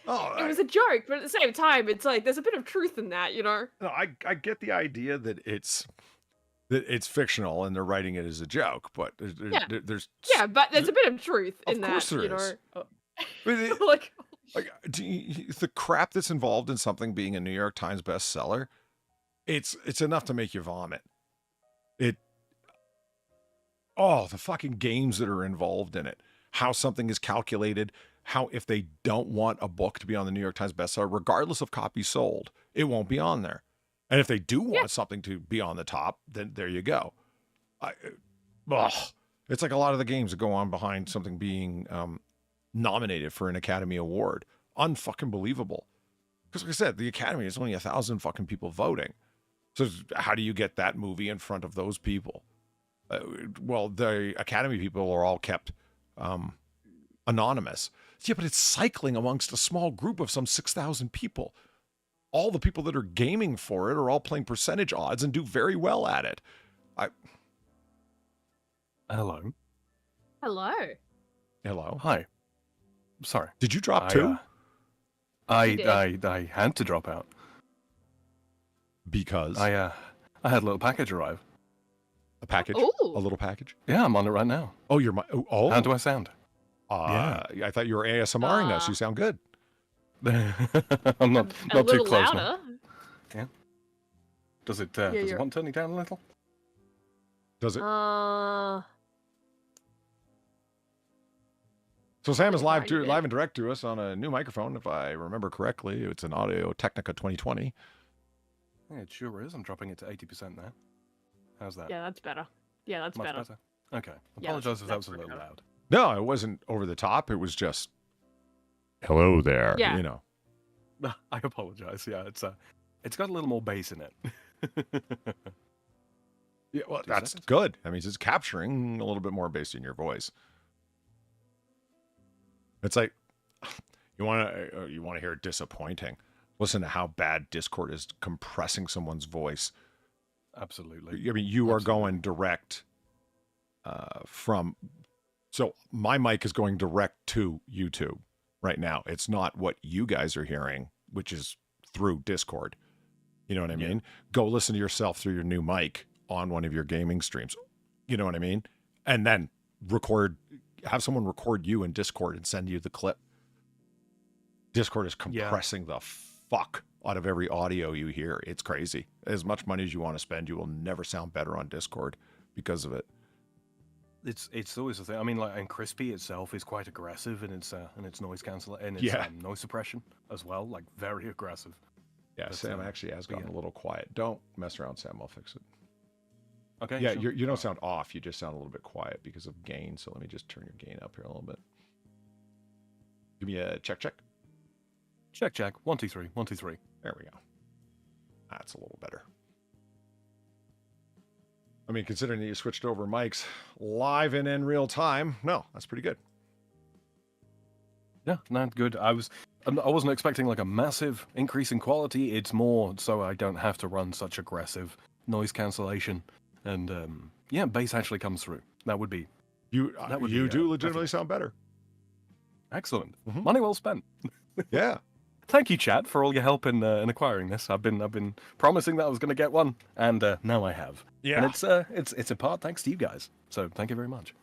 was a joke, but at the same time, it's like there's a bit of truth in that, No, I get the idea that it's fictional and they're writing it as a joke, but there's but there's a bit of truth in that. Of course there is. Like the crap that's involved in something being a New York Times bestseller, it's enough to make you vomit. The fucking games that are involved in it, how something is calculated, how if they don't want a book to be on the New York Times bestseller, regardless of copies sold, it won't be on there. And if they do want something to be on the top, then there you go. It's like a lot of the games that go on behind something being nominated for an Academy Award. Unfucking believable. Because like I said, the Academy is only 1,000 fucking people voting. So how do you get that movie in front of those people? Well, the Academy people are all kept anonymous. Yeah, but it's cycling amongst a small group of some 6,000 people. All the people that are gaming for it are all playing percentage odds and do very well at it. Hello. Hello. Hello. Hi. Sorry. Did you drop too? I had to drop out. Because? I had a little package arrive. A package? Ooh. A little package? Yeah, I'm on it right now. Oh, oh. How do I sound? Yeah. I thought you were ASMRing us. You sound good. I'm not too close louder. now. Yeah. Does it want turning down a little? Does it? So Sam is live and direct to us on a new microphone, if I remember correctly. It's an Audio Technica 2020. Yeah, it sure is. I'm dropping it to 80% now. How's that? Yeah, that's better. Yeah, that's Much better. Okay. Apologize if that was a little better. loud. No, it wasn't over the top. It was just, hello there. Yeah. I apologize. Yeah, it's got a little more bass in it. Yeah, well, that's good. That means it's capturing a little bit more bass in your voice. It's like you want to hear disappointing. Listen to how bad Discord is compressing someone's voice. Absolutely. I mean, you are going direct from. So my mic is going direct to YouTube right now. It's not what you guys are hearing, which is through Discord. You know what I mean? Go listen to yourself through your new mic on one of your gaming streams. You know what I mean? And then have someone record you in Discord and send you the clip. Discord is compressing the fuck out of every audio you hear. It's crazy. As much money as you want to spend, you will never sound better on Discord because of it. It's always the thing. I mean, like, and Crispy itself is quite aggressive in its noise cancellation and its noise suppression as well. Like, very aggressive. Yeah, but Sam actually has gotten a little quiet. Don't mess around, Sam. I'll fix it. Okay. Yeah, sure. you don't sound off. You just sound a little bit quiet because of gain. So let me just turn your gain up here a little bit. Give me a check. Check. 1, 2, 3. 1, 2, 3. There we go. That's a little better. I mean, considering that you switched over mics live and in real time, no, that's pretty good. Yeah, no, good. I wasn't expecting like a massive increase in quality. It's more so I don't have to run such aggressive noise cancellation, and bass actually comes through. That would be you do legitimately sound better. Excellent. Mm-hmm. Money well spent. Yeah. thank you, chat, for all your help in acquiring this. I've been promising that I was going to get one, and now I have. Yeah. And it's in part thanks to you guys. So thank you very much.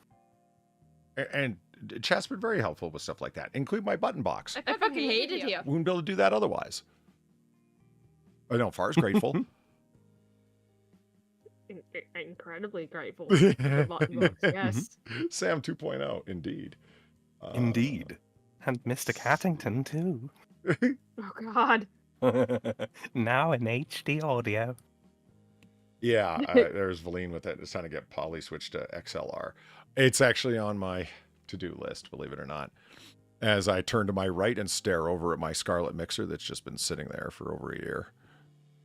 And chat's been very helpful with stuff like that, include my button box. I fucking hate it here. We wouldn't be able to do that otherwise. I know, Far's grateful. Incredibly grateful. For the button box, yes. Sam 2.0, indeed. Indeed. And Mr. Cattington, too. Oh, God. Now in HD audio. Yeah, there's Valine with it. It's trying to get Poly switched to XLR. It's actually on my to-do list, believe it or not. As I turn to my right and stare over at my Scarlet mixer that's just been sitting there for over a year.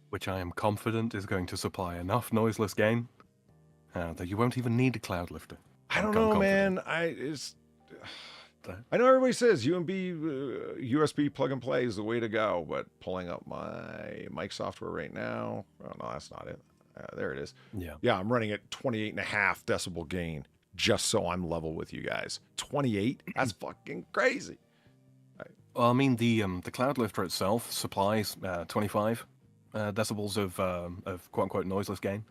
Which I am confident is going to supply enough noiseless gain that you won't even need a cloud lifter. I don't know, man. I know everybody says USB plug and play is the way to go, but pulling up my mic software right now, oh no, that's not it. There it is. Yeah, I'm running at 28.5 decibel gain just so I'm level with you guys. 28? That's fucking crazy. Well, I mean, the cloud lifter itself supplies 25 decibels of quote-unquote noiseless gain.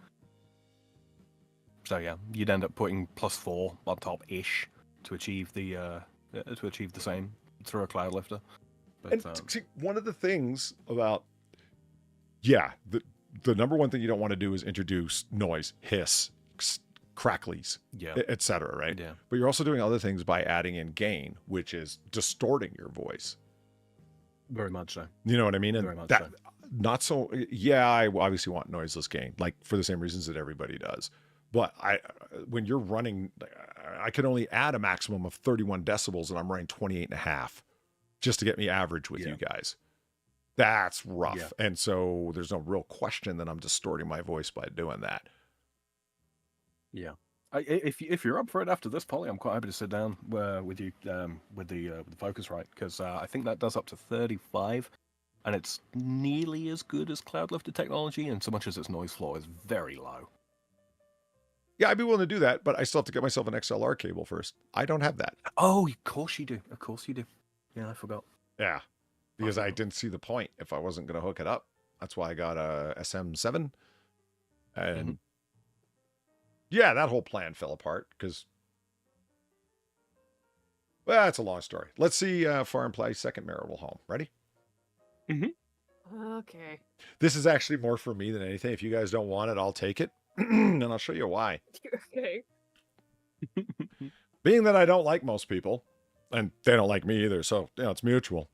So yeah, you'd end up putting +4 on top-ish to achieve the same through a cloud lifter. But, And see, one of the things about, the number one thing you don't want to do is introduce noise, hiss, cracklies, etc. Right? Yeah. But you're also doing other things by adding in gain, which is distorting your voice. Very much so. You know what I mean? And Very much that, so. not so. Yeah, I obviously want noiseless gain, like for the same reasons that everybody does. But when you're running, I can only add a maximum of 31 decibels, and I'm running 28.5 just to get me average with you guys. That's rough. Yeah. And so there's no real question that I'm distorting my voice by doing that. Yeah. If you're up for it after this, Polly, I'm quite happy to sit down with you with the Focusrite, because I think that does up to 35, and it's nearly as good as cloud lifted technology, in so much as its noise floor is very low. Yeah, I'd be willing to do that, but I still have to get myself an XLR cable first. I don't have that. Oh, of course you do. Of course you do. Yeah, I forgot. Yeah, because I didn't see the point if I wasn't going to hook it up. That's why I got a SM7. And yeah, that whole plan fell apart because, well, it's a long story. Let's see Far and Play second marital home. Ready? Okay. This is actually more for me than anything. If you guys don't want it, I'll take it. And I'll show you why. Okay. Being that I don't like most people, and they don't like me either, so it's mutual.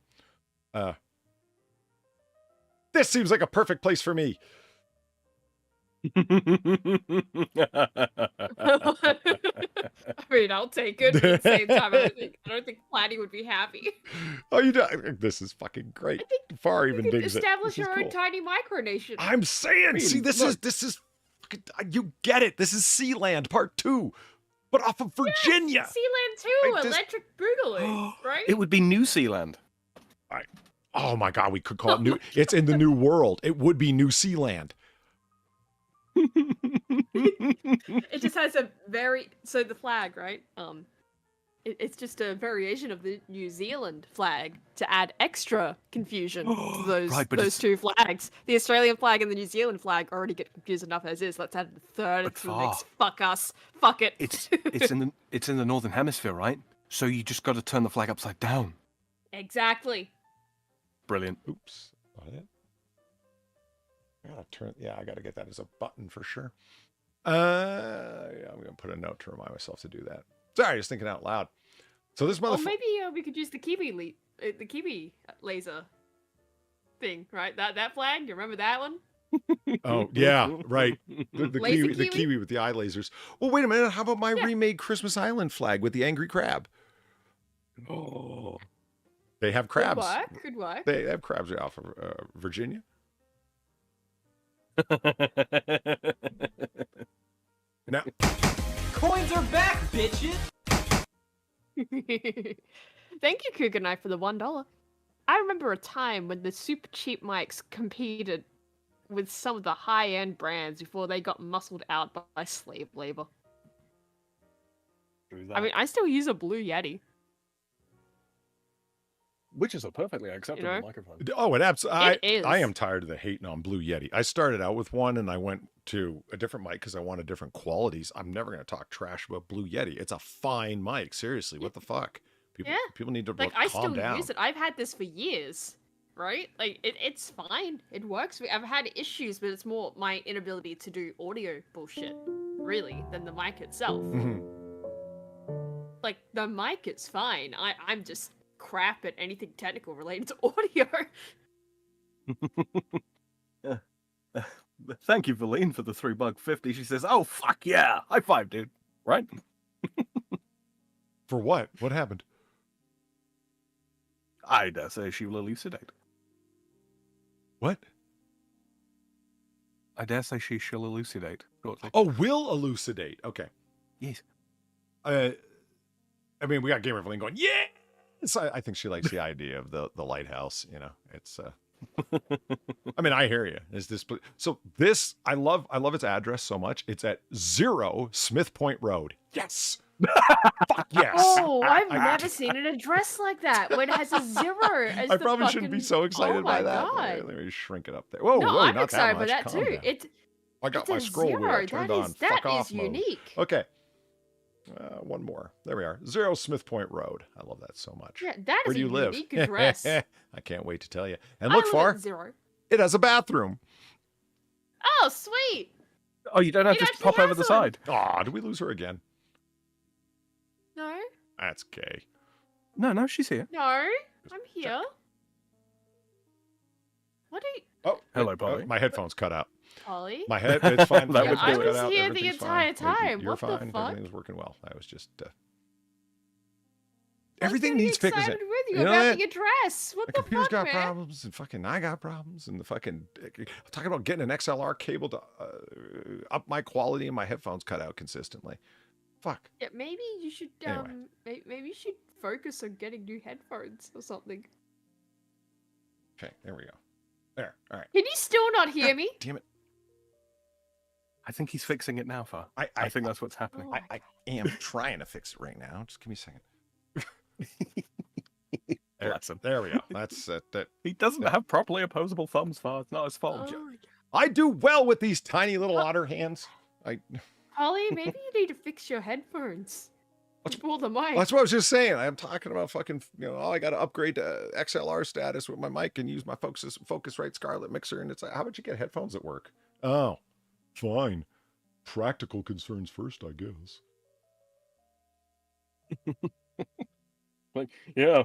This seems like a perfect place for me. I mean, I'll take it, but at the same time, I don't think Platy would be happy. Oh, you do? This is fucking great. Far even You could digs it. establish This is your own cool. tiny micronation. I'm saying, see, this is you get it. This is Sealand Part 2, but off of Virginia. Sealand 2, Like this- Electric Boogaloo, right? It would be New Zealand. Oh my God, we could call it new. It's in the New World. It would be New Sealand. It just has a so the flag, right? It's just a variation of the New Zealand flag to add extra confusion to those Right, but those two flags. The Australian flag and the New Zealand flag already get confused enough as is. Let's add the third But to the mix. Far. Fuck us. Fuck it. It's in the northern hemisphere, right? So you just got to turn the flag upside down. Exactly. Brilliant. Oops. Got it. I gotta turn. Yeah, I gotta get that as a button for sure. Yeah, I'm gonna put a note to remind myself to do that. Sorry, just thinking out loud. So this Or motherfucker. maybe we could use the Kiwi laser thing, right? That flag. You remember that one? Oh yeah, right. The Laser kiwi, kiwi? with the eye lasers. Well, wait a minute. How about my remade Christmas Island flag with the angry crab? Oh. They have crabs. Could work. They have crabs off of Virginia. Now, Coins are back, bitches! Thank you, Cougar Knife, for the $1. I remember a time when the super cheap mics competed with some of the high-end brands before they got muscled out by slave labor. I mean, I still use a Blue Yeti. Which is a perfectly acceptable microphone. Oh, It is. I am tired of the hating on Blue Yeti. I started out with one and I went to a different mic because I wanted different qualities. I'm never going to talk trash about Blue Yeti. It's a fine mic. Seriously, what the fuck? People need to Like, calm I still down. use it. I've had this for years, right? Like, it's fine. It works. I've had issues, but it's more my inability to do audio bullshit, really, than the mic itself. Like, the mic is fine. I'm just crap at anything technical related to audio. Thank you, Valine, for the $3.50. She says, "Oh fuck yeah, high five, dude!" Right? For what? What happened? I dare say she will elucidate. What? I dare say she shall elucidate. Shortly. Oh, will elucidate. Okay. Yes. I mean, we got Gamer Valine going, yeah. So I think she likes the idea of the lighthouse. You know, it's. I mean, I hear you. Is this so? This I love its address so much. It's at 0 Smith Point Road. Yes. Fuck yes. Oh, I've never seen an address like that when it has a 0. As I the probably shouldn't be so excited by that. God. Let me shrink it up there. Whoa, No, whoa, I'm not excited that by much. that Calm too. down. I got my scroll wheel turned on. Fuck off mode. Unique. Okay. One more. There we are. 0 Smith Point Road. I love that so much. Yeah, that Where is do you a live? unique address. I can't wait to tell you. And look I live for at 0. it has a bathroom. Oh, sweet. Oh, you don't have to just pop over the side. Aw, did we lose her again? No. That's gay. No, she's here. No, I'm here. What are you... Oh, hello, Polly. My headphones cut out. Polly? My head, it's fine. That My would headphones do I it. cut was out. here the Everything's entire fine. time. You're What the fine. fuck? Everything's working well. I was just. I'm Everything getting needs fixing. excited with you You know about that? the address. What The the computer's fuck, got man? problems, and fucking I got problems, and the fucking talking about getting an XLR cable to up my quality, and my headphones cut out consistently. Fuck. Yeah, maybe you should Anyway. maybe you should focus on getting new headphones or something. Okay, there we go. There. All right. Can you still not hear me? Damn it. I think he's fixing it now, Far. I think that's what's happening. I am trying to fix it right now. Just give me a second. Bless him. There we go. That's that. He doesn't have properly opposable thumbs, Far. It's not his fault. Oh, I do well with these tiny little otter hands. Holly, maybe you need to fix your headphones. Pull the mic. That's what I was just saying. I'm talking about fucking, oh, I got to upgrade to XLR status with my mic and use my Focusrite Scarlett mixer. And it's like, how about you get headphones that work? Oh, fine. Practical concerns first, I guess. Like, yeah.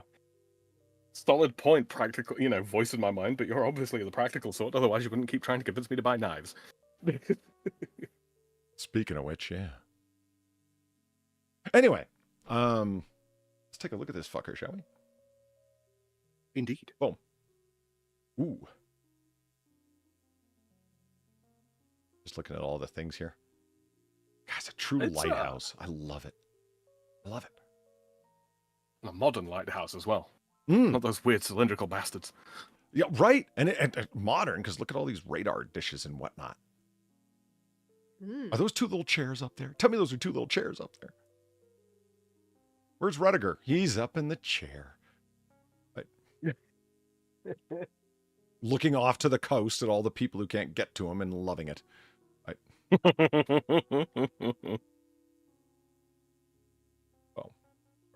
Solid point, practical, voice in my mind, but you're obviously the practical sort, otherwise you wouldn't keep trying to convince me to buy knives. Speaking of which, yeah. Anyway, let's take a look at this fucker, shall we? Indeed. Boom. Ooh. Just looking at all the things here. God, it's a true lighthouse. I love it. I love it. A modern lighthouse as well. Not those weird cylindrical bastards. Yeah, right. And modern, because look at all these radar dishes and whatnot. Are those two little chairs up there? Tell me those are two little chairs up there. Where's Rudiger? He's up in the chair. Right. Looking off to the coast at all the people who can't get to him and loving it. Right. Oh,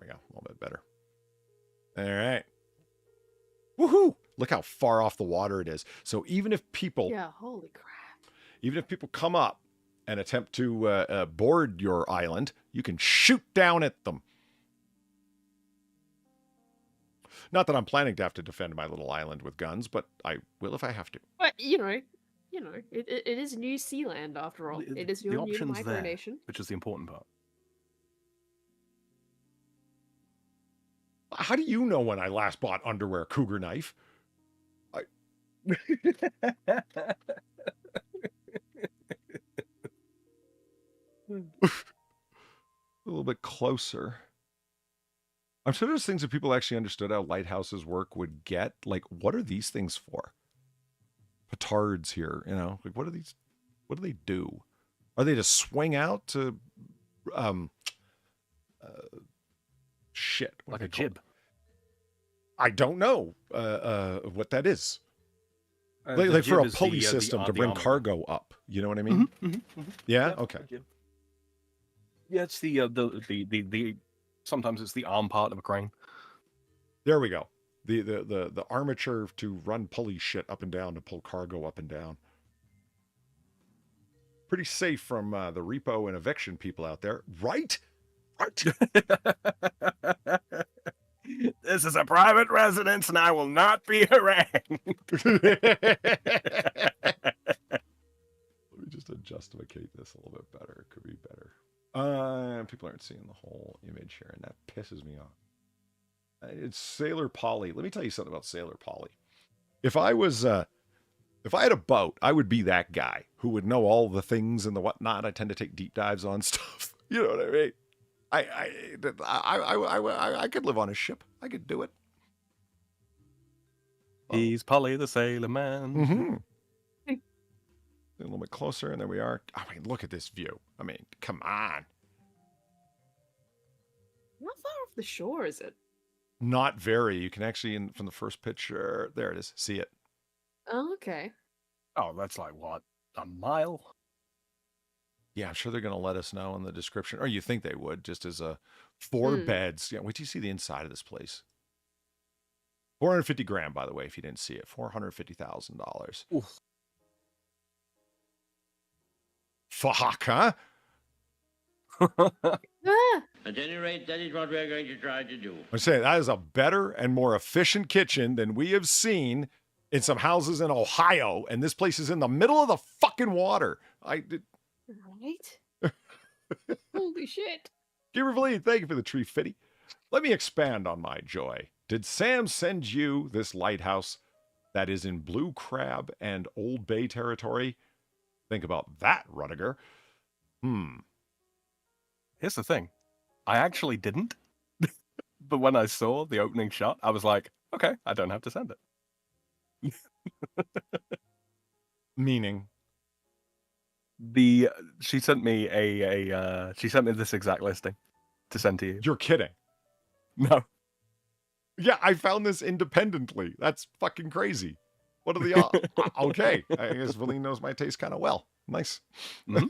there we go. A little bit better. All right. Woohoo! Look how far off the water it is. So even if people... Yeah, holy crap. Even if people come up and attempt to board your island, you can shoot down at them. Not that I'm planning to have to defend my little island with guns, but I will if I have to. But, it is New Zealand after all. It is your new option's there, micronation. which is the important part. How do you know when I last bought underwear, Cougar Knife? A little bit closer. I'm sure there's things that people actually understood how lighthouses work would get. Like, what are these things for? Petards here, like what do they do? Are they to swing out to shit? Like a jib. I don't know what that is. The Like for jib a is pulley the system to bring armour. cargo up. You know what I mean? Yeah. Okay. Yeah, it's the sometimes it's the arm part of a crane. There we go. The armature to run pulley shit up and down to pull cargo up and down. Pretty safe from the repo and eviction people out there, right? Right. This is a private residence, and I will not be harangued. Let me just adjusticate this a little bit better. It could be better. People aren't seeing the whole image here, and that pisses me off. It's Sailor Polly. Let me tell you something about Sailor Polly. If I had a boat, I would be that guy who would know all the things and the whatnot. I tend to take deep dives on stuff. You know what I mean? I could live on a ship. I could do it. He's Polly the Sailor Man. Mm-hmm. A little bit closer, and there we are. I mean, look at this view. I mean, come on. How far off the shore is it? Not very. You can actually, from the first picture, there it is. See it. Oh, okay. Oh, that's like what, a mile? Yeah, I'm sure they're going to let us know in the description, or you think they would, just as a 4 beds. Yeah, wait till you see the inside of this place. 450 grand, by the way, if you didn't see it. $450,000. Fuck, huh? At any rate, that is what we're going to try to do. I'm saying that is a better and more efficient kitchen than we have seen in some houses in Ohio, and this place is in the middle of the fucking water. Right? Holy shit. Giverly, thank you for the tree fitty. Let me expand on my joy. Did Sam send you this lighthouse that is in Blue Crab and Old Bay territory? Think about that, Rudiger. Here's the thing. I actually didn't. But when I saw the opening shot, I was like, okay, I don't have to send it. Meaning? She sent me she sent me this exact listing to send to you. You're kidding. No. Yeah, I found this independently. That's fucking crazy. What are the okay. I guess Valine knows my taste kind of well. Nice. Mm-hmm.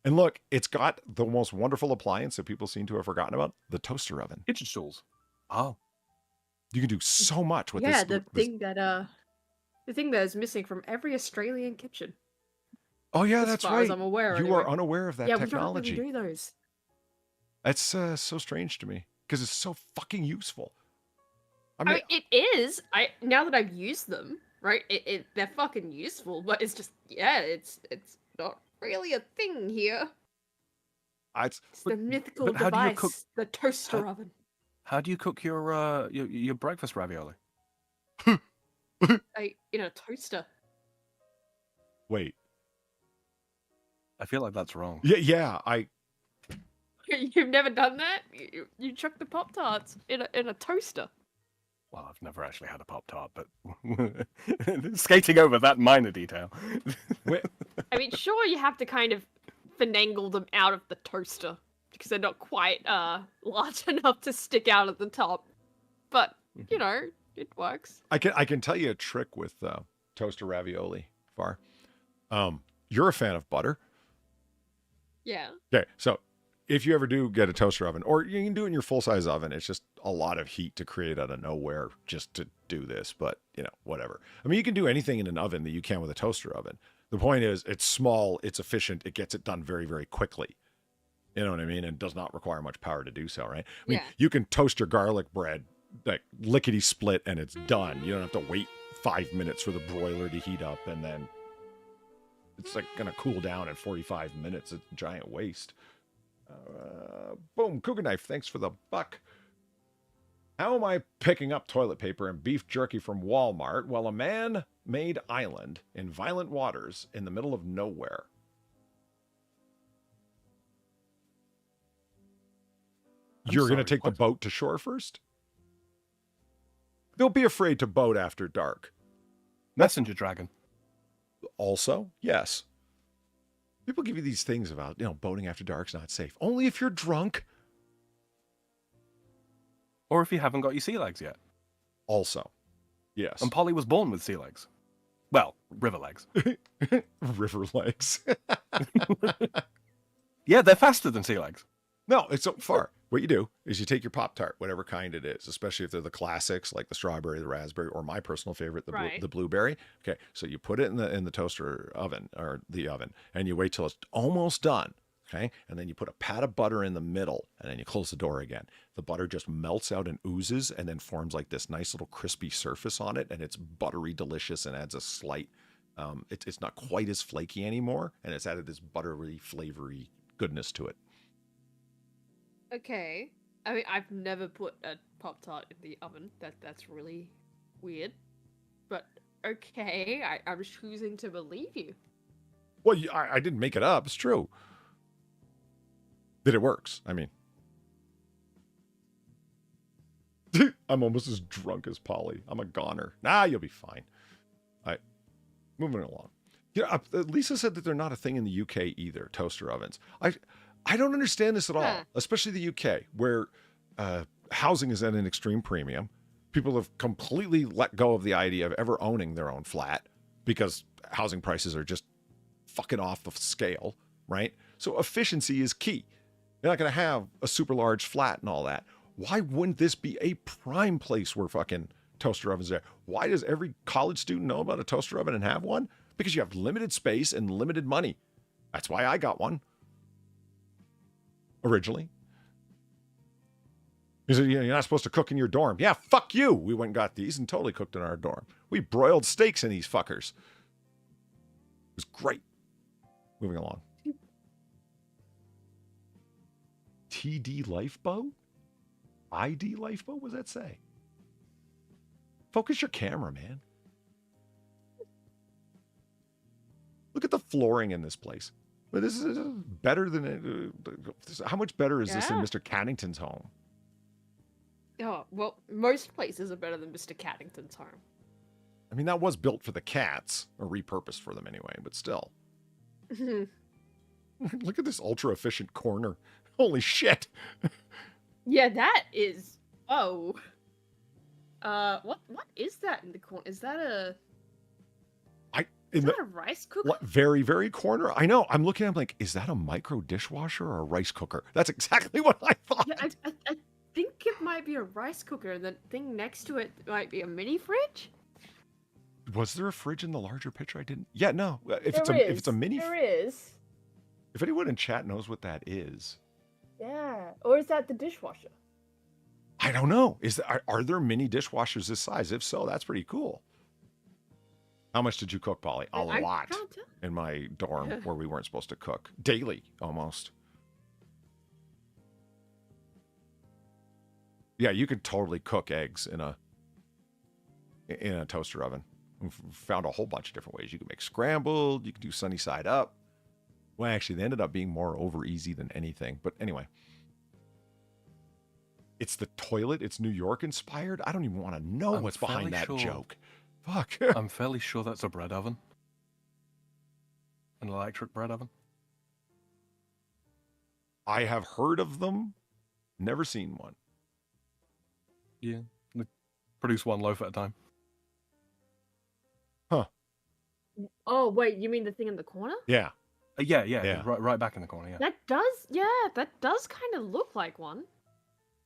And look, it's got the most wonderful appliance that people seem to have forgotten about, the toaster oven. Kitchen stools. Oh. You can do so much with this. Yeah, the thing that is missing from every Australian kitchen. Oh yeah, as that's far right. as I'm aware. You anyway. are unaware of that technology. We don't really do those. That's so strange to me because it's so fucking useful. I mean, it is. Now that I've used them, right? They're fucking useful, but it's just it's not really a thing here. It's the mythical device, the toaster oven. How do you cook your breakfast ravioli? In a toaster. Wait. I feel like that's wrong. Yeah. You've never done that? You chuck the Pop-Tarts in a toaster. Well, I've never actually had a Pop-Tart, but skating over that minor detail. I mean, sure, you have to kind of finagle them out of the toaster because they're not quite large enough to stick out at the top. But, you know, it works. I can tell you a trick with toaster ravioli, Far. You're a fan of butter. Yeah. Okay, so if you ever do get a toaster oven, or you can do it in your full-size oven, it's just a lot of heat to create out of nowhere just to do this, but, you know, whatever. I mean, you can do anything in an oven that you can with a toaster oven. The point is, it's small, it's efficient, it gets it done very, very quickly. You know what I mean? And does not require much power to do so, right? I mean, you can toast your garlic bread, like, lickety-split, and it's done. You don't have to wait 5 minutes for the broiler to heat up, and then it's like going to cool down in 45 minutes. It's a giant waste. Boom, Cougar Knife, thanks for the buck. How am I picking up toilet paper and beef jerky from Walmart while a man-made island in violent waters in the middle of nowhere? You're going to take the boat to shore first? Don't be afraid to boat after dark. Messenger dragon. Also, yes. People give you these things about, boating after dark's not safe. Only if you're drunk. Or if you haven't got your sea legs yet. Also, yes. And Polly was born with sea legs. Well, river legs. River legs. Yeah, they're faster than sea legs. No, it's so far. What you do is you take your Pop-Tart, whatever kind it is, especially if they're the classics like the strawberry, the raspberry, or my personal favorite, the blueberry. Okay, so you put it in the toaster oven or the oven, and you wait till it's almost done. Okay, and then you put a pat of butter in the middle, and then you close the door again. The butter just melts out and oozes, and then forms like this nice little crispy surface on it, and it's buttery delicious and adds a slight. It's not quite as flaky anymore, and it's added this buttery, flavory goodness to it. Okay. I mean, I've never put a Pop-Tart in the oven. That's really weird. But okay, I'm choosing to believe you. Well, I didn't make it up. It's true. That it works. I mean, I'm almost as drunk as Polly. I'm a goner. Nah, you'll be fine. All right, moving along. You know, Lisa said that they're not a thing in the UK either, toaster ovens. I don't understand this at all, especially the UK, where housing is at an extreme premium. People have completely let go of the idea of ever owning their own flat because housing prices are just fucking off the scale, right? So efficiency is key. You're not going to have a super large flat and all that. Why wouldn't this be a prime place where fucking toaster ovens are? Why does every college student know about a toaster oven and have one? Because you have limited space and limited money. That's why I got one. Originally. He said, you're not supposed to cook in your dorm. Yeah, fuck you. We went and got these and totally cooked in our dorm. We broiled steaks in these fuckers. It was great. Moving along. TD Lifeboat? ID Lifeboat? What does that say? Focus your camera, man. Look at the flooring in this place. But this is better than... how much better is this than Mr. Caddington's home? Oh, well, most places are better than Mr. Caddington's home. I mean, that was built for the cats, or repurposed for them anyway, but still. Look at this ultra-efficient corner. Holy shit. Yeah, that is... Oh. What is that in the corner? Is that a... Is that a rice cooker? Very, very corner. I know. I'm looking at it, I'm like, is that a micro dishwasher or a rice cooker? That's exactly what I thought. Yeah, I think it might be a rice cooker, and the thing next to it might be a mini fridge. Was there a fridge in the larger picture? I didn't. Yeah, no. If it's a mini, there is. If anyone in chat knows what that is, yeah. Or is that the dishwasher? I don't know. Are there mini dishwashers this size? If so, that's pretty cool. How much did you cook, Polly? A lot in my dorm where we weren't supposed to cook. Daily, almost. Yeah, you could totally cook eggs in a toaster oven. We found a whole bunch of different ways. You can make scrambled. You can do sunny side up. Well, actually, they ended up being more over easy than anything. But anyway. It's the toilet. It's New York inspired. I don't even want to know what's behind that joke. Fuck. I'm fairly sure that's a bread oven. An electric bread oven. I have heard of them. Never seen one. Yeah. They produce one loaf at a time. Huh. Oh, wait. You mean the thing in the corner? Yeah. Yeah. Right back in the corner, yeah. That does kind of look like one.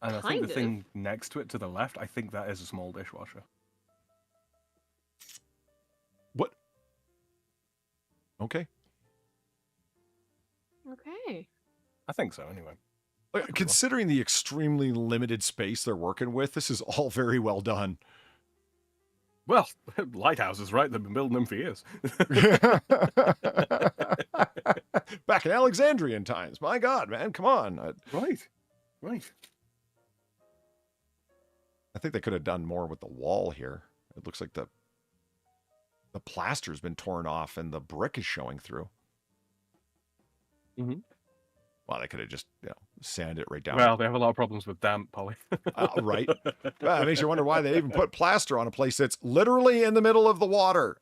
And I think the thing next to it to the left, I think that is a small dishwasher. What? Okay. Okay. I think so, anyway. Considering the extremely limited space they're working with, this is all very well done. Well, lighthouses, right? They've been building them for years. Back in Alexandrian times. My God, man. Come on. Right. I think they could have done more with the wall here. It looks like the plaster's been torn off and the brick is showing through. Mm-hmm. Well, they could have just, sanded it right down. Well, they have a lot of problems with damp, Polly. Right. Well, it makes you wonder why they even put plaster on a place that's literally in the middle of the water.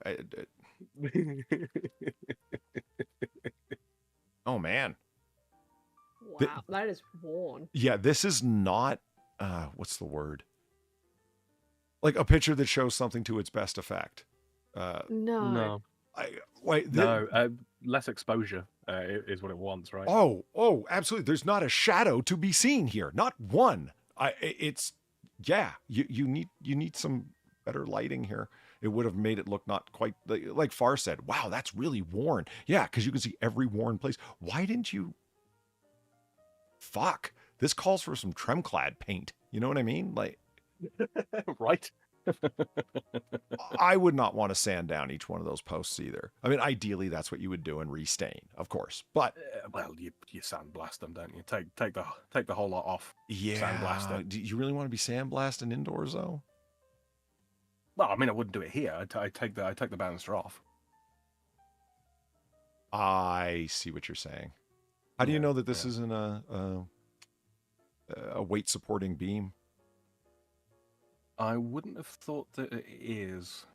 Oh, man. Wow, that is worn. Yeah, this is not, what's the word? Like a picture that shows something to its best effect. No. Less exposure is what it wants, right? Oh, absolutely. There's not a shadow to be seen here. Not one. You need some better lighting here. It would have made it look not quite like Far said. Wow, that's really worn. Yeah, because you can see every worn place. Why didn't you? Fuck. This calls for some Tremclad paint. You know what I mean? Like, right. I would not want to sand down each one of those posts either. I mean, ideally, that's what you would do and restain, of course. But well, you sandblast them, don't you? Take the whole lot off. Yeah. Sandblast it. Do you really want to be sandblasting indoors though? Well, I mean, I wouldn't do it here. I take the banister off. I see what you're saying. How do you know that this isn't a weight supporting beam? I wouldn't have thought that it is.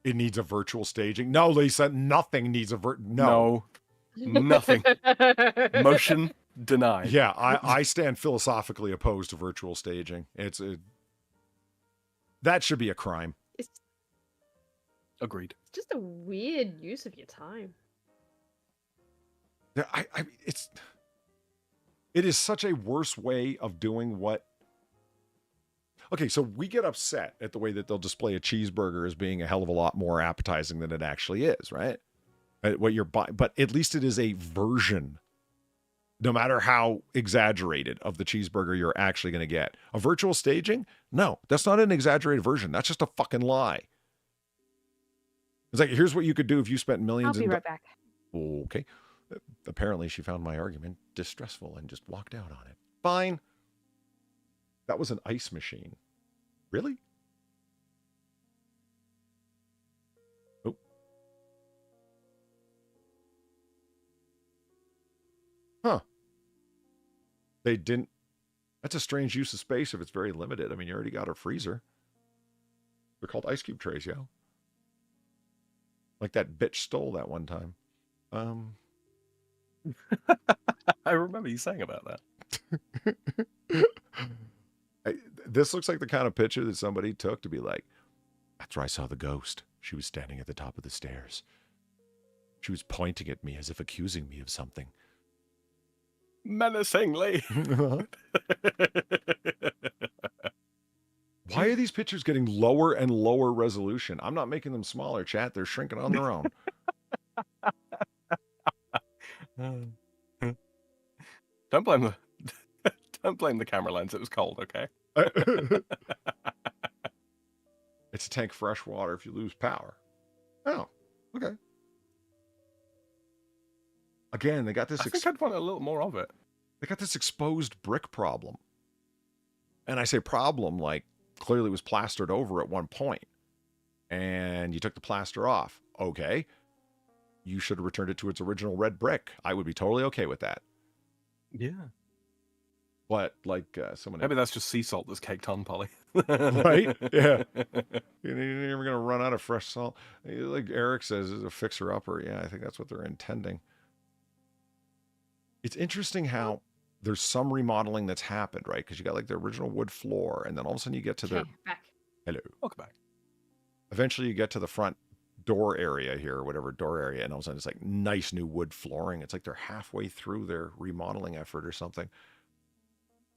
It needs a virtual staging. No, Lisa, nothing needs a No, nothing. Motion denied. Yeah, I stand philosophically opposed to virtual staging. That should be a crime. Agreed. It's just a weird use of your time. It is such a worse way of doing what. Okay, so we get upset at the way that they'll display a cheeseburger as being a hell of a lot more appetizing than it actually is, right? What you're buying, but at least it is a version, no matter how exaggerated, of the cheeseburger you're actually going to get. A virtual staging? No, that's not an exaggerated version. That's just a fucking lie. It's like, here's what you could do if you spent millions. I'll be right back. Okay. Apparently she found my argument distressful and just walked out on it. Fine. That was an ice machine. Really? Oh. Huh. They didn't. That's a strange use of space if it's very limited. I mean, you already got a freezer. They're called ice cube trays, yo. Like that bitch stole that one time. I remember you saying about that. This looks like the kind of picture that somebody took to be like, that's where I saw the ghost. She was standing at the top of the stairs. She was pointing at me as if accusing me of something. Menacingly. Why are these pictures getting lower and lower resolution? I'm not making them smaller, chat. They're shrinking on their own. Don't blame the camera lens. It was cold, okay? It's a tank of fresh water if you lose power. Oh, okay. Again, they got this. I think I'd want a little more of it. They got this exposed brick problem. And I say problem like clearly it was plastered over at one point. And you took the plaster off. Okay. You should have returned it to its original red brick. I would be totally okay with that. Yeah. But like someone... Maybe that's just sea salt that's caked on, Polly. Right? Yeah. You're never going to run out of fresh salt. Like Eric says, is a fixer-upper. Yeah, I think that's what they're intending. It's interesting how there's some remodeling that's happened, right? Because you got like the original wood floor, and then all of a sudden you get to the... Back. Hello. Welcome back. Eventually you get to the front door area here, or whatever door area, and all of a sudden it's like nice new wood flooring. It's like they're halfway through their remodeling effort or something.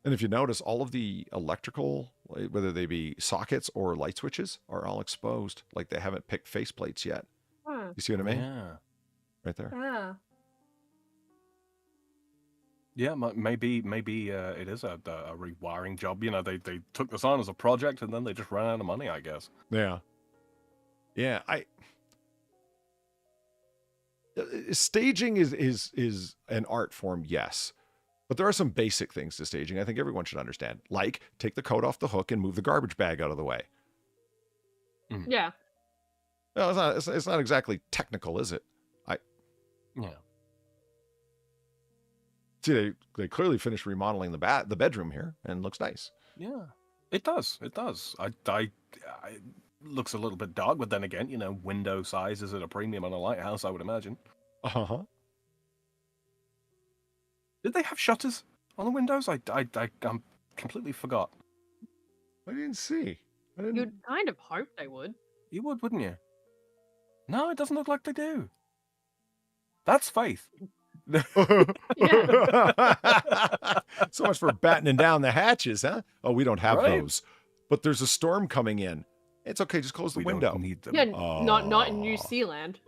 And if you notice, all of the electrical, whether they be sockets or light switches, are all exposed. Like they haven't picked faceplates yet. Huh. You see what I mean? Yeah. Right there. Ah. Yeah, maybe it is a rewiring job. You know, they took this on as a project and then they just ran out of money, I guess. Yeah. Yeah, staging is an art form, yes. But there are some basic things to staging I think everyone should understand. Like, take the coat off the hook and move the garbage bag out of the way. Mm. Yeah. No, it's not exactly technical, is it? Yeah. See, they clearly finished remodeling the bedroom here and looks nice. Yeah. It does. It does. It looks a little bit dark, but then again, you know, window size is at a premium on a lighthouse, I would imagine. Uh-huh. Did they have shutters? On the windows? I completely forgot. I didn't see. I didn't... You'd kind of hope they would. You would, wouldn't you? No, it doesn't look like they do. That's faith. So much for battening down the hatches, huh? Oh, we don't have Right. those. But there's a storm coming in. It's okay, just close the We window. don't need them. Yeah, not in New Zealand.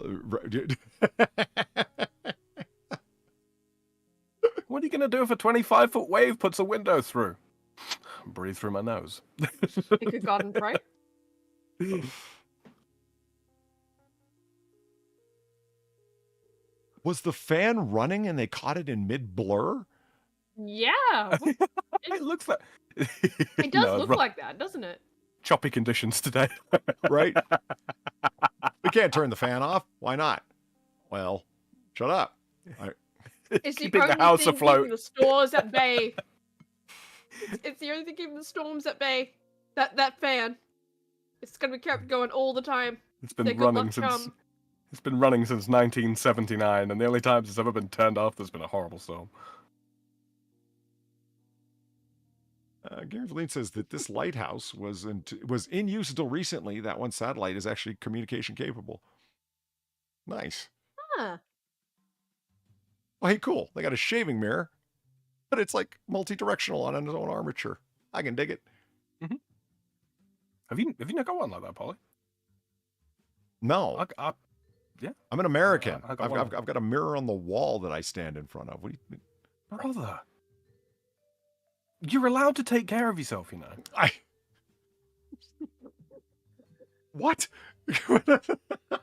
What are you going to do if a 25-foot wave puts a window through? Breathe through my nose. Pick a garden pray. Was the fan running and they caught it in mid-blur? Yeah. It looks like... It does look like that, doesn't it? Choppy conditions today. Right? We can't turn the fan off. Why not? Well, shut up. It's Keeping the the only house thing afloat. keeping the stores at bay. It's the only thing keeping the storms at bay. That fan. It's gonna be kept going all the time. It's been Say good running luck, since... chum. It's been running since 1979, and the only times it's ever been turned off, there's been a horrible storm. Gary Verleen says that this lighthouse was in use until recently. That one satellite is actually communication capable. Nice. Huh. Well, hey, cool. They got a shaving mirror, but it's like multi-directional on its own armature. I can dig it. Mm-hmm. Have you not got one like that, Polly? No. Yeah. I'm an American. I got one. I've got a mirror on the wall that I stand in front of. What do you... Brother. You're allowed to take care of yourself, you know. What?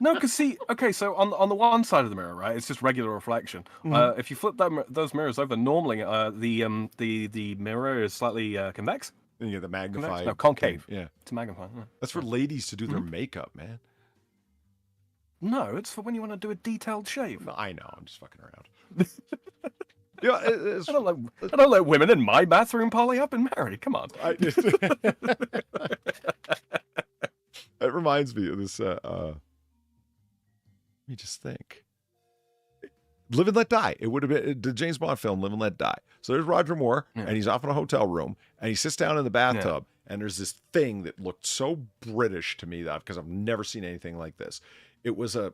No, because see, okay, so on the one side of the mirror, right, it's just regular reflection. Mhm. If you flip those mirrors over, normally the mirror is slightly convex. And you get the magnified. Convex? No, concave. Yeah. It's magnified. Yeah. That's for ladies to do their makeup, man. No, it's for when you want to do a detailed shave. No, I know. I'm just fucking around. Yeah, I don't let women in my bathroom, Polly. I've been married. Come on. It reminds me of this. Let me just think. Live and Let Die. It would have been the James Bond film, Live and Let Die. So there's Roger Moore, and he's off in a hotel room, and he sits down in the bathtub, and there's this thing that looked so British to me that because I've never seen anything like this. It was so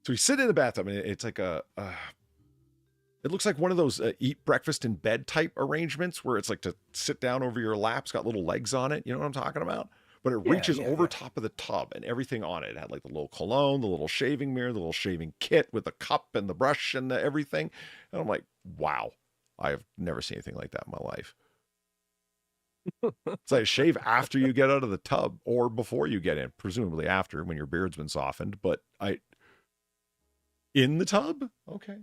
he's sitting in the bathtub, and it's like it looks like one of those eat breakfast in bed type arrangements where it's like to sit down over your lap. It's got little legs on it. You know what I'm talking about? But it reaches over top of the tub and everything on it. It had like the little cologne, the little shaving mirror, the little shaving kit with the cup and the brush and everything. And I'm like, wow, I have never seen anything like that in my life. It's like shave after you get out of the tub or before you get in, presumably after when your beard's been softened. But in the tub? Okay.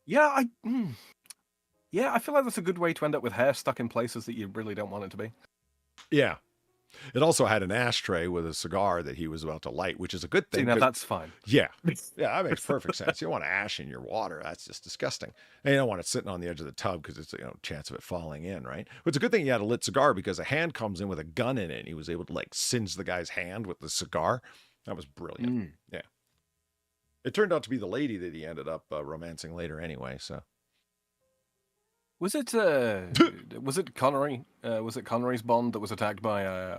Yeah, I feel like that's a good way to end up with hair stuck in places that you really don't want it to be. Yeah. It also had an ashtray with a cigar that he was about to light, which is a good thing. See, now that's fine. Yeah. Yeah, that makes perfect sense. You don't want ash in your water. That's just disgusting. And you don't want it sitting on the edge of the tub because it's a chance of it falling in, right? But it's a good thing he had a lit cigar because a hand comes in with a gun in it and he was able to like singe the guy's hand with the cigar. That was brilliant. Yeah. It turned out to be the lady that he ended up romancing later anyway, so. Was it Connery? Was it Connery's Bond that was attacked by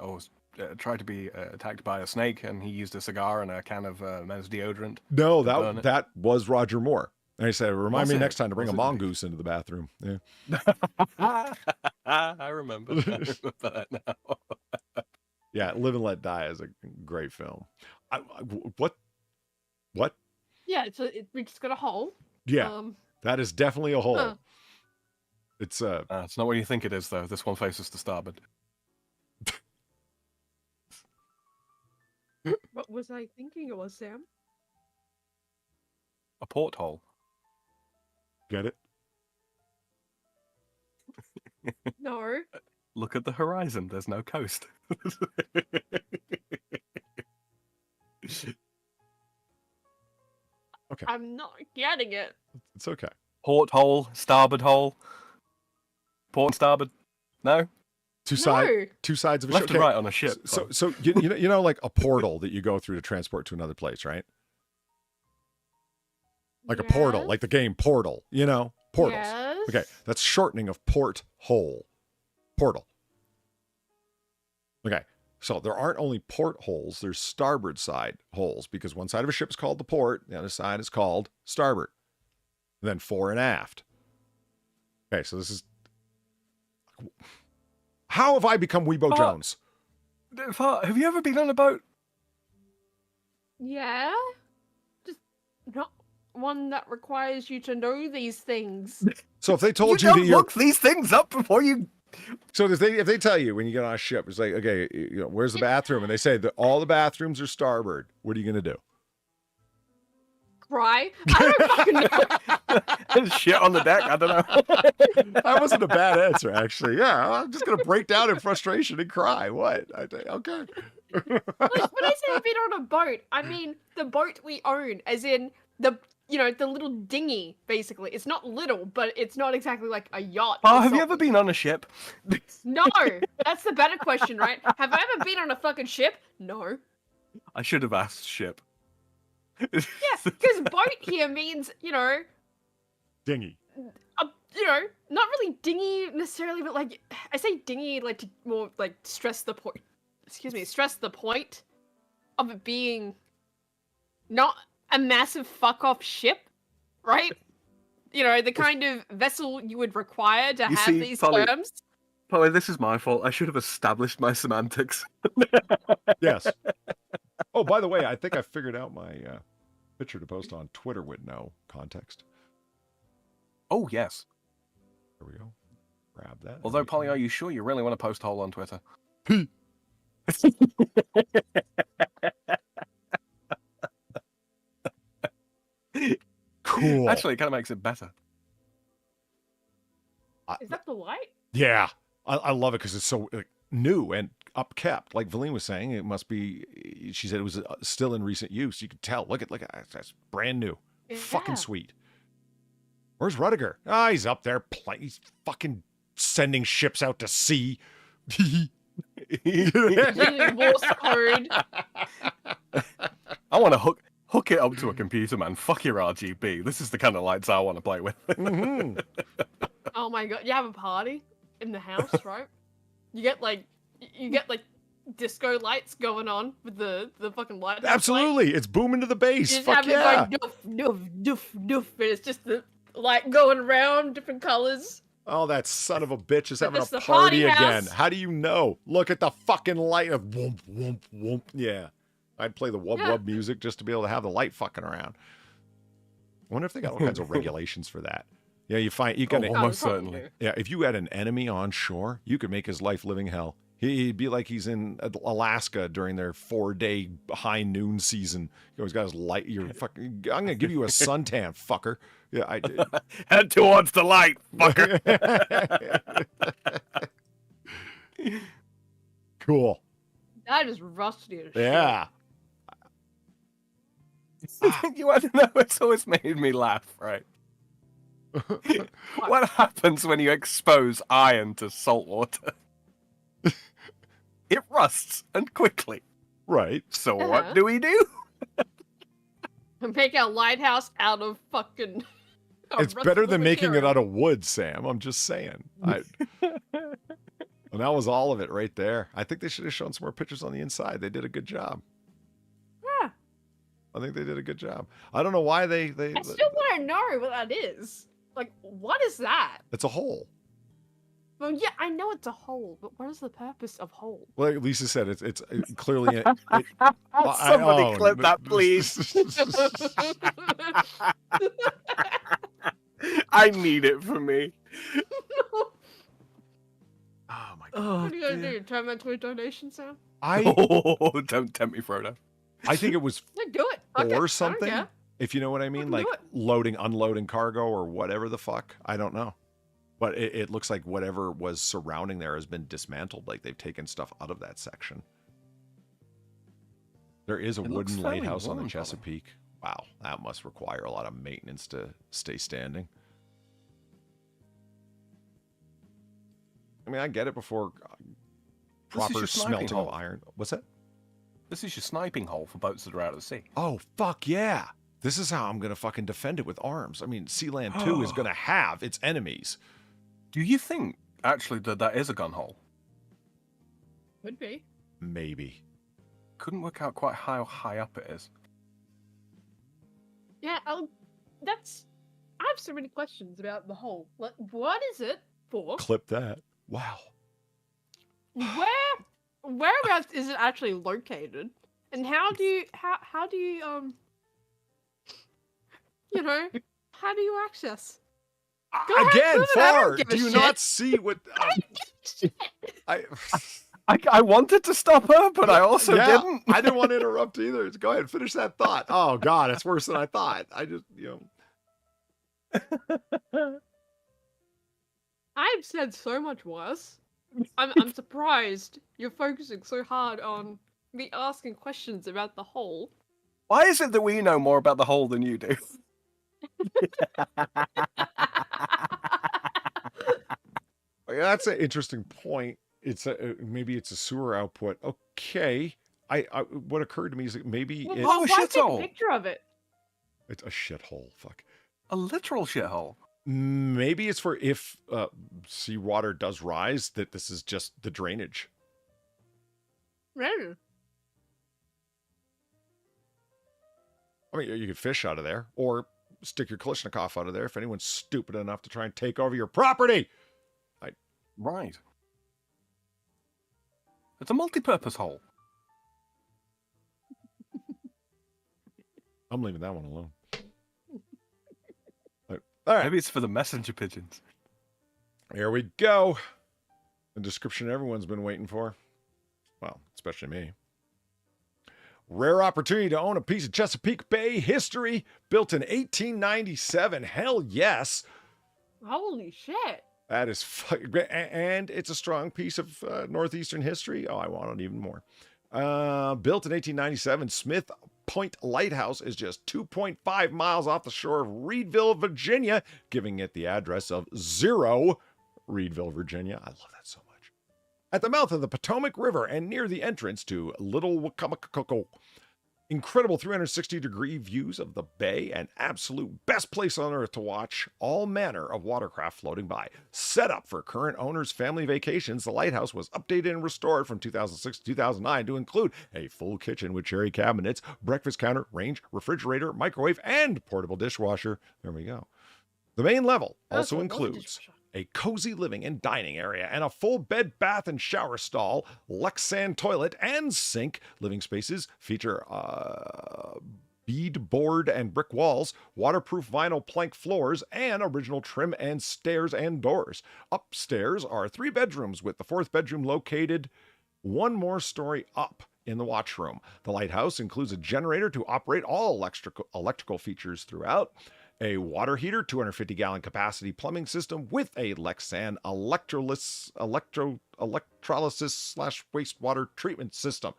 tried to be attacked by a snake, and he used a cigar and a can of men's deodorant? No, that was Roger Moore. And he said, remind me next time to bring a Was it mongoose into the bathroom. Yeah. I remember that now. Yeah, Live and Let Die is a great film. What? Yeah, we just got a hole. Yeah, that is definitely a hole. Huh. It's it's not what you think it is, though. This one faces to starboard. What was I thinking it was, Sam? A porthole. Get it? No. Look at the horizon. There's no coast. Okay. I'm not getting it. It's okay. Porthole, starboard hole. Port and starboard. No? Two sides of a Left ship. and right on a ship. So you know like a portal that you go through to transport to another place, right? Like a portal, like the game Portal, you know? Portals. Yes. Okay, that's shortening of port hole. Portal. Okay, so there aren't only port holes, there's starboard side holes, because one side of a ship is called the port, the other side is called starboard. And then fore and aft. Okay, so this is... How have I become Weebo Jones? Have you ever been on a boat? Yeah. Just not one that requires you to know these things. So if they told you you don't that you're... look these things up before you... So if they tell you when you get on a ship, it's like, okay, where's the bathroom? And they say that all the bathrooms are starboard. What are you going to do? Cry? I don't fucking know. Shit on the deck, I don't know. That wasn't a bad answer, actually. Yeah, I'm just going to break down in frustration and cry. What? Okay. Like, when I say I've been on a boat, I mean the boat we own, as in the little dinghy, basically. It's not little, but it's not exactly like a yacht. Have you ever been on a ship? No! That's the better question, right? Have I ever been on a fucking ship? No. I should have asked ship. Yeah, because boat here means, Dinghy. not really dinghy necessarily, but like, I say dinghy like to more like stress the point. Stress the point of it being not a massive fuck off ship, right? The kind of vessel you would require to have these terms. Polly, this is my fault. I should have established my semantics. Yes. Oh, by the way, I think I figured out my picture to post on Twitter with no context. Oh, yes. There we go. Grab that. Although, Polly, are you sure you really want to post hole on Twitter? Cool. Actually, it kind of makes it better. Is that the light? Yeah. I love it because it's so new and upkept. Like Valine was saying, it must be, she said it was still in recent use. You could tell. Look at that's brand new. Yeah. Fucking sweet. Where's Rudiger? He's up there. He's fucking sending ships out to sea. Morse code. I want to hook it up to a computer, man. Fuck your RGB. This is the kind of lights I want to play with. Mm-hmm. Oh my god, you have a party in the house, right? You get like disco lights going on with the fucking light. Absolutely. It's booming to the bass. You just Fuck have yeah. it going doof, doof, doof, doof, and it's just the light going around, different colors. Oh, that son of a bitch is having It's a the party party again. house. How do you know? Look at the fucking light of whoomp, whoomp, whoomp. Yeah. I'd play the wub wub music just to be able to have the light fucking around. I wonder if they got all kinds of regulations for that. Yeah, you can almost certainly. Yeah, if you had an enemy on shore, you could make his life living hell. He'd be like he's in Alaska during their 4-day high noon season. He always got his light. I'm gonna give you a suntan, fucker. Yeah, Head towards the light, fucker. Cool. That is rusty as shit. Yeah. You want to know? It's always made me laugh, right? What happens when you expose iron to salt water? It rusts, and quickly. Right. So what do we do? Make our lighthouse out of fucking... It's better than making it out of wood, Sam. I'm just saying. And that was all of it right there. I think they should have shown some more pictures on the inside. They did a good job. Yeah. I think they did a good job. I don't know why they I still want to know what that is. Like, what is that? It's a hole. Well, yeah, I know it's a hole, but what is the purpose of hole? Well, like Lisa said, it's clearly... Somebody clip that, please. I need it for me. Oh my god. What are you going to do? Turn that to a donation, Sam? Don't tempt me, Frodo. I think it was Yeah, do it. Fuck it. I or don't something. care. If you know what I mean, Fucking like do it. loading, unloading cargo or whatever the fuck. I don't know. But it looks like whatever was surrounding there has been dismantled. Like they've taken stuff out of that section. There is a wooden lighthouse on the Chesapeake. Wow, that must require a lot of maintenance to stay standing. I mean, I get it before proper smelting of iron. What's that? This is your sniping hole for boats that are out of the sea. Oh, fuck yeah. This is how I'm going to fucking defend it with arms. I mean, Sealand 2 is going to have its enemies. Do you think, actually, that is a gun hole? Could be. Maybe. Couldn't work out quite how high up it is. Yeah, I have so many questions about the hole. Like, what is it for? Clip that. Wow. Whereabouts is it actually located? And how do you you know, how do you access? Again, Far, do you not see what I wanted to stop her, but I also didn't. I didn't want to interrupt either. Go ahead, finish that thought. Oh God, it's worse than I thought. I just, I've said so much worse. I'm surprised you're focusing so hard on me asking questions about the hole. Why is it that we know more about the hole than you do? That's an interesting point. It's maybe it's a sewer output. Okay, I what occurred to me is that maybe Well, it, why take a picture of it? It's a shithole. Fuck. A literal shithole. Maybe it's for if seawater does rise, that this is just the drainage. Maybe. I mean, you could fish out of there, or stick your Kalashnikov out of there if anyone's stupid enough to try and take over your property. Right. It's a multi-purpose hole. I'm leaving that one alone. All right. Maybe it's for the messenger pigeons. Here we go. The description everyone's been waiting for. Well, especially me. Rare opportunity to own a piece of Chesapeake Bay history built in 1897. Hell yes. Holy shit. That is and it's a strong piece of Northeastern history. Oh, I want it even more. Built in 1897, Smith Point Lighthouse is just 2.5 miles off the shore of Reedville, Virginia, giving it the address of 0 Reedville, Virginia. I love that so much. At the mouth of the Potomac River and near the entrance to Little Wicomico. Incredible 360-degree views of the bay, and absolute best place on earth to watch all manner of watercraft floating by. Set up for current owners' family vacations, the lighthouse was updated and restored from 2006 to 2009 to include a full kitchen with cherry cabinets, breakfast counter, range, refrigerator, microwave, and portable dishwasher. There we go. The main level also includes a cozy living and dining area and a full bed, bath, and shower stall, Lexan toilet, and sink. Living spaces feature beadboard and brick walls, waterproof vinyl plank floors, and original trim and stairs and doors. Upstairs are 3 bedrooms, with the 4th bedroom located 1 more story up in the watchroom. The lighthouse includes a generator to operate all electrical features throughout, a water heater, 250-gallon capacity plumbing system with a Lexan electrolysis / wastewater treatment system.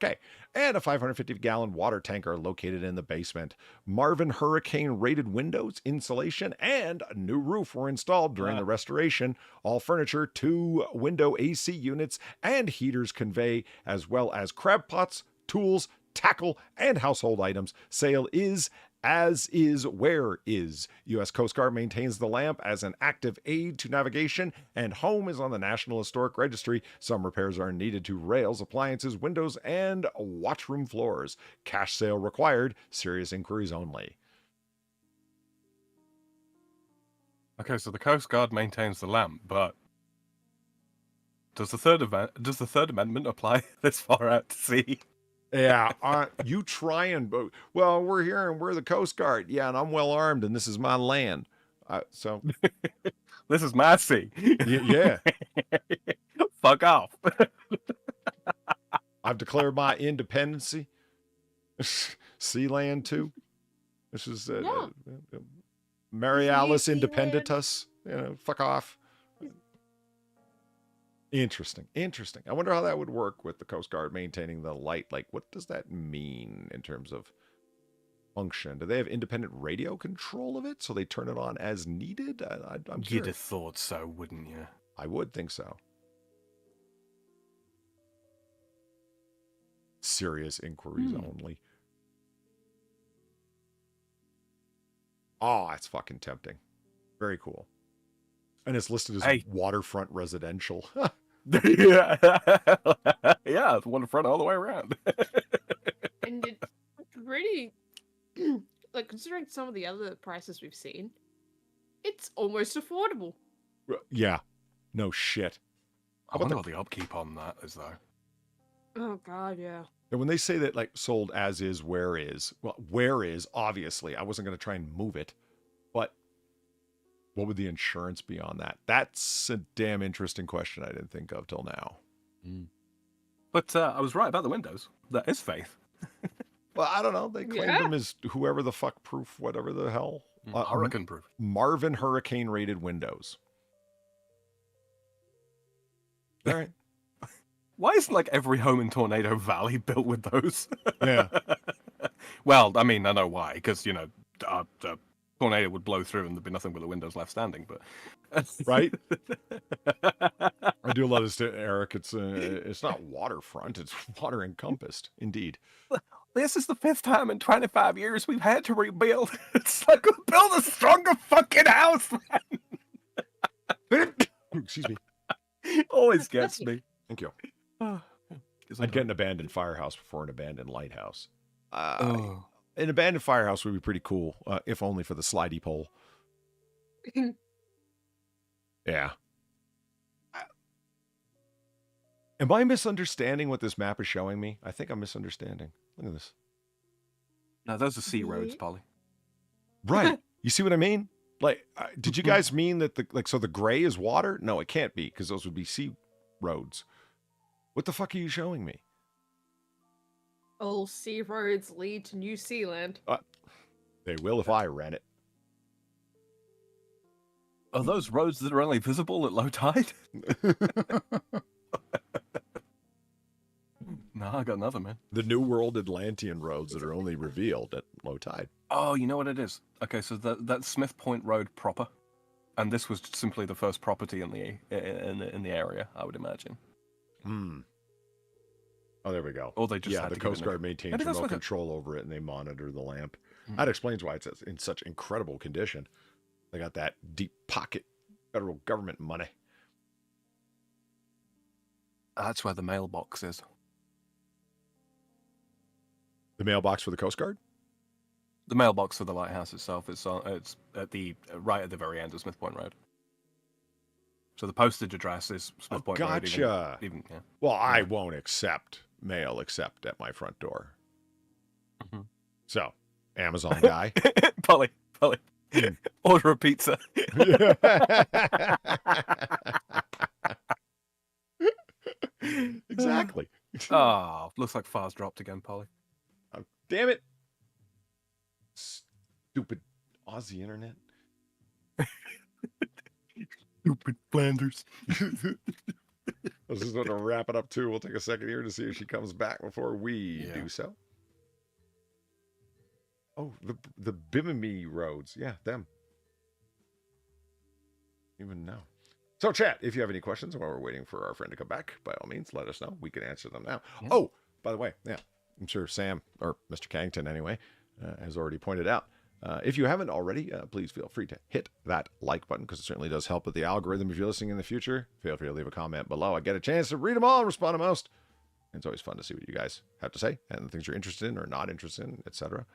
Okay. And a 550-gallon water tanker located in the basement. Marvin hurricane-rated windows, insulation, and a new roof were installed during the restoration. All furniture, 2 window AC units, and heaters convey, as well as crab pots, tools, tackle, and household items. Sale is as is where is. U.S. Coast Guard maintains the lamp as an active aid to navigation, and home is on the National Historic Registry. Some repairs are needed to rails, appliances, windows, and watchroom floors. Cash sale required. Serious inquiries only. Okay, so the Coast Guard maintains the lamp, but does the Third Amendment apply this far out to sea? Yeah, you try and... Well, we're here and we're the Coast Guard. Yeah, and I'm well armed and this is my land. So... This is my sea. Yeah. Fuck off. I've declared my independency. Sea land too. This is Mary Alice Independentus. Fuck off. Interesting. I wonder how that would work with the Coast Guard maintaining the light. Like, what does that mean in terms of function? Do they have independent radio control of it, so they turn it on as needed? I'm You'd curious. have thought so, wouldn't you? I would think so. Serious inquiries only. Oh, it's fucking tempting. Very cool. And it's listed as waterfront residential. Yeah, yeah, it's waterfront all the way around. And it's pretty, like, considering some of the other prices we've seen, it's almost affordable. Yeah. No shit. I wonder what the upkeep on that is, though. Oh, God, yeah. And when they say that, like, sold as is, where is, well, where is, obviously, I wasn't going to try and move it, but what would the insurance be on that? That's a damn interesting question I didn't think of till now. But I was right about the windows. That is faith. Well, I don't know. They claimed them as whoever the fuck proof, whatever the hell. Hurricane proof. Marvin hurricane rated windows. All right. Why isn't like every home in Tornado Valley built with those? Yeah. Well, I mean, I know why, because, you know, the tornado would blow through and there'd be nothing but the windows left standing, but... Right? I do love this, Eric. It's not waterfront, it's water encompassed. Indeed. This is the 5th time in 25 years we've had to rebuild. It's like, build a stronger fucking house, man! Excuse me. Always gets me. Thank you. I'd get an abandoned firehouse before an abandoned lighthouse. An abandoned firehouse would be pretty cool, if only for the slidey pole. Yeah. Am I misunderstanding what this map is showing me? I think I'm misunderstanding. Look at this. No, those are sea roads, Polly. Right. You see what I mean? Like, did you guys mean that so the gray is water? No, it can't be, because those would be sea roads. What the fuck are you showing me? All sea roads lead to New Zealand. They will if I ran it. Are those roads that are only visible at low tide? No, I got another, man. The New World Atlantean roads that are only revealed at low tide. Oh, you know what it is? Okay, so that's Smith Point Road proper, and this was simply the first property in the area, I would imagine. Oh, there we go. Or they just had the to Coast Guard maintains Maybe that's remote like control over it, and they monitor the lamp. That explains why it's in such incredible condition. They got that deep pocket federal government money. That's where the mailbox is. The mailbox for the Coast Guard? The mailbox for the lighthouse itself. It's at the right at the very end of Smith Point Road. So the postage address is Smith Point Road. Gotcha. Even yeah. Well, I won't accept mail except at my front door. So, Amazon guy. Polly. Order a pizza. Exactly. Oh, looks like Far's dropped again, Polly. Oh, damn it. Stupid Aussie internet. Stupid Flanders. This is going to wrap it up, too. We'll take a second here to see if she comes back before we do so. Oh, the Bimini roads. Yeah, them. Even now. So, chat, if you have any questions while we're waiting for our friend to come back, by all means, let us know. We can answer them now. Yeah. Oh, by the way, yeah, I'm sure Sam, or Mr. Cannington anyway, has already pointed out. If you haven't already, please feel free to hit that like button, because it certainly does help with the algorithm. If you're listening in the future, feel free to leave a comment below. I get a chance to read them all and respond to most. And it's always fun to see what you guys have to say and the things you're interested in or not interested in, etc.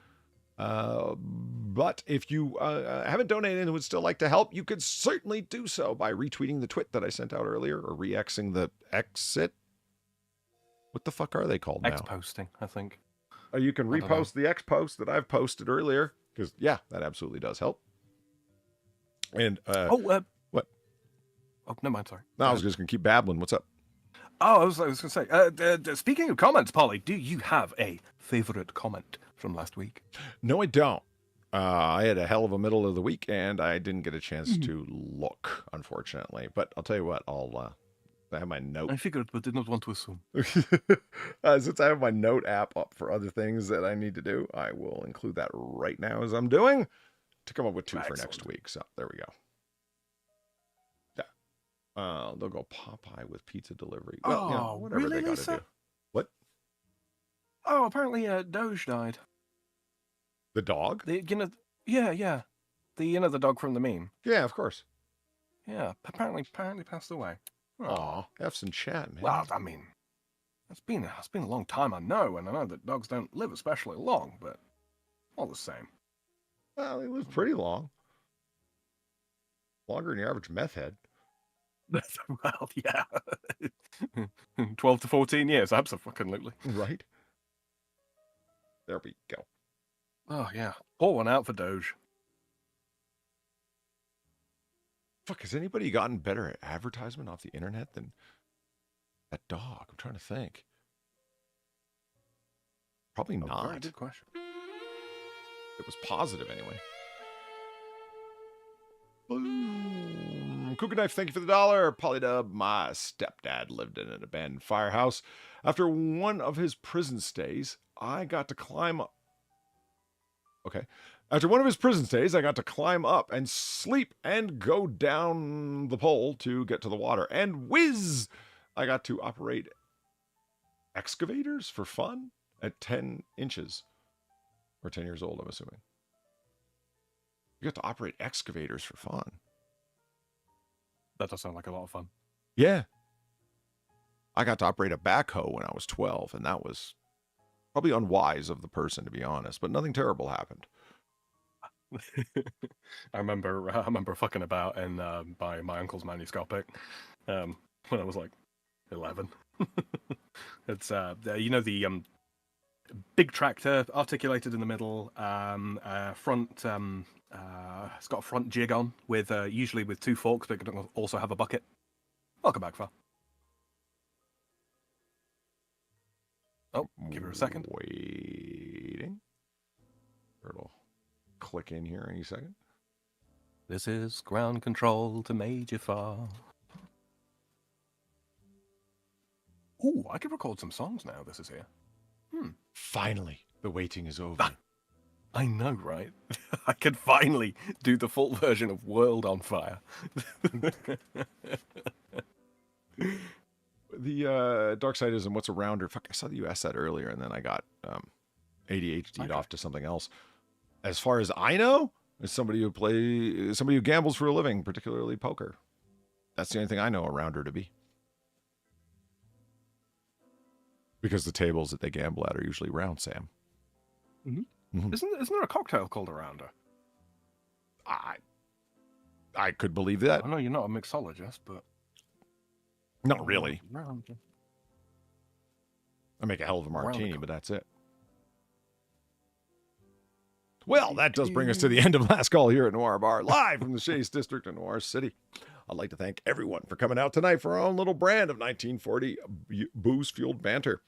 But if you haven't donated and would still like to help, you could certainly do so by retweeting the tweet that I sent out earlier, or re-Xing the exit. What the fuck are they called now? X-posting, I think. You can repost the X post that I've posted earlier, because, yeah, that absolutely does help. And, what? Oh, never mind, sorry. No, I was just going to keep babbling. What's up? Oh, I was going to say, speaking of comments, Polly, do you have a favorite comment from last week? No, I don't. I had a hell of a middle of the week, and I didn't get a chance to look, unfortunately. But I'll tell you what, I have my note. I figured, but did not want to assume. Since I have my note app up for other things that I need to do, I will include that right now as I'm doing to come up with 2 for next week. So there we go. Yeah. They'll go Popeye with pizza delivery. Well, you know, whatever really, they got Lisa? to do. What? Oh, apparently Doge died. The dog? Yeah. the dog from the meme. Yeah, of course. Yeah, apparently passed away. Aw, F's in chat, man. Well, I mean, it's been a long time, I know, and I know that dogs don't live especially long, but all the same. Well, he lived pretty long. Longer than your average meth head. Well, yeah. 12 to 14 years, absolutely. Right. There we go. Oh, yeah. Pour one out for Doge. Fuck, has anybody gotten better at advertisement off the internet than that dog? I'm trying to think. Probably not. Very good question. It was positive anyway. Boom. Cougar Knife, thank you for the $1. Polydub, my stepdad lived in an abandoned firehouse. After one of his prison stays, I got to climb up. Okay. After one of his prison stays, I got to climb up and sleep and go down the pole to get to the water. And whiz! I got to operate excavators for fun at 10 inches. Or 10 years old, I'm assuming. You got to operate excavators for fun. That does sound like a lot of fun. Yeah. I got to operate a backhoe when I was 12, and that was probably unwise of the person, to be honest, but nothing terrible happened. I remember fucking about in by my uncle's manuscopic when I was like 11. It's the big tractor articulated in the middle, front it's got a front jig on with usually with 2 forks, but it can also have a bucket. Welcome back, Far. Oh, give her a second. Waiting. It'll click in here any second. This is ground control to Major Far. Ooh, I could record some songs now. This is here. Finally, the waiting is over. I know, right? I could finally do the full version of World on Fire. The dark side is, and what's around her? Fuck, I saw that you asked that earlier, and then I got ADHD'd off to something else. As far as I know, as somebody who gambles for a living, particularly poker. That's the only thing I know around her to be. Because the tables that they gamble at are usually round, Sam. Mm-hmm. Mm-hmm. Isn't there a cocktail called a rounder? I could believe that. I know you're not a mixologist, but not really. Rounder. I make a hell of a martini, but that's it. Well, that does bring us to the end of Last Call here at Noir Bar, live from the Chase District in Noir City. I'd like to thank everyone for coming out tonight for our own little brand of 1940 booze-fueled banter.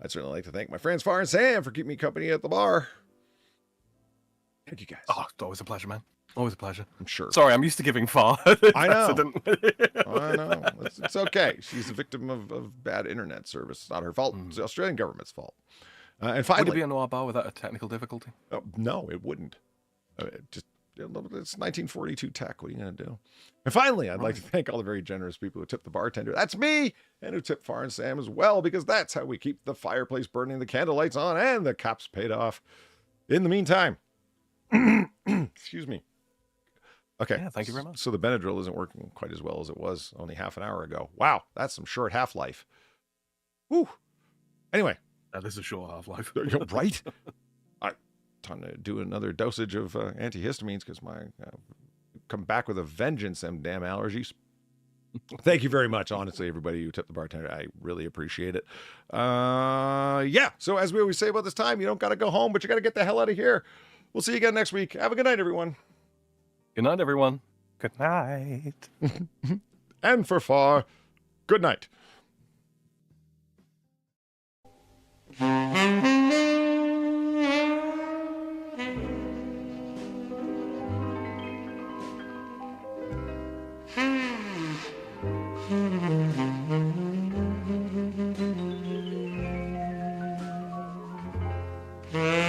I'd certainly like to thank my friends Far and Sam for keeping me company at the bar. Thank you, guys. Oh, it's always a pleasure, man. Always a pleasure. I'm sure. Sorry, I'm used to giving Far. I know. I know. It's okay. She's a victim of bad internet service. It's not her fault. It's the Australian government's fault. And finally, would it be a Noir Bar without a technical difficulty? No, it wouldn't. It's 1942 tech. What are you going to do? And finally, I'd like to thank all the very generous people who tipped the bartender. That's me. And who tipped Far and Sam as well, because that's how we keep the fireplace burning, the candle lights on, and the cops paid off. In the meantime, excuse me. Okay. Yeah, thank you very much. So the Benadryl isn't working quite as well as it was only half an hour ago. Wow, that's some short half-life. Whew. Anyway. This is a short half-life. Right? Time to do another dosage of antihistamines because my come back with a vengeance, them damn allergies. Thank you very much, honestly, everybody who tipped the bartender. I really appreciate it. Yeah, so as we always say about this time, you don't got to go home, but you got to get the hell out of here. We'll see you again next week. Have a good night, everyone. Good night, everyone. Good night. And for Far, good night. Mm-hmm.